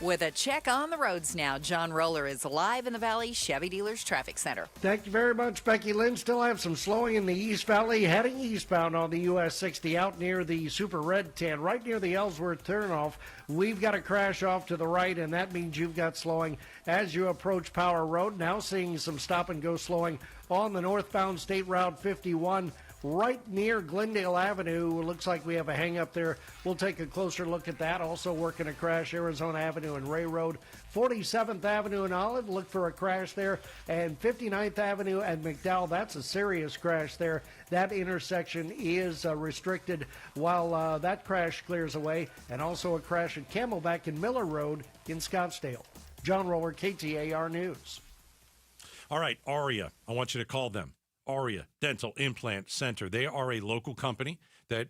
With a check on the roads now, John Roller is live in the Valley Chevy Dealers Traffic Center. Thank you very much, Becky Lynn. Still have some slowing in the East Valley, heading eastbound on the US 60 out near the Super Red 10, right near the Ellsworth turnoff. We've got a crash off to the right, and that means you've got slowing as you approach Power Road. Now seeing some stop-and-go slowing on the northbound State Route 51. Right near Glendale Avenue. Looks like we have a hang-up there. We'll take a closer look at that. Also working a crash, Arizona Avenue and Ray Road. 47th Avenue and Olive, look for a crash there. And 59th Avenue and McDowell, that's a serious crash there. That intersection is restricted while that crash clears away. And also a crash at Camelback and Miller Road in Scottsdale. John Roller, KTAR News. All right, Aria, I want you to call them. Aria Dental Implant Center. They are a local company that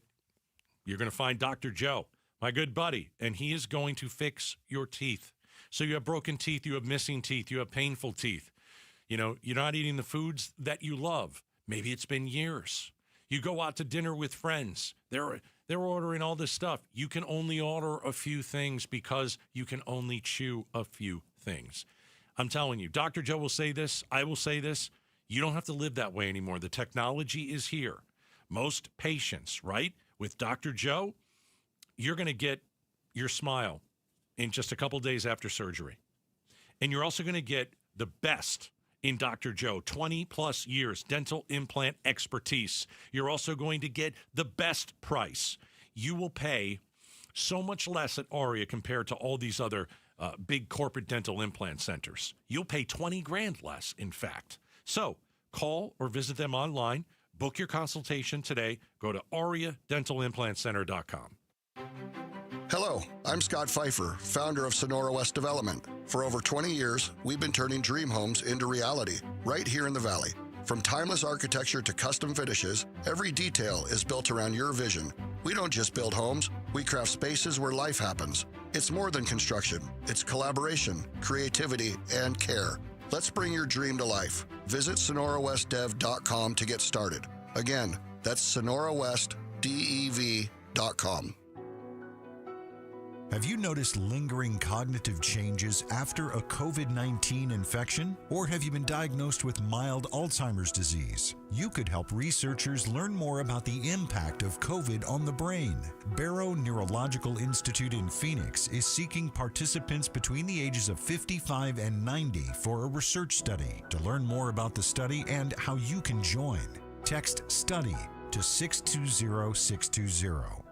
you're going to find Dr. Joe, my good buddy, and he is going to fix your teeth. So you have broken teeth, you have missing teeth, you have painful teeth. You know, you're not eating the foods that you love. Maybe it's been years. You go out to dinner with friends. They're ordering all this stuff. You can only order a few things because you can only chew a few things. I'm telling you, Dr. Joe will say this. I will say this. You don't have to live that way anymore. The technology is here. Most patients, right, with Dr. Joe, you're going to get your smile in just a couple days after surgery. And you're also going to get the best in Dr. Joe, 20-plus years dental implant expertise. You're also going to get the best price. You will pay so much less at Aria compared to all these other big corporate dental implant centers. You'll pay $20,000 less, in fact. So call or visit them online. Book your consultation today. Go to ariadentalimplantcenter.com. Hello, I'm Scott Pfeiffer, founder of Sonora West Development. For over 20 years, we've been turning dream homes into reality right here in the Valley. From timeless architecture to custom finishes, every detail is built around your vision. We don't just build homes, we craft spaces where life happens. It's more than construction. It's collaboration, creativity, and care. Let's bring your dream to life. Visit SonoraWestDev.com to get started. Again, that's SonoraWestDev.com. Have you noticed lingering cognitive changes after a COVID-19 infection? Or have you been diagnosed with mild Alzheimer's disease? You could help researchers learn more about the impact of COVID on the brain. Barrow Neurological Institute in Phoenix is seeking participants between the ages of 55 and 90 for a research study. To learn more about the study and how you can join, Text STUDY to 620-620.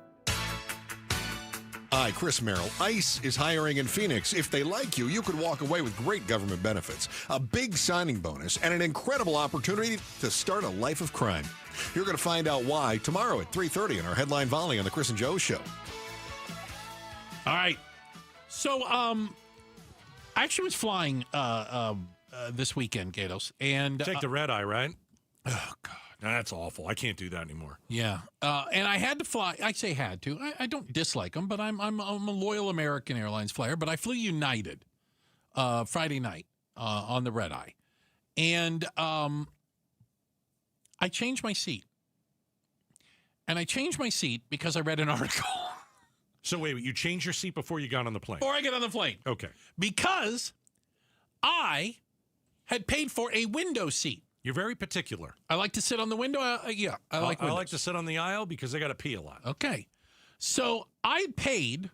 Hi, Chris Merrill. ICE is hiring in Phoenix. If they like you, you could walk away with great government benefits, a big signing bonus, and an incredible opportunity to start a life of crime. You're going to find out why tomorrow at 3:30 in our Headline Volley on the Chris and Joe Show. All right. So, I actually was flying this weekend, Gatos, and take the red eye, right? Oh God, that's awful. I can't do that anymore. Yeah, and I had to fly. I say had to. I don't dislike them, but I'm a loyal American Airlines flyer. But I flew United Friday night on the red eye, and I changed my seat. And I changed my seat because I read an article. So wait, you changed your seat before you got on the plane? Before I get on the plane. Okay. Because I had paid for a window seat. You're very particular. I like to sit on the window. I like windows. I like to sit on the aisle because I got to pee a lot. Okay. So I paid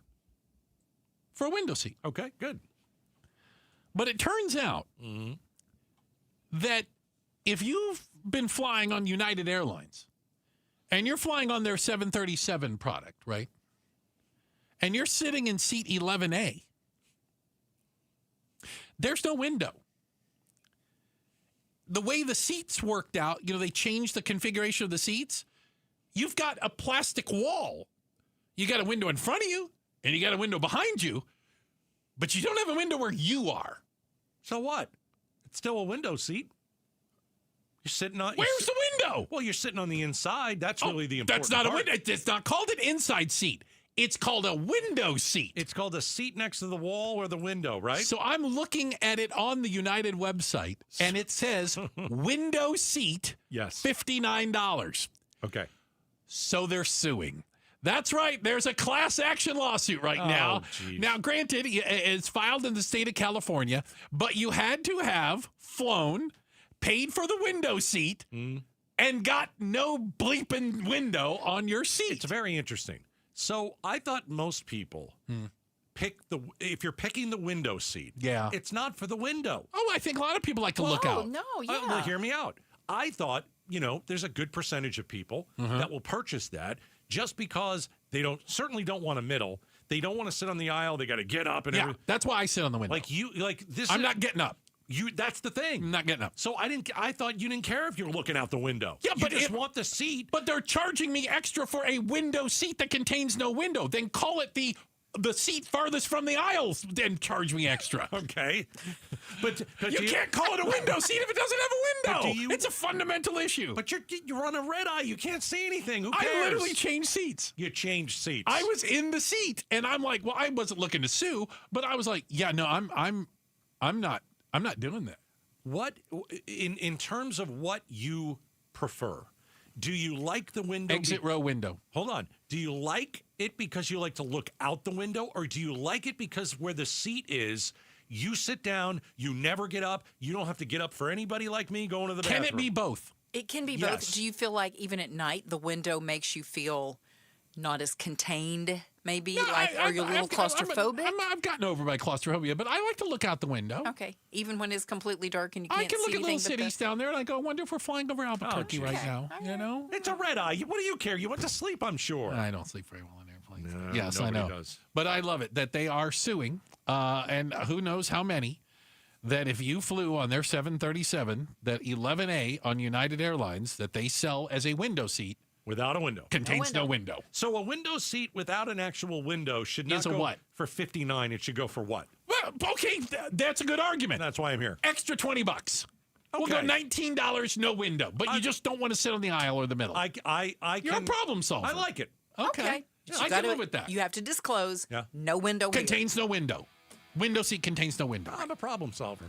for a window seat. Okay, good. But it turns out that if you've been flying on United Airlines and you're flying on their 737 product, right? And you're sitting in seat 11A, there's no window. The way the seats worked out, they changed the configuration of the seats. You've got a plastic wall. You got a window in front of you, and you got a window behind you, but you don't have a window where you are. So what? It's still a window seat. You're sitting on... Where's the window? Well, you're sitting on the inside. That's really the important That's not part. a window. It's not called an inside seat. It's called a window seat. It's called a seat next to the wall or the window, right? So I'm looking at it on the United website, and it says window seat, yes, $59. Okay. So they're suing. That's right. There's a class action lawsuit right now. Geez. Now, granted, it's filed in the state of California, but you had to have flown, paid for the window seat, and got no bleeping window on your seat. It's very interesting. So I thought most people if you're picking the window seat, it's not for the window. Oh, I think a lot of people like to look out. No, yeah. Well, hear me out. I thought, there's a good percentage of people that will purchase that just because they certainly don't want a middle. They don't want to sit on the aisle. They got to get up and everything. That's why I sit on the window. I'm not getting up. That's the thing. I'm not getting up. So I thought you didn't care if you were looking out the window. Yeah, you just want the seat. But they're charging me extra for a window seat that contains no window. Then call it the seat farthest from the aisles, then charge me extra. Okay. But you can't call it a window seat if it doesn't have a window. It's a fundamental issue. But you're on a red eye. You can't see anything. Who cares? I literally changed seats. You changed seats. I was in the seat, and I'm like, well, I wasn't looking to sue, but I was like, yeah, no, I'm not doing that. What in terms of what you prefer? Do you like the window? Exit row window. Hold on. Do you like it because you like to look out the window, or do you like it because where the seat is, you sit down, you never get up, you don't have to get up for anybody like me going to the bathroom? Can it be both? It can be Yes. both. Do you feel like even at night the window makes you feel not as contained? Maybe are you a little claustrophobic? I've gotten over my claustrophobia, but I like to look out the window. Okay, even when it's completely dark and you I can't can look see at little anything. cities down there, and I go, I wonder if we're flying over Albuquerque right now. It's a red eye. What do you care? You went to sleep, I'm sure. I don't sleep very well in airplanes. No, yes, I know. does. But I love it that they are suing, and who knows how many, that if you flew on their 737, that 11A on United Airlines, that they sell as a window seat. Without a window. Contains no window. So a window seat without an actual window should not Is a go what? for $59. It should go for what? Well, okay, that's a good argument. That's why I'm here. Extra $20. We'll go $19, no window. But you just don't want to sit on the aisle or the middle. You're a problem solver. I like it. Okay. I can live with that. You have to disclose no window. Contains no window. Window seat contains no window. I'm a problem solver.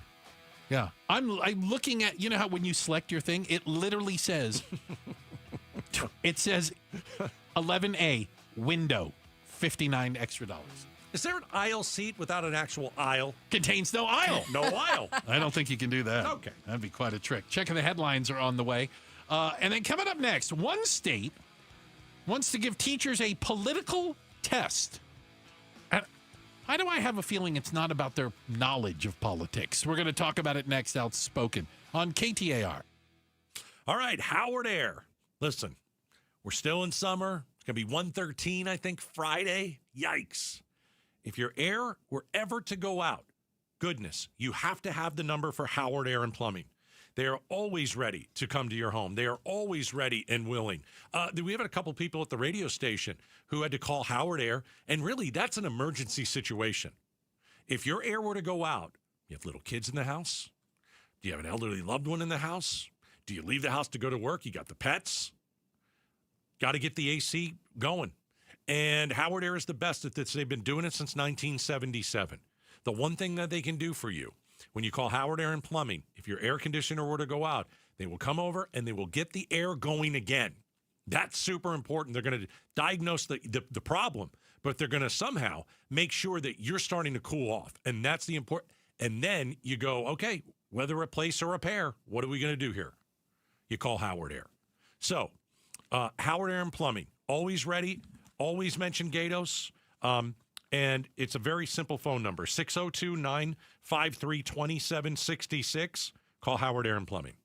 Yeah. I'm looking at, you know how when you select your thing, it literally says... It says 11A, window, $59 extra. Is there an aisle seat without an actual aisle? Contains no aisle. No aisle. I don't think you can do that. Okay. That'd be quite a trick. Checking the headlines are on the way. And then coming up next, one state wants to give teachers a political test. And why do I have a feeling it's not about their knowledge of politics? We're going to talk about it next, Outspoken, on KTAR. All right, Howard Air. Listen, we're still in summer. It's going to be 113, I think, Friday. Yikes. If your air were ever to go out, goodness, you have to have the number for Howard Air and Plumbing. They are always ready to come to your home. They are always ready and willing. We have a couple people at the radio station who had to call Howard Air, and really, that's an emergency situation. If your air were to go out, you have little kids in the house? Do you have an elderly loved one in the house? Do you leave the house to go to work? You got the pets? Got to get the AC going. And Howard Air is the best at this. They've been doing it since 1977. The one thing that they can do for you, when you call Howard Air and Plumbing, if your air conditioner were to go out, they will come over and they will get the air going again. That's super important. They're going to diagnose the problem, but they're going to somehow make sure that you're starting to cool off. And that's the important. And then you go, okay, whether replace or repair, what are we going to do here? You call Howard Air. So Howard Air and Plumbing, always ready. Always mention Gatos. And it's a very simple phone number, 602-953-2766. Call Howard Air and Plumbing.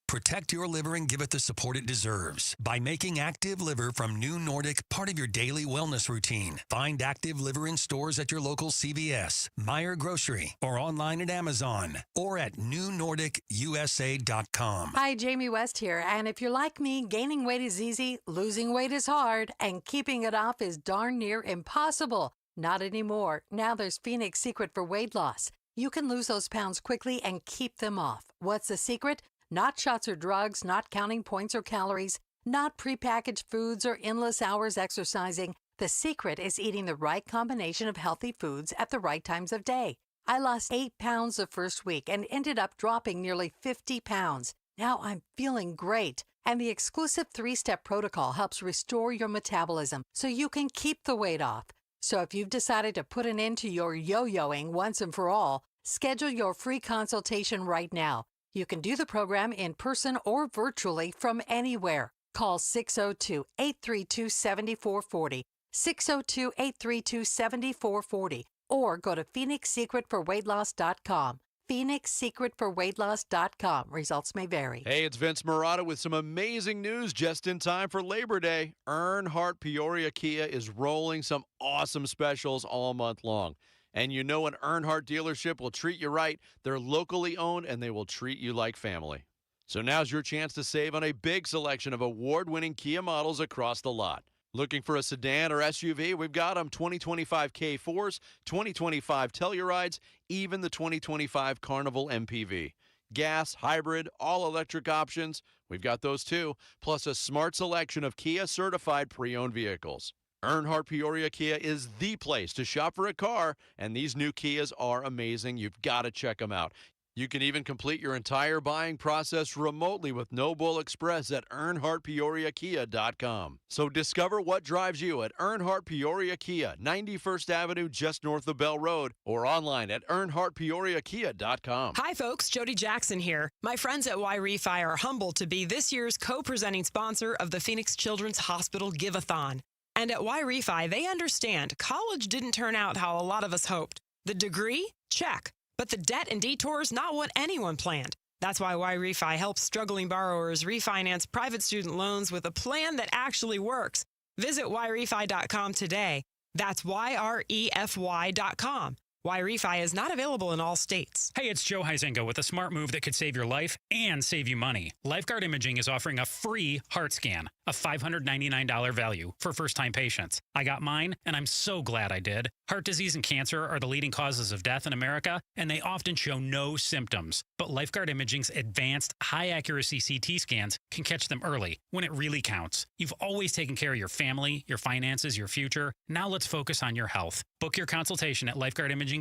Protect your liver and give it the support it deserves by making Active Liver from New Nordic part of your daily wellness routine. Find Active Liver in stores at your local CVS, Meijer Grocery, or online at Amazon, or at newnordicusa.com. Hi, Jamie West here. And if you're like me, gaining weight is easy, losing weight is hard, and keeping it off is darn near impossible. Not anymore. Now there's Phoenix Secret for weight loss. You can lose those pounds quickly and keep them off. What's the secret? Not shots or drugs, not counting points or calories, not prepackaged foods or endless hours exercising. The secret is eating the right combination of healthy foods at the right times of day. I lost 8 pounds the first week and ended up dropping nearly 50 pounds. Now I'm feeling great. And the exclusive 3-step protocol helps restore your metabolism so you can keep the weight off. So if you've decided to put an end to your yo-yoing once and for all, schedule your free consultation right now. You can do the program in person or virtually from anywhere. Call 602-832-7440, 602-832-7440, or go to PhoenixSecretForWeightLoss.com. PhoenixSecretForWeightLoss.com. Results may vary. Hey, it's Vince Marotta with some amazing news just in time for Labor Day. Earnhardt Peoria Kia is rolling some awesome specials all month long. And you know an Earnhardt dealership will treat you right. They're locally owned, and they will treat you like family. So now's your chance to save on a big selection of award-winning Kia models across the lot. Looking for a sedan or SUV? We've got them. 2025 K4s, 2025 Tellurides, even the 2025 Carnival MPV. Gas, hybrid, all-electric options. We've got those too, plus a smart selection of Kia-certified pre-owned vehicles. Earnhardt Peoria Kia is the place to shop for a car, and these new Kias are amazing. You've got to check them out. You can even complete your entire buying process remotely with No Bull Express at EarnhardtPeoriaKia.com. So discover what drives you at Earnhardt Peoria Kia, 91st Avenue just north of Bell Road, or online at EarnhardtPeoriaKia.com. Hi folks, Jody Jackson here. My friends at Y-Refi are humbled to be this year's co-presenting sponsor of the Phoenix Children's Hospital Give-a-thon. And at Y-Refi, they understand college didn't turn out how a lot of us hoped. The degree? Check. But the debt and detours, not what anyone planned. That's why Y-Refi helps struggling borrowers refinance private student loans with a plan that actually works. Visit YRefi.com today. That's YREFY.com. Y-Refi is not available in all states. Hey, it's Joe Huizenga with a smart move that could save your life and save you money. Lifeguard Imaging is offering a free heart scan, a $599 value for first-time patients. I got mine, and I'm so glad I did. Heart disease and cancer are the leading causes of death in America, and they often show no symptoms. But Lifeguard Imaging's advanced, high-accuracy CT scans can catch them early, when it really counts. You've always taken care of your family, your finances, your future. Now let's focus on your health. Book your consultation at lifeguardimaging.com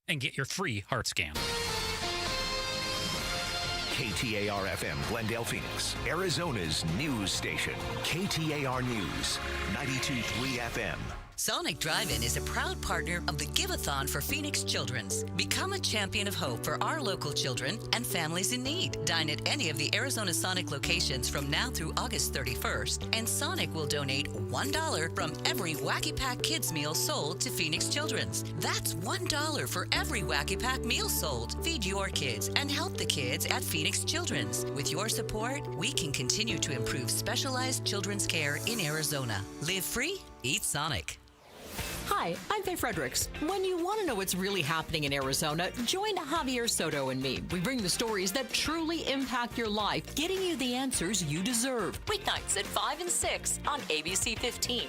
and get your free heart scan. KTAR-FM, Glendale, Phoenix, Arizona's news station. KTAR News, 92.3 FM. Sonic Drive-In is a proud partner of the Give-a-thon for Phoenix Children's. Become a champion of hope for our local children and families in need. Dine at any of the Arizona Sonic locations from now through August 31st, and Sonic will donate $1 from every Wacky Pack Kids meal sold to Phoenix Children's. That's $1 for every Wacky Pack meal sold. Feed your kids and help the kids at Phoenix Children's. With your support, we can continue to improve specialized children's care in Arizona. Live free, eat Sonic. Hi, I'm Faye Fredericks. When you want to know what's really happening in Arizona, join Javier Soto and me. We bring the stories that truly impact your life, getting you the answers you deserve. Weeknights at 5 and 6 on ABC 15.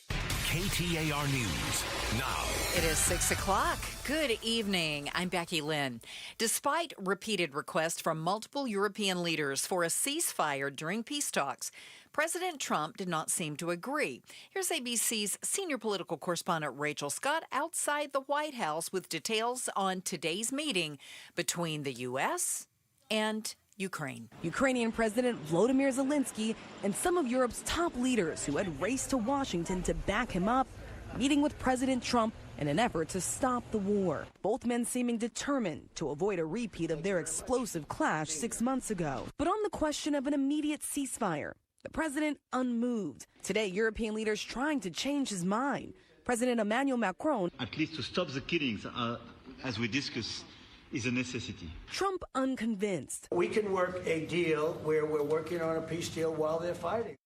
KTAR News now. It is 6 o'clock. Good evening. I'm Becky Lynn. Despite repeated requests from multiple European leaders for a ceasefire during peace talks, President Trump did not seem to agree. Here's ABC's senior political correspondent Rachel Scott outside the White House with details on today's meeting between the U.S. and Ukraine. Ukrainian President Volodymyr Zelensky and some of Europe's top leaders who had raced to Washington to back him up, meeting with President Trump in an effort to stop the war. Both men seeming determined to avoid a repeat of their explosive clash 6 months ago. But on the question of an immediate ceasefire, the president unmoved. Today, European leaders trying to change his mind. President Emmanuel Macron, at least to stop the killings, as we discussed, is a necessity. Trump unconvinced. We can work a deal where we're working on a peace deal while they're fighting.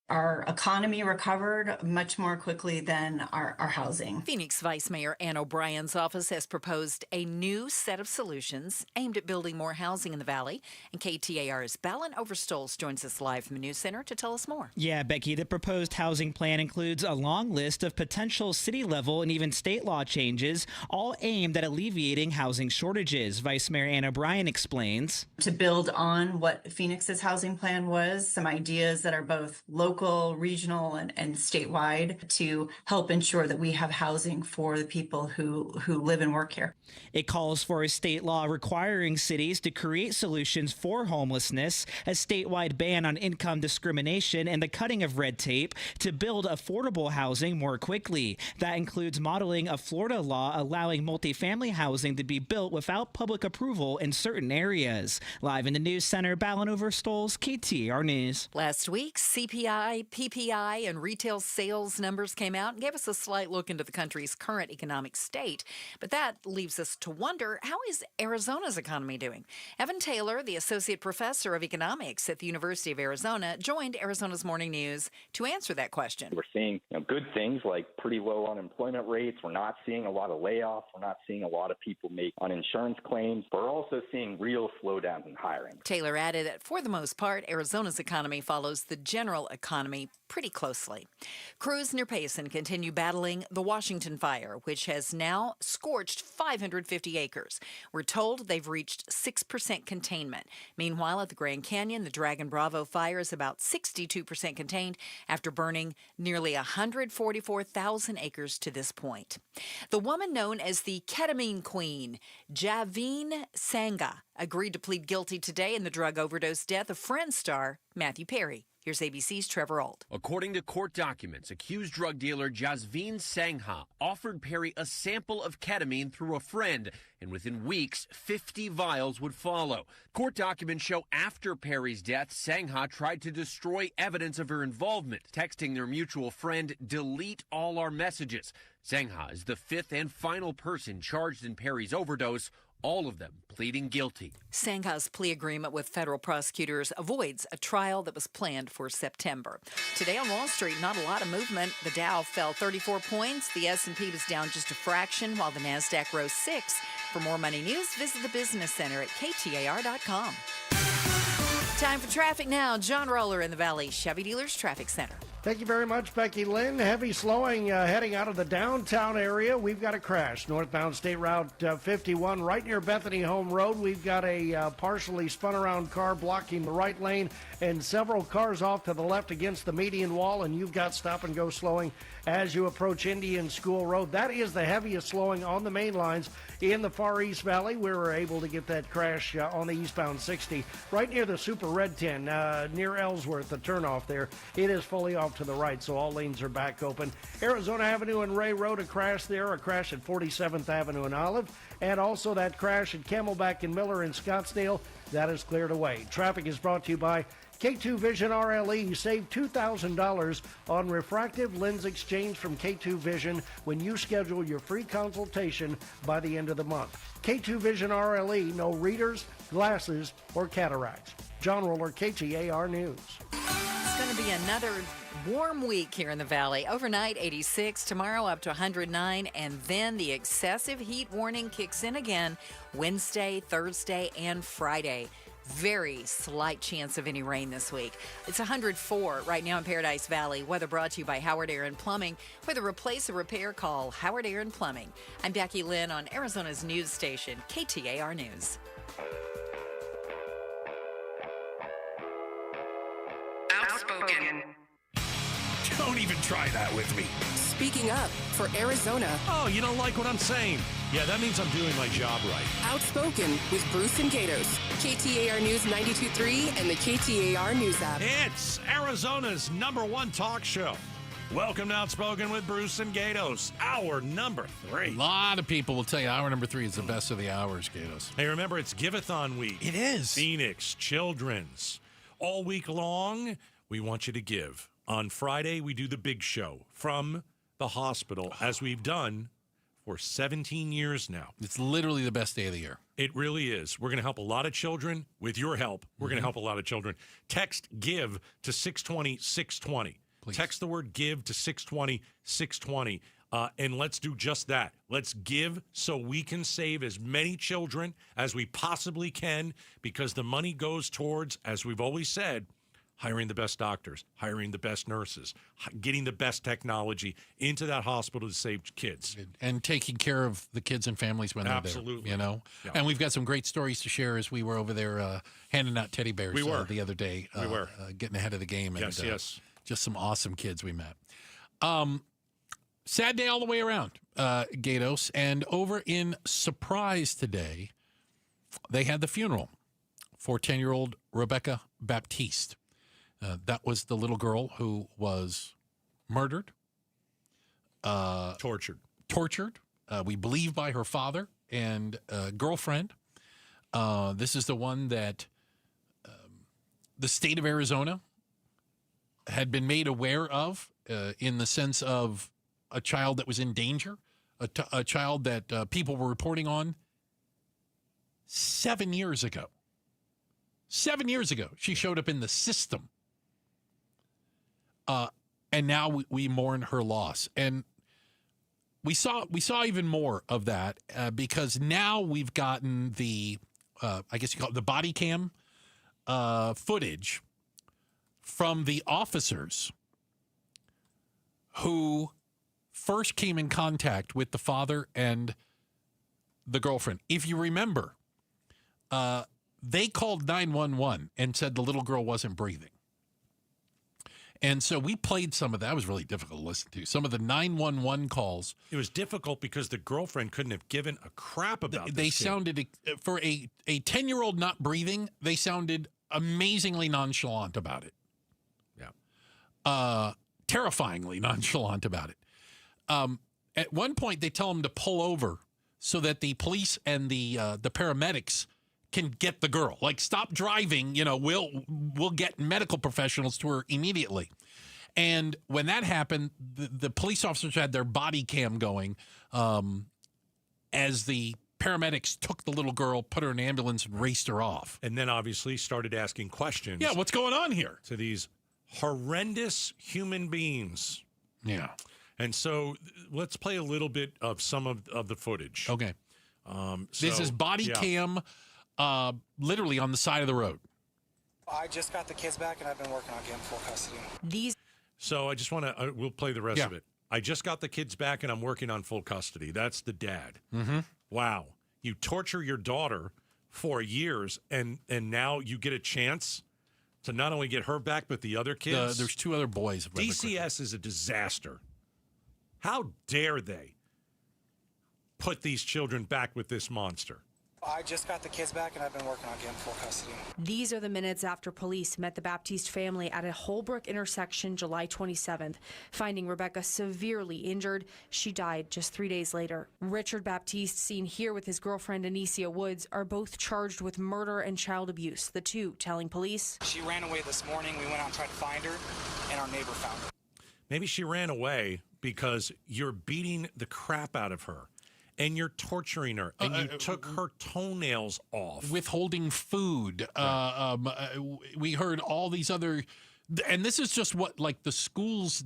Our economy recovered much more quickly than our housing. Phoenix Vice Mayor Ann O'Brien's office has proposed a new set of solutions aimed at building more housing in the valley. And KTAR's Ballin Overstoles joins us live from the News Center to tell us more. Yeah, Becky, the proposed housing plan includes a long list of potential city-level and even state law changes, all aimed at alleviating housing shortages. Vice Mayor Ann O'Brien explains. To build on what Phoenix's housing plan was, some ideas that are both local, regional, and statewide to help ensure that we have housing for the people who live and work here. It calls for a state law requiring cities to create solutions for homelessness, a statewide ban on income discrimination, and the cutting of red tape to build affordable housing more quickly. That includes modeling a Florida law allowing multifamily housing to be built without public approval in certain areas. Live in the News Center, Ballin Overstoles, KTAR News. Last week, CPI, PPI, and retail sales numbers came out and gave us a slight look into the country's current economic state. But that leaves us to wonder, how is Arizona's economy doing? Evan Taylor, the associate professor of economics at the University of Arizona, joined Arizona's Morning News to answer that question. We're seeing good things like pretty low unemployment rates. We're not seeing a lot of layoffs. We're not seeing a lot of people make uninsurance claims. We're also seeing real slowdowns in hiring. Taylor added that for the most part, Arizona's economy follows the general economy pretty closely. Crews near Payson continue battling the Washington fire, which has now scorched 550 acres. We're told they've reached 6% containment. Meanwhile, at the Grand Canyon, the Dragon Bravo fire is about 62% contained after burning nearly 144,000 acres to this point. The woman known as the ketamine queen, Javine Sangha, agreed to plead guilty today in the drug overdose death of Friends star Matthew Perry. Here's ABC's Trevor Ault. According to court documents, accused drug dealer Jasveen Sangha offered Perry a sample of ketamine through a friend, and within weeks, 50 vials would follow. Court documents show after Perry's death, Sangha tried to destroy evidence of her involvement, texting their mutual friend, "Delete all our messages." Sangha is the fifth and final person charged in Perry's overdose, all of them pleading guilty. Sangha's plea agreement with federal prosecutors avoids a trial that was planned for September. Today on Wall Street, not a lot of movement. The Dow fell 34 points. The S&P was down just a fraction, while the NASDAQ rose 6. For more money news, visit the Business Center at KTAR.com. Time for traffic now. John Roller in the Valley Chevy Dealers Traffic Center. Thank you very much, Becky Lynn. Heavy slowing heading out of the downtown area. We've got a crash. Northbound State Route 51 right near Bethany Home Road. We've got a partially spun around car blocking the right lane and several cars off to the left against the median wall, and you've got stop and go slowing as you approach Indian School Road. That is the heaviest slowing on the main lines in the Far East Valley. We were able to get that crash on the eastbound 60 right near the Super Red 10 near Ellsworth, the turnoff there. It is fully off off to the right, so all lanes are back open. Arizona Avenue and Ray Road, a crash there, a crash at 47th Avenue and Olive, and also that crash at Camelback and Miller in Scottsdale. That is cleared away. Traffic is brought to you by K2 Vision RLE. Save $2,000 on refractive lens exchange from K2 Vision when you schedule your free consultation by the end of the month. K2 Vision RLE, no readers, glasses, or cataracts. John Roller, KTAR News. It's going to be another warm week here in the Valley. Overnight, 86. Tomorrow, up to 109. And then the excessive heat warning kicks in again Wednesday, Thursday, and Friday. Very slight chance of any rain this week. It's 104 right now in Paradise Valley. Weather brought to you by Howard Aaron Plumbing. For the replace or repair, call Howard Aaron Plumbing. I'm Becky Lynn on Arizona's news station, KTAR News. Outspoken. Don't even try that with me. Speaking up for Arizona. Oh, you don't like what I'm saying? Yeah, that means I'm doing my job right. Outspoken with Bruce and Gatos. KTAR News 92.3 and the KTAR News app. It's Arizona's #1 talk show. Welcome to Outspoken with Bruce and Gatos, hour number 3. A lot of people will tell you hour number 3 is the best of the hours, Gatos. Hey, remember, it's Give-a-thon week. It is. Phoenix Children's. All week long, we want you to give. On Friday, we do the big show from the hospital, as we've done for 17 years now. It's literally the best day of the year. It really is. We're going to help a lot of children. With your help, we're going to help a lot of children. Text GIVE to 620-620. Please. Text the word GIVE to 620-620. And let's do just that. Let's give so we can save as many children as we possibly can, because the money goes towards, as we've always said, hiring the best doctors, hiring the best nurses, getting the best technology into that hospital to save kids. And taking care of the kids and families when they're there. Absolutely. You know? Yeah. And we've got some great stories to share as we were over there handing out teddy bears the other day. We were. Getting ahead of the game. Yes, and, yes. Just some awesome kids we met. Sad day all the way around, Gatos. And over in Surprise today, they had the funeral for 10-year-old Rebecca Baptiste. That was the little girl who was murdered. Tortured. We believe by her father and girlfriend. This is the one that the state of Arizona had been made aware of in the sense of a child that was in danger, a child that people were reporting on 7 years ago. 7 years ago, she showed up in the system. And now we mourn her loss. And we saw even more of that because now we've gotten the, I guess you call it the body cam footage from the officers who first came in contact with the father and the girlfriend. If you remember, they called 911 and said the little girl wasn't breathing. And so we played some of that. It was really difficult to listen to. Some of the 911 calls. It was difficult because the girlfriend couldn't have given a crap about this They kid. sounded, for a 10-year-old not breathing, they sounded amazingly nonchalant about it. Yeah. Terrifyingly nonchalant about it. At one point, they tell them to pull over so that the police and the paramedics can get the girl. Like, stop driving, we'll get medical professionals to her immediately. And when that happened, the police officers had their body cam going as the paramedics took the little girl, put her in an ambulance, and raced her off. And then obviously started asking questions. Yeah, what's going on here? To these horrendous human beings. Yeah. And so let's play a little bit of some of the footage. Okay. This is body cam literally on the side of the road. I just got the kids back, and I've been working on getting full custody. So I just want to, we'll play the rest of it. I just got the kids back, and I'm working on full custody. That's the dad. Mm-hmm. Wow. You torture your daughter for years, and now you get a chance to not only get her back, but the other kids. There's two other boys. DCS is a disaster. How dare they put these children back with this monster? I just got the kids back, and I've been working on getting full custody. These are the minutes after police met the Baptiste family at a Holbrook intersection July 27th. Finding Rebecca severely injured, she died just 3 days later. Richard Baptiste, seen here with his girlfriend Anicia Woods, are both charged with murder and child abuse, the two telling police. She ran away this morning. We went out and tried to find her, and our neighbor found her. Maybe she ran away because you're beating the crap out of her. And you're torturing her, and you took her toenails off. Withholding food. We heard all these other, and this is just what like the schools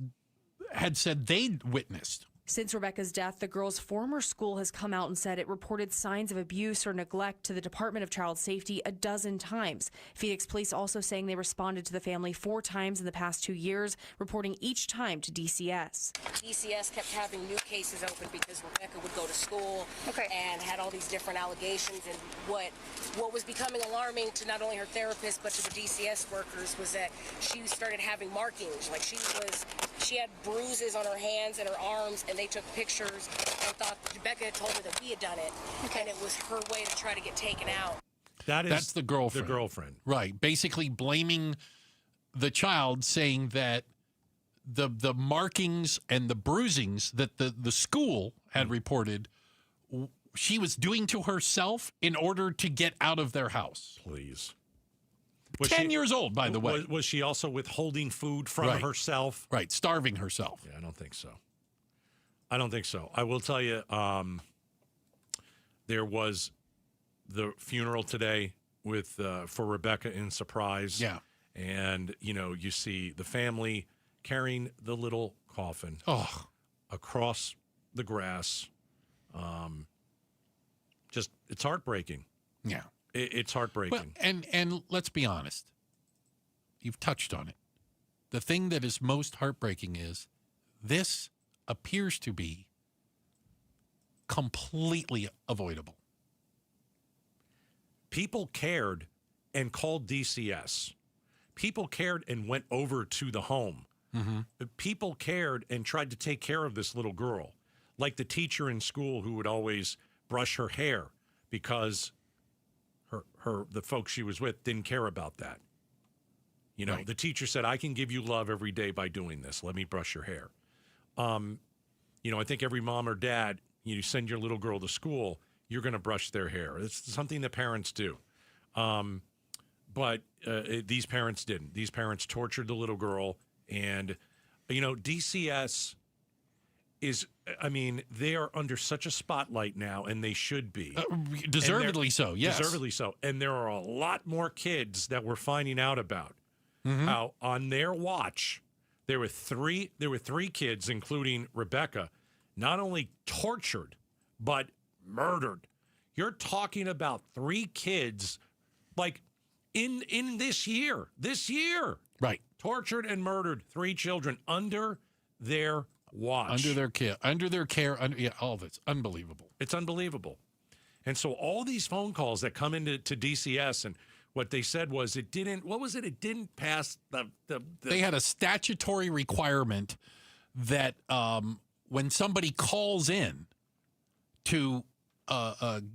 had said they'd witnessed. Since Rebecca's death, the girl's former school has come out and said it reported signs of abuse or neglect to the Department of Child Safety a dozen times. Phoenix police also saying they responded to the family 4 times in the past 2 years, reporting each time to DCS. DCS kept having new cases open because Rebecca would go to school and had all these different allegations. And what was becoming alarming to not only her therapist but to the DCS workers was that she started having markings. Like she had bruises on her hands and her arms, and they took pictures and thought Rebecca had told her that we had done it, and it was her way to try to get taken out. That's the girlfriend. The girlfriend. Right. Basically blaming the child, saying that the markings and the bruisings that the school had reported, she was doing to herself in order to get out of their house. Please. 10 years old, by the way. Was she also withholding food from herself? Right. Starving herself. Yeah, I don't think so. I will tell you, there was the funeral today for Rebecca in Surprise. Yeah. And, you see the family carrying the little coffin across the grass. It's heartbreaking. Yeah. It's heartbreaking. Well, and let's be honest. You've touched on it. The thing that is most heartbreaking is this appears to be completely avoidable. People cared and called DCS. People cared and went over to the home. Mm-hmm. People cared and tried to take care of this little girl, like the teacher in school who would always brush her hair because the folks she was with didn't care about that. The teacher said, I can give you love every day by doing this. Let me brush your hair. I think every mom or dad, you send your little girl to school, you're going to brush their hair. It's something that parents do. But these parents didn't. These parents tortured the little girl. And, DCS they are under such a spotlight now, and they should be. Deservedly so, yes. Deservedly so. And there are a lot more kids that we're finding out about. Mm-hmm. How on their watch, there were three kids, including Rebecca, not only tortured, but murdered. You're talking about 3 kids, like in this year. Right. Tortured and murdered 3 children under their watch. Under their care. All of it's unbelievable. It's unbelievable. And so all these phone calls that come into DCS, and what they said was it didn't pass the They had a statutory requirement that when somebody calls in to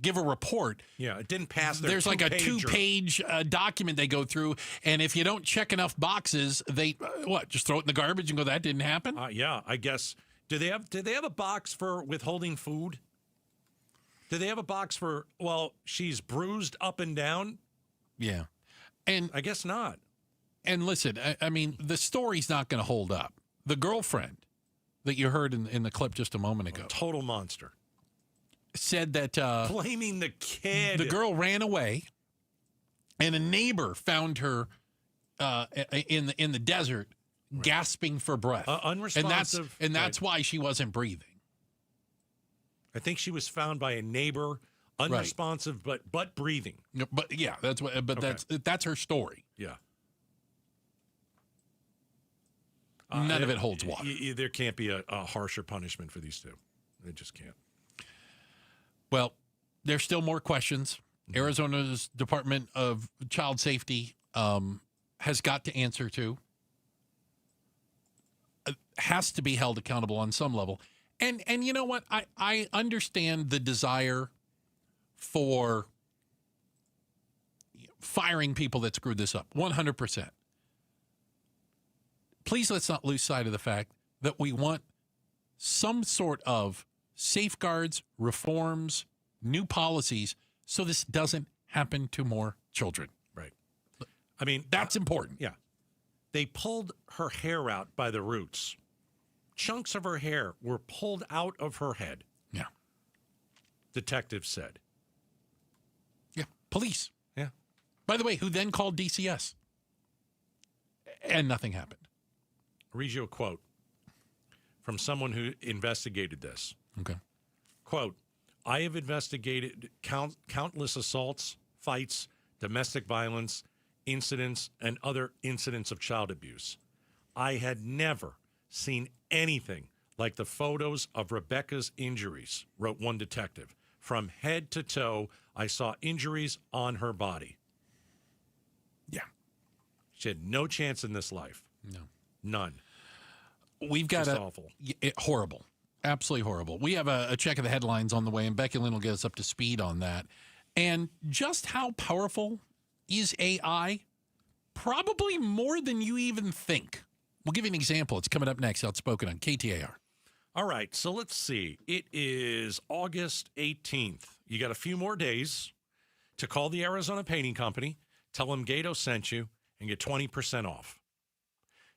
give a report. Yeah, it didn't pass their There's like a 2-page document they go through, and if you don't check enough boxes, they just throw it in the garbage and go, that didn't happen? Yeah, I guess. Do they have a box for withholding food? Do they have a box for, she's bruised up and down? Yeah. And I guess not. And listen, the story's not going to hold up. The girlfriend that you heard in the clip just a moment ago. Total monster. Said that blaming the kid. The girl ran away, and a neighbor found her in the desert, gasping for breath, unresponsive, and that's why she wasn't breathing. I think she was found by a neighbor, unresponsive but breathing. But yeah, that's what. But that's her story. Yeah. None of it holds water. There can't be a harsher punishment for these two. They just can't. Well, there's still more questions. Mm-hmm. Arizona's Department of Child Safety has got to answer to. Has to be held accountable on some level. And you know what? I understand the desire for firing people that screwed this up. 100%. Please let's not lose sight of the fact that we want some sort of safeguards, reforms, new policies so this doesn't happen to more children. Right. I mean, that's important. Yeah. They pulled her hair out by the roots. Chunks of her hair were pulled out of her head. Yeah. Detectives said. Yeah. Police. Yeah. By the way, who then called DCS? And nothing happened. I'll read you a quote from someone who investigated this. Okay. Quote, I have investigated countless assaults, fights, domestic violence, incidents, and other incidents of child abuse. I had never seen anything like the photos of Rebecca's injuries, wrote one detective. From head to toe, I saw injuries on her body. Yeah. She had no chance in this life. No. None. We've got awful. Horrible. Absolutely horrible. We have a check of the headlines on the way, and Becky Lynn will get us up to speed on that. And just how powerful is AI? Probably more than you even think. We'll give you an example. It's coming up next, Outspoken on KTAR. All right, so let's see. It is August 18th. You got a few more days to call the Arizona Painting Company, tell them Gato sent you, and get 20% off.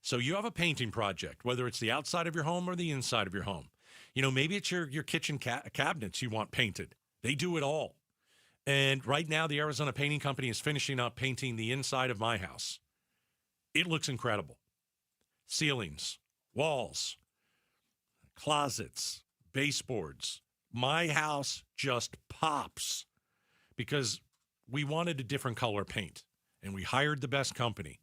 So you have a painting project, whether it's the outside of your home or the inside of your home. You know, maybe it's your kitchen cabinets you want painted. They do it all. And right now, the Arizona Painting Company is finishing up painting the inside of my house. It looks incredible. Ceilings, walls, closets, baseboards. My house just pops because we wanted a different color paint, and we hired the best company.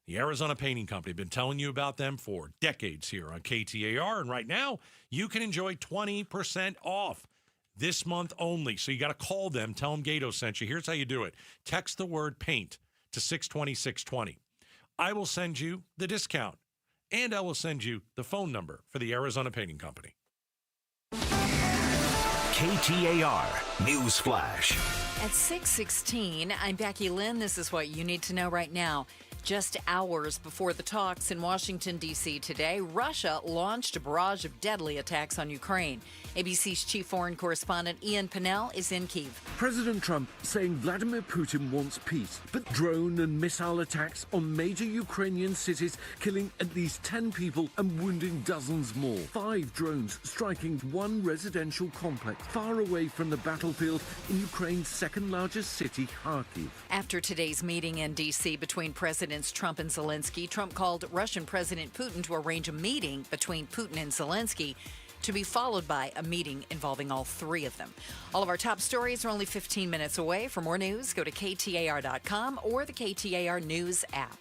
The Arizona Painting Company. I've been telling you about them for decades here on KTAR, and right now you can enjoy 20% off this month only. So you got to call them, tell them Gato sent you. Here's how you do it. Text the word paint to 620-620. I will send you the discount, and I will send you the phone number for the Arizona Painting Company. KTAR News Flash. At 6:16, I'm Becky Lynn. This is what you need to know right now. Just hours before the talks in Washington, D.C. today, Russia launched a barrage of deadly attacks on Ukraine. ABC's chief foreign correspondent Ian Pinnell is in Kyiv. President Trump saying Vladimir Putin wants peace, but drone and missile attacks on major Ukrainian cities, killing at least 10 people and wounding dozens more. 5 drones striking one residential complex far away from the battlefield in Ukraine's second largest city, Kharkiv. After today's meeting in D.C. between Presidents Trump and Zelensky, Trump called Russian President Putin to arrange a meeting between Putin and Zelensky, to be followed by a meeting involving all three of them. All of our top stories are only 15 minutes away. For more news, go to KTAR.com or the KTAR News app.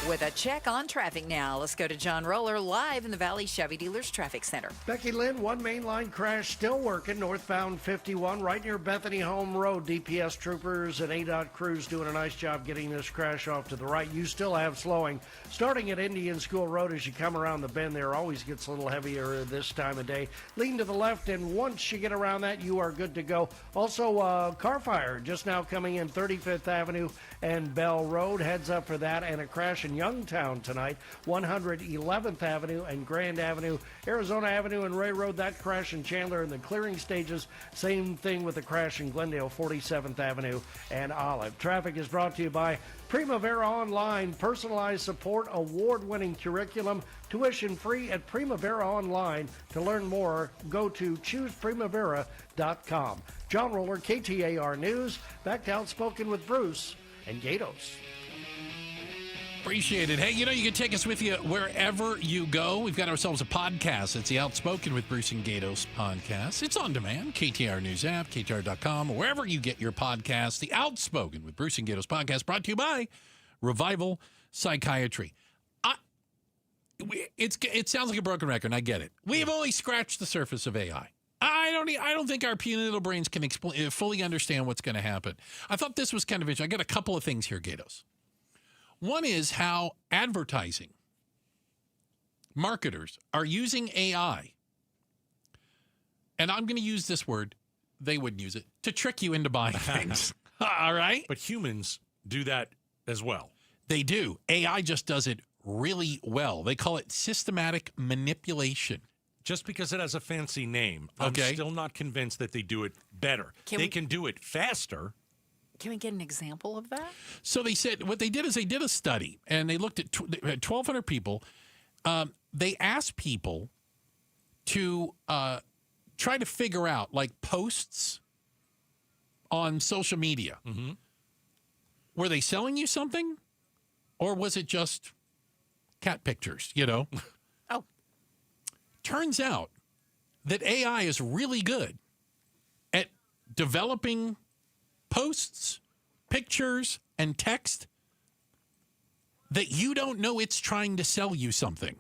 With a check on traffic now, let's go to John Roller live in the Valley Chevy Dealers Traffic Center. Becky Lynn, one main line crash still working, northbound 51, right near Bethany Home Road. DPS troopers and ADOT crews doing a nice job getting this crash off to the right. You still have slowing. Starting at Indian School Road as you come around the bend there, always gets a little heavier this time of day. Lean to the left, and once you get around that, you are good to go. Also, car fire just now coming in 35th Avenue and Bell Road. Heads up for that, and a crash in Youngtown tonight, 111th Avenue and Grand Avenue, Arizona Avenue and Ray Road. That crash in Chandler in the clearing stages. Same thing with the crash in Glendale, 47th Avenue and Olive. Traffic is brought to you by Primavera Online, personalized support, award-winning curriculum, tuition free at Primavera Online. To learn more, go to chooseprimavera.com. John Roller, KTAR News. Back to Outspoken with Bruce and Gatos. Appreciate it. Hey, you know, you can take us with you wherever you go. We've got ourselves a podcast. It's the Outspoken with Bruce and Gatos podcast. It's on demand. KTAR News app, KTAR.com, or wherever you get your podcasts. The Outspoken with Bruce and Gatos podcast brought to you by Revival Psychiatry. It sounds like a broken record, and I get it. We have only scratched the surface of AI. I don't think our puny little brains can fully understand what's going to happen. I thought this was kind of interesting. I got a couple of things here, Gatos. One is how advertising marketers are using AI, and I'm going to use this word, they wouldn't use it, to trick you into buying things. All right. But humans do that as well. They do. AI just does it really well. They call it systematic manipulation. Just because it has a fancy name, I'm still not convinced that they do it better. They can do it faster. Can we get an example of that? So they said what they did is they did a study, and they looked at 1,200 people. They asked people to try to figure out, like, posts on social media. Mm-hmm. Were they selling you something, or was it just cat pictures, you know? Oh. Turns out that AI is really good at developing posts, pictures, and text that you don't know it's trying to sell you something.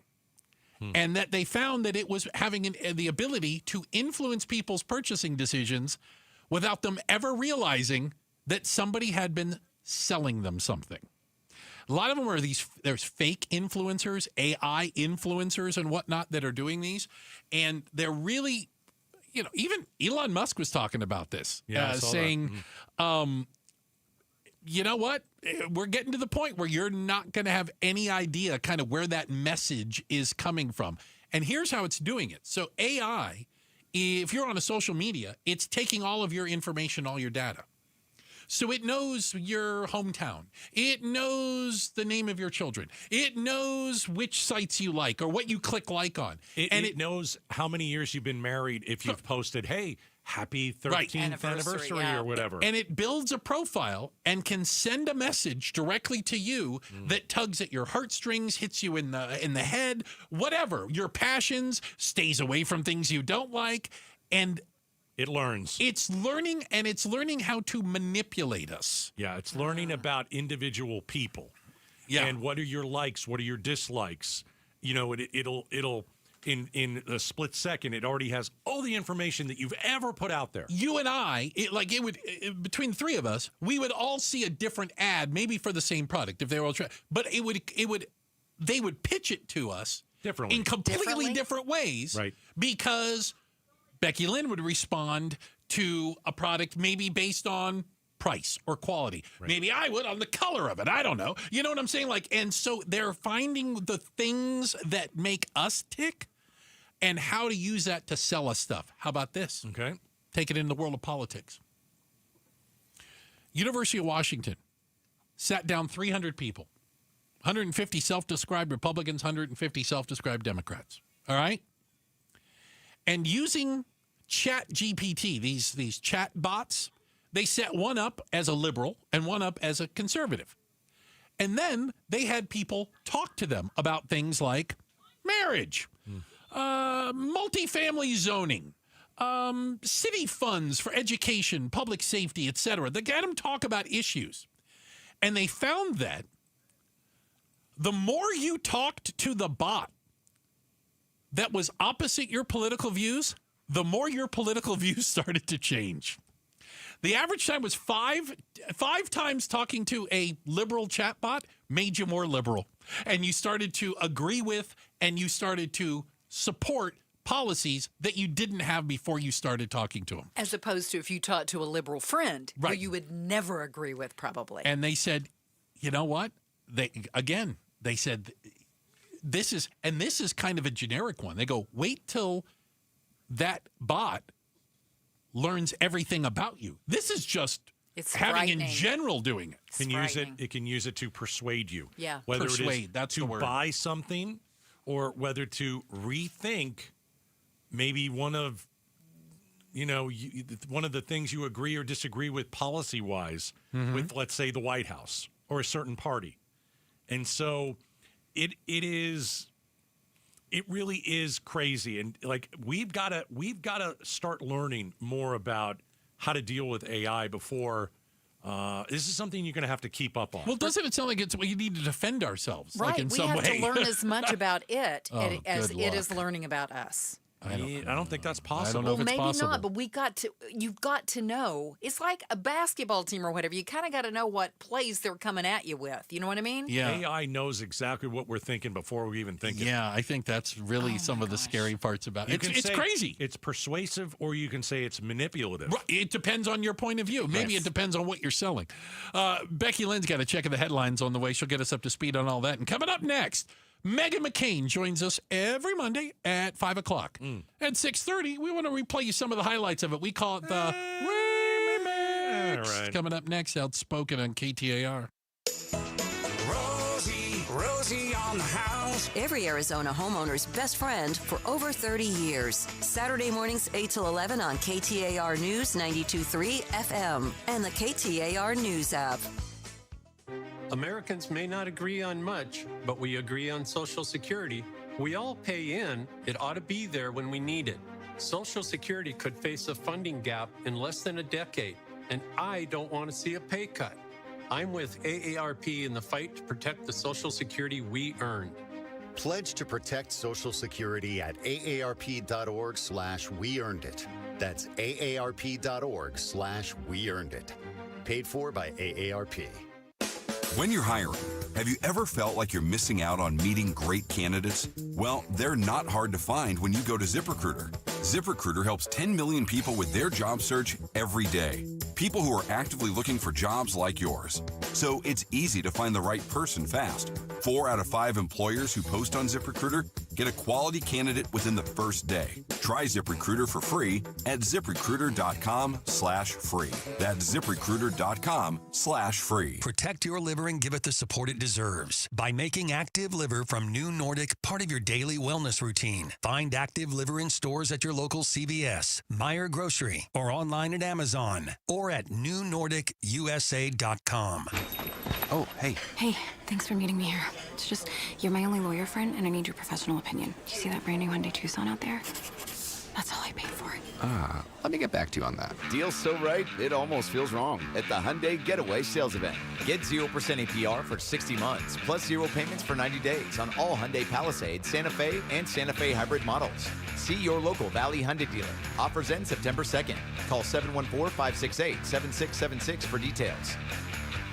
And that they found that it was having the ability to influence people's purchasing decisions without them ever realizing that somebody had been selling them something. A lot of them are there's fake influencers, AI influencers and whatnot that are doing these. And they're really, you know, even Elon Musk was talking about this, saying, you know what? We're getting to the point where you're not going to have any idea kind of where that message is coming from. And here's how it's doing it. So AI, if you're on a social media, it's taking all of your information, all your data. So it knows your hometown. It knows the name of your children. It knows which sites you like or what you click like on. It knows how many years you've been married if you've posted, hey, happy 13th anniversary or whatever. And it builds a profile and can send a message directly to you that tugs at your heartstrings, hits you in the head, whatever. Your passions, stays away from things you don't like, and it learns. It's learning, and it's learning how to manipulate us. Yeah, it's learning about individual people. Yeah. And what are your likes? What are your dislikes? You know, it'll in a split second, it already has all the information that you've ever put out there. You and I, between the three of us, we would all see a different ad, maybe for the same product if they were all but they would pitch it to us differently in completely different ways, right? Because Becky Lynn would respond to a product maybe based on price or quality. Right. Maybe I would on the color of it. I don't know. You know what I'm saying? Like, and so they're finding the things that make us tick and how to use that to sell us stuff. How about this? Okay. Take it in the world of politics. University of Washington sat down 300 people, 150 self-described Republicans, 150 self-described Democrats. All right? And using ChatGPT, these chat bots, they set one up as a liberal and one up as a conservative. And then they had people talk to them about things like marriage, multifamily zoning, city funds for education, public safety, etc. They got them talk about issues. And they found that the more you talked to the bot that was opposite your political views, the more your political views started to change. The average time was five times talking to a liberal chatbot made you more liberal. And you started to agree with and you started to support policies that you didn't have before you started talking to them. As opposed to if you talked to a liberal friend who you would never agree with, probably. And they said, you know what? They said, this is kind of a generic one. They go, wait till that bot learns everything about you. This is just having in general doing it. It can use it to persuade you. Yeah. Whether persuade, it is that's to the word. Buy something or whether to rethink maybe one of the things you agree or disagree with policy-wise with, let's say, the White House or a certain party. And so it really is crazy. And like we've got to start learning more about how to deal with AI before this is something you're going to have to keep up on. Well, doesn't it sound like we need to defend ourselves? Right. Like in we some have way. to learn as much about it Oh, as good it luck. is learning about us. I don't think that's possible. I don't know if it's maybe possible. not, but you've got to know. It's like a basketball team or whatever. You kind of got to know what plays they're coming at you with. You know what I mean? Yeah. AI knows exactly what we're thinking before we even think it. Yeah, I think that's really some of the scary parts about it. It's crazy. It's persuasive, or you can say it's manipulative. Right. It depends on your point of view. Maybe it depends on what you're selling. Becky Lynn's got a check of the headlines on the way. She'll get us up to speed on all that. And coming up next, Megan McCain joins us every Monday at 5 o'clock. At 6:30, we want to replay you some of the highlights of it. We call it the Remix. Coming up next, Outspoken on KTAR. Rosie on the house. Every Arizona homeowner's best friend for over 30 years. Saturday mornings 8 till 11 on KTAR News 92.3 FM and the KTAR News app. Americans may not agree on much, but we agree on Social Security. We all pay in. It ought to be there when we need it. Social Security could face a funding gap in less than a decade, and I don't want to see a pay cut. I'm with AARP in the fight to protect the Social Security we earned. Pledge to protect Social Security at aarp.org/weearnedit. That's aarp.org/weearnedit. Paid for by AARP. When you're hiring, have you ever felt like you're missing out on meeting great candidates? Well, they're not hard to find when you go to ZipRecruiter. ZipRecruiter helps 10 million people with their job search every day. People who are actively looking for jobs like yours. So it's easy to find the right person fast. 4 out of 5 employers who post on ZipRecruiter get a quality candidate within the first day. Try ZipRecruiter for free at ZipRecruiter.com/free. That's ZipRecruiter.com/free. Protect your liver and give it the support it deserves by making Active Liver from New Nordic part of your daily wellness routine. Find Active Liver in stores at your local CVS, Meijer Grocery, or online at Amazon, or at newnordicusa.com. Oh, hey. Hey, thanks for meeting me here. It's just, you're my only lawyer friend, and I need your professional opinion. Do you see that brand new Hyundai Tucson out there? That's all I paid for it. Let me get back to you on that. Deal's so right, it almost feels wrong at the Hyundai Getaway Sales Event. Get 0% APR for 60 months, plus 0 payments for 90 days on all Hyundai Palisade, Santa Fe, and Santa Fe hybrid models. See your local Valley Hyundai dealer. Offers end September 2nd. Call 714-568-7676 for details.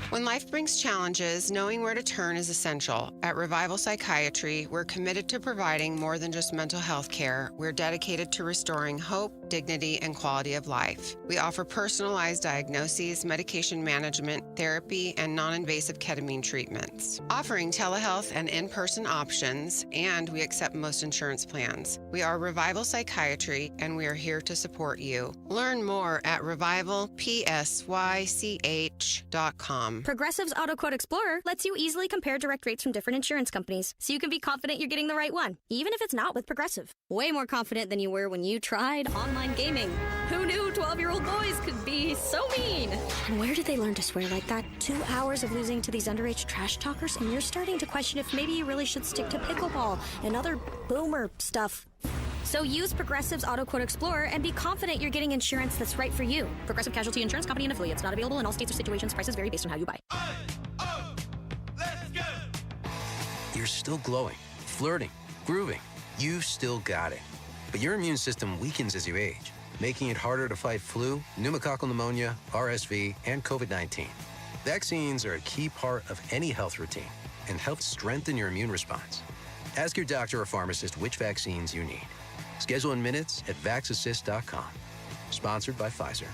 When life brings challenges, knowing where to turn is essential. At Revival Psychiatry, we're committed to providing more than just mental health care. We're dedicated to restoring hope, dignity, and quality of life. We offer personalized diagnoses, medication management, therapy, and non-invasive ketamine treatments. Offering telehealth and in-person options, and we accept most insurance plans. We are Revival Psychiatry, and we are here to support you. Learn more at revivalpsych.com. Progressive's Auto Quote Explorer lets you easily compare direct rates from different insurance companies, so you can be confident you're getting the right one, even if it's not with Progressive. Way more confident than you were when you tried online gaming. Who knew 12-year-old boys could be so mean? And where did they learn to swear like that? 2 hours of losing to these underage trash talkers, and you're starting to question if maybe you really should stick to pickleball and other boomer stuff. So use Progressive's Auto Quote Explorer and be confident you're getting insurance that's right for you. Progressive Casualty Insurance Company and affiliates. Not available in all states or situations. Prices vary based on how you buy. You're still glowing, flirting, grooving. You've still got it. But your immune system weakens as you age, making it harder to fight flu, pneumococcal pneumonia, RSV, and COVID-19. Vaccines are a key part of any health routine and help strengthen your immune response. Ask your doctor or pharmacist which vaccines you need. Schedule in minutes at vaxassist.com. Sponsored by Pfizer.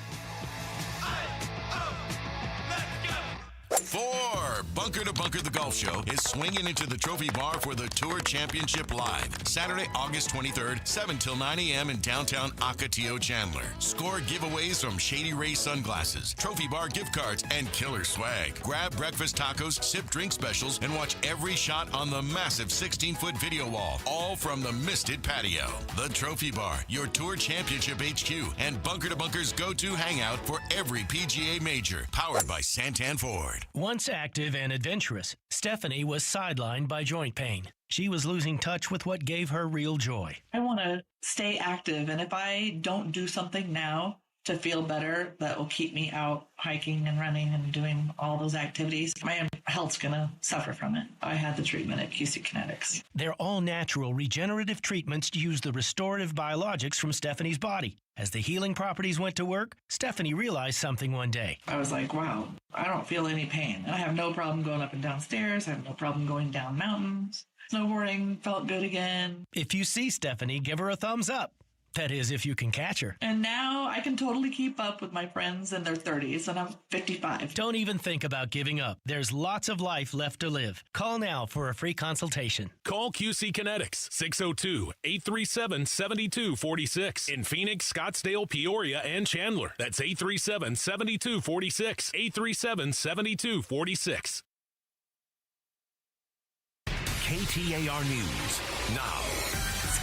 For Bunker to Bunker, the golf show is swinging into the Trophy Bar for the Tour Championship Live. Saturday, August 23rd, 7 till 9 a.m. in downtown Ocotillo, Chandler. Score giveaways from Shady Ray sunglasses, Trophy Bar gift cards, and killer swag. Grab breakfast tacos, sip drink specials, and watch every shot on the massive 16-foot video wall, all from the Misted patio. The Trophy Bar, your Tour Championship HQ, and Bunker to Bunker's go-to hangout for every PGA major. Powered by Santan Ford. Once active and adventurous, Stephanie was sidelined by joint pain. She was losing touch with what gave her real joy. I want to stay active, and if I don't do something now, to feel better that will keep me out hiking and running and doing all those activities. My health's going to suffer from it. I had the treatment at QC Kinetics. They're all natural regenerative treatments to use the restorative biologics from Stephanie's body. As the healing properties went to work, Stephanie realized something one day. I was like, wow, I don't feel any pain. I have no problem going up and down stairs. I have no problem going down mountains. Snowboarding felt good again. If you see Stephanie, give her a thumbs up. That is, if you can catch her. And now I can totally keep up with my friends in their 30s, and I'm 55. Don't even think about giving up. There's lots of life left to live. Call now for a free consultation. Call QC Kinetics, 602-837-7246. In Phoenix, Scottsdale, Peoria, and Chandler. That's 837-7246. 837-7246. KTAR News now.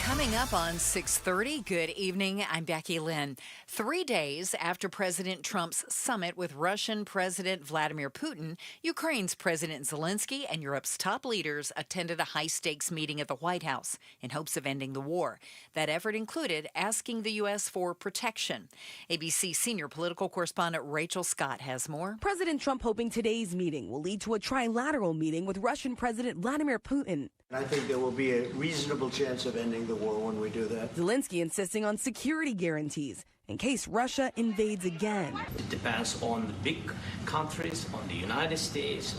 Coming up on 6:30, good evening, I'm Becky Lynn. 3 days after President Trump's summit with Russian President Vladimir Putin, Ukraine's President Zelensky and Europe's top leaders attended a high-stakes meeting at the White House in hopes of ending the war. That effort included asking the U.S. for protection. ABC senior political correspondent Rachel Scott has more. President Trump hoping today's meeting will lead to a trilateral meeting with Russian President Vladimir Putin. I think there will be a reasonable chance of ending the war when we do that. Zelensky insisting on security guarantees in case Russia invades again. It depends on the big countries, on the United States,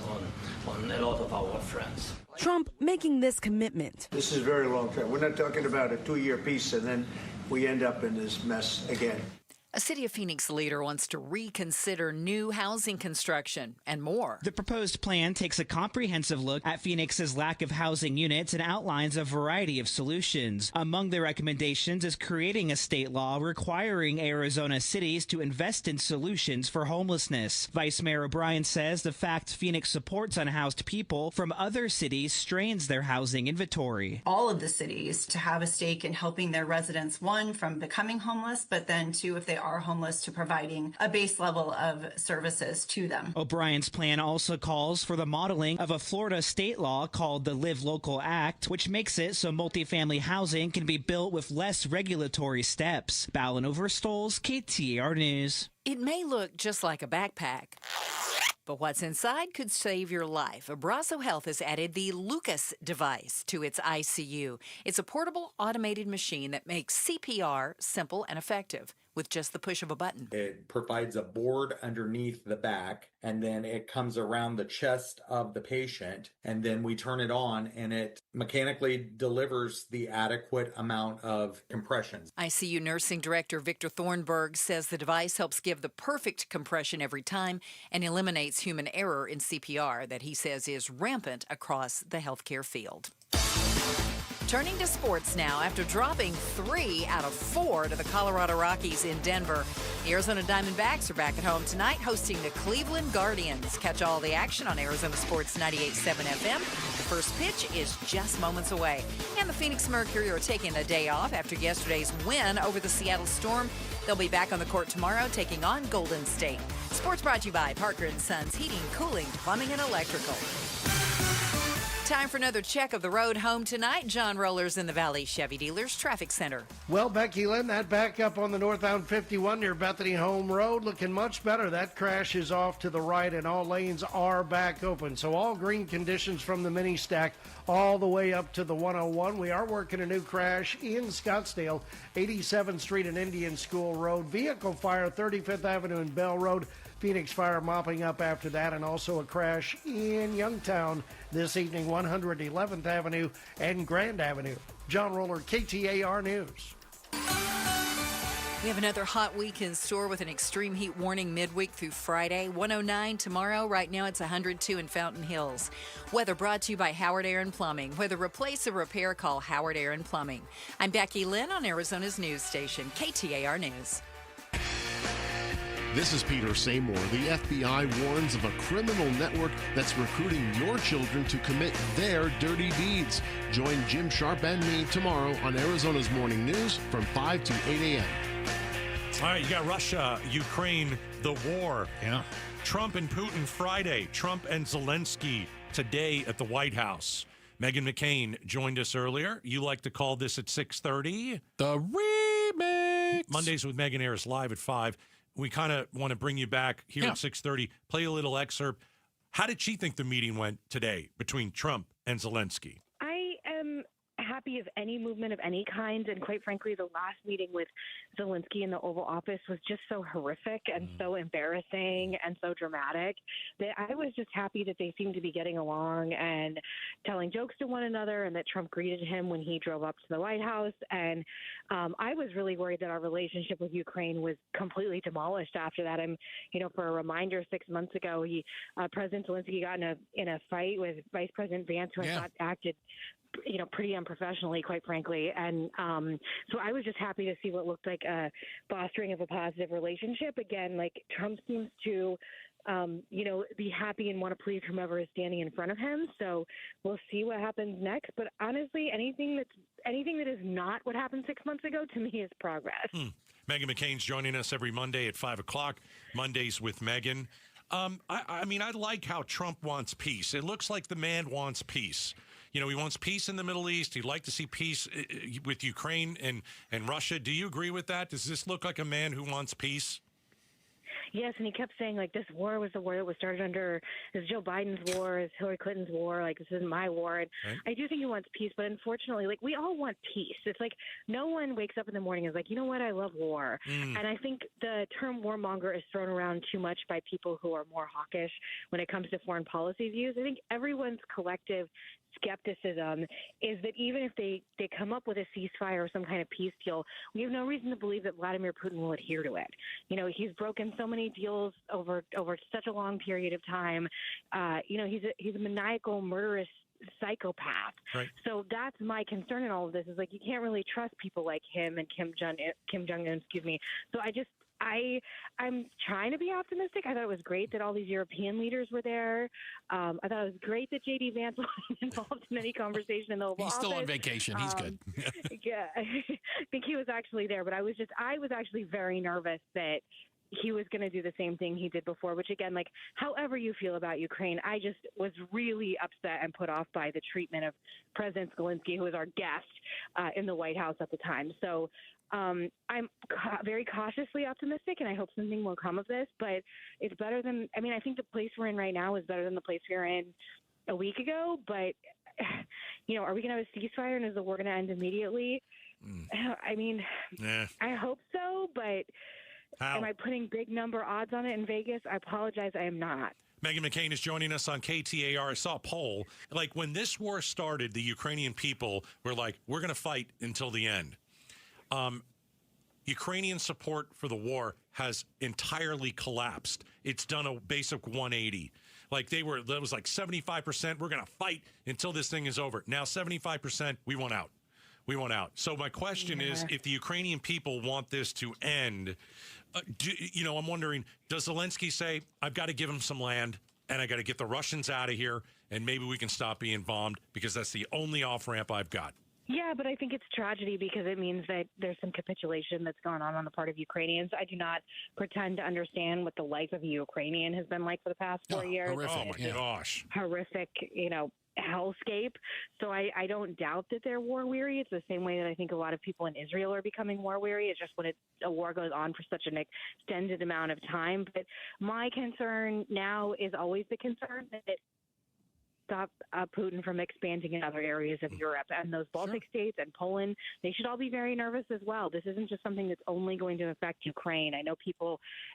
on a lot of our friends. Trump making this commitment. This is very long term. We're not talking about a 2-year peace and then we end up in this mess again. A City of Phoenix leader wants to reconsider new housing construction and more. The proposed plan takes a comprehensive look at Phoenix's lack of housing units and outlines a variety of solutions. Among the recommendations is creating a state law requiring Arizona cities to invest in solutions for homelessness. Vice Mayor O'Brien says the fact Phoenix supports unhoused people from other cities strains their housing inventory. All of the cities to have a stake in helping their residents, one, from becoming homeless, but then two, if they are homeless, to providing a base level of services to them. O'Brien's plan also calls for the modeling of a Florida state law called the Live Local Act, which makes it so multifamily housing can be built with less regulatory steps. Ballin Overstoles, KTAR News. It may look just like a backpack, but what's inside could save your life. Abrazo Health has added the Lucas device to its ICU. It's a portable automated machine that makes CPR simple and effective with just the push of a button. It provides a board underneath the back, and then it comes around the chest of the patient, and then we turn it on, and it mechanically delivers the adequate amount of compressions. ICU Nursing Director Victor Thornburg says the device helps give the perfect compression every time and eliminates human error in CPR that he says is rampant across the healthcare field. Turning to sports now, after dropping 3 out of 4 to the Colorado Rockies in Denver, the Arizona Diamondbacks are back at home tonight hosting the Cleveland Guardians. Catch all the action on Arizona Sports 98.7 FM. The first pitch is just moments away. And the Phoenix Mercury are taking a day off after yesterday's win over the Seattle Storm. They'll be back on the court tomorrow taking on Golden State. Sports brought to you by Parker & Sons Heating, Cooling, Plumbing, and Electrical. Time for another check of the road home tonight. John Rollers in the Valley Chevy Dealers Traffic Center. Well, Becky Lynn, that backup on the northbound 51 near Bethany Home Road looking much better. That crash is off to the right and all lanes are back open. So all green conditions from the mini stack all the way up to the 101. We are working a new crash in Scottsdale, 87th Street and Indian School Road. Vehicle fire, 35th Avenue and Bell Road. Phoenix Fire mopping up after that, and also a crash in Youngtown this evening, 111th Avenue and Grand Avenue. John Roller, KTAR News. We have another hot week in store with an extreme heat warning midweek through Friday. 109 tomorrow. Right now it's 102 in Fountain Hills. Weather brought to you by Howard Aaron Plumbing. Whether replace or repair, call Howard Aaron Plumbing. I'm Becky Lynn on Arizona's news station, KTAR News. This is Peter Seymour. The FBI warns of a criminal network that's recruiting your children to commit their dirty deeds. Join Jim Sharp and me tomorrow on Arizona's Morning News from 5 to 8 a.m. All right, you got Russia, Ukraine, the war. Yeah. Trump and Putin Friday. Trump and Zelensky today at the White House. Meghan McCain joined us earlier. You like to call this at 6:30? The Remix. Mondays with Megan airs live at 5. We kind of want to bring you back here at 6:30, play a little excerpt. How did she think the meeting went today between Trump and Zelensky? I am happy of any movement of any kind. And quite frankly, the last meeting with Zelensky in the Oval Office was just so horrific and so embarrassing and so dramatic that I was just happy that they seemed to be getting along and telling jokes to one another, and that Trump greeted him when he drove up to the White House. And I was really worried that our relationship with Ukraine was completely demolished after that. For a reminder, 6 months ago, President Zelensky got in a fight with Vice President Vance, who I thought acted pretty unprofessionally, quite frankly. And so I was just happy to see what looked like a fostering of a positive relationship. Again, like Trump seems to, be happy and want to please whomever is standing in front of him. So we'll see what happens next. But honestly, anything that is not what happened 6 months ago, to me, is progress. Meghan McCain's joining us every Monday at 5 o'clock. Mondays with Meghan. I like how Trump wants peace. It looks like the man wants peace. He wants peace in the Middle East. He'd like to see peace with Ukraine and Russia. Do you agree with that? Does this look like a man who wants peace? Yes, and he kept saying, this war was the war that was started under this Joe Biden's war, this Hillary Clinton's war, this isn't my war. And I do think he wants peace, but unfortunately, we all want peace. It's no one wakes up in the morning and is you know what, I love war. And I think the term warmonger is thrown around too much by people who are more hawkish when it comes to foreign policy views. I think everyone's collective skepticism is that even if they come up with a ceasefire or some kind of peace deal, we have no reason to believe that Vladimir Putin will adhere to it. He's broken so many deals over such a long period of time. He's a maniacal, murderous psychopath. Right. So that's my concern in all of this is you can't really trust people like him and Kim Jong-un, So I'm trying to be optimistic. I thought it was great that all these European leaders were there. I thought it was great that J.D. Vance wasn't involved in any conversation in the Oval Office. He's still on vacation. He's good. Yeah, I think he was actually there, but I was actually very nervous that he was going to do the same thing he did before, which again, however you feel about Ukraine, I just was really upset and put off by the treatment of President Zelensky, who was our guest in the White House at the time. So I'm very cautiously optimistic, and I hope something will come of this, but it's better than, I think the place we're in right now is better than the place we were in a week ago, but, are we going to have a ceasefire, and is the war going to end immediately? I hope so, but am I putting big number odds on it in Vegas? I apologize, I am not. Meghan McCain is joining us on KTAR. I saw a poll. When this war started, the Ukrainian people were we're going to fight until the end. Ukrainian support for the war has entirely collapsed. It's done a basic 180. That was 75%. We're going to fight until this thing is over. Now 75%, we want out. We want out. So my question is, if the Ukrainian people want this to end, I'm wondering, does Zelensky say, I've got to give him some land and I got to get the Russians out of here and maybe we can stop being bombed because that's the only off-ramp I've got? Yeah, but I think it's tragedy because it means that there's some capitulation that's going on the part of Ukrainians. I do not pretend to understand what the life of a Ukrainian has been like for the past 4 years. Horrific. Oh, my gosh. Horrific, hellscape. So I don't doubt that they're war weary. It's the same way that I think a lot of people in Israel are becoming war weary. It's just when a war goes on for such an extended amount of time. But my concern now is always the concern that stop Putin from expanding in other areas of Europe. And those Baltic states and Poland, they should all be very nervous as well. This isn't just something that's only going to affect Ukraine. I know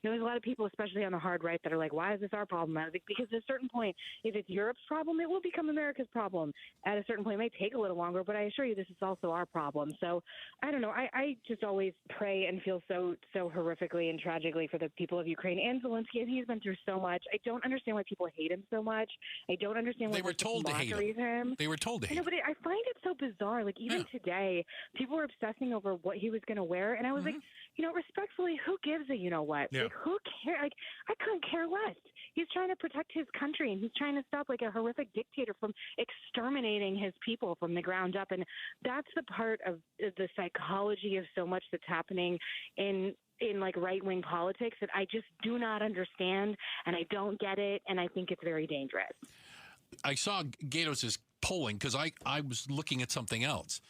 there's a lot of people, especially on the hard right, that are why is this our problem? I was because at a certain point, if it's Europe's problem, it will become America's problem. At a certain point, it may take a little longer, but I assure you this is also our problem. So I don't know. I just always pray and feel so horrifically and tragically for the people of Ukraine and Zelensky. He's been through so much. I don't understand why people hate him so much. I don't understand why they were told to hate him. They were told to hate him. But I find it so bizarre. Even today, people were obsessing over what he was going to wear, and I was respectfully, who gives a what? Yeah. Who cares? I couldn't care less. He's trying to protect his country, and he's trying to stop a horrific dictator from exterminating his people from the ground up, and that's the part of the psychology of so much that's happening in right-wing politics that I just do not understand, and I don't get it, and I think it's very dangerous. I saw Gatos' polling because I was looking at something else.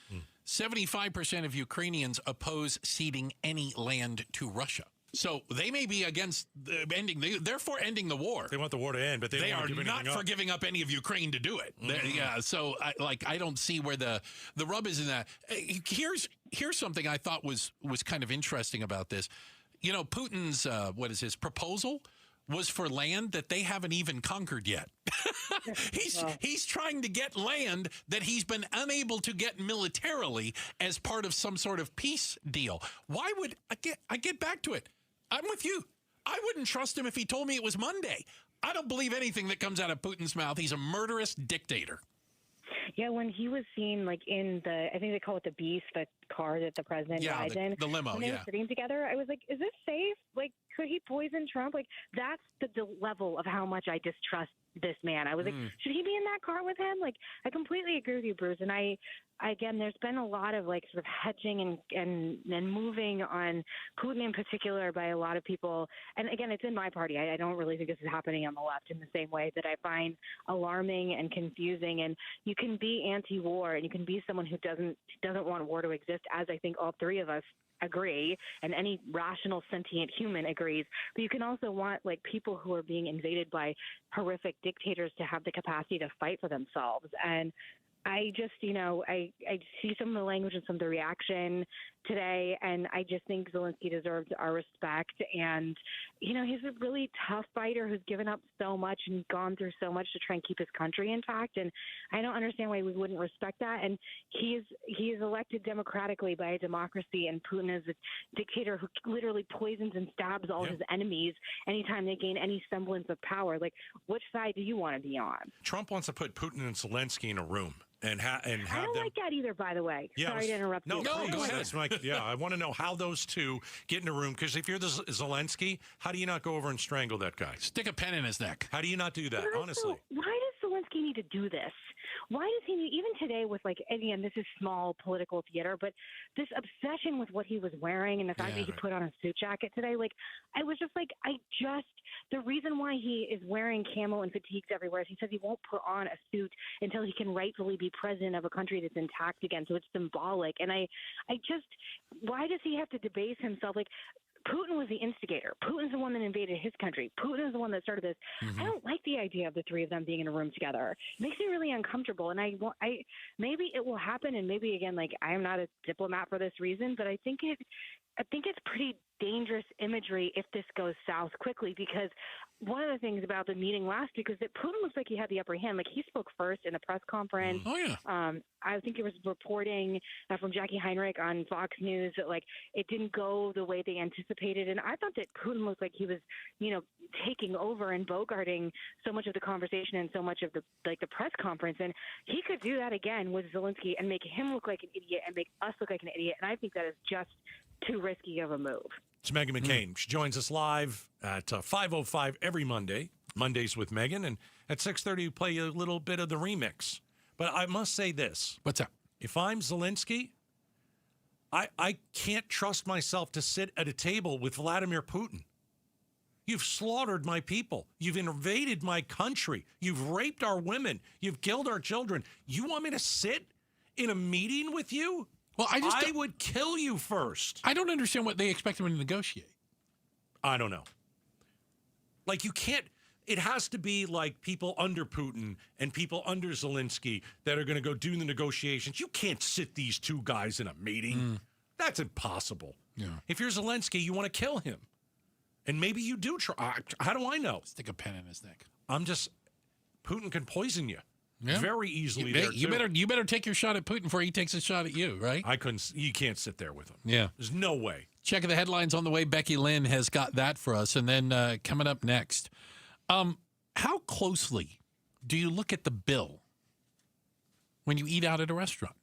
75% of Ukrainians oppose ceding any land to Russia. So they may be against ending the war. They want the war to end, but they are don't not for giving up any of Ukraine to do it. Yeah, so I don't see where the rub is in that. Here's something I thought was kind of interesting about this. You know, Putin's his proposal was for land that they haven't even conquered yet. He's trying to get land that he's been unable to get militarily as part of some sort of peace deal. Why would I get back to it? I'm with you. I wouldn't trust him if he told me it was Monday. I don't believe anything that comes out of Putin's mouth. He's a murderous dictator. Yeah, when he was seen in I think they call it the Beast, the car that the president rides in. The limo, when they were sitting together, I was like, is this safe? Like, could he poison Trump? Like, that's the level of how much I distrust this man. I was like, should he be in that car with him? Like, I completely agree with you, Bruce. And I again, there's been a lot of sort of hedging and moving on Putin in particular by a lot of people. And again, it's in my party. I don't really think this is happening on the left in the same way that I find alarming and confusing. And you can be anti-war and you can be someone who doesn't want war to exist, as I think all three of us agree, and any rational sentient human agrees. But you can also want people who are being invaded by horrific dictators to have the capacity to fight for themselves. And I just, I see some of the language and some of the reaction today, and I just think Zelensky deserves our respect. And, he's a really tough fighter who's given up so much and gone through so much to try and keep his country intact. And I don't understand why we wouldn't respect that. And he is elected democratically by a democracy, and Putin is a dictator who literally poisons and stabs all his enemies anytime they gain any semblance of power. Like, which side do you want to be on? Trump wants to put Putin and Zelensky in a room. And have I don't them. like that either, by the way. Yeah, Sorry to interrupt you. No, go ahead. I want to know how those two get in a room, because if you're the Zelensky, how do you not go over and strangle that guy? Stick a pen in his neck. How do you not do that, honestly? Why does Zelensky need to do this? Why does he need, even today with again, this is small political theater, but this obsession with what he was wearing and the fact that he put on a suit jacket today, I was just the reason why he is wearing camo and fatigues everywhere is he says he won't put on a suit until he can rightfully be president of a country that's intact again. So it's symbolic. And why does he have to debase himself? Putin was the instigator. Putin's the one that invaded his country. Putin is the one that started this. I don't like the idea of the three of them being in a room together. It makes me really uncomfortable. And maybe it will happen. And maybe again, I'm not a diplomat for this reason, but I think it's pretty dangerous imagery if this goes south quickly, because one of the things about the meeting last week is that Putin looks like he had the upper hand. He spoke first in a press conference. I think it was reporting from Jackie Heinrich on Fox News that it didn't go the way they anticipated. And I thought that Putin looked like he was, taking over and bogarting so much of the conversation and so much of the press conference. And he could do that again with Zelensky and make him look like an idiot and make us look like an idiot. And I think that is just too risky of a move. It's Meghan McCain. She joins us live at 5:05 every Monday, Mondays with Meghan. And at 6:30, we play a little bit of the remix. But I must say this. What's up? If I'm Zelensky, I can't trust myself to sit at a table with Vladimir Putin. You've slaughtered my people. You've invaded my country. You've raped our women. You've killed our children. You want me to sit in a meeting with you? Well, I would kill you first. I don't understand what they expect him to negotiate. I don't know. You can't. It has to be people under Putin and people under Zelensky that are going to go do the negotiations. You can't sit these two guys in a meeting. That's impossible. Yeah. If you're Zelensky, you want to kill him. And maybe you do try. How do I know? Stick a pen in his neck. Putin can poison you. Yeah. Very easily. You better take your shot at Putin before he takes a shot at you, right? You can't sit there with him. Yeah. There's no way. Checking the headlines on the way. Becky Lynn has got that for us. And then coming up next, how closely do you look at the bill when you eat out at a restaurant?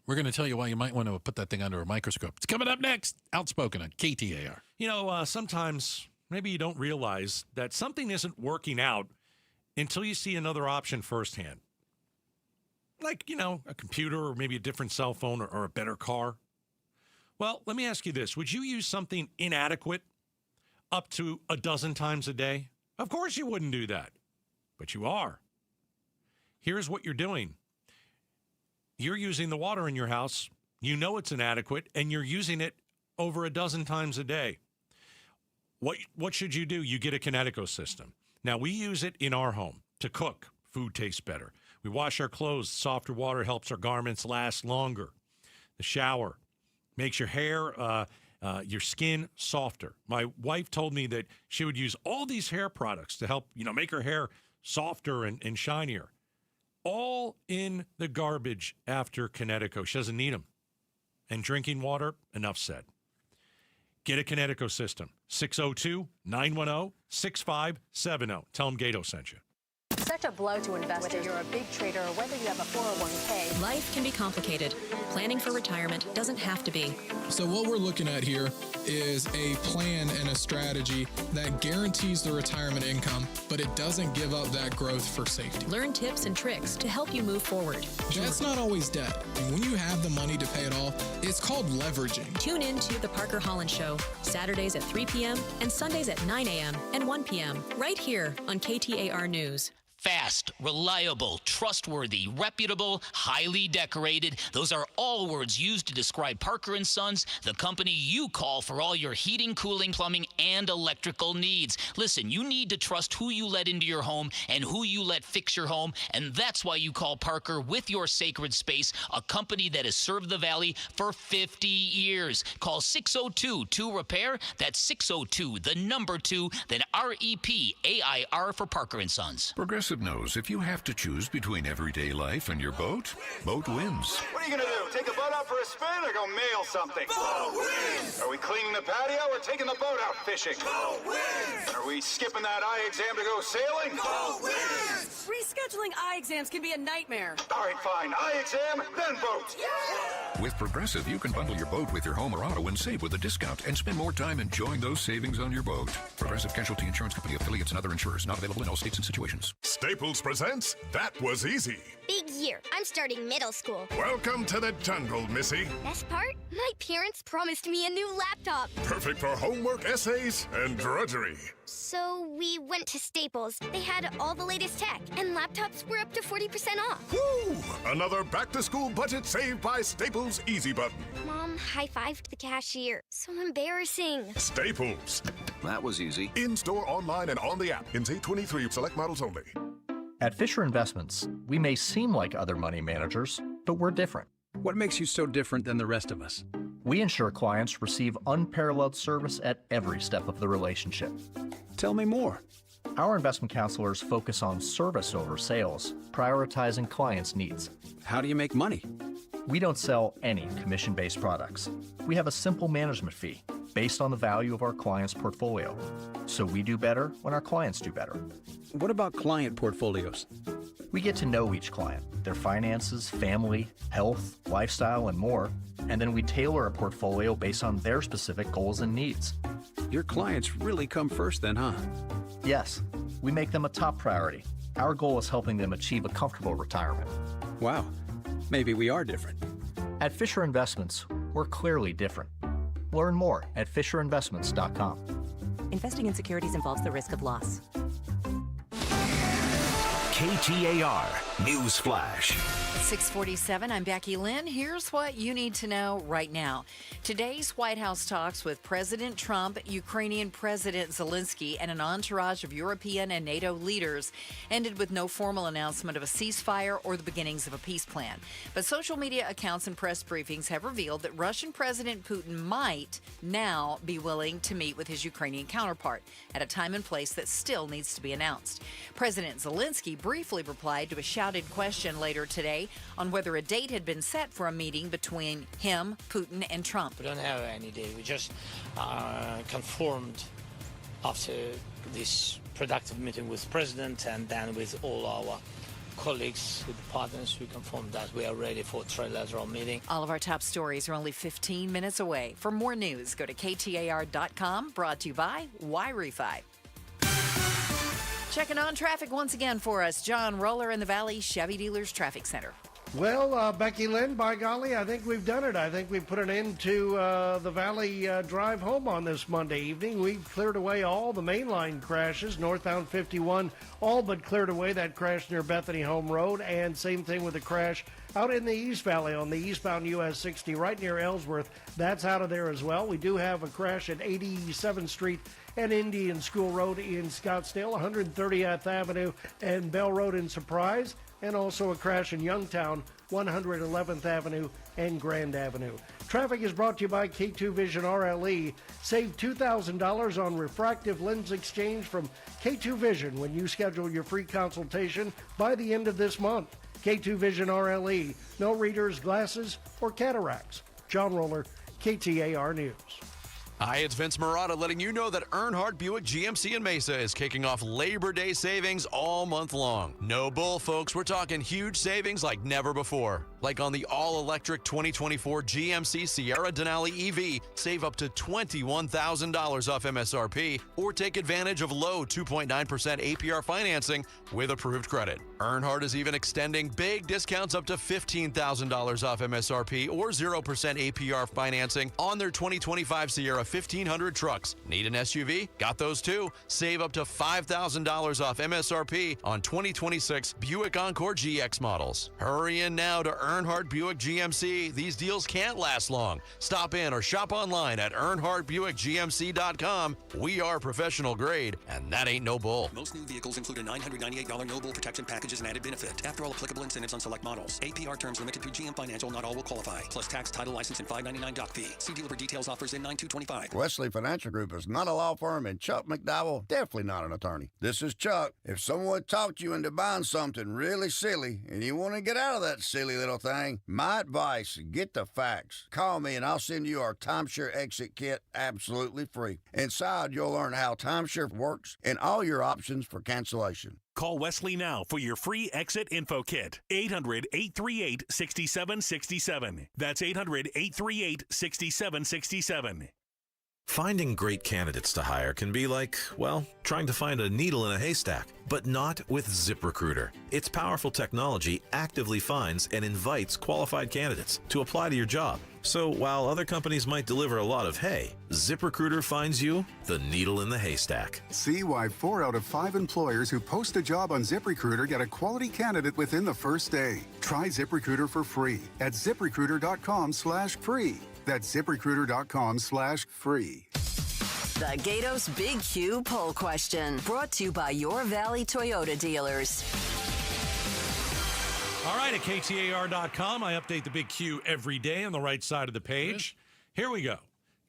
We're going to tell you why you might want to put that thing under a microscope. It's coming up next. Outspoken on KTAR. Sometimes maybe you don't realize that something isn't working out until you see another option firsthand. A computer or maybe a different cell phone or a better car. Well, let me ask you this. Would you use something inadequate up to a dozen times a day? Of course you wouldn't do that, but you are. Here's what you're doing. you're using the water in your house, you know it's inadequate, and you're using it over a dozen times a day. What should you do? You get a Kinetico system. Now, we use it in our home to cook. Food tastes better. We wash our clothes. Softer water helps our garments last longer. The shower makes your hair, your skin softer. My wife told me that she would use all these hair products to help, make her hair softer and shinier. All in the garbage after Kinetico. She doesn't need them. And drinking water, enough said. Get a Kinetico system. 602-910-6570. Tell them Gato sent you. Such a blow to investors. Whether you're a big trader or whether you have a 401k. Life can be complicated. Planning for retirement doesn't have to be. So what we're looking at here is a plan and a strategy that guarantees the retirement income, but it doesn't give up that growth for safety. Learn tips and tricks to help you move forward. That's not always debt. And when you have the money to pay it off, it's called leveraging. Tune in to The Parker Holland Show, Saturdays at 3 p.m. and Sundays at 9 a.m. and 1 p.m. right here on KTAR News. Fast, reliable, trustworthy, reputable, highly decorated. Those are all words used to describe Parker & Sons, the company you call for all your heating, cooling, plumbing, and electrical needs. Listen, you need to trust who you let into your home and who you let fix your home, and that's why you call Parker with your sacred space, a company that has served the Valley for 50 years. Call 602-2-REPAIR. That's 602-2, then REPAIR for Parker & Sons. Progressive knows if you have to choose between everyday life and your boat, boat wins. What are you going to do? Take the boat out for a spin or go mail something? Boat wins! Are we cleaning the patio or taking the boat out fishing? Boat wins! Are we skipping that eye exam to go sailing? Boat wins! Rescheduling eye exams can be a nightmare. All right, fine. Eye exam, then boat. Yeah! With Progressive, you can bundle your boat with your home or auto and save with a discount and spend more time enjoying those savings on your boat. Progressive Casualty Insurance Company, affiliates, and other insurers. Not available in all states and situations. Staples presents That Was Easy. Big year. I'm starting middle school. Welcome to the jungle, Missy. Best part? My parents promised me a new laptop. Perfect for homework, essays, and drudgery. So we went to Staples. They had all the latest tech, and laptops were up to 40% off. Woo! Another back-to-school budget saved by Staples Easy Button. Mom high-fived the cashier. So embarrassing. Staples. That was easy. In-store, online, and on the app. In 23 select models only. At Fisher Investments, we may seem like other money managers, but we're different. What makes you so different than the rest of us? We ensure clients receive unparalleled service at every step of the relationship. Tell me more. Our investment counselors focus on service over sales, prioritizing clients' needs. How do you make money? We don't sell any commission-based products. We have a simple management fee based on the value of our clients' portfolio. So we do better when our clients do better. What about client portfolios? We get to know each client, their finances, family, health, lifestyle, and more, and then we tailor a portfolio based on their specific goals and needs. Your clients really come first then, huh? Yes, we make them a top priority. Our goal is helping them achieve a comfortable retirement. Wow, maybe we are different. At Fisher Investments, we're clearly different. Learn more at FisherInvestments.com. Investing in securities involves the risk of loss. KTAR News Flash. 647, I'm Becky Lynn. Here's what you need to know right now. Today's White House talks with President Trump, Ukrainian President Zelensky, and an entourage of European and NATO leaders ended with no formal announcement of a ceasefire or the beginnings of a peace plan. But social media accounts and press briefings have revealed that Russian President Putin might now be willing to meet with his Ukrainian counterpart at a time and place that still needs to be announced. President Zelensky briefly replied to a shouted question later today on whether a date had been set for a meeting between him, Putin, and Trump. We don't have any date. We just confirmed after this productive meeting with the President and then with all our colleagues, with the partners, we confirmed that we are ready for a trilateral meeting. All of our top stories are only 15 minutes away. For more news, go to KTAR.com, brought to you by Y-Refi. Checking on traffic once again for us, John Roller in the Valley Chevy Dealers Traffic Center. Well, Becky Lynn, by golly, I think we've done it. I think we've put an end to the Valley drive home on this Monday evening. We've cleared away all the mainline crashes. Northbound 51 all but cleared away that crash near Bethany Home Road, and same thing with the crash out in the East Valley on the eastbound US 60 right near Ellsworth. That's out of there as well. We do have a crash at 87th Street and Indian School Road in Scottsdale, 130th Avenue and Bell Road in Surprise, and also a crash in Youngtown, 111th Avenue and Grand Avenue. Traffic is brought to you by K2 Vision RLE. Save $2,000 on refractive lens exchange from K2 Vision when you schedule your free consultation by the end of this month. K2 Vision RLE, no readers, glasses, or cataracts. John Roller, KTAR News. Hi, it's Vince Marotta letting you know that Earnhardt Buick GMC in Mesa is kicking off Labor Day savings all month long. No bull, folks. We're talking huge savings like never before. Like on the all-electric 2024 GMC Sierra Denali EV, save up to $21,000 off MSRP, or take advantage of low 2.9% APR financing with approved credit. Earnhardt is even extending big discounts up to $15,000 off MSRP or 0% APR financing on their 2025 Sierra 1500 trucks. Need an SUV? Got those too. Save up to $5,000 off MSRP on 2026 Buick Encore GX models. Hurry in now to Earnhardt Buick GMC. These deals can't last long. Stop in or shop online at EarnhardtBuickGMC.com. We are professional grade, and that ain't no bull. Most new vehicles include a $998 no bull protection package as an added benefit. After all applicable incentives on select models. APR terms limited through GM Financial. Not all will qualify. Plus tax, title, license, and $599 doc fee. See dealer for details. Offers in 9225. Wesley Financial Group is not a law firm, and Chuck McDowell definitely not an attorney. This is Chuck. If someone talked you into buying something really silly and you want to get out of that silly little thing, my advice, get the facts. Call me and I'll send you our timeshare exit kit absolutely free. Inside, you'll learn how timeshare works and all your options for cancellation. Call Wesley now for your free exit info kit. 800-838-6767. That's 800-838-6767. Finding great candidates to hire can be like, well, trying to find a needle in a haystack, but not with ZipRecruiter. Its powerful technology actively finds and invites qualified candidates to apply to your job. So while other companies might deliver a lot of hay, ZipRecruiter finds you the needle in the haystack. See why 4 out of 5 employers who post a job on ZipRecruiter get a quality candidate within the first day. Try ZipRecruiter for free at ZipRecruiter.com/free. That's ZipRecruiter.com/free. The Gatos Big Q poll question, brought to you by your Valley Toyota dealers. All right, at KTAR.com, I update the Big Q every day on the right side of the page. Here we go.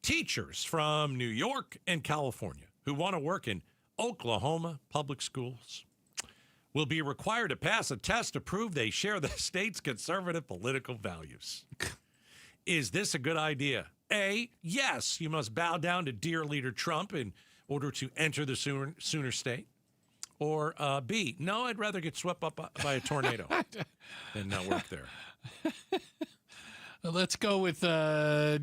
Teachers from New York and California who want to work in Oklahoma public schools will be required to pass a test to prove they share the state's conservative political values. Is this a good idea? A, yes, you must bow down to dear leader Trump in order to enter the Sooner State. Or B, no, I'd rather get swept up by a tornado than not work there. Let's go with no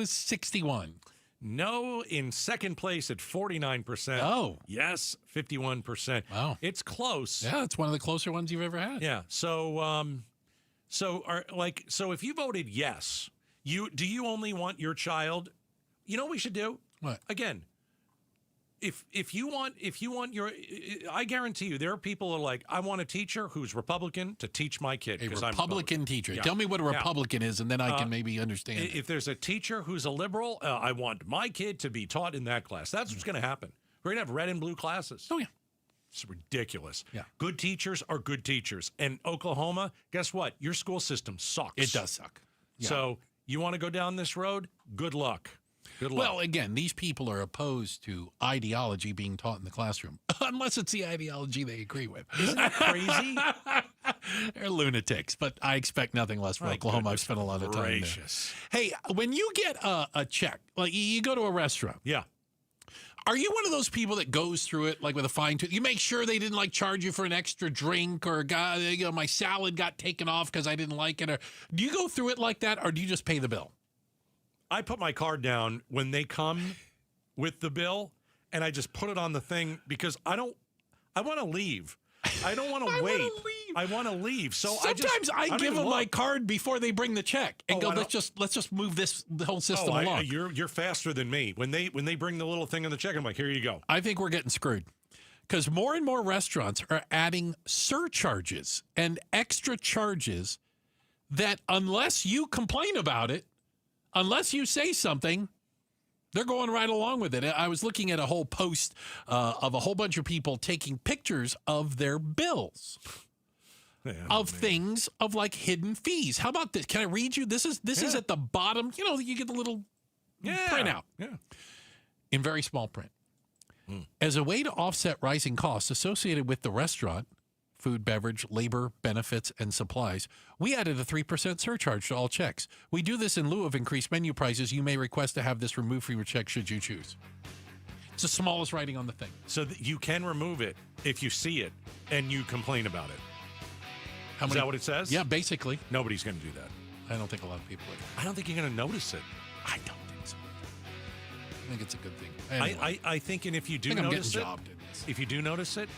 61. No in second place at 49%. Oh. Yes, 51%. Wow. It's close. Yeah, it's one of the closer ones you've ever had. Yeah. So if you voted yes, do you only want your child? You know what we should do? What? Again, if you want your, I guarantee you there are people who are like, I want a teacher who's Republican to teach my kid. A Republican teacher. Yeah. Tell me what a Republican is, and then I can maybe understand it. If there's a teacher who's a liberal, I want my kid to be taught in that class. That's what's going to happen. We're going to have red and blue classes. Oh, yeah. It's ridiculous. Yeah. Good teachers are good teachers. And Oklahoma, guess what? Your school system sucks. It does suck. Yeah. So you want to go down this road? Good luck. Good luck. Well, again, these people are opposed to ideology being taught in the classroom, unless it's the ideology they agree with. Isn't that crazy? They're lunatics, but I expect nothing less from Oklahoma. I've spent a lot of time there. Hey, when you get a check, like you go to a restaurant. Yeah. Are you one of those people that goes through it like with a fine tooth? You make sure they didn't like charge you for an extra drink, or my salad got taken off because I didn't like it, or do you go through it like that, or do you just pay the bill? I put my card down when they come with the bill, and I just put it on the thing because I want to leave. I don't want to wait. I want to leave. So sometimes I give them my card before they bring the check and go, let's just move the whole system along. You're faster than me. When they bring the little thing on the check, I'm like, here you go. I think we're getting screwed because more and more restaurants are adding surcharges and extra charges that unless you complain about it, unless you say something, they're going right along with it. I was looking at a whole post of a whole bunch of people taking pictures of their bills things of like hidden fees. How about this? Can I read you? This is at the bottom. You know, you get the little printout. Yeah. In very small print. As a way to offset rising costs associated with the restaurant, food, beverage, labor, benefits, and supplies, we added a 3% surcharge to all checks. We do this in lieu of increased menu prices. You may request to have this removed from your check should you choose. It's the smallest writing on the thing. So that you can remove it if you see it and you complain about it. Is that what it says? Yeah, basically. Nobody's going to do that. I don't think a lot of people would. I don't think you're going to notice it. I don't think so. I think it's a good thing. Anyway. I think, and if you do notice it,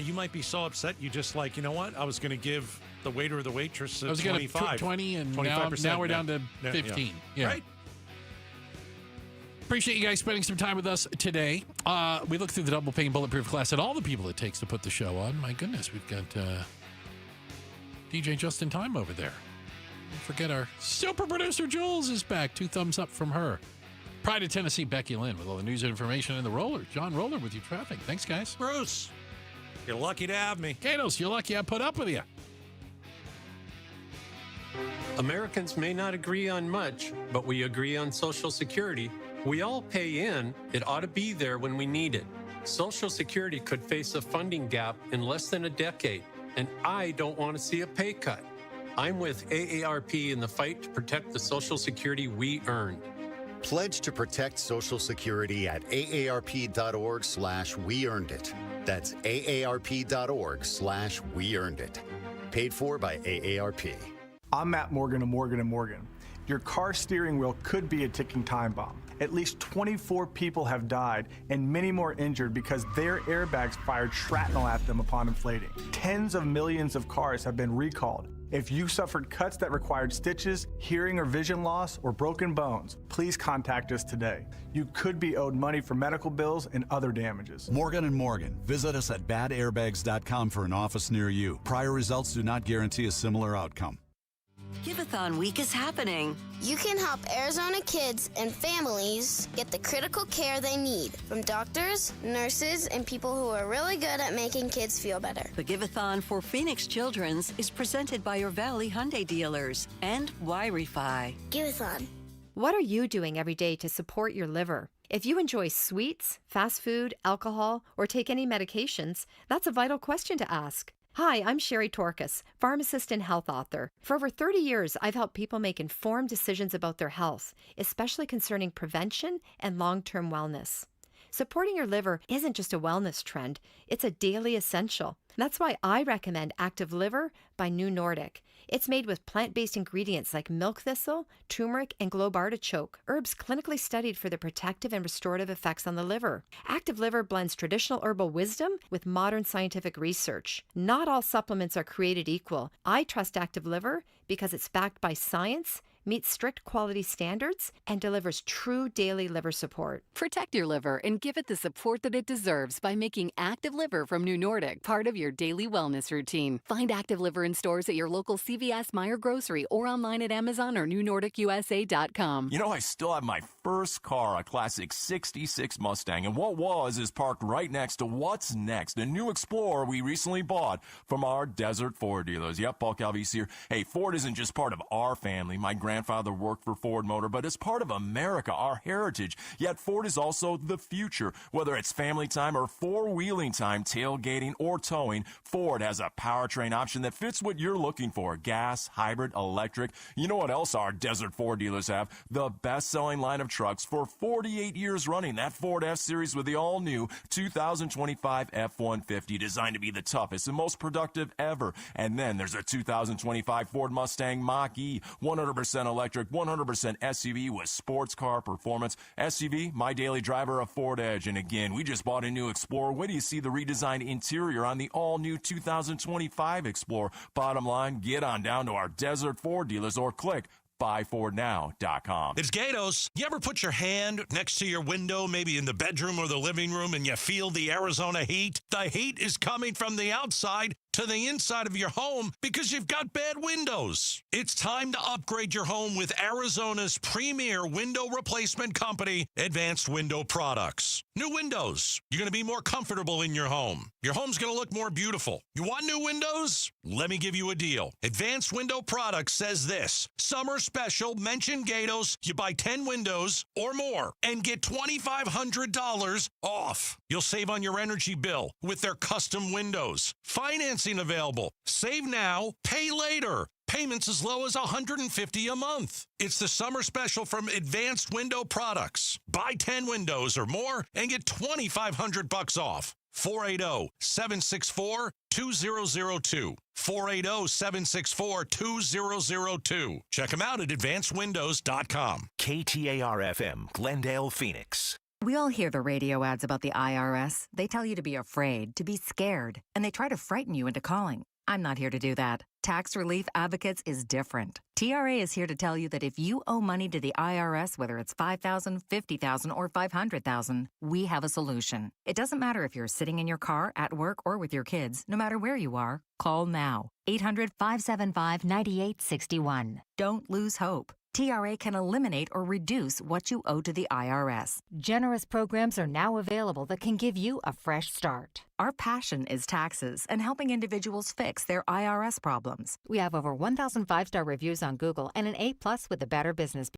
you might be so upset you just like, you know what? I was going to give the waiter or the waitress a 25. 20, and now we're down to 15. Yeah. Right? Appreciate you guys spending some time with us today. We looked through the double pane bulletproof class and all the people it takes to put the show on. My goodness, we've got DJ Just in Time over there. Don't forget our super producer Jules is back. 2 thumbs up from her. Pride of Tennessee, Becky Lynn with all the news and information in the roller. John Roller with your traffic. Thanks, guys. Bruce, you're lucky to have me. Gatos, you're lucky I put up with you. Americans may not agree on much, but we agree on Social Security. We all pay in. It ought to be there when we need it. Social Security could face a funding gap in less than a decade, and I don't want to see a pay cut. I'm with AARP in the fight to protect the Social Security we earned. Pledge to protect Social Security at aarp.org/weearnedit. That's aarp.org/weearnedit. Paid for by AARP. I'm Matt Morgan of Morgan & Morgan. Your car steering wheel could be a ticking time bomb. At least 24 people have died and many more injured because their airbags fired shrapnel at them upon inflating. Tens of millions of cars have been recalled. If you suffered cuts that required stitches, hearing or vision loss, or broken bones, please contact us today. You could be owed money for medical bills and other damages. Morgan & Morgan. Visit us at badairbags.com for an office near you. Prior results do not guarantee a similar outcome. Giveathon week is happening. You can help Arizona kids and families get the critical care they need from doctors, nurses, and people who are really good at making kids feel better. The Giveathon for Phoenix Children's is presented by your Valley Hyundai dealers and Wi-Fi. Giveathon. What are you doing every day to support your liver? If you enjoy sweets, fast food, alcohol, or take any medications, that's a vital question to ask. Hi, I'm Sherry Torkas, pharmacist and health author. For over 30 years, I've helped people make informed decisions about their health, especially concerning prevention and long-term wellness. Supporting your liver isn't just a wellness trend, it's a daily essential. That's why I recommend Active Liver by New Nordic. It's made with plant-based ingredients like milk thistle, turmeric, and globe artichoke, herbs clinically studied for their protective and restorative effects on the liver. Active Liver blends traditional herbal wisdom with modern scientific research. Not all supplements are created equal. I trust Active Liver because it's backed by science, meets strict quality standards, and delivers true daily liver support. Protect your liver and give it the support that it deserves by making Active Liver from New Nordic part of your daily wellness routine. Find Active Liver in stores at your local CVS, Meijer Grocery, or online at Amazon or newnordicusa.com. You know, I still have my first car, a classic 66 Mustang, and what was is parked right next to what's next, a new Explorer we recently bought from our Desert Ford dealers. Yep, Paul Calvise here. Hey, Ford isn't just part of our family. My grandfather worked for Ford Motor, but it's part of America, our heritage. Yet Ford is also the future. Whether it's family time or four-wheeling time, tailgating or towing, Ford has a powertrain option that fits what you're looking for. Gas, hybrid, electric. You know what else our Desert Ford dealers have? The best-selling line of trucks for 48 years running. That Ford F-Series with the all-new 2025 F-150, designed to be the toughest and most productive ever. And then there's a 2025 Ford Mustang Mach-E, 100% 100% electric, 100% SUV with sports car performance. SUV, my daily driver, a Ford Edge. And again, we just bought a new Explorer. Wait till you see the redesigned interior on the all-new 2025 Explorer. Bottom line, get on down to our Desert Ford dealers or click buyfordnow.com. It's Gatos. You ever put your hand next to your window, maybe in the bedroom or the living room, and you feel the Arizona heat? The heat is coming from the outside to the inside of your home because you've got bad windows. It's time to upgrade your home with Arizona's premier window replacement company, Advanced Window Products. New windows. You're going to be more comfortable in your home. Your home's going to look more beautiful. You want new windows? Let me give you a deal. Advanced Window Products says this: summer special, mention Gatos. You buy 10 windows or more and get $2,500 off. You'll save on your energy bill with their custom windows. Financing available. Save now, pay later. Payments as low as $150 a month. It's the summer special from Advanced Window Products. Buy 10 windows or more and get $2,500 off. 480-764-2002. 480-764-2002. Check them out at advancedwindows.com. KTAR-FM, Glendale, Phoenix. We all hear the radio ads about the IRS. They tell you to be afraid, to be scared, and they try to frighten you into calling. I'm not here to do that. Tax Relief Advocates is different. TRA is here to tell you that if you owe money to the IRS, whether it's $5,000, $50,000, or $500,000, we have a solution. It doesn't matter if you're sitting in your car, at work, or with your kids. No matter where you are, call now. 800-575-9861. Don't lose hope. TRA can eliminate or reduce what you owe to the IRS. Generous programs are now available that can give you a fresh start. Our passion is taxes and helping individuals fix their IRS problems. We have over 1,000 5-star reviews on Google and an A+ with the Better Business